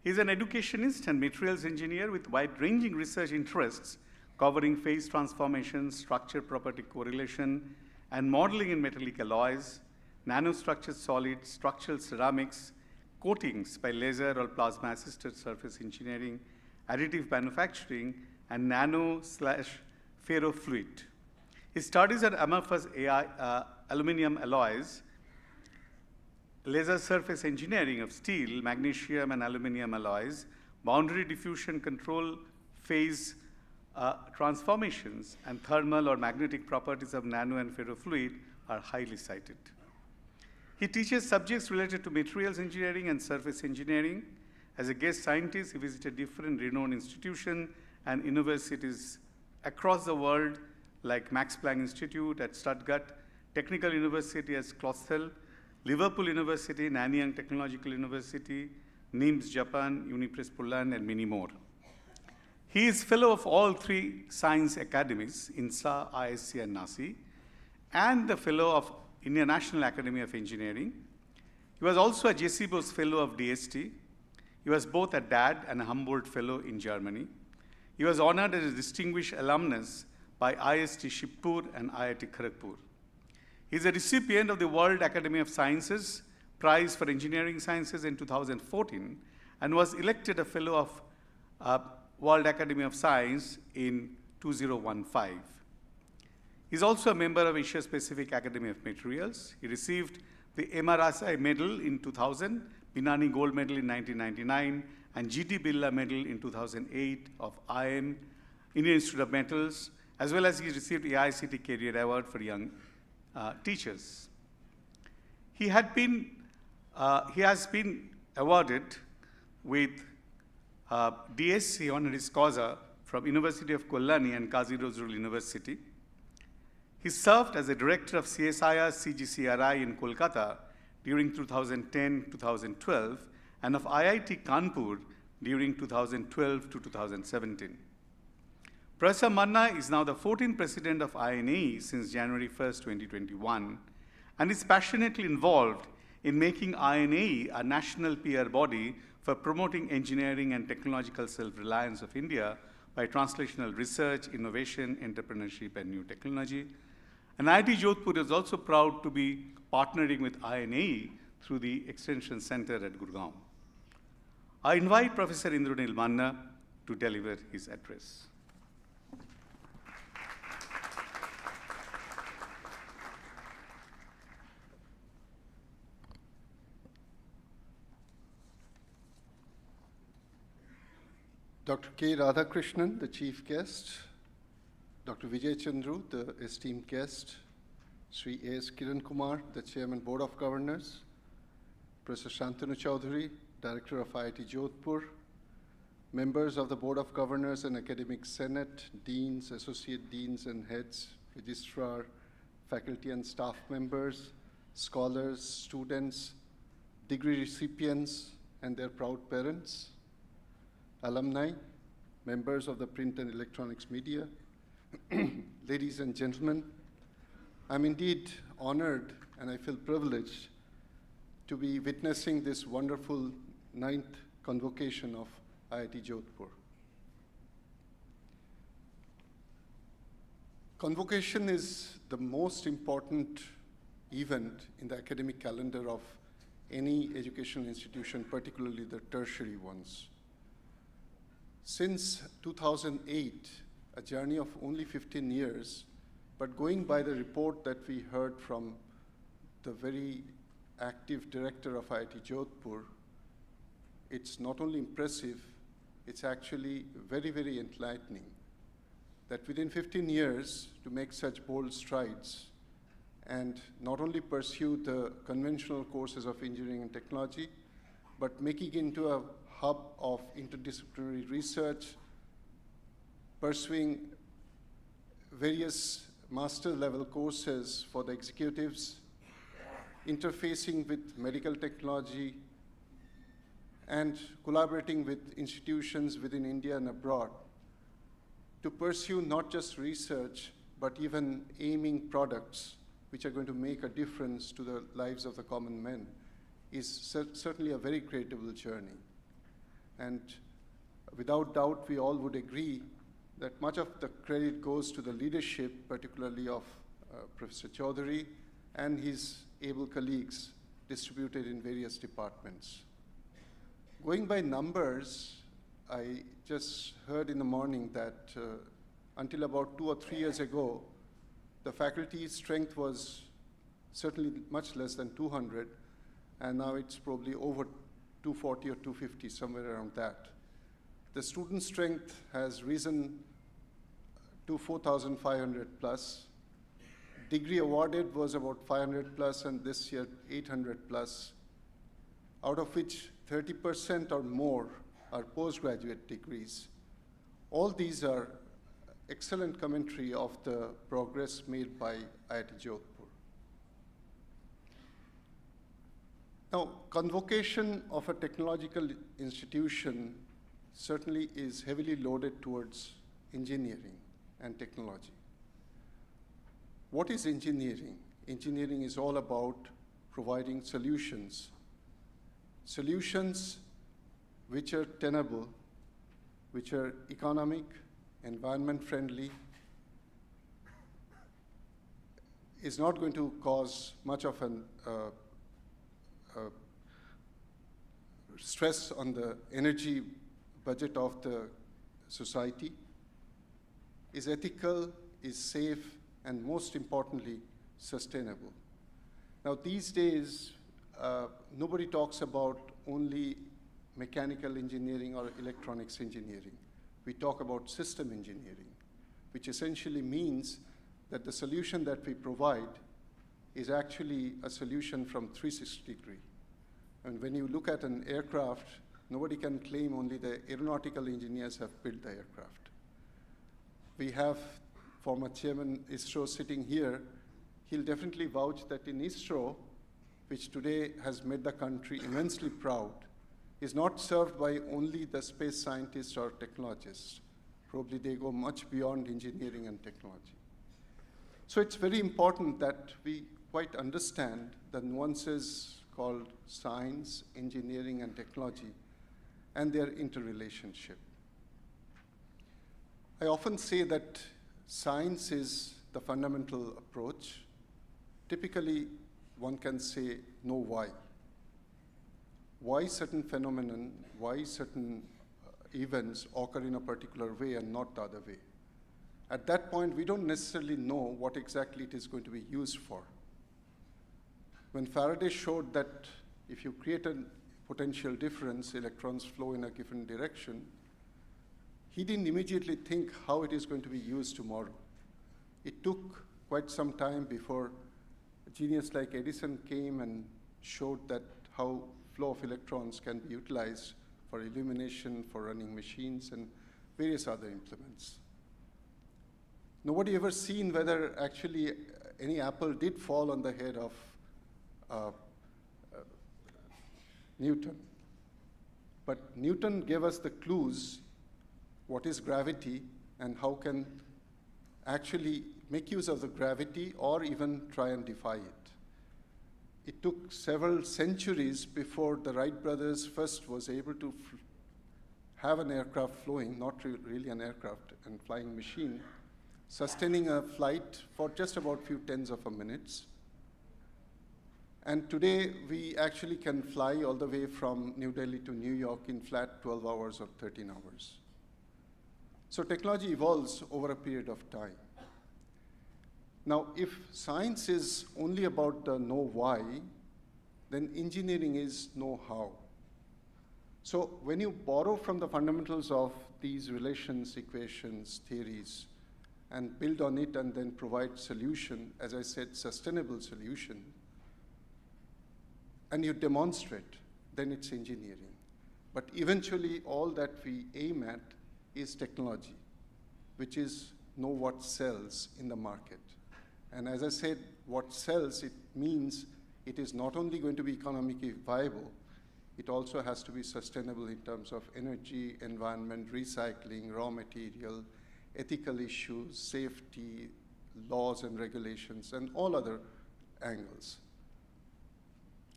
He is an educationist and materials engineer with wide-ranging research interests covering phase transformation, structure property correlation, and modeling in metallic alloys, nanostructured solids, structural ceramics, coatings by laser or plasma-assisted surface engineering, additive manufacturing, and nano/ferrofluid. His studies are amorphous aluminum alloys, laser surface engineering of steel, magnesium, and aluminum alloys, boundary diffusion control phase transformations, and thermal or magnetic properties of nano and ferrofluid are highly cited. He teaches subjects related to materials engineering and surface engineering. As a guest scientist, he visited different renowned institutions and universities across the world, like Max Planck Institute at Stuttgart, Technical University at Clausthal, Liverpool University, Nanyang Technological University, NIMS Japan, Unipress Poland, and many more. He is fellow of all three science academies, INSA, IISc, and NASI, and the fellow of Indian National Academy of Engineering. He was also a J.C. Bose Fellow of D.Sc. He was both a DAD and a Humboldt Fellow in Germany. He was honored as a distinguished alumnus by IIT Shibpur and IIT Kharagpur. He is a recipient of the World Academy of Sciences Prize for Engineering Sciences in 2014 and was elected a Fellow of World Academy of Science in 2015. He is also a member of Asia-Pacific Academy of Materials. He received the MRSI Medal in 2000, Binani Gold Medal in 1999, and G.T. Birla Medal in 2008 of IIM, Indian Institute of Metals, as well as he received the ICT Career Award for Young Teachers. He has been awarded with D.Sc Honoris Causa from University of Kolani and Kazi Nazrul University. He served as a director of CSIR CGCRI in Kolkata during 2010-2012 and of IIT Kanpur during 2012 to 2017. Professor Manna is now the 14th president of INAE since January 1st, 2021, and is passionately involved in making INAE a national peer body for promoting engineering and technological self-reliance of India by translational research, innovation, entrepreneurship, and new technology. And IIT Jodhpur is also proud to be partnering with INAE through the Extension Center at Gurgaon. I invite Professor Indranil Manna to deliver his address.
Dr. K. Radhakrishnan, the chief guest, Dr. Vijay Chandru, the esteemed guest, Shri A.S. Kiran Kumar, the Chairman, Board of Governors, Professor Shantanu Chaudhary, Director of IIT Jodhpur, members of the Board of Governors and Academic Senate, deans, associate deans and heads, registrar, faculty and staff members, scholars, students, degree recipients, and their proud parents, alumni, members of the print and electronics media, ladies and gentlemen, I'm indeed honored and I feel privileged to be witnessing this wonderful 9th convocation of IIT Jodhpur. Convocation is the most important event in the academic calendar of any educational institution, particularly the tertiary ones. Since 2008, a journey of only 15 years, but going by the report that we heard from the very active director of IIT Jodhpur, it's not only impressive, it's actually very, very enlightening that within 15 years to make such bold strides and not only pursue the conventional courses of engineering and technology, but making it into a hub of interdisciplinary research, pursuing various master level courses for the executives, interfacing with medical technology, and collaborating with institutions within India and abroad to pursue not just research, but even aiming products which are going to make a difference to the lives of the common men is certainly a very creditable journey. And without doubt, we all would agree that much of the credit goes to the leadership, particularly of Professor Chaudhary and his able colleagues distributed in various departments. Going by numbers, I just heard in the morning that until about 2 or 3 years ago, the faculty strength was certainly much less than 200, and now it's probably over 240 or 250, somewhere around that. The student strength has risen to 4,500 plus. Degree awarded was about 500 plus, and this year 800 plus, out of which 30% or more are postgraduate degrees. All these are excellent commentary of the progress made by IIT Jodhpur. Now, convocation of a technological institution certainly is heavily loaded towards engineering and technology. What is engineering? Engineering is all about providing solutions. Solutions which are tenable, which are economic, environment friendly, is not going to cause much of an stress on the energy budget of the society, is ethical, is safe, and most importantly, sustainable. Now, these days, nobody talks about only mechanical engineering or electronics engineering. We talk about system engineering, which essentially means that the solution that we provide is actually a solution from 360 degree. And when you look at an aircraft, nobody can claim only the aeronautical engineers have built the aircraft. We have former chairman ISRO sitting here. He'll definitely vouch that in ISRO, which today has made the country immensely proud, is not served by only the space scientists or technologists. Probably they go much beyond engineering and technology. So it's very important that we quite understand the nuances called science, engineering, and technology, and their interrelationship. I often say that science is the fundamental approach. Typically, one can say, know why. Why certain phenomenon, why certain events occur in a particular way and not the other way. At that point, we don't necessarily know what exactly it is going to be used for. When Faraday showed that if you create a potential difference, electrons flow in a given direction, he didn't immediately think how it is going to be used tomorrow. It took quite some time before a genius like Edison came and showed that how flow of electrons can be utilized for illumination, for running machines, and various other implements. Nobody ever seen whether actually any apple did fall on the head of Newton. But Newton gave us the clues, what is gravity and how can actually make use of the gravity or even try and defy it. It took several centuries before the Wright brothers first was able to have an aircraft flowing, not really an aircraft, and flying machine, sustaining a flight for just about few tens of a minutes. And today, we actually can fly all the way from New Delhi to New York in flat 12 hours or 13 hours. So technology evolves over a period of time. Now, if science is only about the know why, then engineering is know how. So when you borrow from the fundamentals of these relations, equations, theories, and build on it and then provide solution, as I said, sustainable solution, and you demonstrate, then it's engineering. But eventually, all that we aim at is technology, which is know what sells in the market. And as I said, what sells, it means it is not only going to be economically viable, it also has to be sustainable in terms of energy, environment, recycling, raw material, ethical issues, safety, laws and regulations, and all other angles.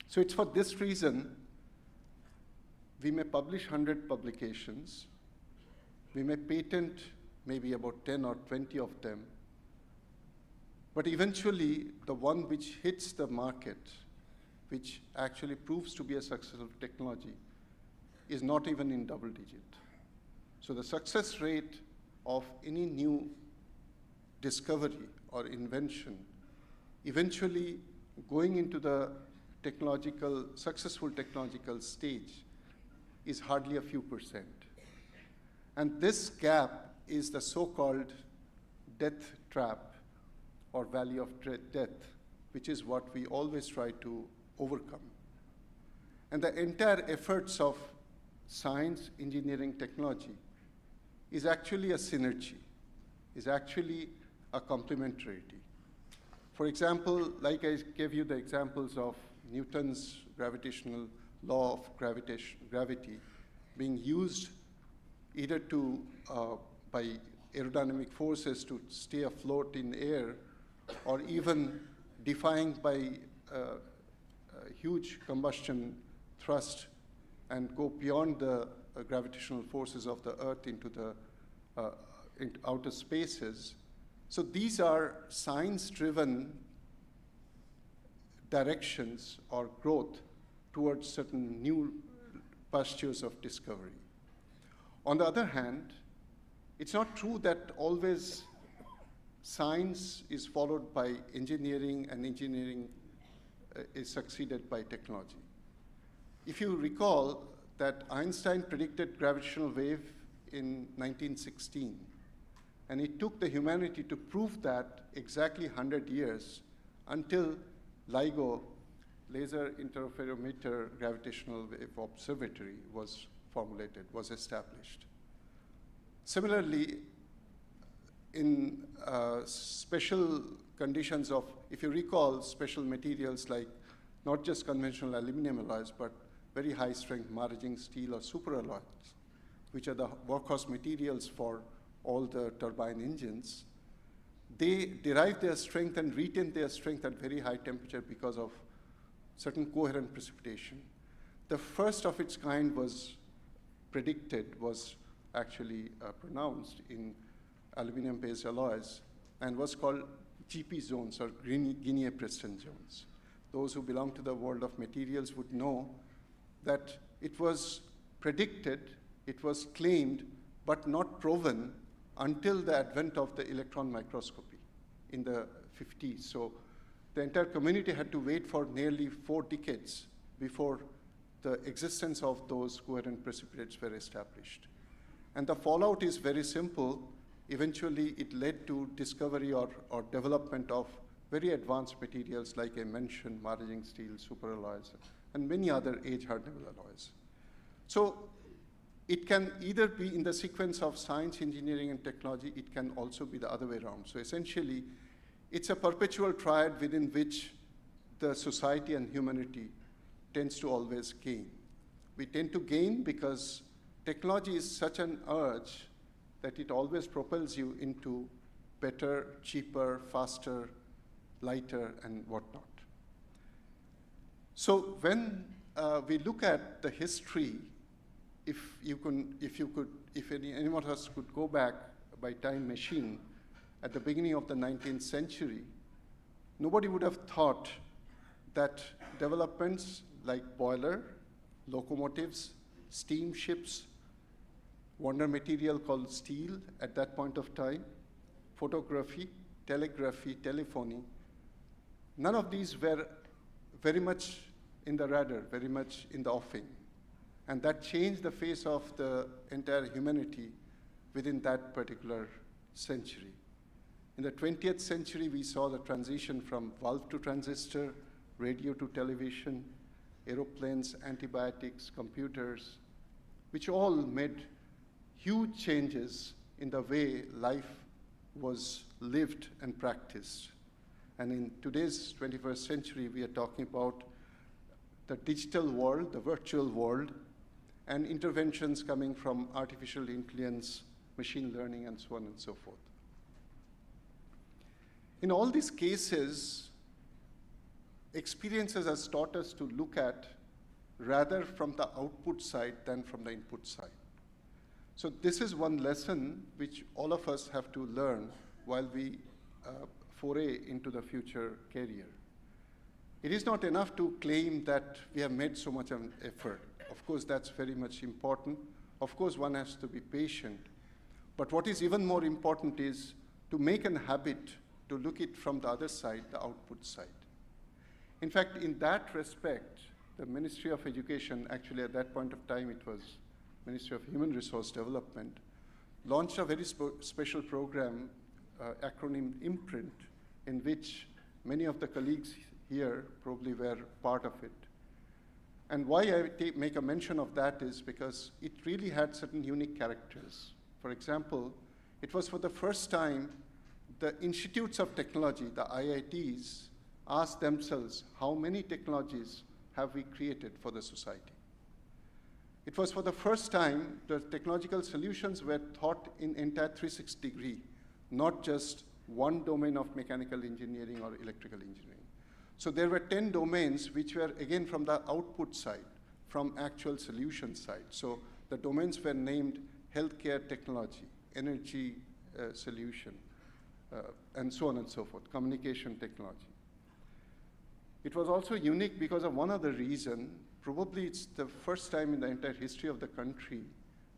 So it's for this reason we may publish 100 publications, we may patent maybe about 10 or 20 of them, but eventually the one which hits the market, which actually proves to be a successful technology, is not even in double digit. So the success rate of any new discovery or invention, eventually going into the successful technological stage, is hardly a few %. And this gap is the so-called death trap or valley of death, which is what we always try to overcome. And the entire efforts of science, engineering, technology is actually a synergy, is actually a complementarity. For example, like I gave you the examples of Newton's gravitational law of gravity being used either to, by aerodynamic forces to stay afloat in air, or even defying by huge combustion thrust and go beyond the gravitational forces of the Earth into the into outer spaces. So these are science-driven directions or growth towards certain new pastures of discovery. On the other hand, it's not true that always science is followed by engineering and engineering is succeeded by technology. If you recall that Einstein predicted gravitational wave in 1916, and it took the humanity to prove that exactly 100 years until LIGO, Laser Interferometer Gravitational Wave Observatory, was formulated, was established. Similarly, in special conditions of, if you recall, special materials like not just conventional aluminum alloys, but very high strength maraging steel or superalloys, which are the workhorse materials for all the turbine engines, they derive their strength and retain their strength at very high temperature because of certain coherent precipitation. The first of its kind was predicted, was actually pronounced in aluminum-based alloys, and was called GP zones, or Guinea-Preston zones. Those who belong to the world of materials would know that it was predicted, it was claimed, but not proven until the advent of the electron microscopy in the 50s. So the entire community had to wait for nearly 4 decades before the existence of those coherent precipitates were established. And the fallout is very simple. Eventually, it led to discovery or development of very advanced materials like I mentioned, maraging steel, superalloys, and many other age-hardenable alloys. So it can either be in the sequence of science, engineering, and technology. It can also be the other way around. So essentially, it's a perpetual triad within which the society and humanity tends to always gain. We tend to gain because technology is such an urge that it always propels you into better, cheaper, faster, lighter, and whatnot. So when we look at the history, if any one of us could go back by time machine at the beginning of the 19th century, nobody would have thought that developments like boiler, locomotives, steamships, wonder material called steel at that point of time, photography, telegraphy, telephony. None of these were very much in the radar, very much in the offing. And that changed the face of the entire humanity within that particular century. In the 20th century, we saw the transition from valve to transistor, radio to television, aeroplanes, antibiotics, computers, which all made huge changes in the way life was lived and practiced. And in today's 21st century, we are talking about the digital world, the virtual world, and interventions coming from artificial intelligence, machine learning, and so on and so forth. In all these cases, experiences has taught us to look at rather from the output side than from the input side. So this is one lesson which all of us have to learn while we foray into the future career. It is not enough to claim that we have made so much of an effort. Of course, that's very much important. Of course, one has to be patient. But what is even more important is to make a habit to look it from the other side, the output side. In fact, in that respect, the Ministry of Education, actually at that point of time it was Ministry of Human Resource Development, launched a very special program, acronym IMPRINT, in which many of the colleagues here probably were part of it. And why I make a mention of that is because it really had certain unique characters. For example, it was for the first time the institutes of technology, the IITs, asked themselves, how many technologies have we created for the society? It was for the first time the technological solutions were thought in entire 360 degree, not just one domain of mechanical engineering or electrical engineering. So there were 10 domains which were again from the output side, from actual solution side. So the domains were named healthcare technology, energy solution, and so on and so forth, communication technology. It was also unique because of one other reason. Probably it's the first time in the entire history of the country,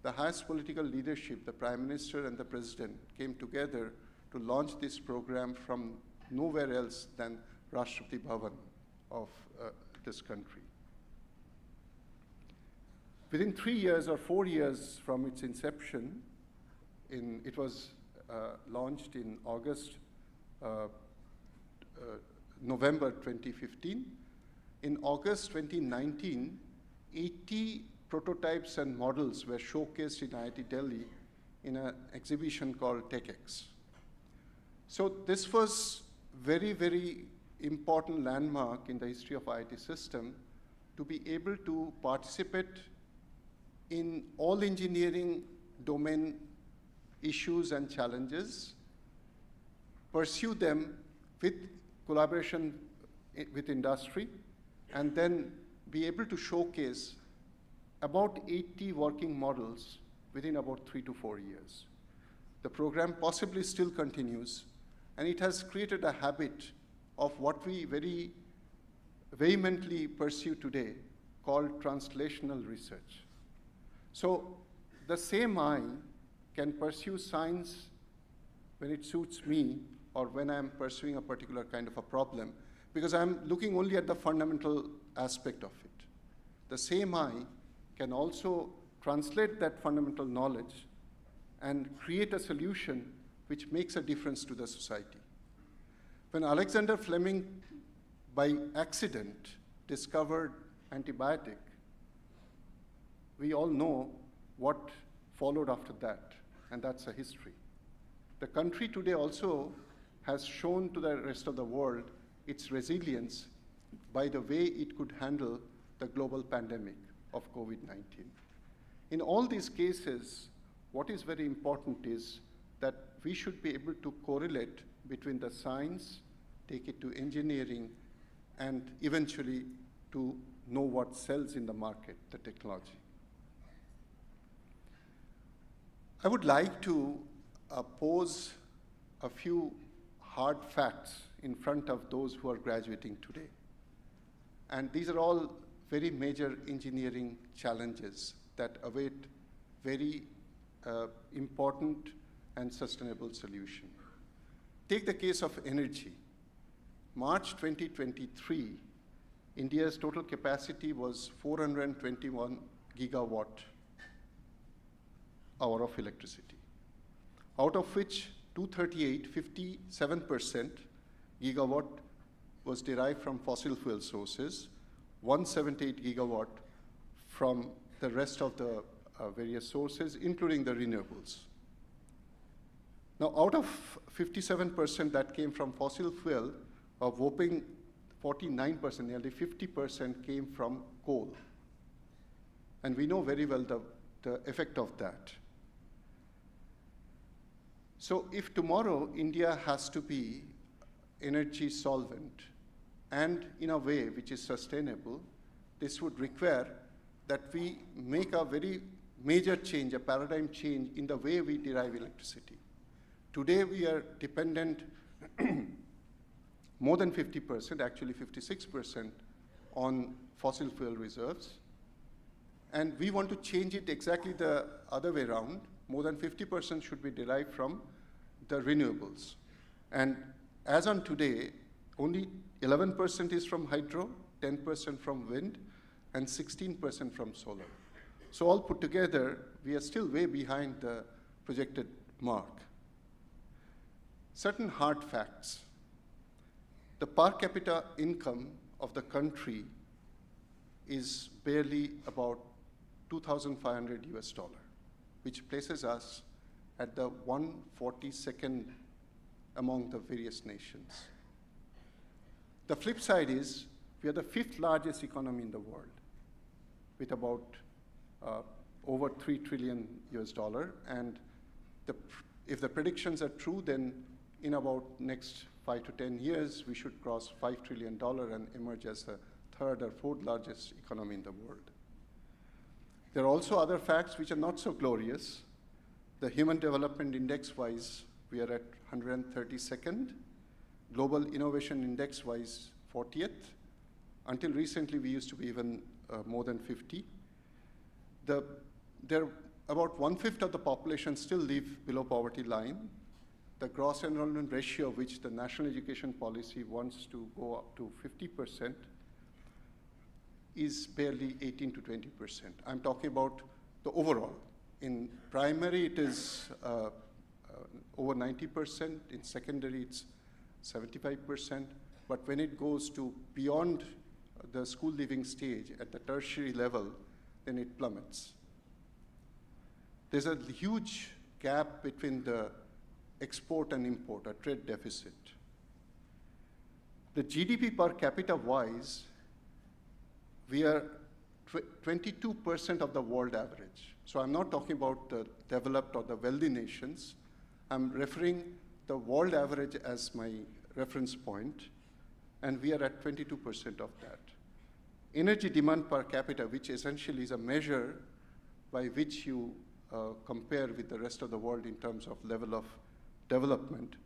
the highest political leadership, the Prime Minister and the President, came together to launch this program from nowhere else than Rashtrapati Bhavan of this country. Within 3 years or 4 years from its inception, it was launched in November 2015. In August 2019, 80 prototypes and models were showcased in IIT Delhi in an exhibition called TechX. So this was very, very important landmark in the history of IIT system to be able to participate in all engineering domain issues and challenges, pursue them with collaboration with industry, and then be able to showcase about 80 working models within about 3 to 4 years. The program possibly still continues, and it has created a habit of what we very vehemently pursue today, called translational research. So the same eye can pursue science when it suits me or when I'm pursuing a particular kind of a problem, because I'm looking only at the fundamental aspect of it. The same eye can also translate that fundamental knowledge and create a solution which makes a difference to the society. When Alexander Fleming, by accident, discovered antibiotic, we all know what followed after that, and that's a history. The country today also has shown to the rest of the world its resilience by the way it could handle the global pandemic of COVID-19. In all these cases, what is very important is that we should be able to correlate between the science, take it to engineering, and eventually to know what sells in the market, the technology. I would like to pose a few hard facts in front of those who are graduating today. And these are all very major engineering challenges that await very important and sustainable solution. Take the case of energy. March 2023, India's total capacity was 421 gigawatt hour of electricity, out of which 238, 57% gigawatt was derived from fossil fuel sources, 178 gigawatt from the rest of the various sources, including the renewables. Now, out of 57% that came from fossil fuel, a whopping 49%, nearly 50% came from coal. And we know very well the effect of that. So if tomorrow India has to be energy solvent and in a way which is sustainable, this would require that we make a very major change, a paradigm change in the way we derive electricity. Today we are dependent more than 50%, actually 56%, on fossil fuel reserves. And we want to change it exactly the other way around. More than 50% should be derived from the renewables. And as on today, only 11% is from hydro, 10% from wind, and 16% from solar. So all put together, we are still way behind the projected mark. Certain hard facts. The per capita income of the country is barely about $2,500 US, which places us at the 142nd among the various nations. The flip side is we are the 5th largest economy in the world with about over $3 trillion US, and if the predictions are true, then in about next 5 to 10 years, we should cross $5 trillion and emerge as the 3rd or 4th largest economy in the world. There are also other facts which are not so glorious. The Human Development Index-wise, we are at 132nd. Global Innovation Index-wise, 40th. Until recently, we used to be even more than 50. About 1/5 of the population still live below poverty line. The gross enrollment ratio, which the National Education Policy wants to go up to 50%, is barely 18 to 20%. I'm talking about the overall. In primary, it is over 90%. In secondary, it's 75%. But when it goes to beyond the school leaving stage at the tertiary level, then it plummets. There's a huge gap between the export and import, a trade deficit. The GDP per capita wise, we are 22% of the world average. So I'm not talking about the developed or the wealthy nations. I'm referring the world average as my reference point, and we are at 22% of that. Energy demand per capita, which essentially is a measure by which you compare with the rest of the world in terms of level of development,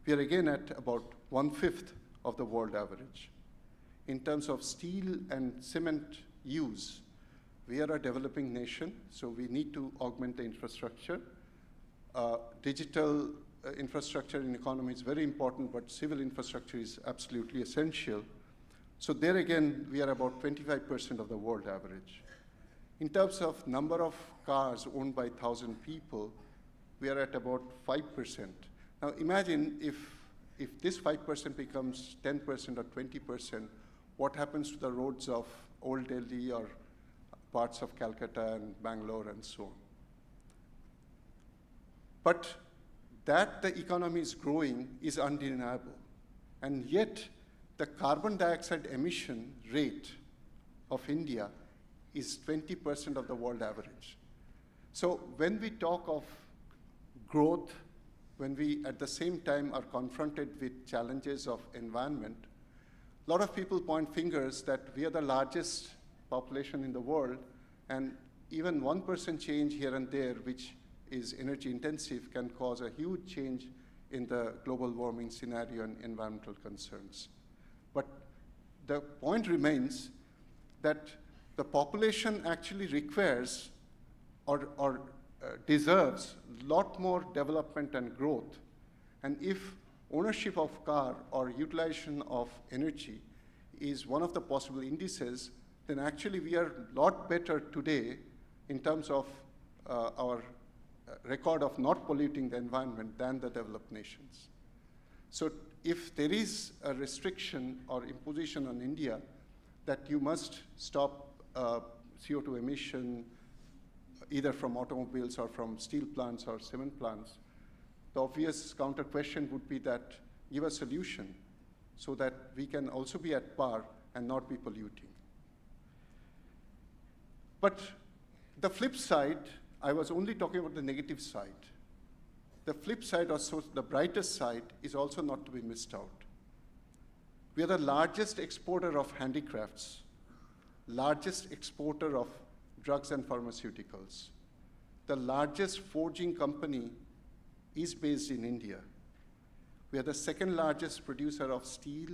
we are again at about 1/5 of the world average. In terms of steel and cement use, we are a developing nation, so we need to augment the infrastructure. Digital infrastructure in economy is very important, but civil infrastructure is absolutely essential. So there again, we are about 25% of the world average. In terms of number of cars owned by 1,000 people, we are at about 5%. Now imagine if this 5% becomes 10% or 20%, what happens to the roads of Old Delhi or parts of Calcutta and Bangalore and so on? But that the economy is growing is undeniable. And yet, the carbon dioxide emission rate of India is 20% of the world average. So when we talk of growth, when we at the same time are confronted with challenges of environment, a lot of people point fingers that we are the largest population in the world, and even 1% change here and there, which is energy intensive, can cause a huge change in the global warming scenario and environmental concerns. But the point remains that the population actually requires or deserves a lot more development and growth. And if ownership of car or utilization of energy is one of the possible indices, then actually we are a lot better today in terms of our record of not polluting the environment than the developed nations. So if there is a restriction or imposition on India that you must stop CO2 emission either from automobiles or from steel plants or cement plants, the obvious counter question would be that give a solution so that we can also be at par and not be polluting. But the flip side, I was only talking about the negative side. The flip side, or so the brightest side, is also not to be missed out. We are the largest exporter of handicrafts, largest exporter of drugs and pharmaceuticals. The largest forging company is based in India. We are the second largest producer of steel,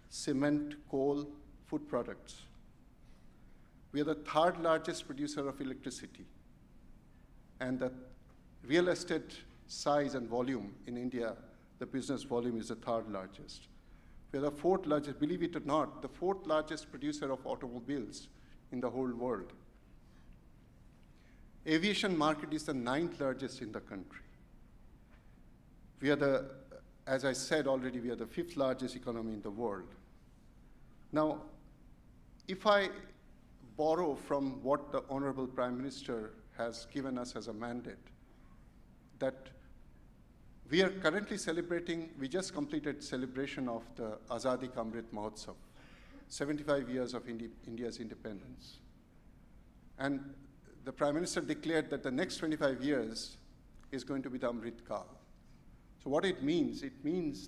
cement, coal, food products. We are the third largest producer of electricity. And the real estate size and volume in India, the business volume is the third largest. We are the fourth largest, believe it or not, the fourth largest producer of automobiles in the whole world. Aviation market is the 9th largest in the country. We are the, as I said already, we are the 5th largest economy in the world. Now, if I borrow from what the Honorable Prime Minister has given us as a mandate, that we are currently celebrating, we just completed celebration of the Azadi Ka Amrit Mahotsav, 75 years of India's independence. And the Prime Minister declared that the next 25 years is going to be the Amrit Kal. So what it means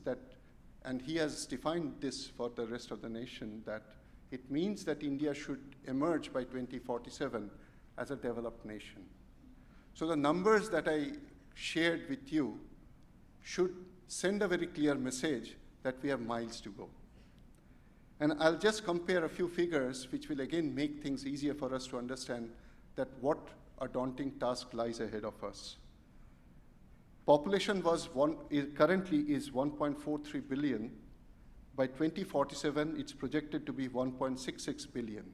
that, and he has defined this for the rest of the nation, that it means that India should emerge by 2047 as a developed nation. So the numbers that I shared with you should send a very clear message that we have miles to go. And I'll just compare a few figures which will again make things easier for us to understand that what a daunting task lies ahead of us. Population currently is 1.43 billion. By 2047, it's projected to be 1.66 billion.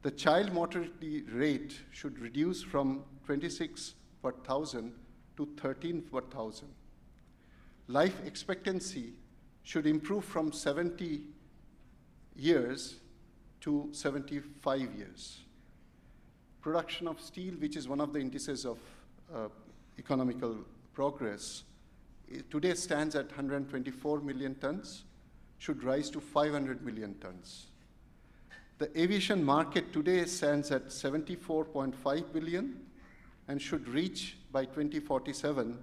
The child mortality rate should reduce from 26 per 1,000 to 13 per 1,000. Life expectancy should improve from 70 years to 75 years. Production of steel, which is one of the indices of economical progress, today stands at 124 million tons, should rise to 500 million tons. The aviation market today stands at 74.5 billion and should reach by 2047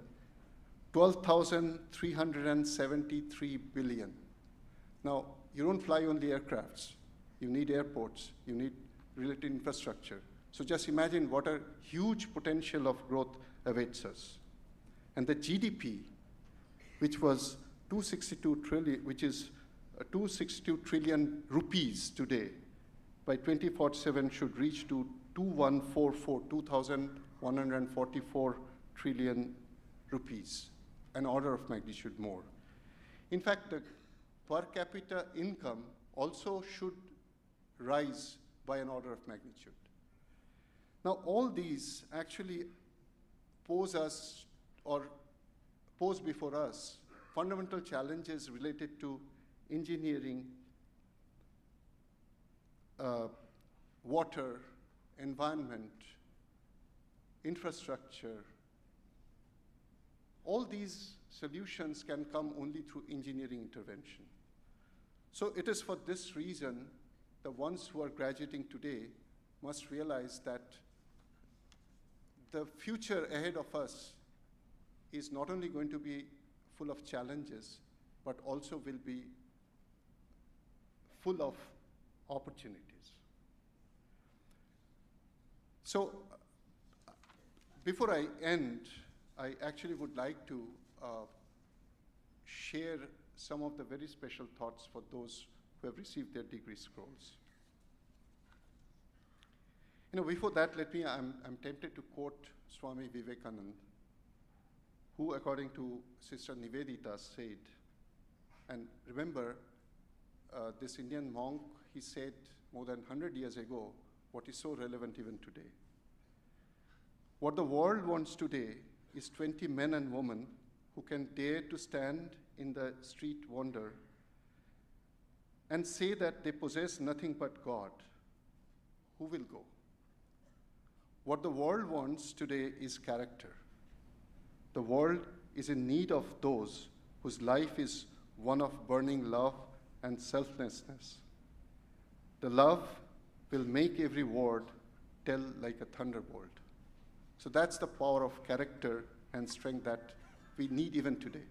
12,373 billion. Now, you don't fly only aircrafts. You need airports. You need related infrastructure. So just imagine what a huge potential of growth awaits us. And the GDP, which was 262 trillion, which is 262 trillion rupees today, by 2047 should reach to 2,144 trillion rupees, an order of magnitude more. In fact, the per capita income also should rise by an order of magnitude. Now, all these actually pose before us fundamental challenges related to engineering, water, environment, infrastructure. All these solutions can come only through engineering intervention. So it is for this reason the ones who are graduating today must realize that the future ahead of us is not only going to be full of challenges, but also will be full of opportunities. So before I end, I actually would like to share some of the very special thoughts for those who have received their degree scrolls. Before that, I'm tempted to quote Swami Vivekananda, who, according to Sister Nivedita, said, and remember, this Indian monk, he said more than 100 years ago what is so relevant even today. What the world wants today is 20 men and women who can dare to stand in the street wander and say that they possess nothing but God. Who will go? What the world wants today is character. The world is in need of those whose life is one of burning love and selflessness. The love will make every word tell like a thunderbolt. So that's the power of character and strength that we need even today.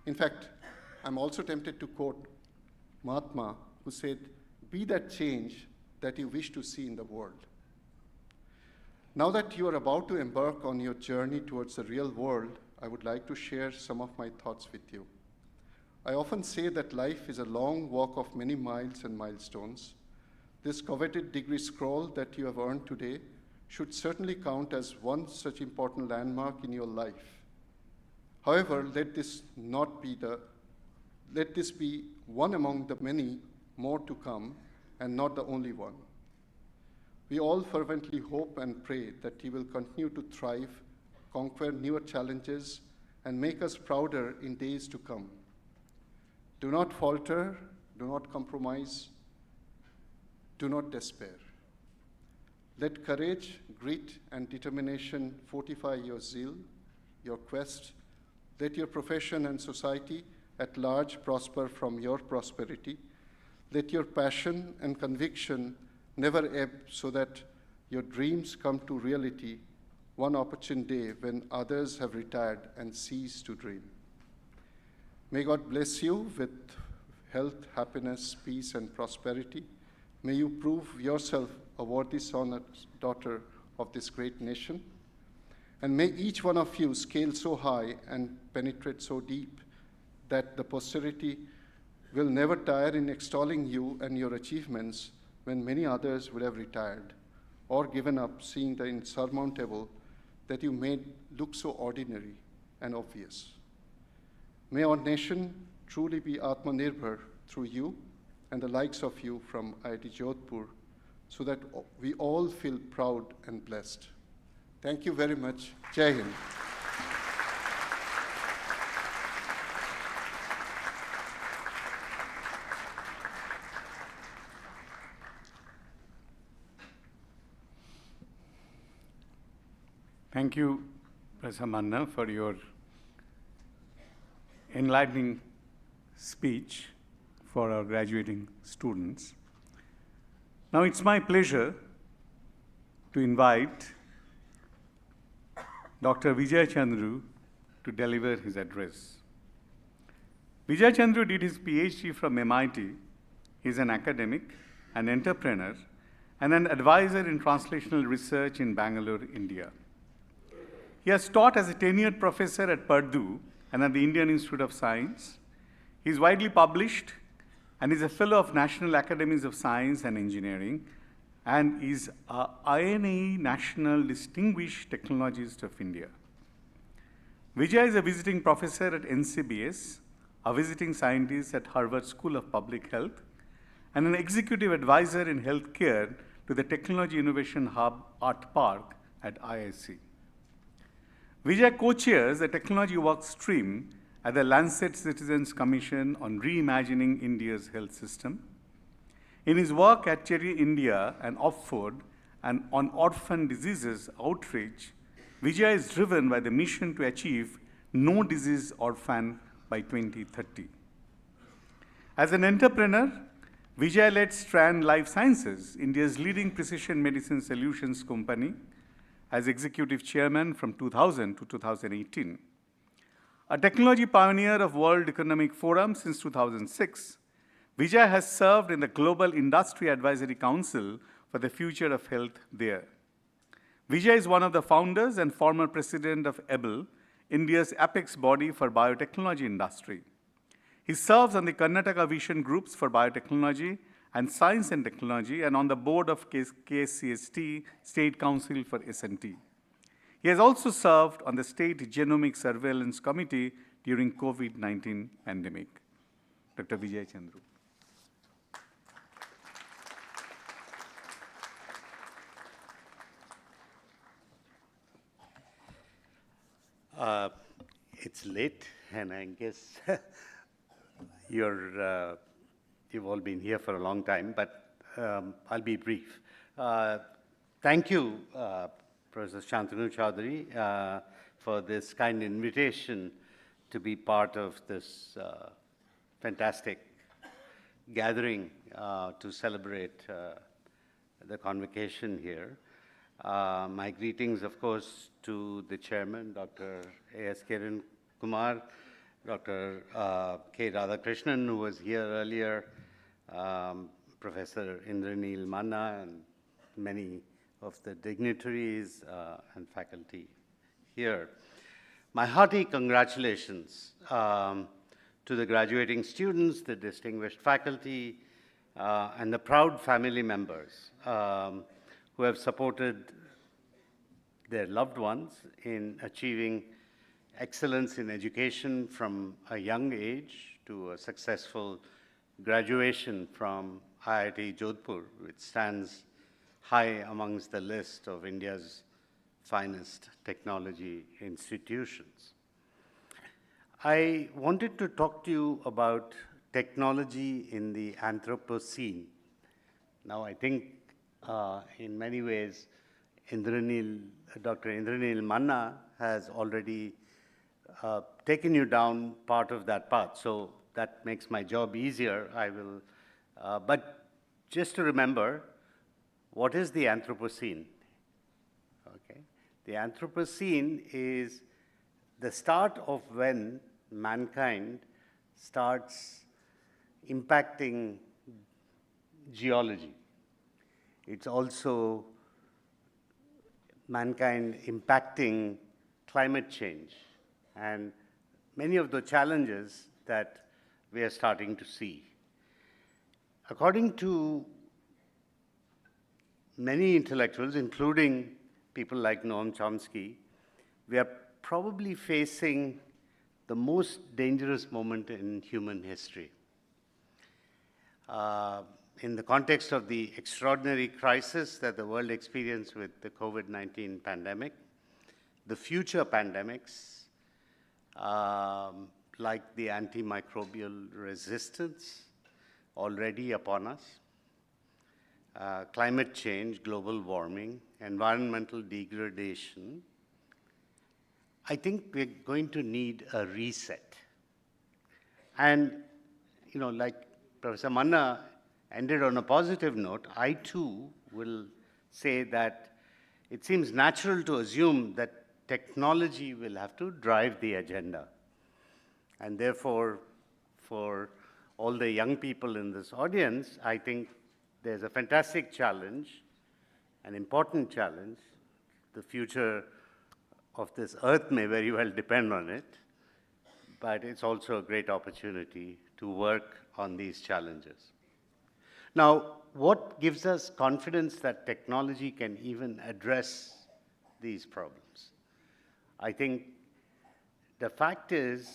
In fact, I'm also tempted to quote Mahatma, who said, "Be that change that you wish to see in the world." Now that you are about to embark on your journey towards the real world, I would like to share some of my thoughts with you. I often say that life is a long walk of many miles and milestones. This coveted degree scroll that you have earned today should certainly count as one such important landmark in your life. However, let this be one among the many more to come and not the only one. We all fervently hope and pray that you will continue to thrive, conquer newer challenges, and make us prouder in days to come. Do not falter, do not compromise, do not despair. Let courage, grit, and determination fortify your zeal, your quest. Let your profession and society at large prosper from your prosperity. Let your passion and conviction never ebb so that your dreams come to reality one opportune day when others have retired and ceased to dream. May God bless you with health, happiness, peace, and prosperity. May you prove yourself a worthy son and daughter of this great nation. And may each one of you scale so high and penetrate so deep that the posterity will never tire in extolling you and your achievements when many others would have retired or given up seeing the insurmountable that you made look so ordinary and obvious. May our nation truly be Atmanirbhar through you and the likes of you from IIT Jodhpur, so that we all feel proud and blessed. Thank you very much. Jai Hind.
Thank you, Professor Manna, for your enlightening speech for our graduating students. Now it's my pleasure to invite Dr. Vijay Chandru to deliver his address. Vijay Chandru did his PhD from MIT. He's an academic, an entrepreneur, and an advisor in translational research in Bangalore, India. He has taught as a tenured professor at Purdue and at the Indian Institute of Science. He is widely published and is a fellow of National Academies of Science and Engineering, and is a INAE National Distinguished Technologist of India. Vijay is a visiting professor at NCBS, a visiting scientist at Harvard School of Public Health, and an executive advisor in healthcare to the Technology Innovation Hub Art Park at IISc. Vijay co-chairs a technology work stream at the Lancet Citizens Commission on Reimagining India's Health System. In his work at Cherry India and Oxford and on orphan diseases outreach, Vijay is driven by the mission to achieve no disease orphan by 2030. As an entrepreneur, Vijay led Strand Life Sciences, India's leading precision medicine solutions company, as executive chairman from 2000 to 2018. A technology pioneer of World Economic Forum since 2006, Vijay has served in the Global Industry Advisory Council for the Future of Health there. Vijay is one of the founders and former president of EBL, India's apex body for biotechnology industry. He serves on the Karnataka Vision Groups for Biotechnology and Science and Technology, and on the board of KCST, State Council for S&T. He has also served on the State Genomic Surveillance Committee during COVID-19 pandemic. Dr. Vijay Chandru.
It's late, and I guess you've all been here for a long time, but I'll be brief. Thank you, Professor Shantanu Chaudhary, for this kind invitation to be part of this fantastic gathering to celebrate the convocation here. My greetings, of course, to the chairman, Dr. A.S. Kiran Kumar, Dr. K. Radhakrishnan, who was here earlier, Professor Indranil Manna, and many of the dignitaries and faculty here. My hearty congratulations to the graduating students, the distinguished faculty, and the proud family members who have supported their loved ones in achieving excellence in education from a young age to a successful graduation from IIT Jodhpur, which stands high amongst the list of India's finest technology institutions. I wanted to talk to you about technology in the Anthropocene. Now, I think in many ways, Dr. Indranil Manna has already taken you down part of that path, so that makes my job easier. I will, but just to remember, what is the Anthropocene? Okay, the Anthropocene is the start of when mankind starts impacting geology. It's also mankind impacting climate change and many of the challenges that we are starting to see. According to many intellectuals, including people like Noam Chomsky, we are probably facing the most dangerous moment in human history. In the context of the extraordinary crisis that the world experienced with the COVID-19 pandemic, the future pandemics, like the antimicrobial resistance already upon us, climate change, global warming, environmental degradation, I think we're going to need a reset. And, you know, like Professor Manna ended on a positive note, I too will say that it seems natural to assume that technology will have to drive the agenda. And therefore, for all the young people in this audience, I think there's a fantastic challenge, an important challenge. The future of this earth may very well depend on it, but it's also a great opportunity to work on these challenges. Now, what gives us confidence that technology can even address these problems? I think the fact is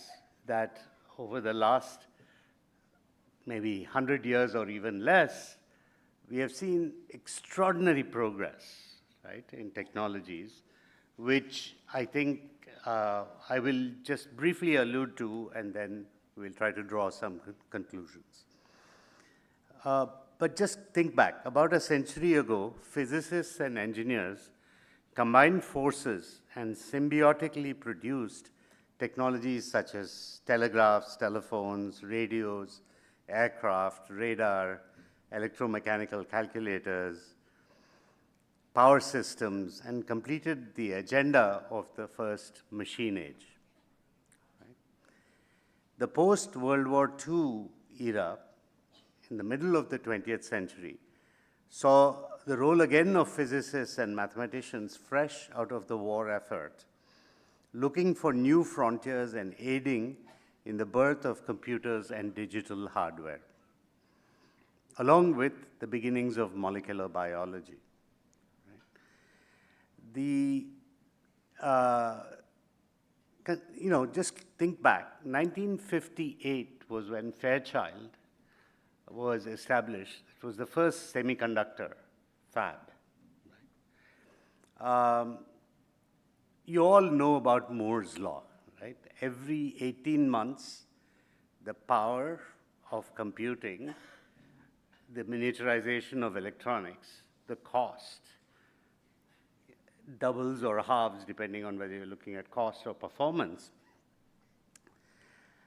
that over the last maybe 100 years or even less, we have seen extraordinary progress, right, in technologies, which I think I will just briefly allude to, and then we'll try to draw some conclusions. But just think back. About a century ago, physicists and engineers combined forces and symbiotically produced technologies such as telegraphs, telephones, radios, aircraft, radar, electromechanical calculators, power systems, and completed the agenda of the first machine age. Right? The post-World War II era, in the middle of the 20th century, saw the role again of physicists and mathematicians fresh out of the war effort, looking for new frontiers and aiding in the birth of computers and digital hardware. along with the beginnings of molecular biology. Right? Just think back. 1958 was when Fairchild was established. It was the first semiconductor fab. Right? You all know about Moore's law, right? Every 18 months, the power of computing, the miniaturization of electronics, the cost doubles or halves depending on whether you're looking at cost or performance.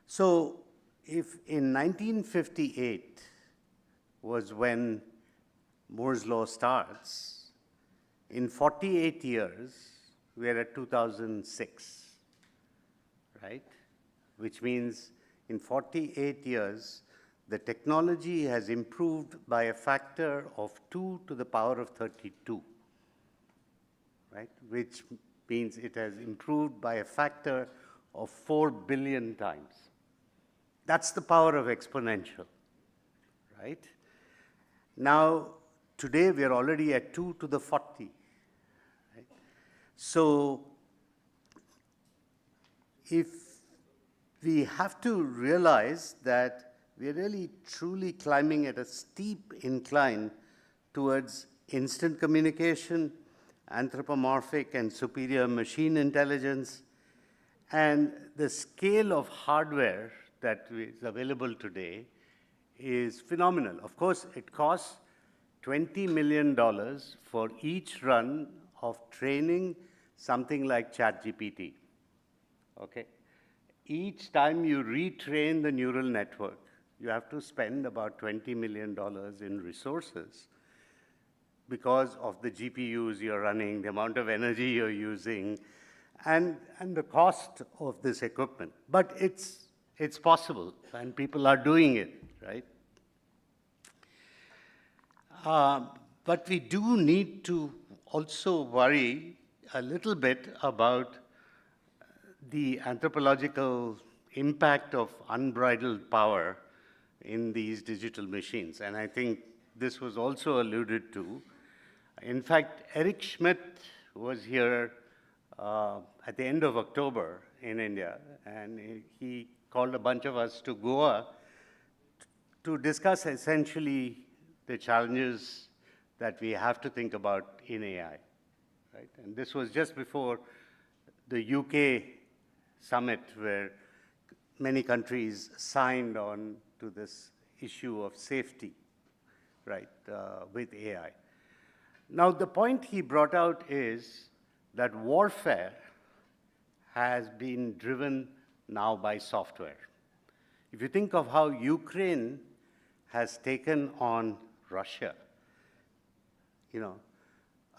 So if in 1958 was when Moore's law starts, in 48 years, we're at 2006, right? Which means in 48 years, the technology has improved by a factor of 2 to the power of 32, right? Which means it has improved by a factor of 4 billion times. That's the power of exponential, right? Now, today we are already at 2 to the 40. Right? So, if we have to realize that we're really truly climbing at a steep incline towards instant communication, anthropomorphic and superior machine intelligence, and the scale of hardware that is available today is phenomenal. Of course, it costs $20 million for each run of training something like ChatGPT, okay? Each time you retrain the neural network, you have to spend about $20 million in resources because of the GPUs you're running, the amount of energy you're using, and the cost of this equipment. But it's possible, and people are doing it, right? But we do need to also worry a little bit about the anthropological impact of unbridled power in these digital machines. And I think this was also alluded to. In fact, Eric Schmidt was here at the end of October in India, and he called a bunch of us to Goa to discuss essentially the challenges that we have to think about in AI, right? And this was just before the UK summit where many countries signed on to this issue of safety, right, with AI. Now, the point he brought out is that warfare has been driven now by software. If you think of how Ukraine has taken on Russia,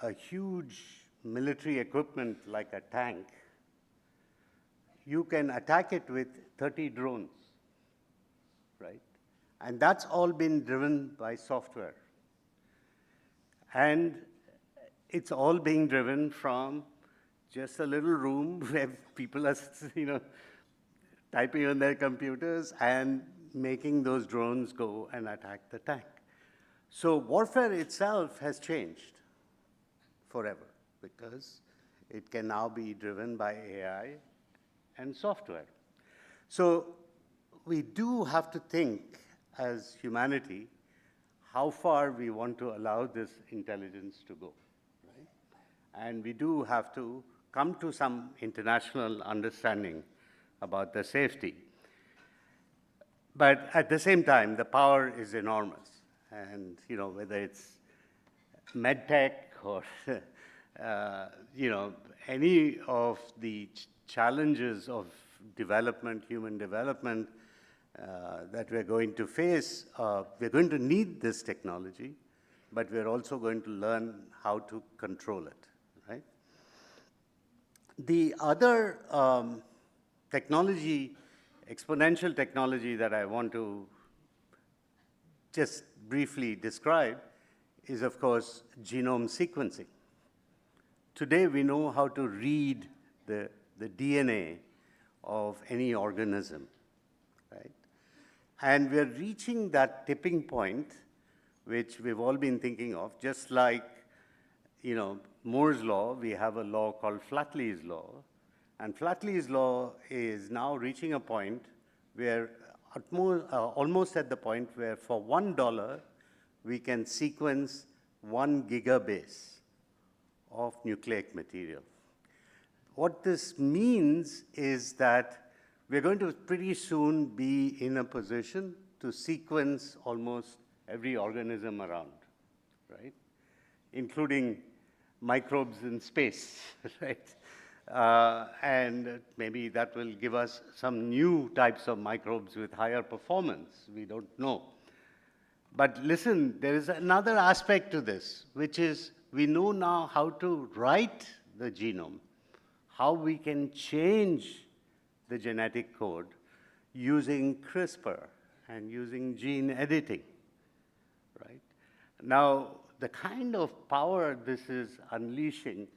a huge military equipment like a tank, you can attack it with 30 drones, right? And that's all been driven by software. And it's all being driven from just a little room where people are, typing on their computers and making those drones go and attack the tank. So warfare itself has changed forever because it can now be driven by AI and software. So we do have to think as humanity how far we want to allow this intelligence to go, right? And we do have to come to some international understanding about the safety. But at the same time, the power is enormous. And, whether it's M.Tech or, any of the challenges of development, human development, that we're going to face, we're going to need this technology, but we're also going to learn how to control it, right? The other exponential technology that I want to just briefly describe is, of course, genome sequencing. Today, we know how to read the DNA of any organism, right? And we're reaching that tipping point which we've all been thinking of, just like, Moore's law, we have a law called Flatley's law. And Flatley's law is now reaching a point where almost at the point where for $1, we can sequence 1 gigabase of nucleic material. What this means is that we're going to pretty soon be in a position to sequence almost every organism around, right? Including microbes in space, right? And maybe that will give us some new types of microbes with higher performance. We don't know. But listen, there is another aspect to this, which is we know now how to write the genome, how we can change the genetic code using CRISPR and using gene editing, right? Now, the kind of power this is unleashing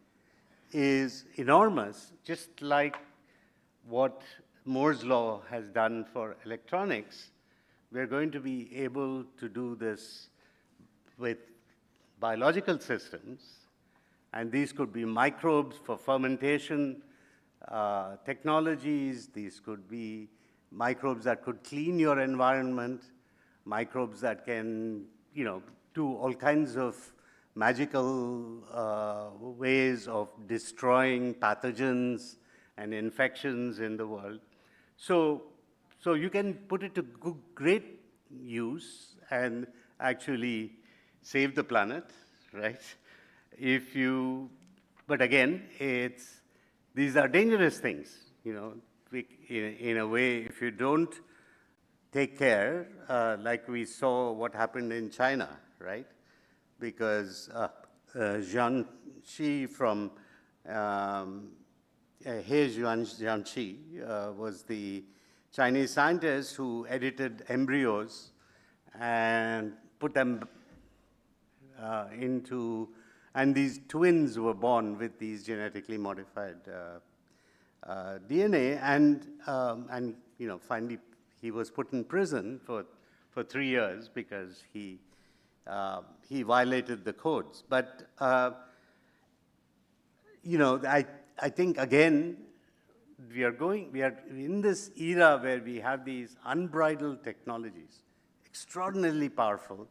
is enormous, just like what Moore's law has done for electronics. We're going to be able to do this with biological systems, and these could be microbes for fermentation technologies. These could be microbes that could clean your environment, microbes that can, do all kinds of magical ways of destroying pathogens and infections in the world. So you can put it to great use and actually save the planet, right? But again, these are dangerous things, in a way, if you don't take care, like we saw what happened in China, right? Because Zhang Shi from He Jianxi was the Chinese scientist who edited embryos and put them and these twins were born with these genetically modified DNA, and finally he was put in prison for 3 years because he violated the codes. But I think again we are in this era where we have these unbridled technologies, extraordinarily powerful,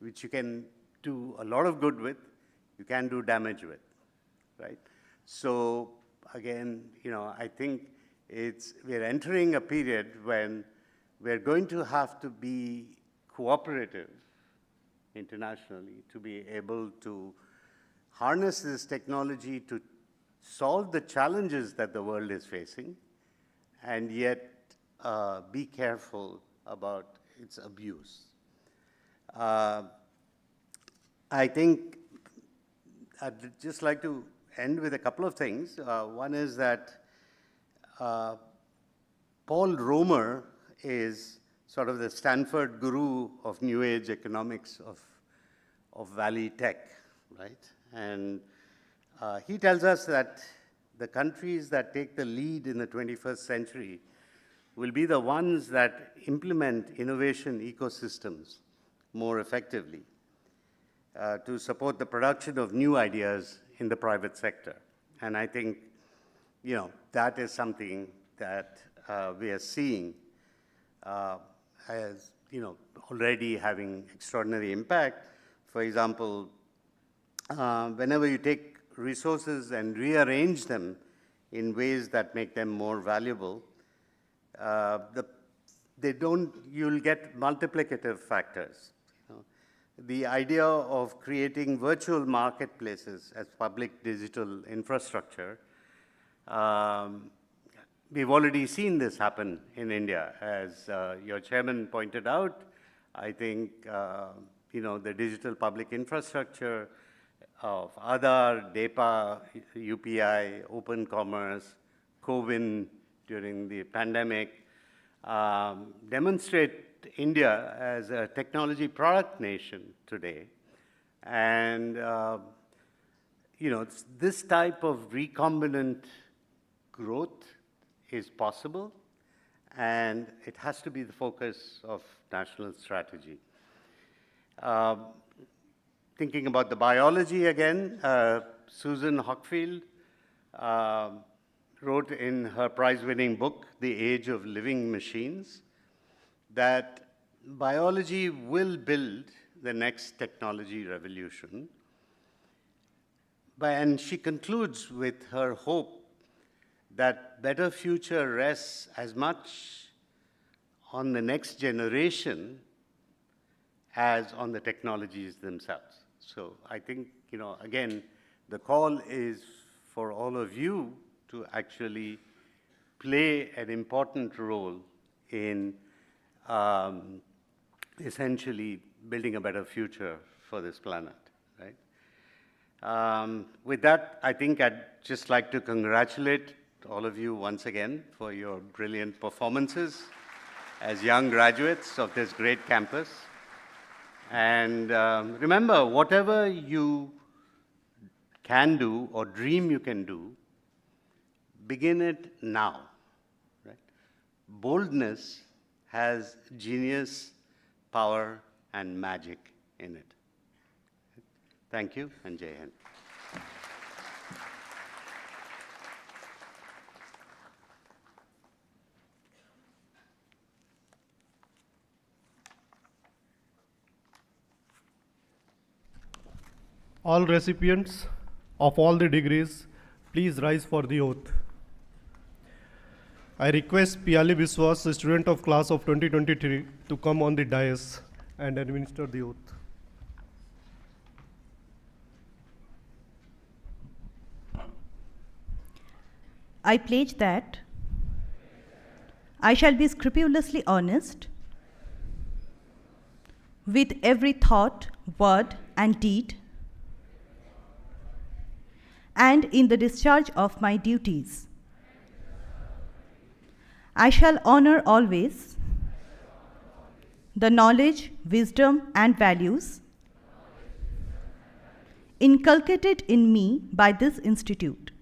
which you can do a lot of good with, you can do damage with, right? So again, I think we're entering a period when we're going to have to be cooperative internationally to be able to harness this technology to solve the challenges that the world is facing, and yet be careful about its abuse. I think I'd just like to end with a couple of things. One is that Paul Romer is sort of the Stanford guru of New Age economics of Valley Tech, right? And he tells us that the countries that take the lead in the 21st century will be the ones that implement innovation ecosystems more effectively to support the production of new ideas in the private sector. And I think, that is something that we are seeing as, already having extraordinary impact. For example, whenever you take resources and rearrange them in ways that make them more valuable, you'll get multiplicative factors. The idea of creating virtual marketplaces as public digital infrastructure, we've already seen this happen in India. As your chairman pointed out, I think the digital public infrastructure of Aadhaar, DEPA, UPI, Open Commerce, CoWIN during the pandemic demonstrate India as a technology product nation today. And this type of recombinant growth is possible, and it has to be the focus of national strategy. Thinking about the biology again, Susan Hockfield wrote in her prize-winning book, The Age of Living Machines, that biology will build the next technology revolution. And she concludes with her hope that better future rests as much on the next generation as on the technologies themselves. So I think, again, the call is for all of you to actually play an important role in essentially building a better future for this planet, right? With that, I think I'd just like to congratulate all of you once again for your brilliant performances as young graduates of this great campus. And remember, whatever you can do or dream you can do, begin it now. Right? Boldness has genius, power, and magic in it. Thank you, and Jai Hind.
All recipients of all the degrees, please rise for the oath. I request Piali Biswas, a student of class of 2023, to come on the dais and administer the oath.
I pledge that I shall be scrupulously honest with every thought, word, and deed, and in the discharge of my duties. I shall honor always the knowledge, wisdom, and values inculcated in me by this institute.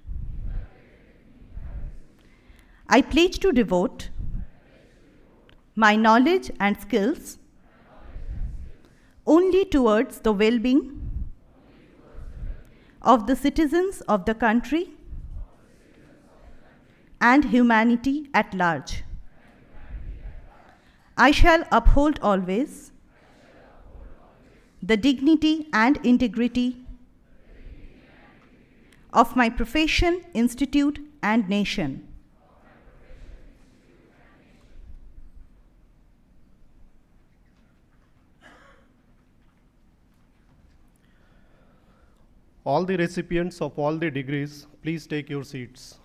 I pledge to devote my knowledge and skills only towards the well-being of the citizens of the country and humanity at large. I shall uphold always the dignity and integrity of my profession, institute, and nation.
All the recipients of all the degrees, please take your seats.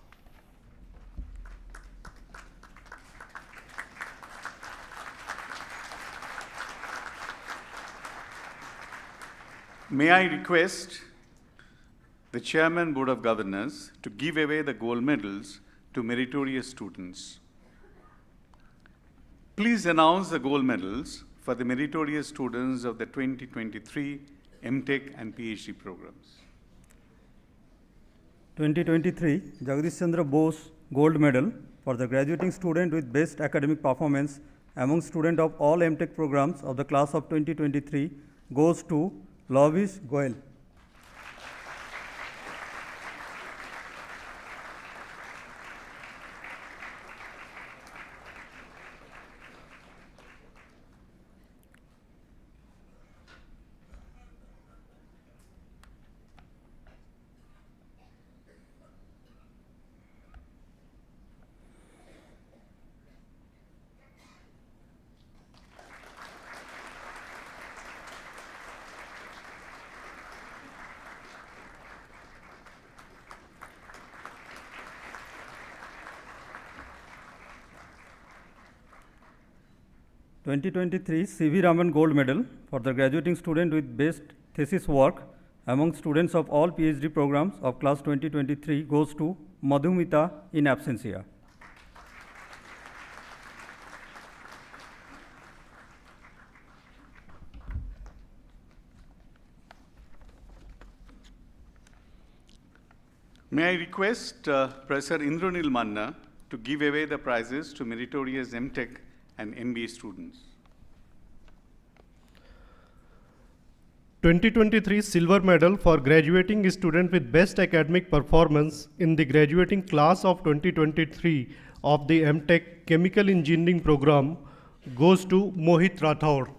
May I request the Chairman Board of Governors to give away the gold medals to meritorious students. Please announce the gold medals for the meritorious students of the 2023 M.Tech and Ph.D. programs.
2023 Jagdish Chandra Bose Gold Medal for the graduating student with best academic performance among students of all M.Tech programs of the class of 2023 goes to Lovish Goel. CV Raman Gold Medal for the graduating student with best thesis work among students of all PhD programs of class 2023 goes to Madhumita in absentia.
May I request Professor Indranil Manna to give away the prizes to meritorious M.Tech and MBA students.
2023 Silver Medal for graduating student with best academic performance in the graduating class of 2023 of the M.Tech Chemical Engineering program goes to Mohit Rathod.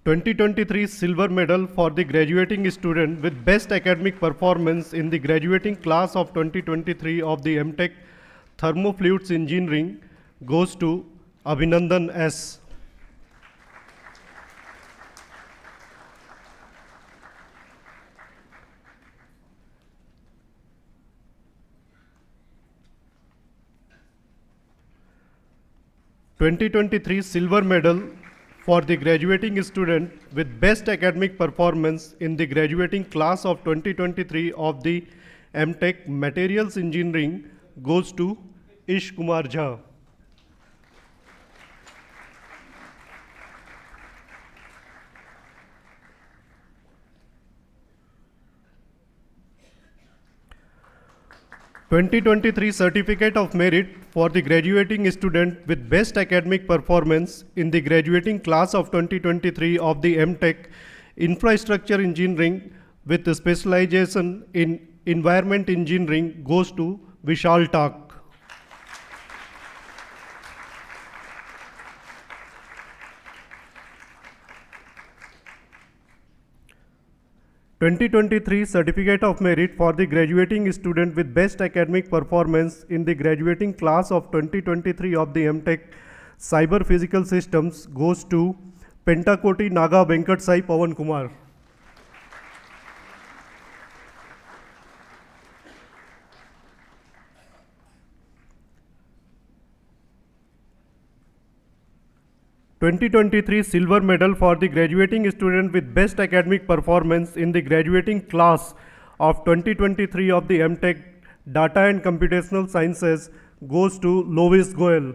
(2023) Silver Medal for the graduating student with best academic performance in the graduating class of 2023 of the M.Tech Thermofluids Engineering goes to Abhinandan S. (2023) Silver Medal for the graduating student with best academic performance in the graduating class of 2023 of the M.Tech Materials Engineering goes to Ish Kumar Jha. (2023) Certificate of Merit for the graduating student with best academic performance in the graduating class of 2023 of the M.Tech Infrastructure Engineering with specialization in Environment Engineering goes to Vishal Tak. (2023) Certificate of Merit for the graduating student with best academic performance in the graduating class of 2023 of the M.Tech Cyber Physical Systems goes to Pentakoti Naga Venkat Sai Pawan Kumar. (2023) Silver Medal for the graduating student with best academic performance in the graduating class of 2023 of the M.Tech Data and Computational Sciences goes to Lovis Goel.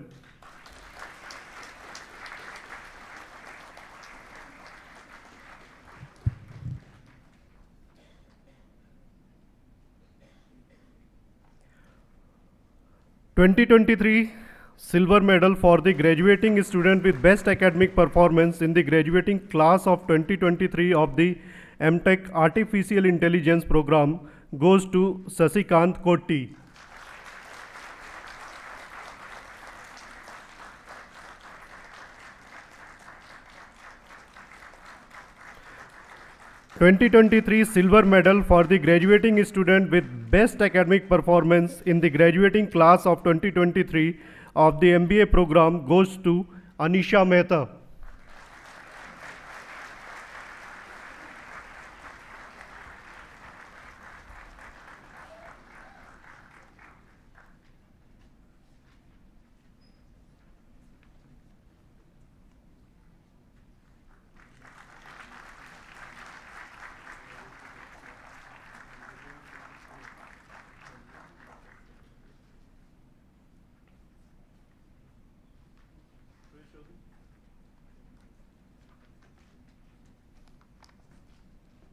(2023) Silver Medal for the graduating student with best academic performance in the graduating class of 2023 of the M.Tech Artificial Intelligence program goes to Sasikant Kotti. (2023) Silver Medal for the graduating student with best academic performance in the graduating class of 2023 of the MBA program goes to Anisha Mehta.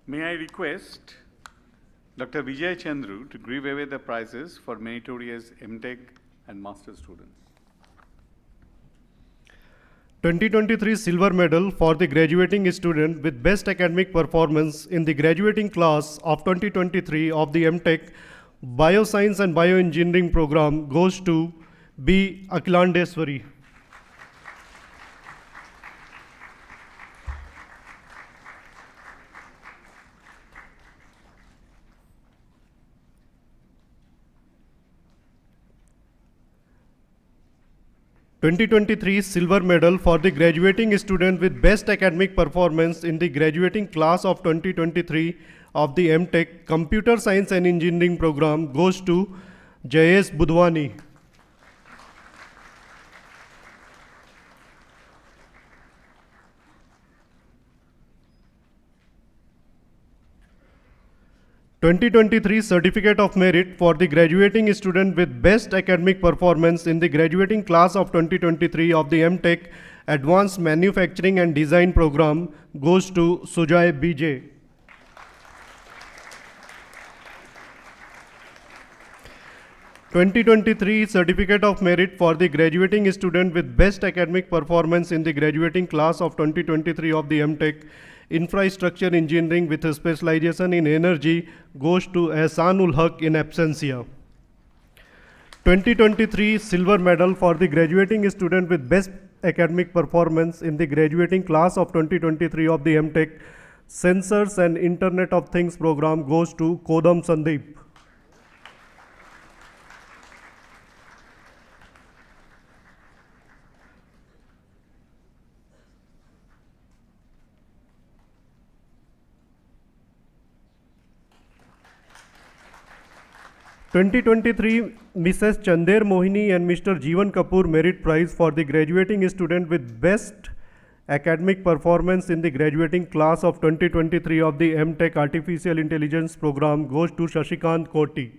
May I request Dr. Vijay Chandru to give away the prizes for meritorious M.Tech and Master students.
2023 Silver Medal for the graduating student with best academic performance in the graduating class of 2023 of the M.Tech Bioscience and Bioengineering program goes to B. Akilandeswari. (2023 Silver Medal for the graduating student with best academic performance in the graduating class of 2023 of the M.Tech Computer Science and Engineering program goes to Jayesh Budwani. (2023 Certificate of Merit for the graduating student with best academic performance in the graduating class of 2023 of the M.Tech Advanced Manufacturing and Design program goes to Sujay B.J. (2023) Certificate of Merit for the graduating student with best academic performance in the graduating class of 2023 of the M.Tech Infrastructure Engineering with a specialization in energy goes to Ehsanul Haq in absentia. 2023 Silver Medal for the graduating student with best academic performance in the graduating class of 2023 of the M.Tech Sensors and Internet of Things program goes to Kodam Sandeep. 2023 Mrs. Chander Mohini and Mr. Jeevan Kapoor Merit Prize for the graduating student with best academic performance in the graduating class of 2023 of the M.Tech Artificial Intelligence program goes to Shashikant Koti.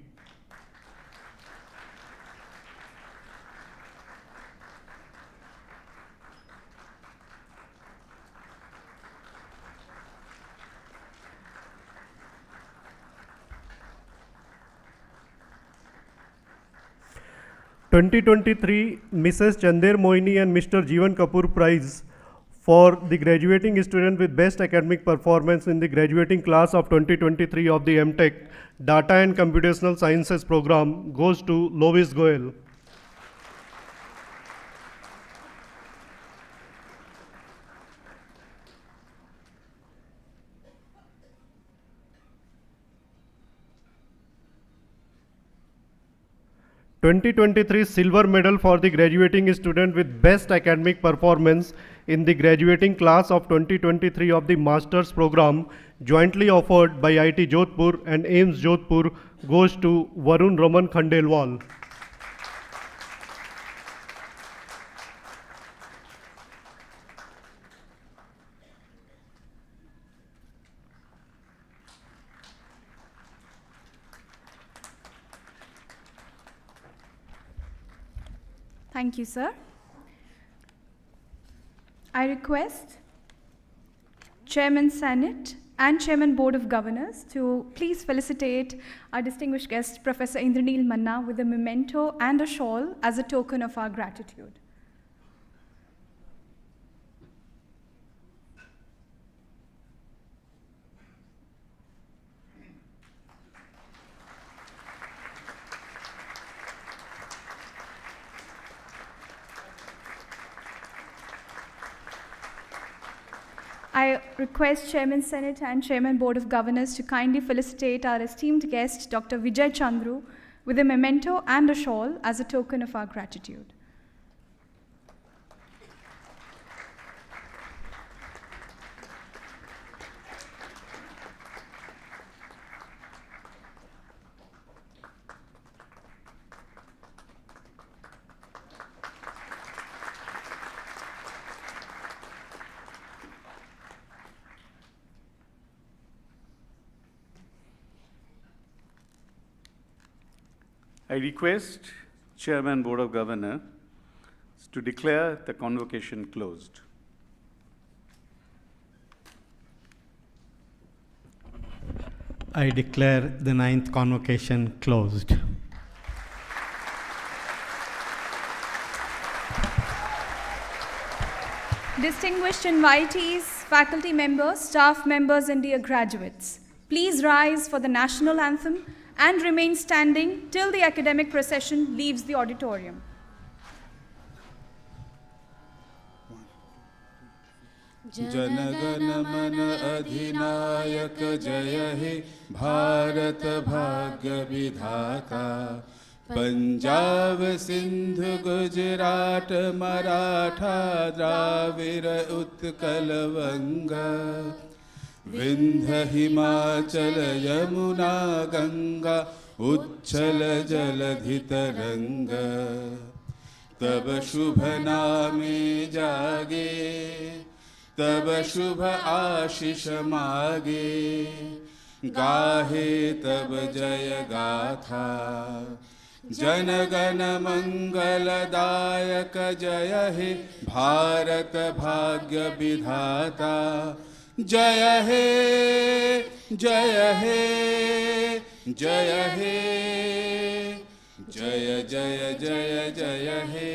(2023) Mrs. Chander Mohini and Mr. Jeevan Kapoor Prize for the graduating student with best academic performance in the graduating class of 2023 of the M.Tech Data and Computational Sciences program goes to Lovis Goel. (2023) Silver Medal for the graduating student with best academic performance in the graduating class of 2023 of the Masters program jointly offered by IIT Jodhpur and AIIMS Jodhpur goes to Varun Raman Khandelwal.
Thank you, sir. I request Chairman Senate and Chairman Board of Governors to please felicitate our distinguished guest, Professor Indranil Manna, with a memento and a shawl as a token of our gratitude. I request Chairman Senate and Chairman Board of Governors to kindly felicitate our esteemed guest, Dr. Vijay Chandru, with a memento and a shawl as a token of our gratitude.
I request Chairman Board of Governors to declare the convocation closed.
I declare the 9th convocation closed.
Distinguished invitees, faculty members, staff members, and dear graduates, please rise for the national anthem and remain standing till the academic procession leaves the auditorium.
जनगण मन अधिनायक जय हे भारत भाग्य विधाता पंजाब सिंध गुजरात मराठा द्राविड़ उत्कल वंगा विंध्य हिमाचल यमुना गंगा उच्छल जलधि तरंग तब शुभ नामे जागे तब शुभ आशीष मागे गाहे तब जय गाथा जनगण मंगलदायक जय हे भारत भाग्य विधाता। जय हे जय हे जय हे जय जय जय जय हे।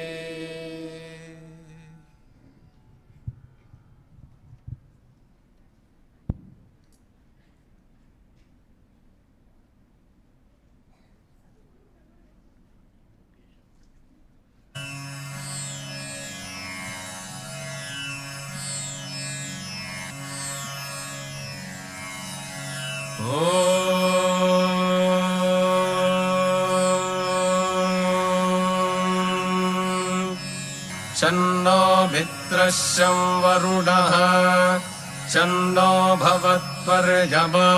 शन्नो मित्रस्य वरुणः शन्नो भवत्वर्यमा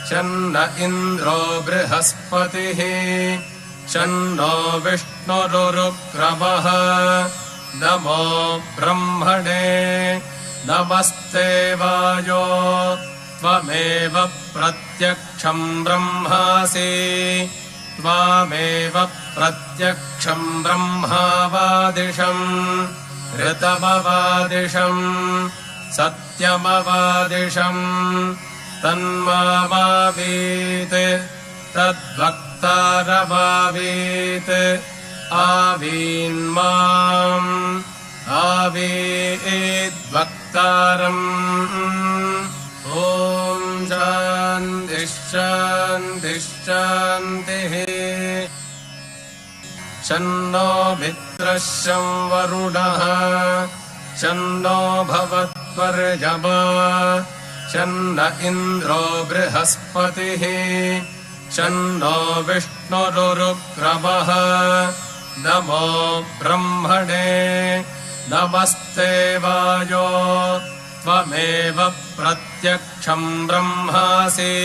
शन्न इन्द्रो बृहस्पतिः शन्नो विष्णुरुक्रमः। नमो ब्रह्मणे नमस्ते वायो त्वमेव प्रत्यक्षं ब्रह्मासि त्वामेव प्रत्यक्षं ब्रह्मावादिशं ऋतमवादिशं सत्यमवादिशं तन्मावीत् तद्वक्तारमावीत् आवीन्माम् आवीद्वक्तारम्। ॐ शान्तिः शान्तिः शान्तिः। शन्नो मित्रस्य वरुणः शन्नो भवत्वर्यमा शन्न इन्द्रो बृहस्पतिः शन्नो विष्णुरुक्रमः। नमो ब्रह्मणे नमस्ते वायो त्वमेव प्रत्यक्षं ब्रह्मासि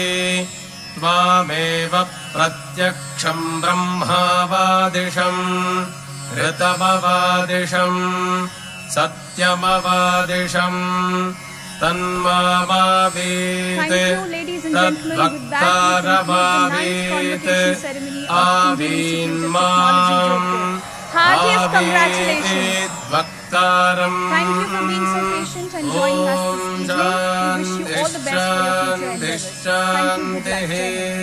त्वामेव प्रत्यक्षं ब्रह्मावादिशं ऋतमवादिशं सत्यमवादिशं तन्मावीत् तद्वक्तारमावीत् आवीन्माम् आवीद्वक्तारम्।
Thank you for being so patient and joining us this evening. We wish you all the best for your future endeavors. Thank you. Good luck.